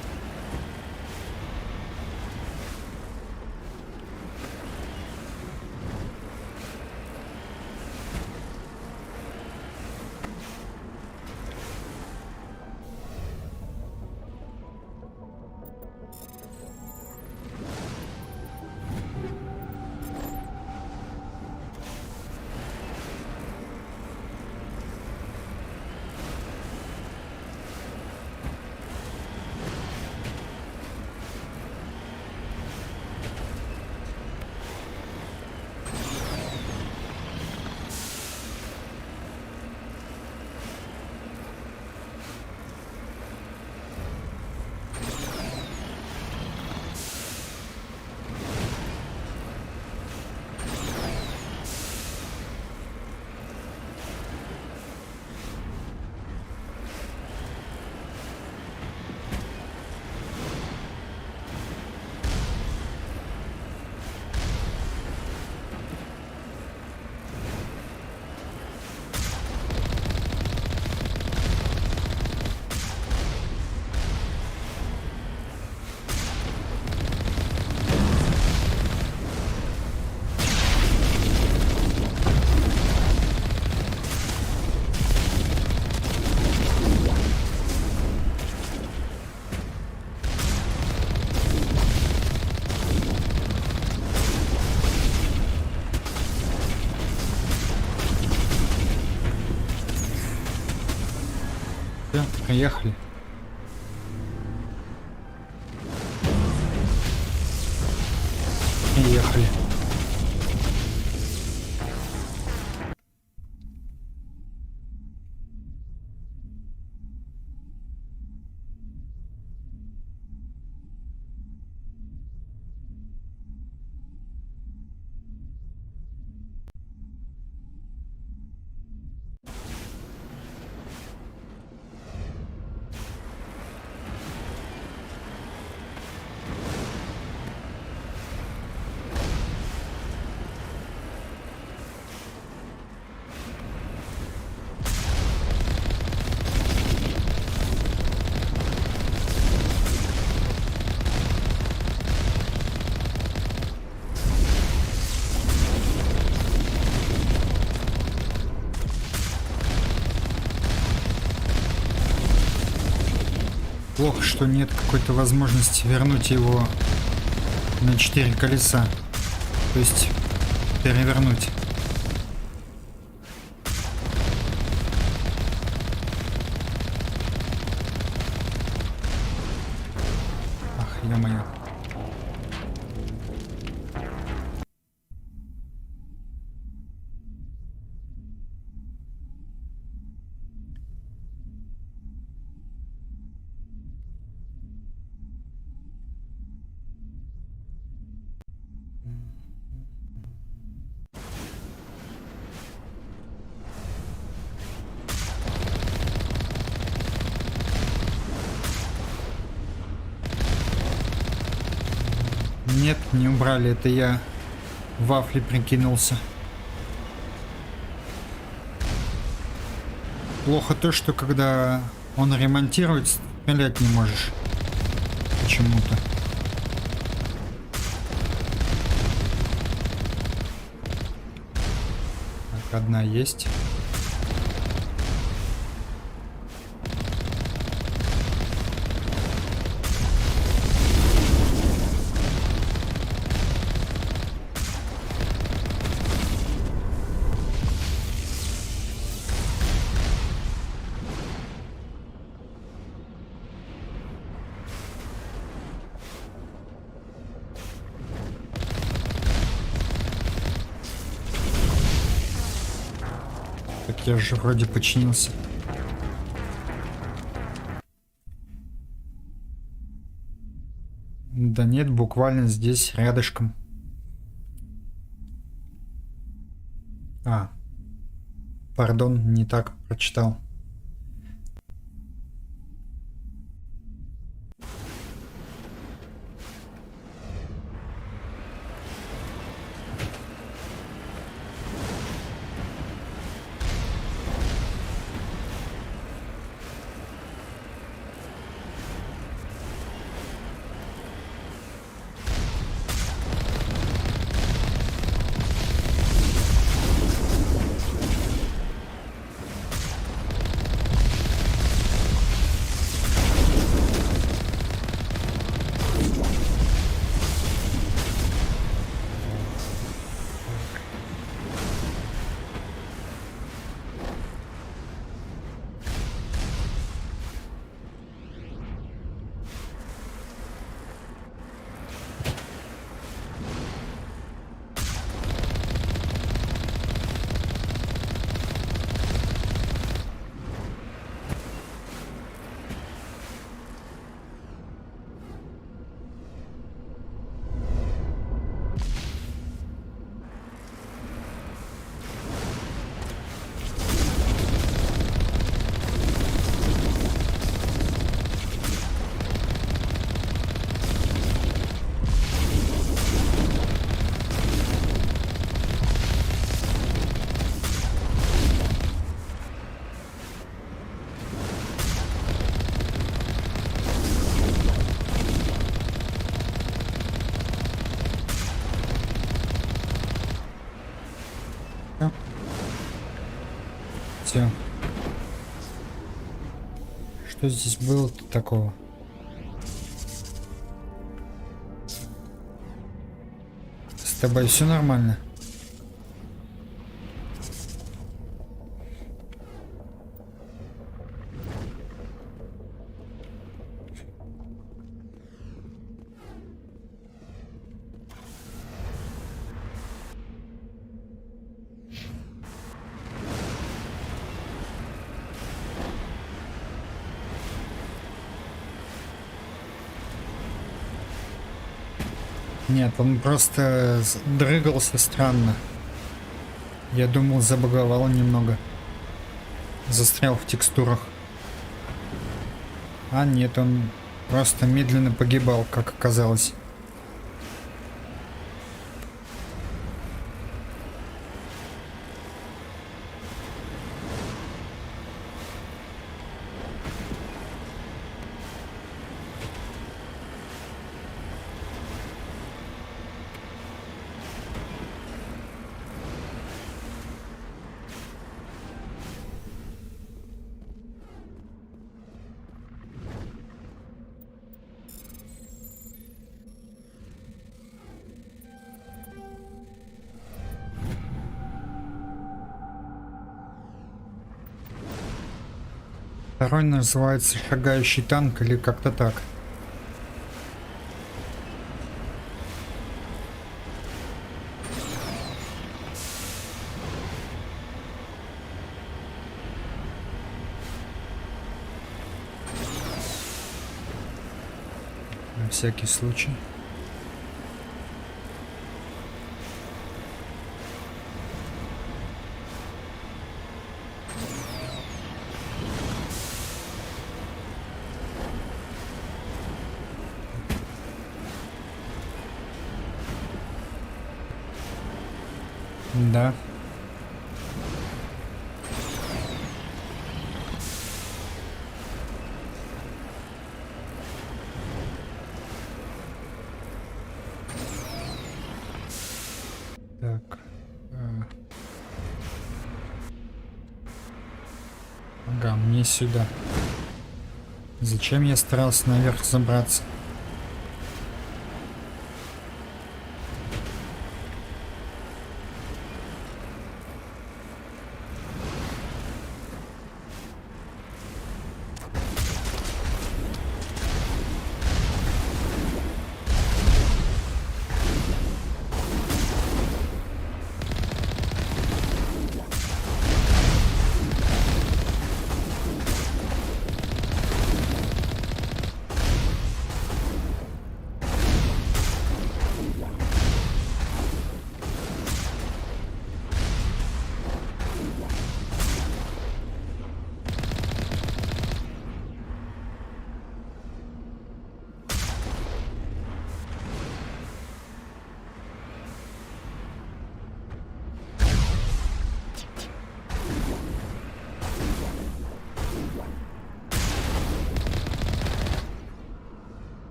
S1: Все, приехали. Приехали. Плохо, что нет какой-то возможности вернуть его на 4 колеса. То есть перевернуть. Ах, ё-моё. Нет, не убрали, это я вафли прикинулся. Плохо то, что когда он ремонтирует, стрелять не можешь. Почему-то. Так, одна есть. Я же вроде починился. Да нет, буквально здесь рядышком. Пардон, не так прочитал. Все. Что здесь было-то такого? С тобой все нормально? Нет, он просто дрыгался странно. Я думал, забаговал немного. Застрял в текстурах. А нет, он просто медленно погибал, как оказалось. Второй называется «Шагающий танк» или как-то так. На всякий случай. Да. Так. Ага, мне сюда. Зачем я старался наверх забраться?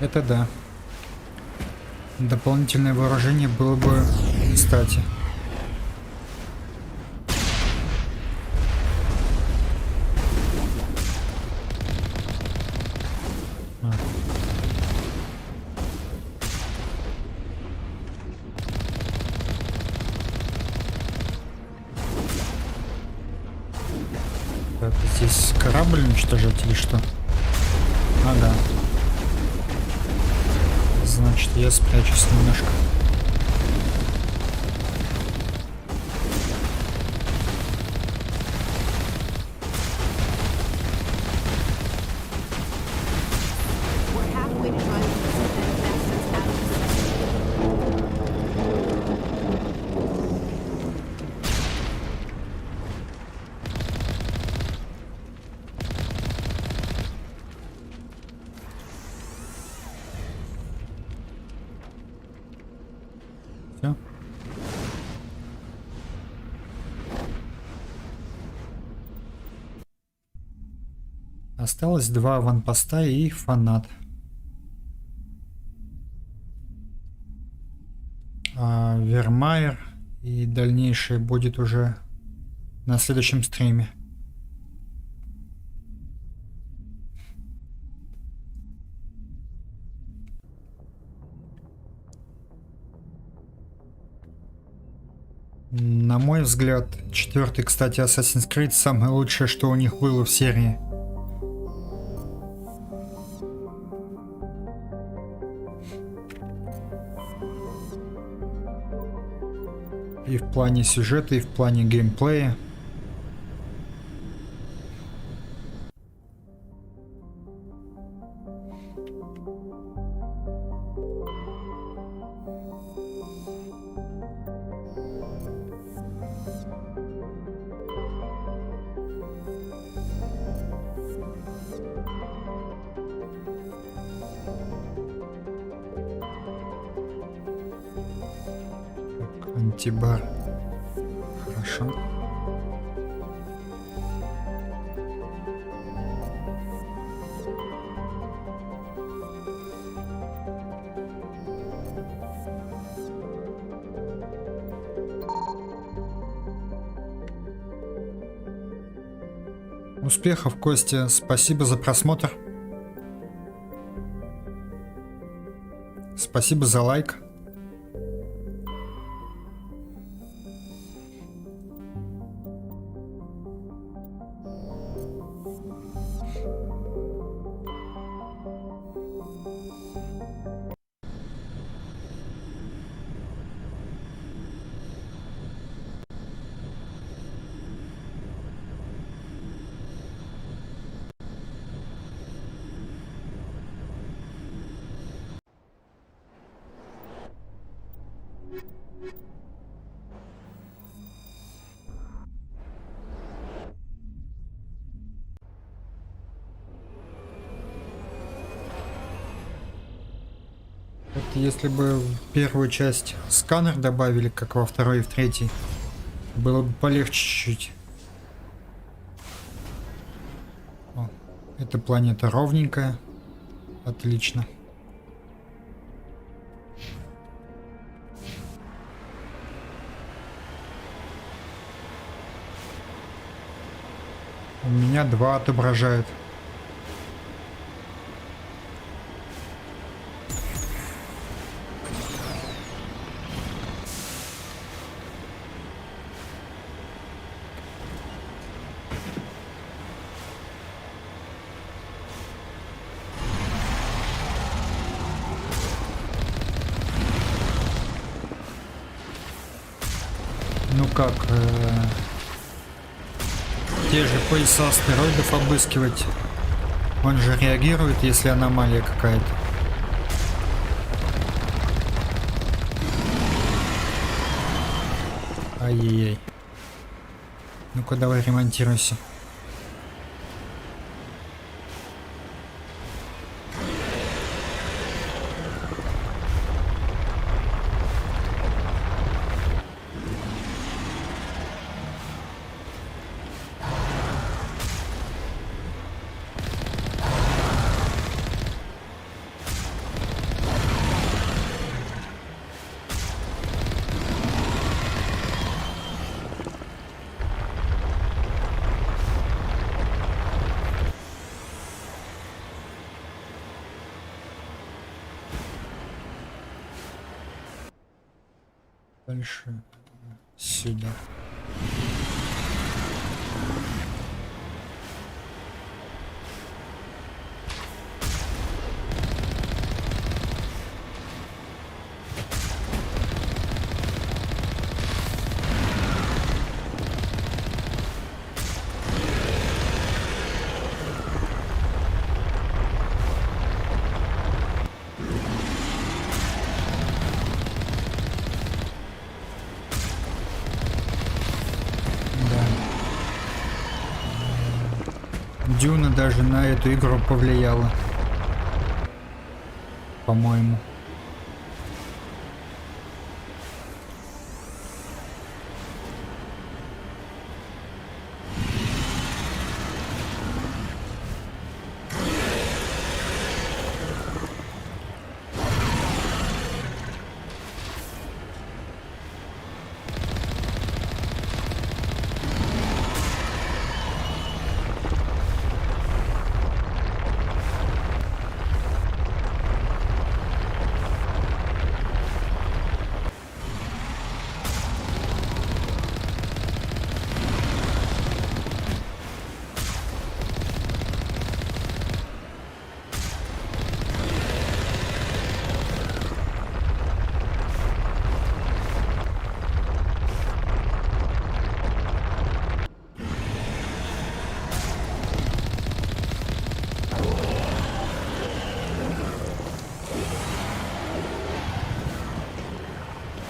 S1: Это да. Дополнительное вооружение было бы кстати. Так, здесь корабль уничтожать или что? Ага. Значит, я спрячусь немножко. Осталось 2 аванпоста и фанат. А Вермайер и дальнейшее будет уже на следующем стриме. На мой взгляд, 4-й, кстати, Assassin's Creed самое лучшее, что у них было в серии. И в плане сюжета, и в плане геймплея. Антибар. Хорошо. Успехов, Костя. Спасибо за просмотр. Спасибо за лайк. Если бы в первую часть сканер добавили, как во второй и в третьей, было бы полегче чуть-чуть. О, эта планета ровненькая. Отлично. У меня 2 отображает. Ну как, те же пояса астероидов обыскивать. Он же реагирует, если аномалия какая-то. Ай-яй-яй. Ну-ка давай ремонтируйся. Дальше сюда. Дюна даже на эту игру повлияла, по-моему.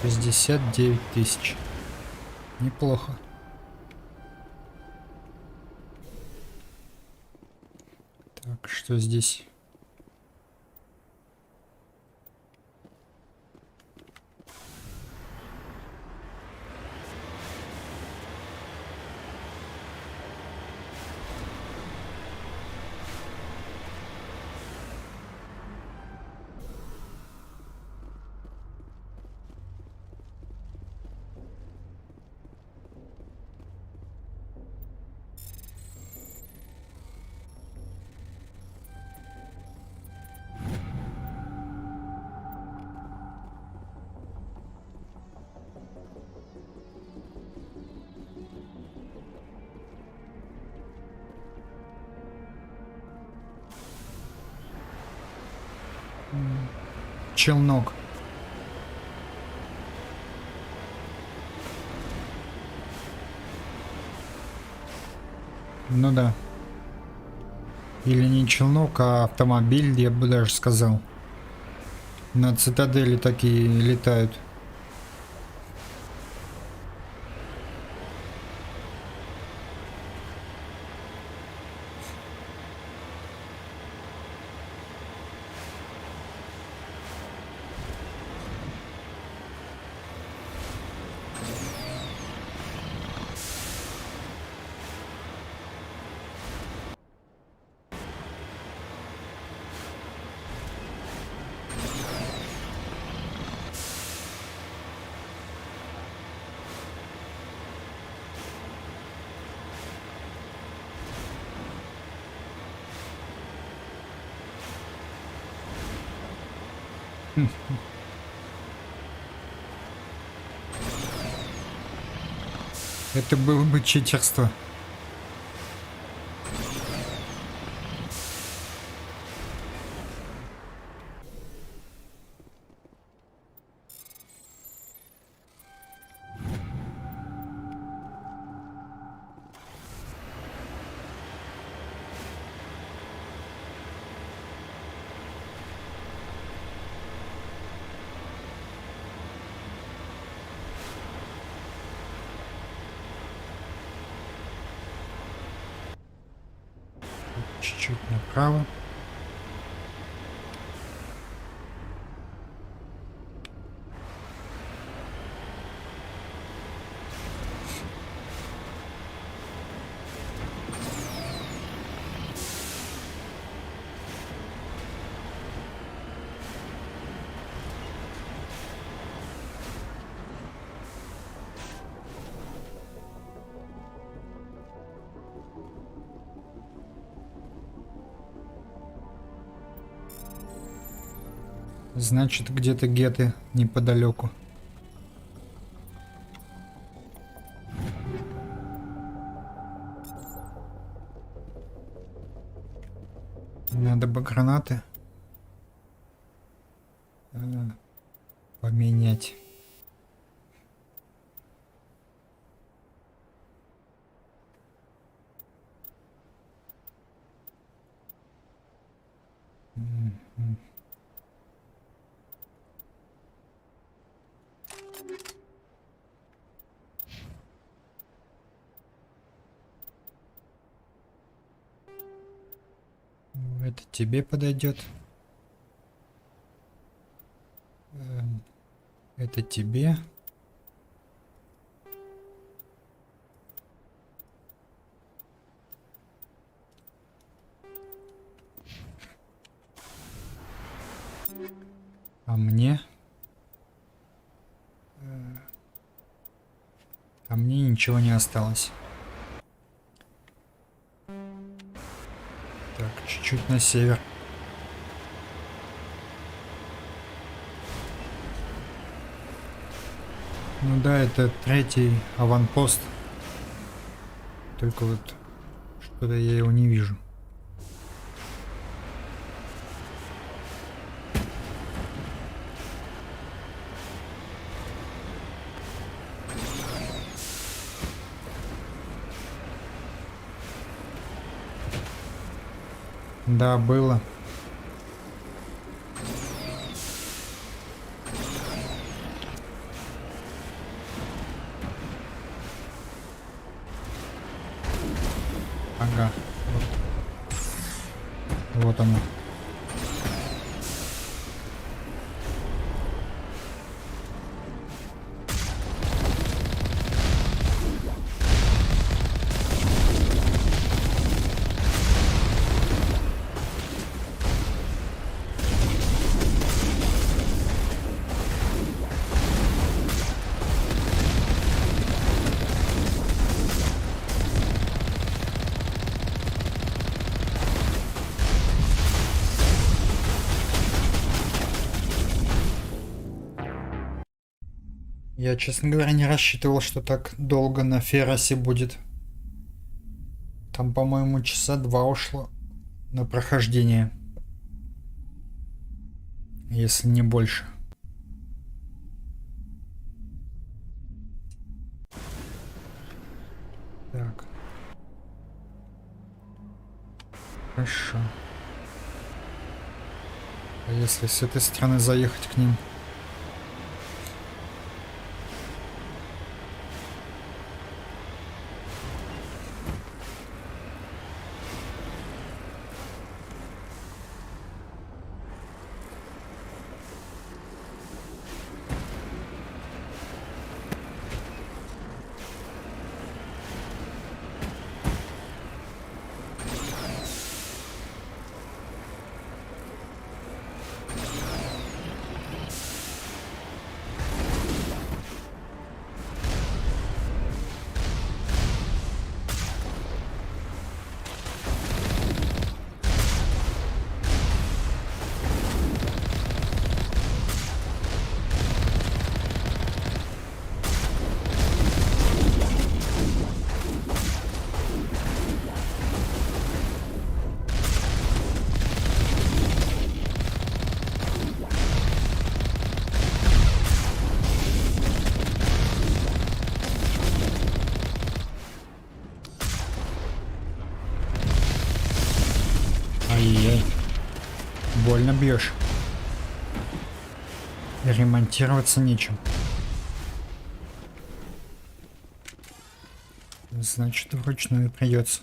S1: $69 000. Неплохо. Так, что здесь? челнок. Ну да. Или не челнок, а автомобиль, я бы даже сказал. На цитадели такие летают. Это было бы читерство. Чуть-чуть направо. Значит, где-то геты неподалеку. Надо бы гранаты поменять. Это тебе подойдет. Это тебе. А мне? А мне ничего не осталось. Так, чуть-чуть на север. Ну да, это третий аванпост. Только вот что-то я его не вижу. Да, было. Ага. Вот оно. Я, честно говоря, не рассчитывал, что так долго на Ферросе будет. Там, по-моему, часа 2 ушло на прохождение. если не больше. Так. Хорошо. А если с этой стороны заехать к ним? Ай-яй. Больно бьешь. Ремонтироваться нечем. Значит, вручную придется.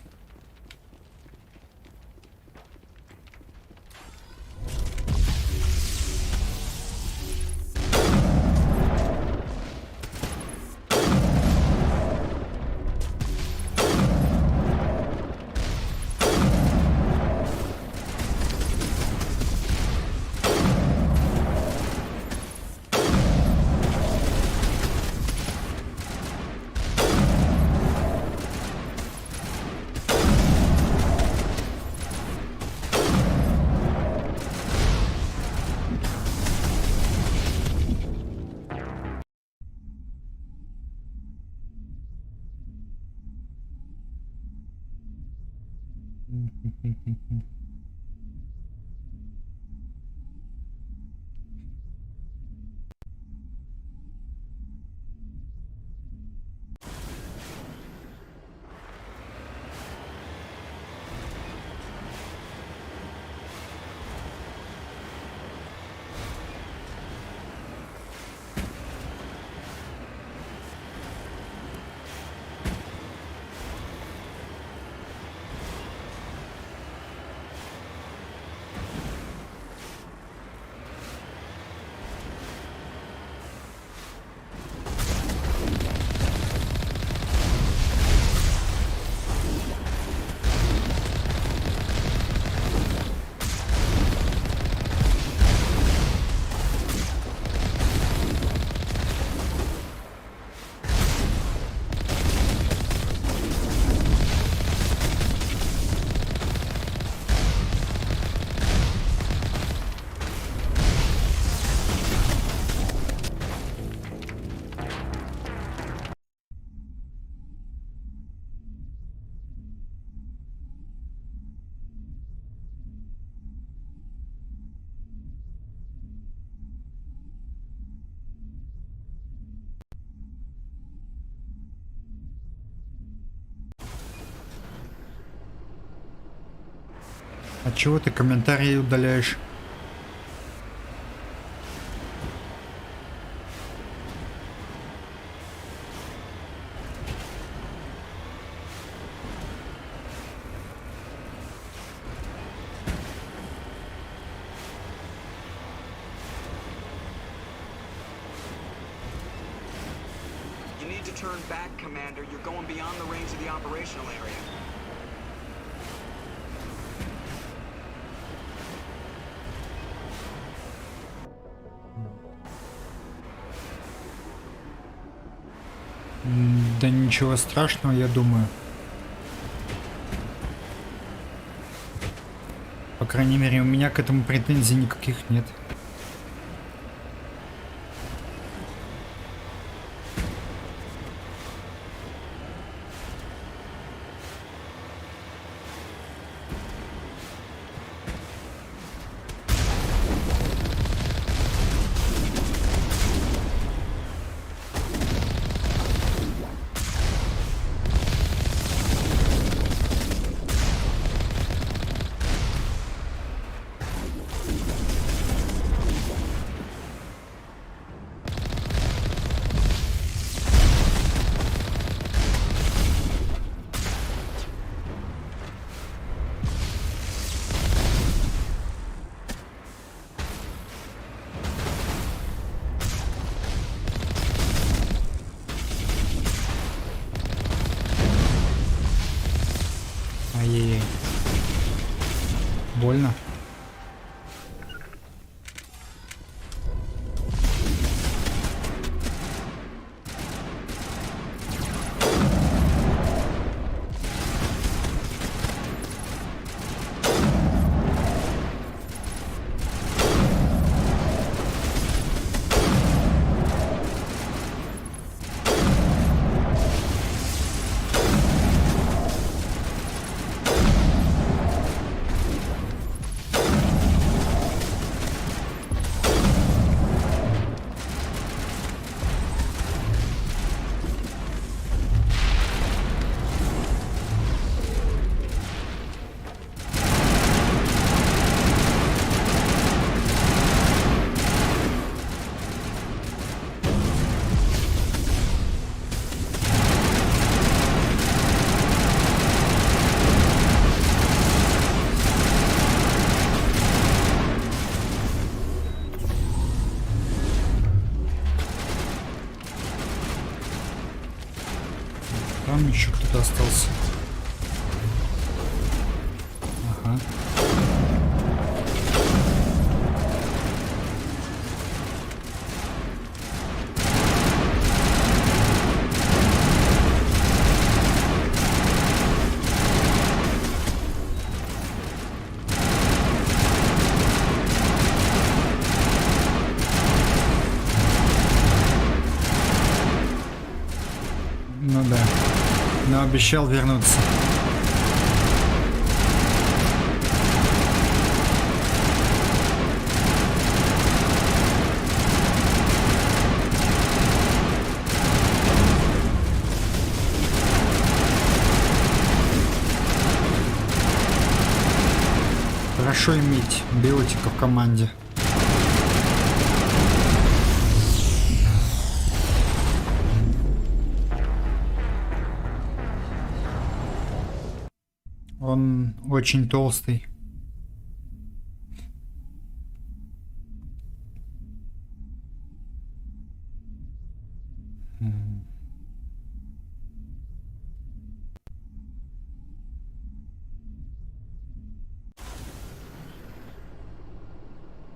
S1: А чего ты комментарии удаляешь?
S10: You need to turn back, Commander. You're going beyond the range of the operational area.
S1: Да ничего страшного, я думаю. По крайней мере, у меня к этому претензий никаких нет. Ай-яй-яй. Больно. Там еще кто-то остался. Ага. Ну да. Но обещал вернуться. Хорошо иметь биотика в команде. Он очень толстый.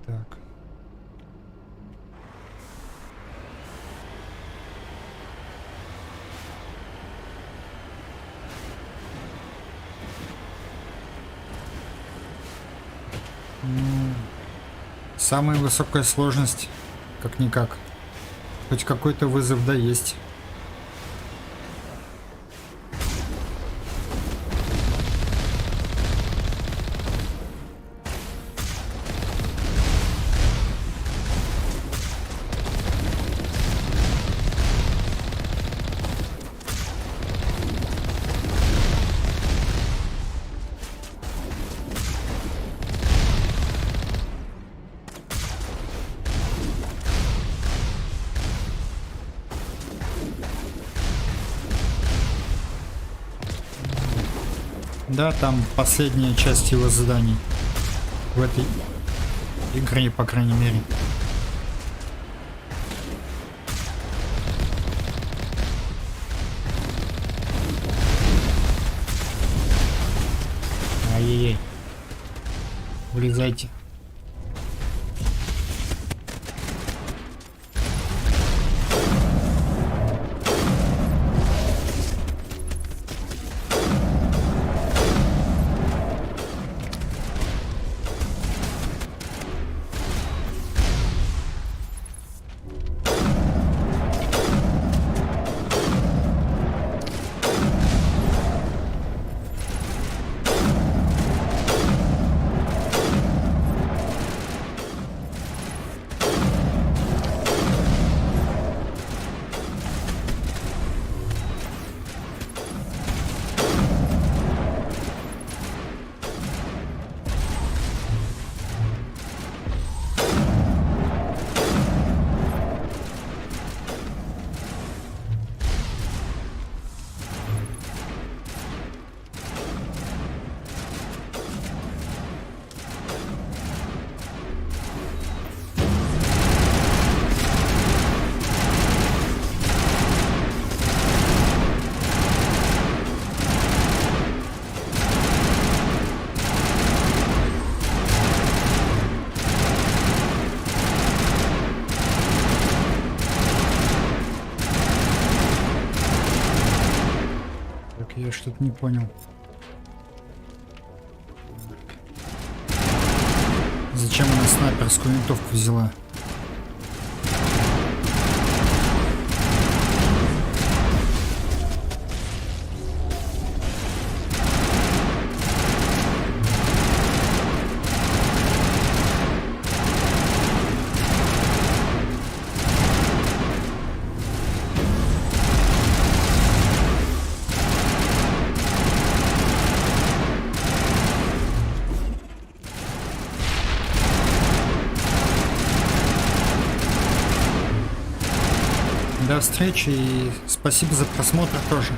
S1: Так. Самая высокая сложность, как-никак. Хоть какой-то вызов да есть. Да, там последняя часть его заданий в этой игре, по крайней мере. Ай-яй-яй. Вылезайте. Не понял. Зачем она снайперскую винтовку взяла? До встречи и спасибо за просмотр тоже.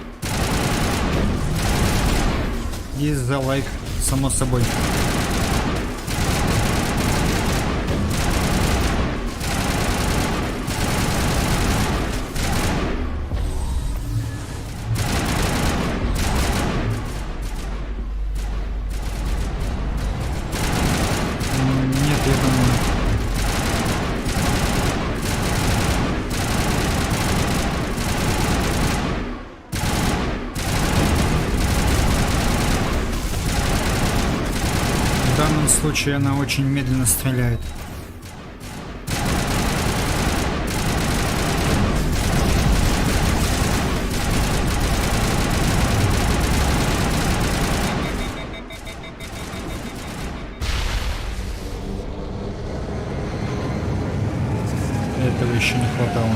S1: И за лайк, само собой. Нет, я думаю. В данном случае она очень медленно стреляет. Этого еще не хватало.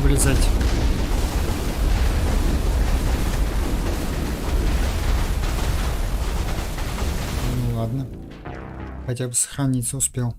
S1: Вылезать. Ну ладно. Хотя бы сохраниться успел.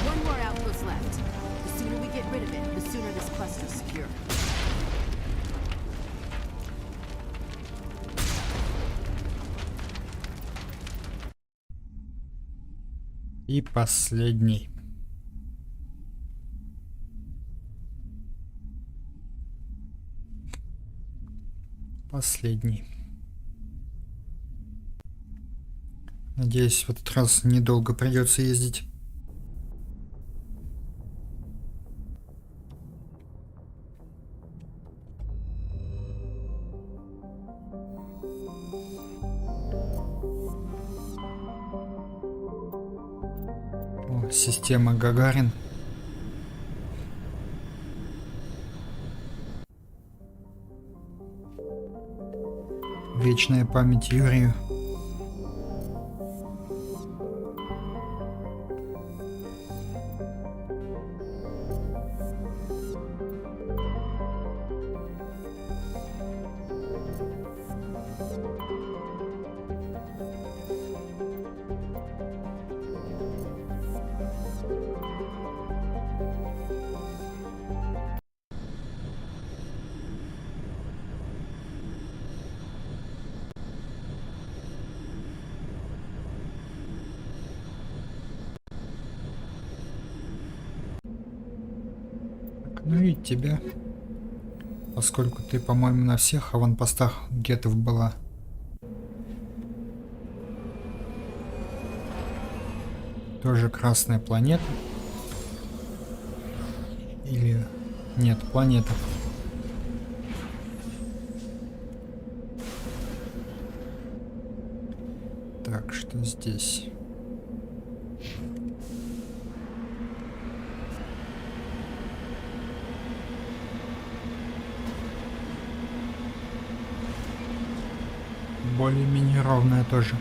S18: One more outpost left. The sooner we get rid of it, the sooner this cluster's secure.
S1: И последний. Последний. Надеюсь, в этот раз недолго придется ездить. О, система Гагарин. Вечная память Юрию. Ну и тебя. Поскольку ты, по-моему, на всех аванпостах гетов была. Тоже красная планета. Или... Нет, планета. Так, что здесь? Более-менее ровная тоже.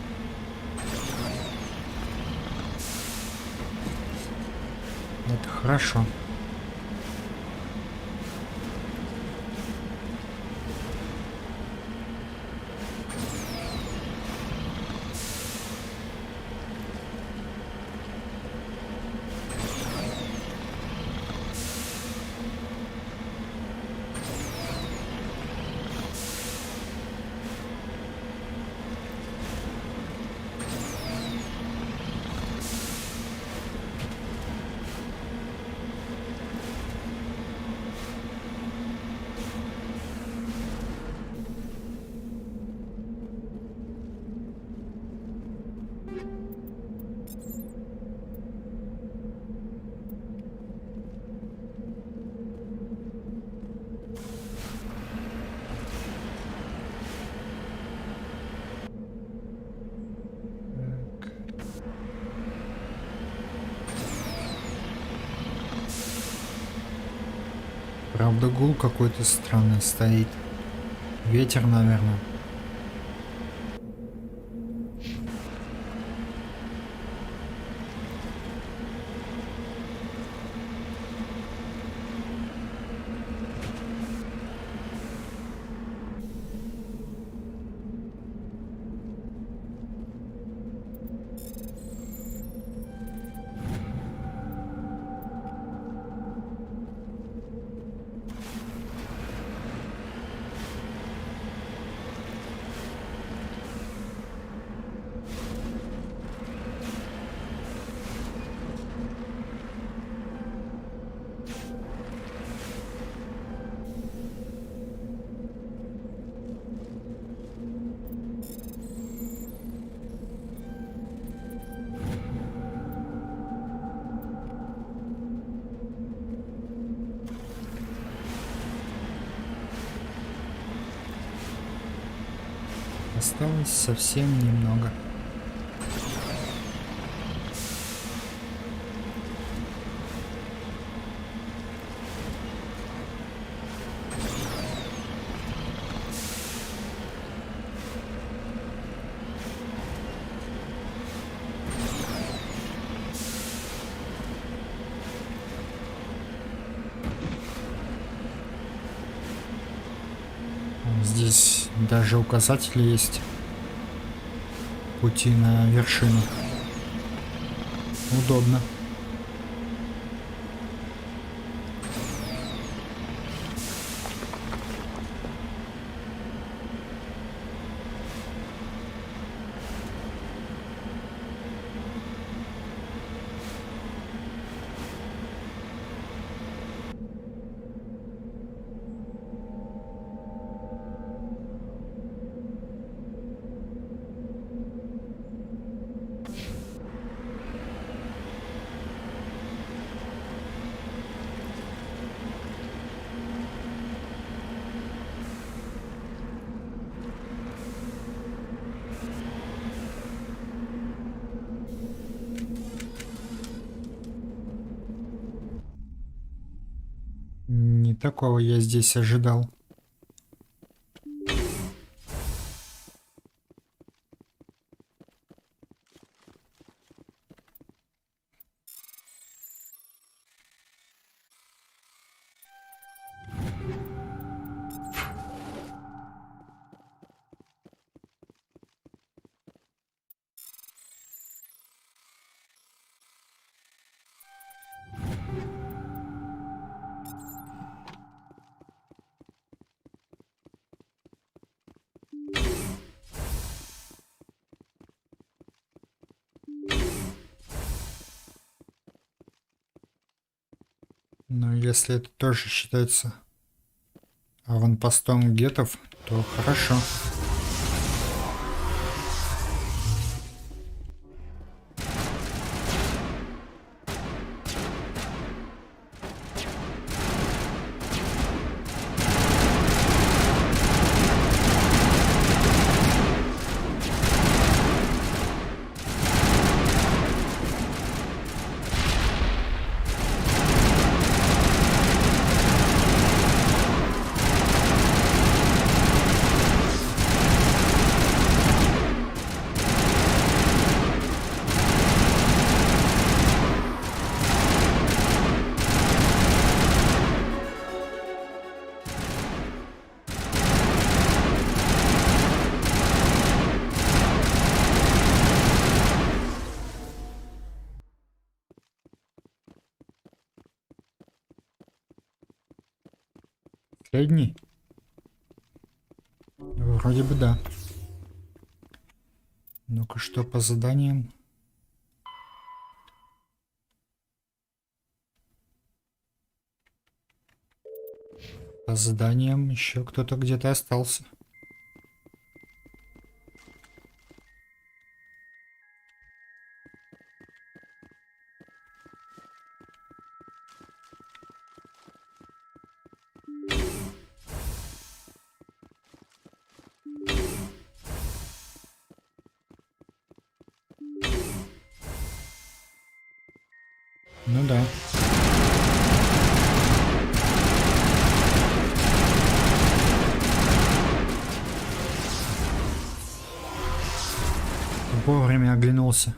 S1: Это хорошо. Правда, гул какой-то странный стоит. Ветер, наверное. Осталось совсем немного. Здесь даже указатели есть. Пути на вершину. Удобно. Не такого я здесь ожидал. Но если это тоже считается аванпостом гетов, то хорошо. Последний? Вроде бы да. Ну-ка, что по заданиям? По заданиям еще кто-то где-то остался. Ну да. Вовремя оглянулся.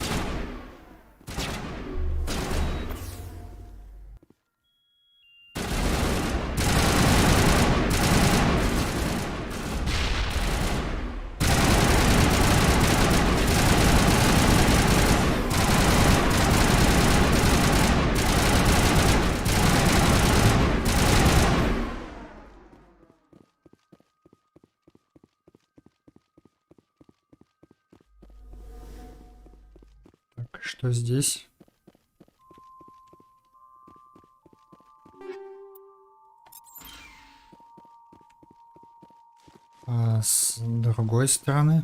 S1: Что здесь? А с другой стороны?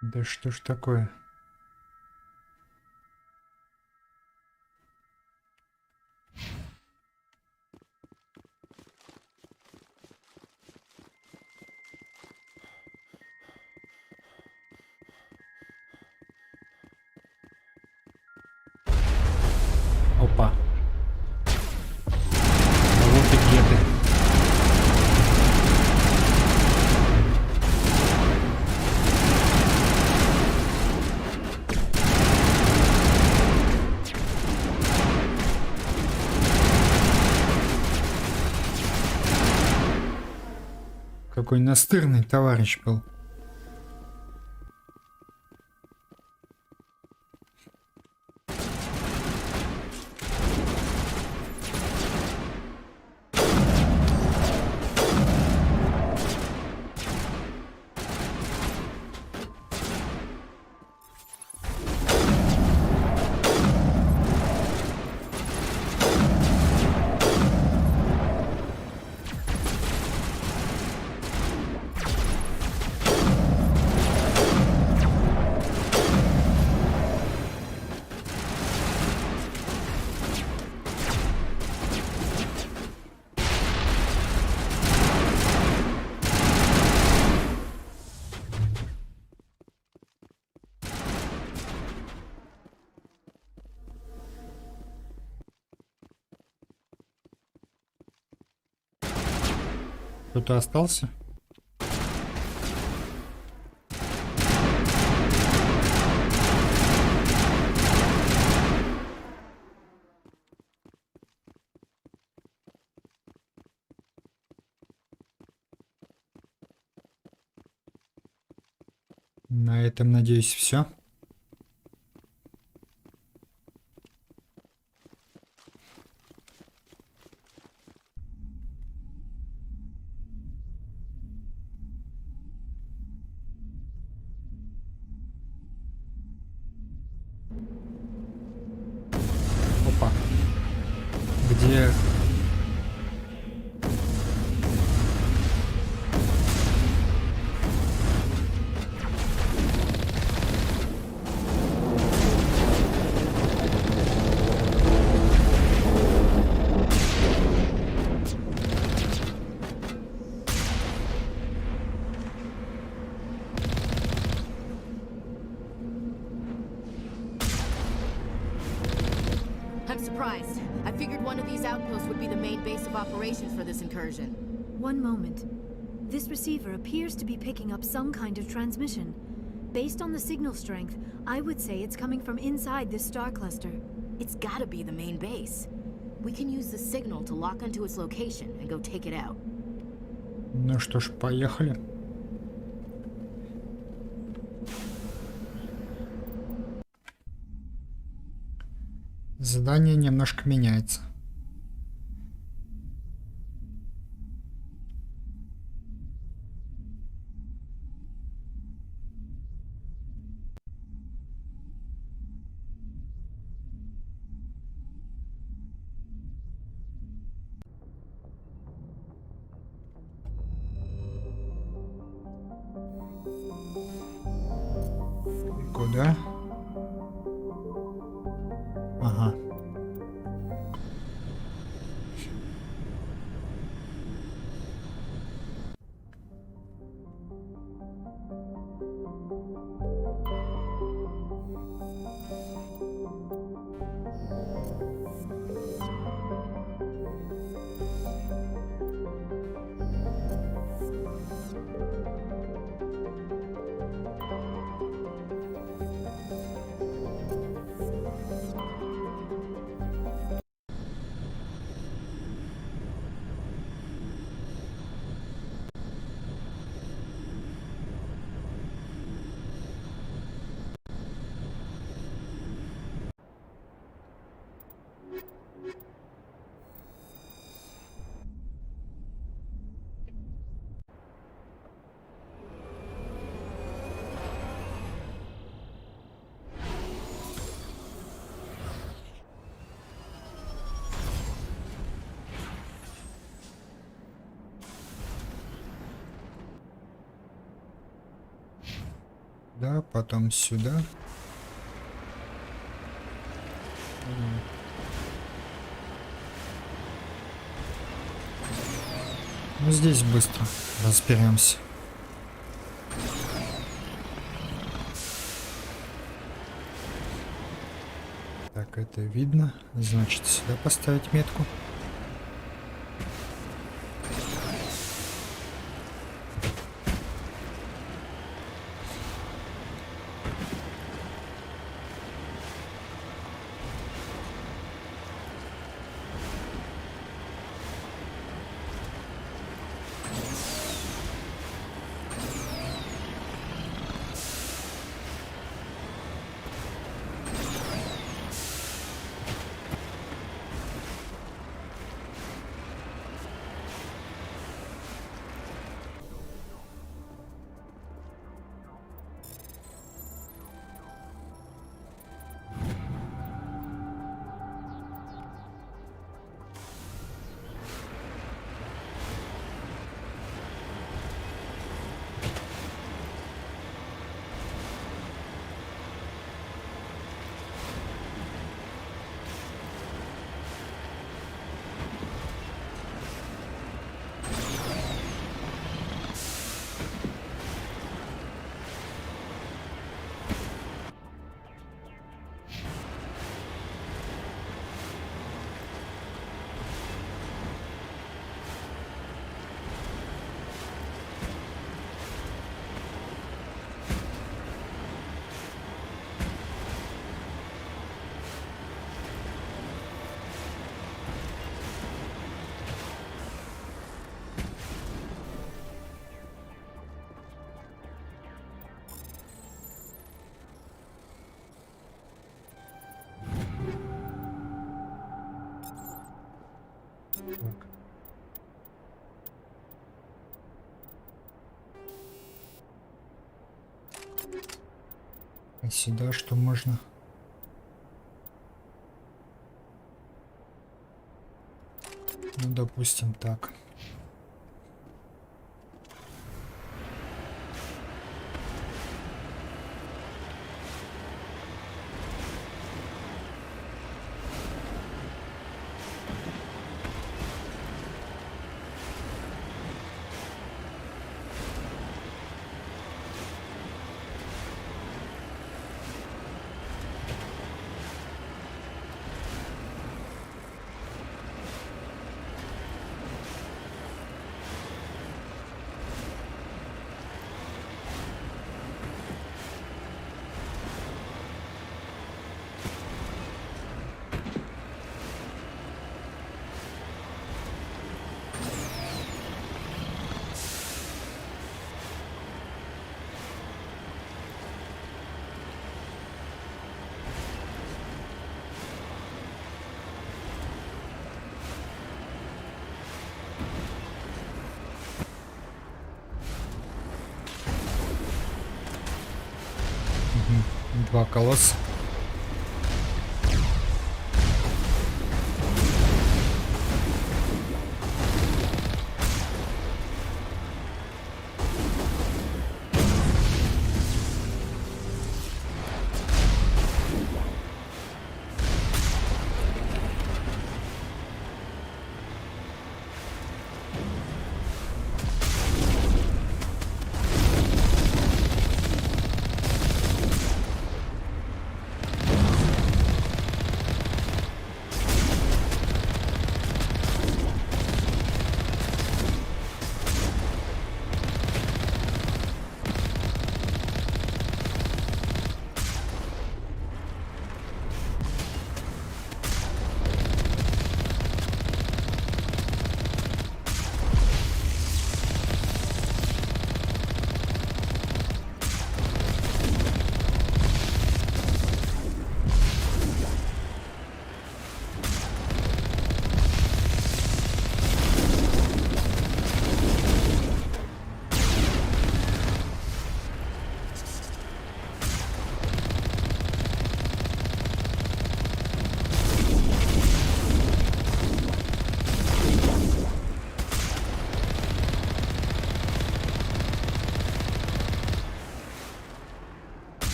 S1: Да что ж такое? Опа. А вот и геты. Какой настырный товарищ был. Кто-то остался? На этом, надеюсь, все. Где?
S18: I'm surprised. I figured one of these outposts would be the main base of operations for this incursion.
S2: One moment. This receiver appears to be picking up some kind of transmission. Based on the signal strength, I would say it's coming from inside this star cluster.
S18: It's gotta be the main base. We can use the signal to lock onto its location and go take it out.
S1: Ну что ж, поехали. Задание немножко меняется. Куда? Ага. Да, потом сюда. Ну, здесь быстро разберемся. Так, это видно. Значит, сюда поставить метку. Так. А сюда что можно? Ну, допустим, так. Два колосса.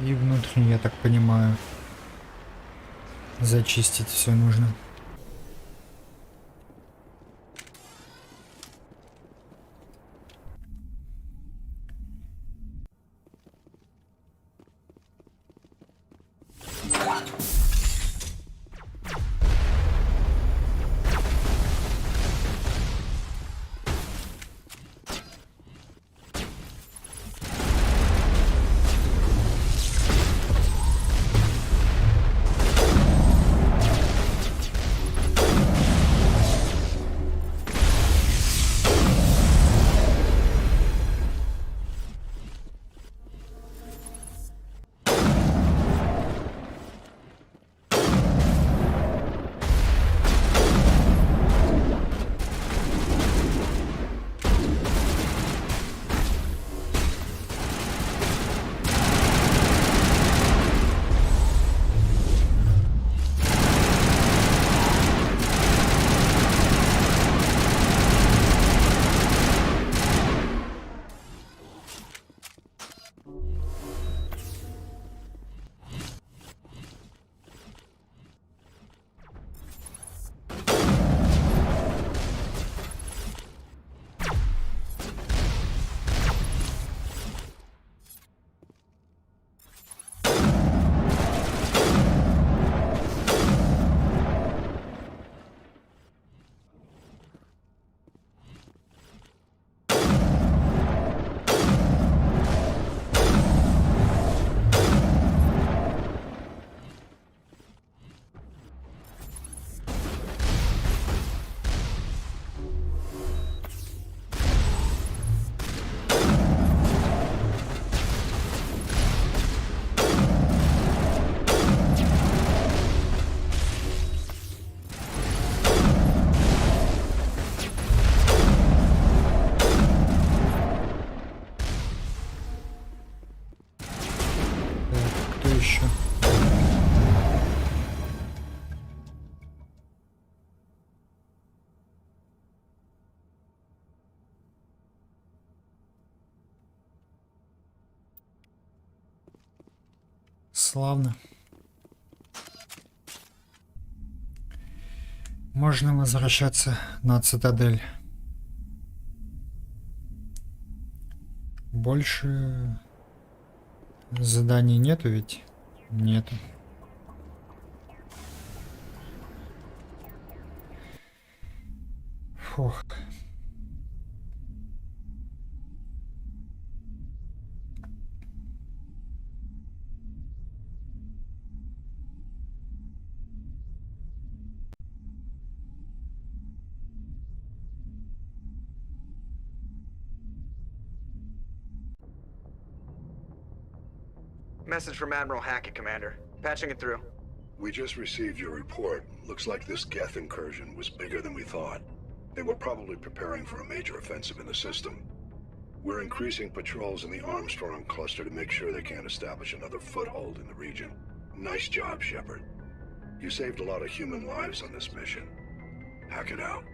S1: И внутренне, я так понимаю, зачистить все нужно. еще. Славно. Можно возвращаться на цитадель. Больше заданий нету ведь? Нету. Фух.
S10: Message from Admiral Hackett, Commander. Patching it through.
S4: We just received your report. Looks like this geth incursion was bigger than we thought. They were probably preparing for a major offensive in the system. We're increasing patrols in the Armstrong cluster to make sure they can't establish another foothold in the region. Nice job, Shepard. You saved a lot of human lives on this mission. Hackett out.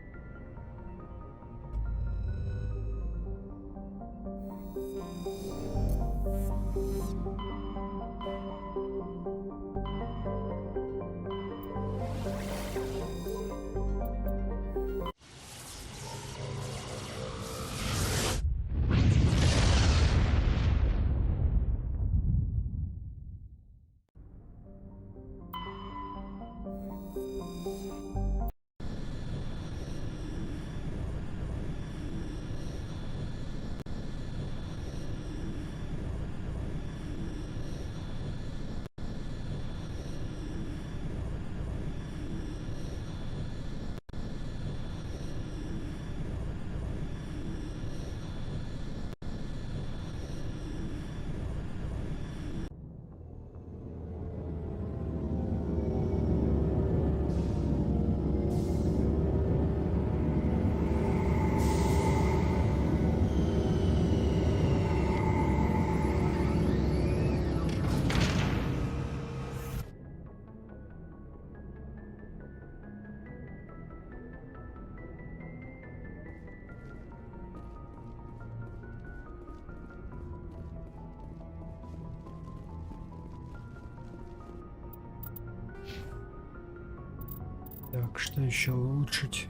S1: Так, что еще улучшить?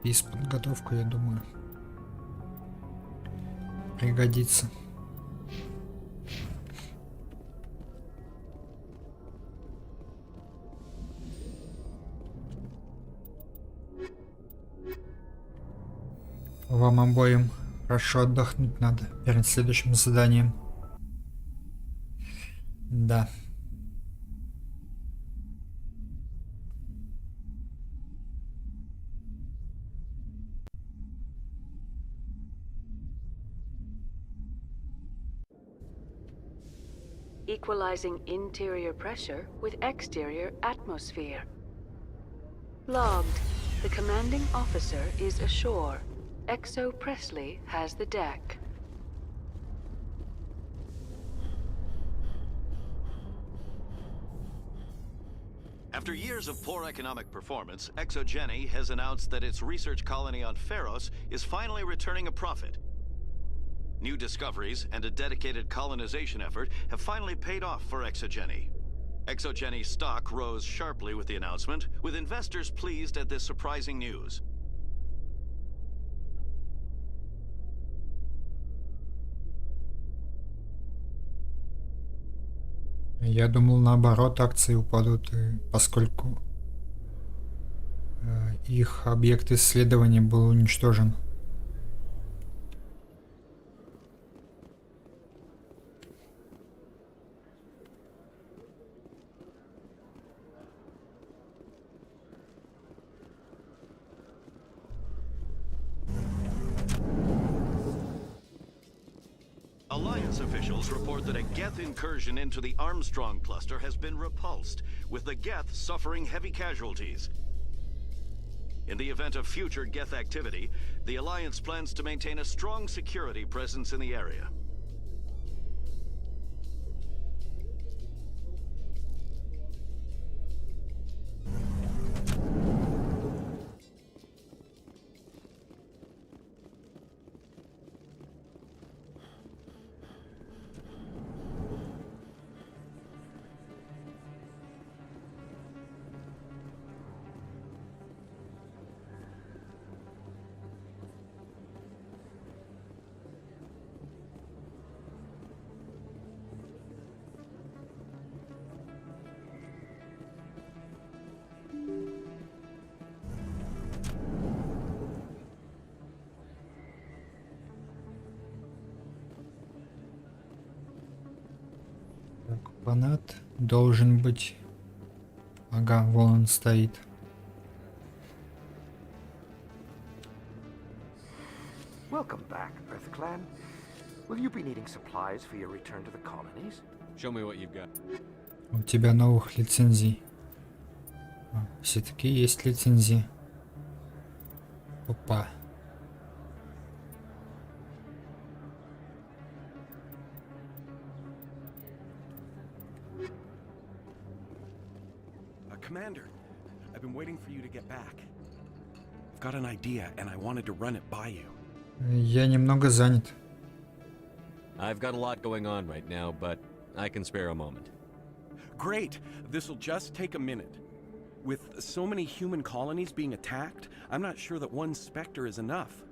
S1: Физподготовку, я думаю, пригодится. Вам обоим хорошо отдохнуть надо перед следующим заданием. Да.
S16: Equalizing interior pressure with exterior atmosphere. Logged. The commanding officer is ashore. Exo Presley has the deck.
S14: After years of poor economic performance, ExoGeni has announced that its research colony on Pharos is finally returning a profit. New discoveries and a dedicated colonization effort have finally paid off for ExoGeni. ExoGeni's stock rose sharply with the announcement, with investors pleased at this surprising news.
S1: Я думал, наоборот, акции упадут, поскольку их объект исследования был уничтожен.
S14: Alliance officials report that a geth incursion into the Armstrong cluster has been repulsed, with the geth suffering heavy casualties. In the event of future geth activity, the Alliance plans to maintain a strong security presence in the area.
S1: Так, фанат должен быть... Ага, вон он стоит.
S15: Welcome back, Earth Clan. Will you be needing supplies for your return to the colonies?
S3: Show me what you've got.
S1: У тебя новых лицензий. Все-таки есть лицензии. Опа.
S20: Commander, I've been waiting for you to get back. I've got an idea and I wanted to run it by you.
S1: Я немного занят.
S3: I've got a lot going on right now, but I can spare a moment.
S20: Great. This'll just take a minute. With so many human colonies being attacked, I'm not sure that one Spectre is enough.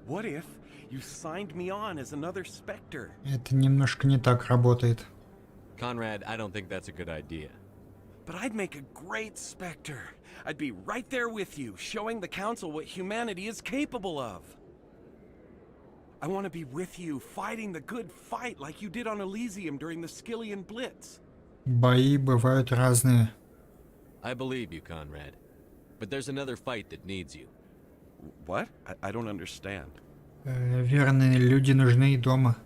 S20: What if you signed me on as another Spectre?
S1: Это немножко не так работает.
S3: Conrad, I don't think that's a good idea.
S20: But I'd make a great Spectre. I'd be right there with you, showing the Council what humanity is capable of. I want to be with you, fighting the good fight like you did on Elysium during the Skillian Blitz.
S1: Бои бывают разные.
S3: I believe you, Conrad. But there's another fight that needs you.
S20: What? I don't understand.
S1: Верные люди нужны и дома.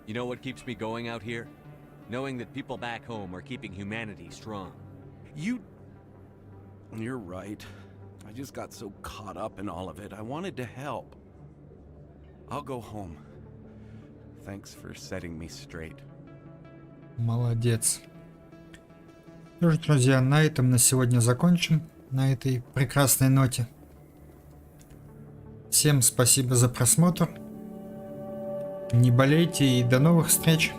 S3: You know what keeps me going out here? Knowing that people back home are keeping humanity strong.
S20: You're right. I just got so caught up in all of it. I wanted to help. I'll go home. Thanks for setting me straight.
S1: Молодец. Ну что ж, друзья, на этом на сегодня закончим. На этой прекрасной ноте. Всем спасибо за просмотр. Не болейте и до новых встреч.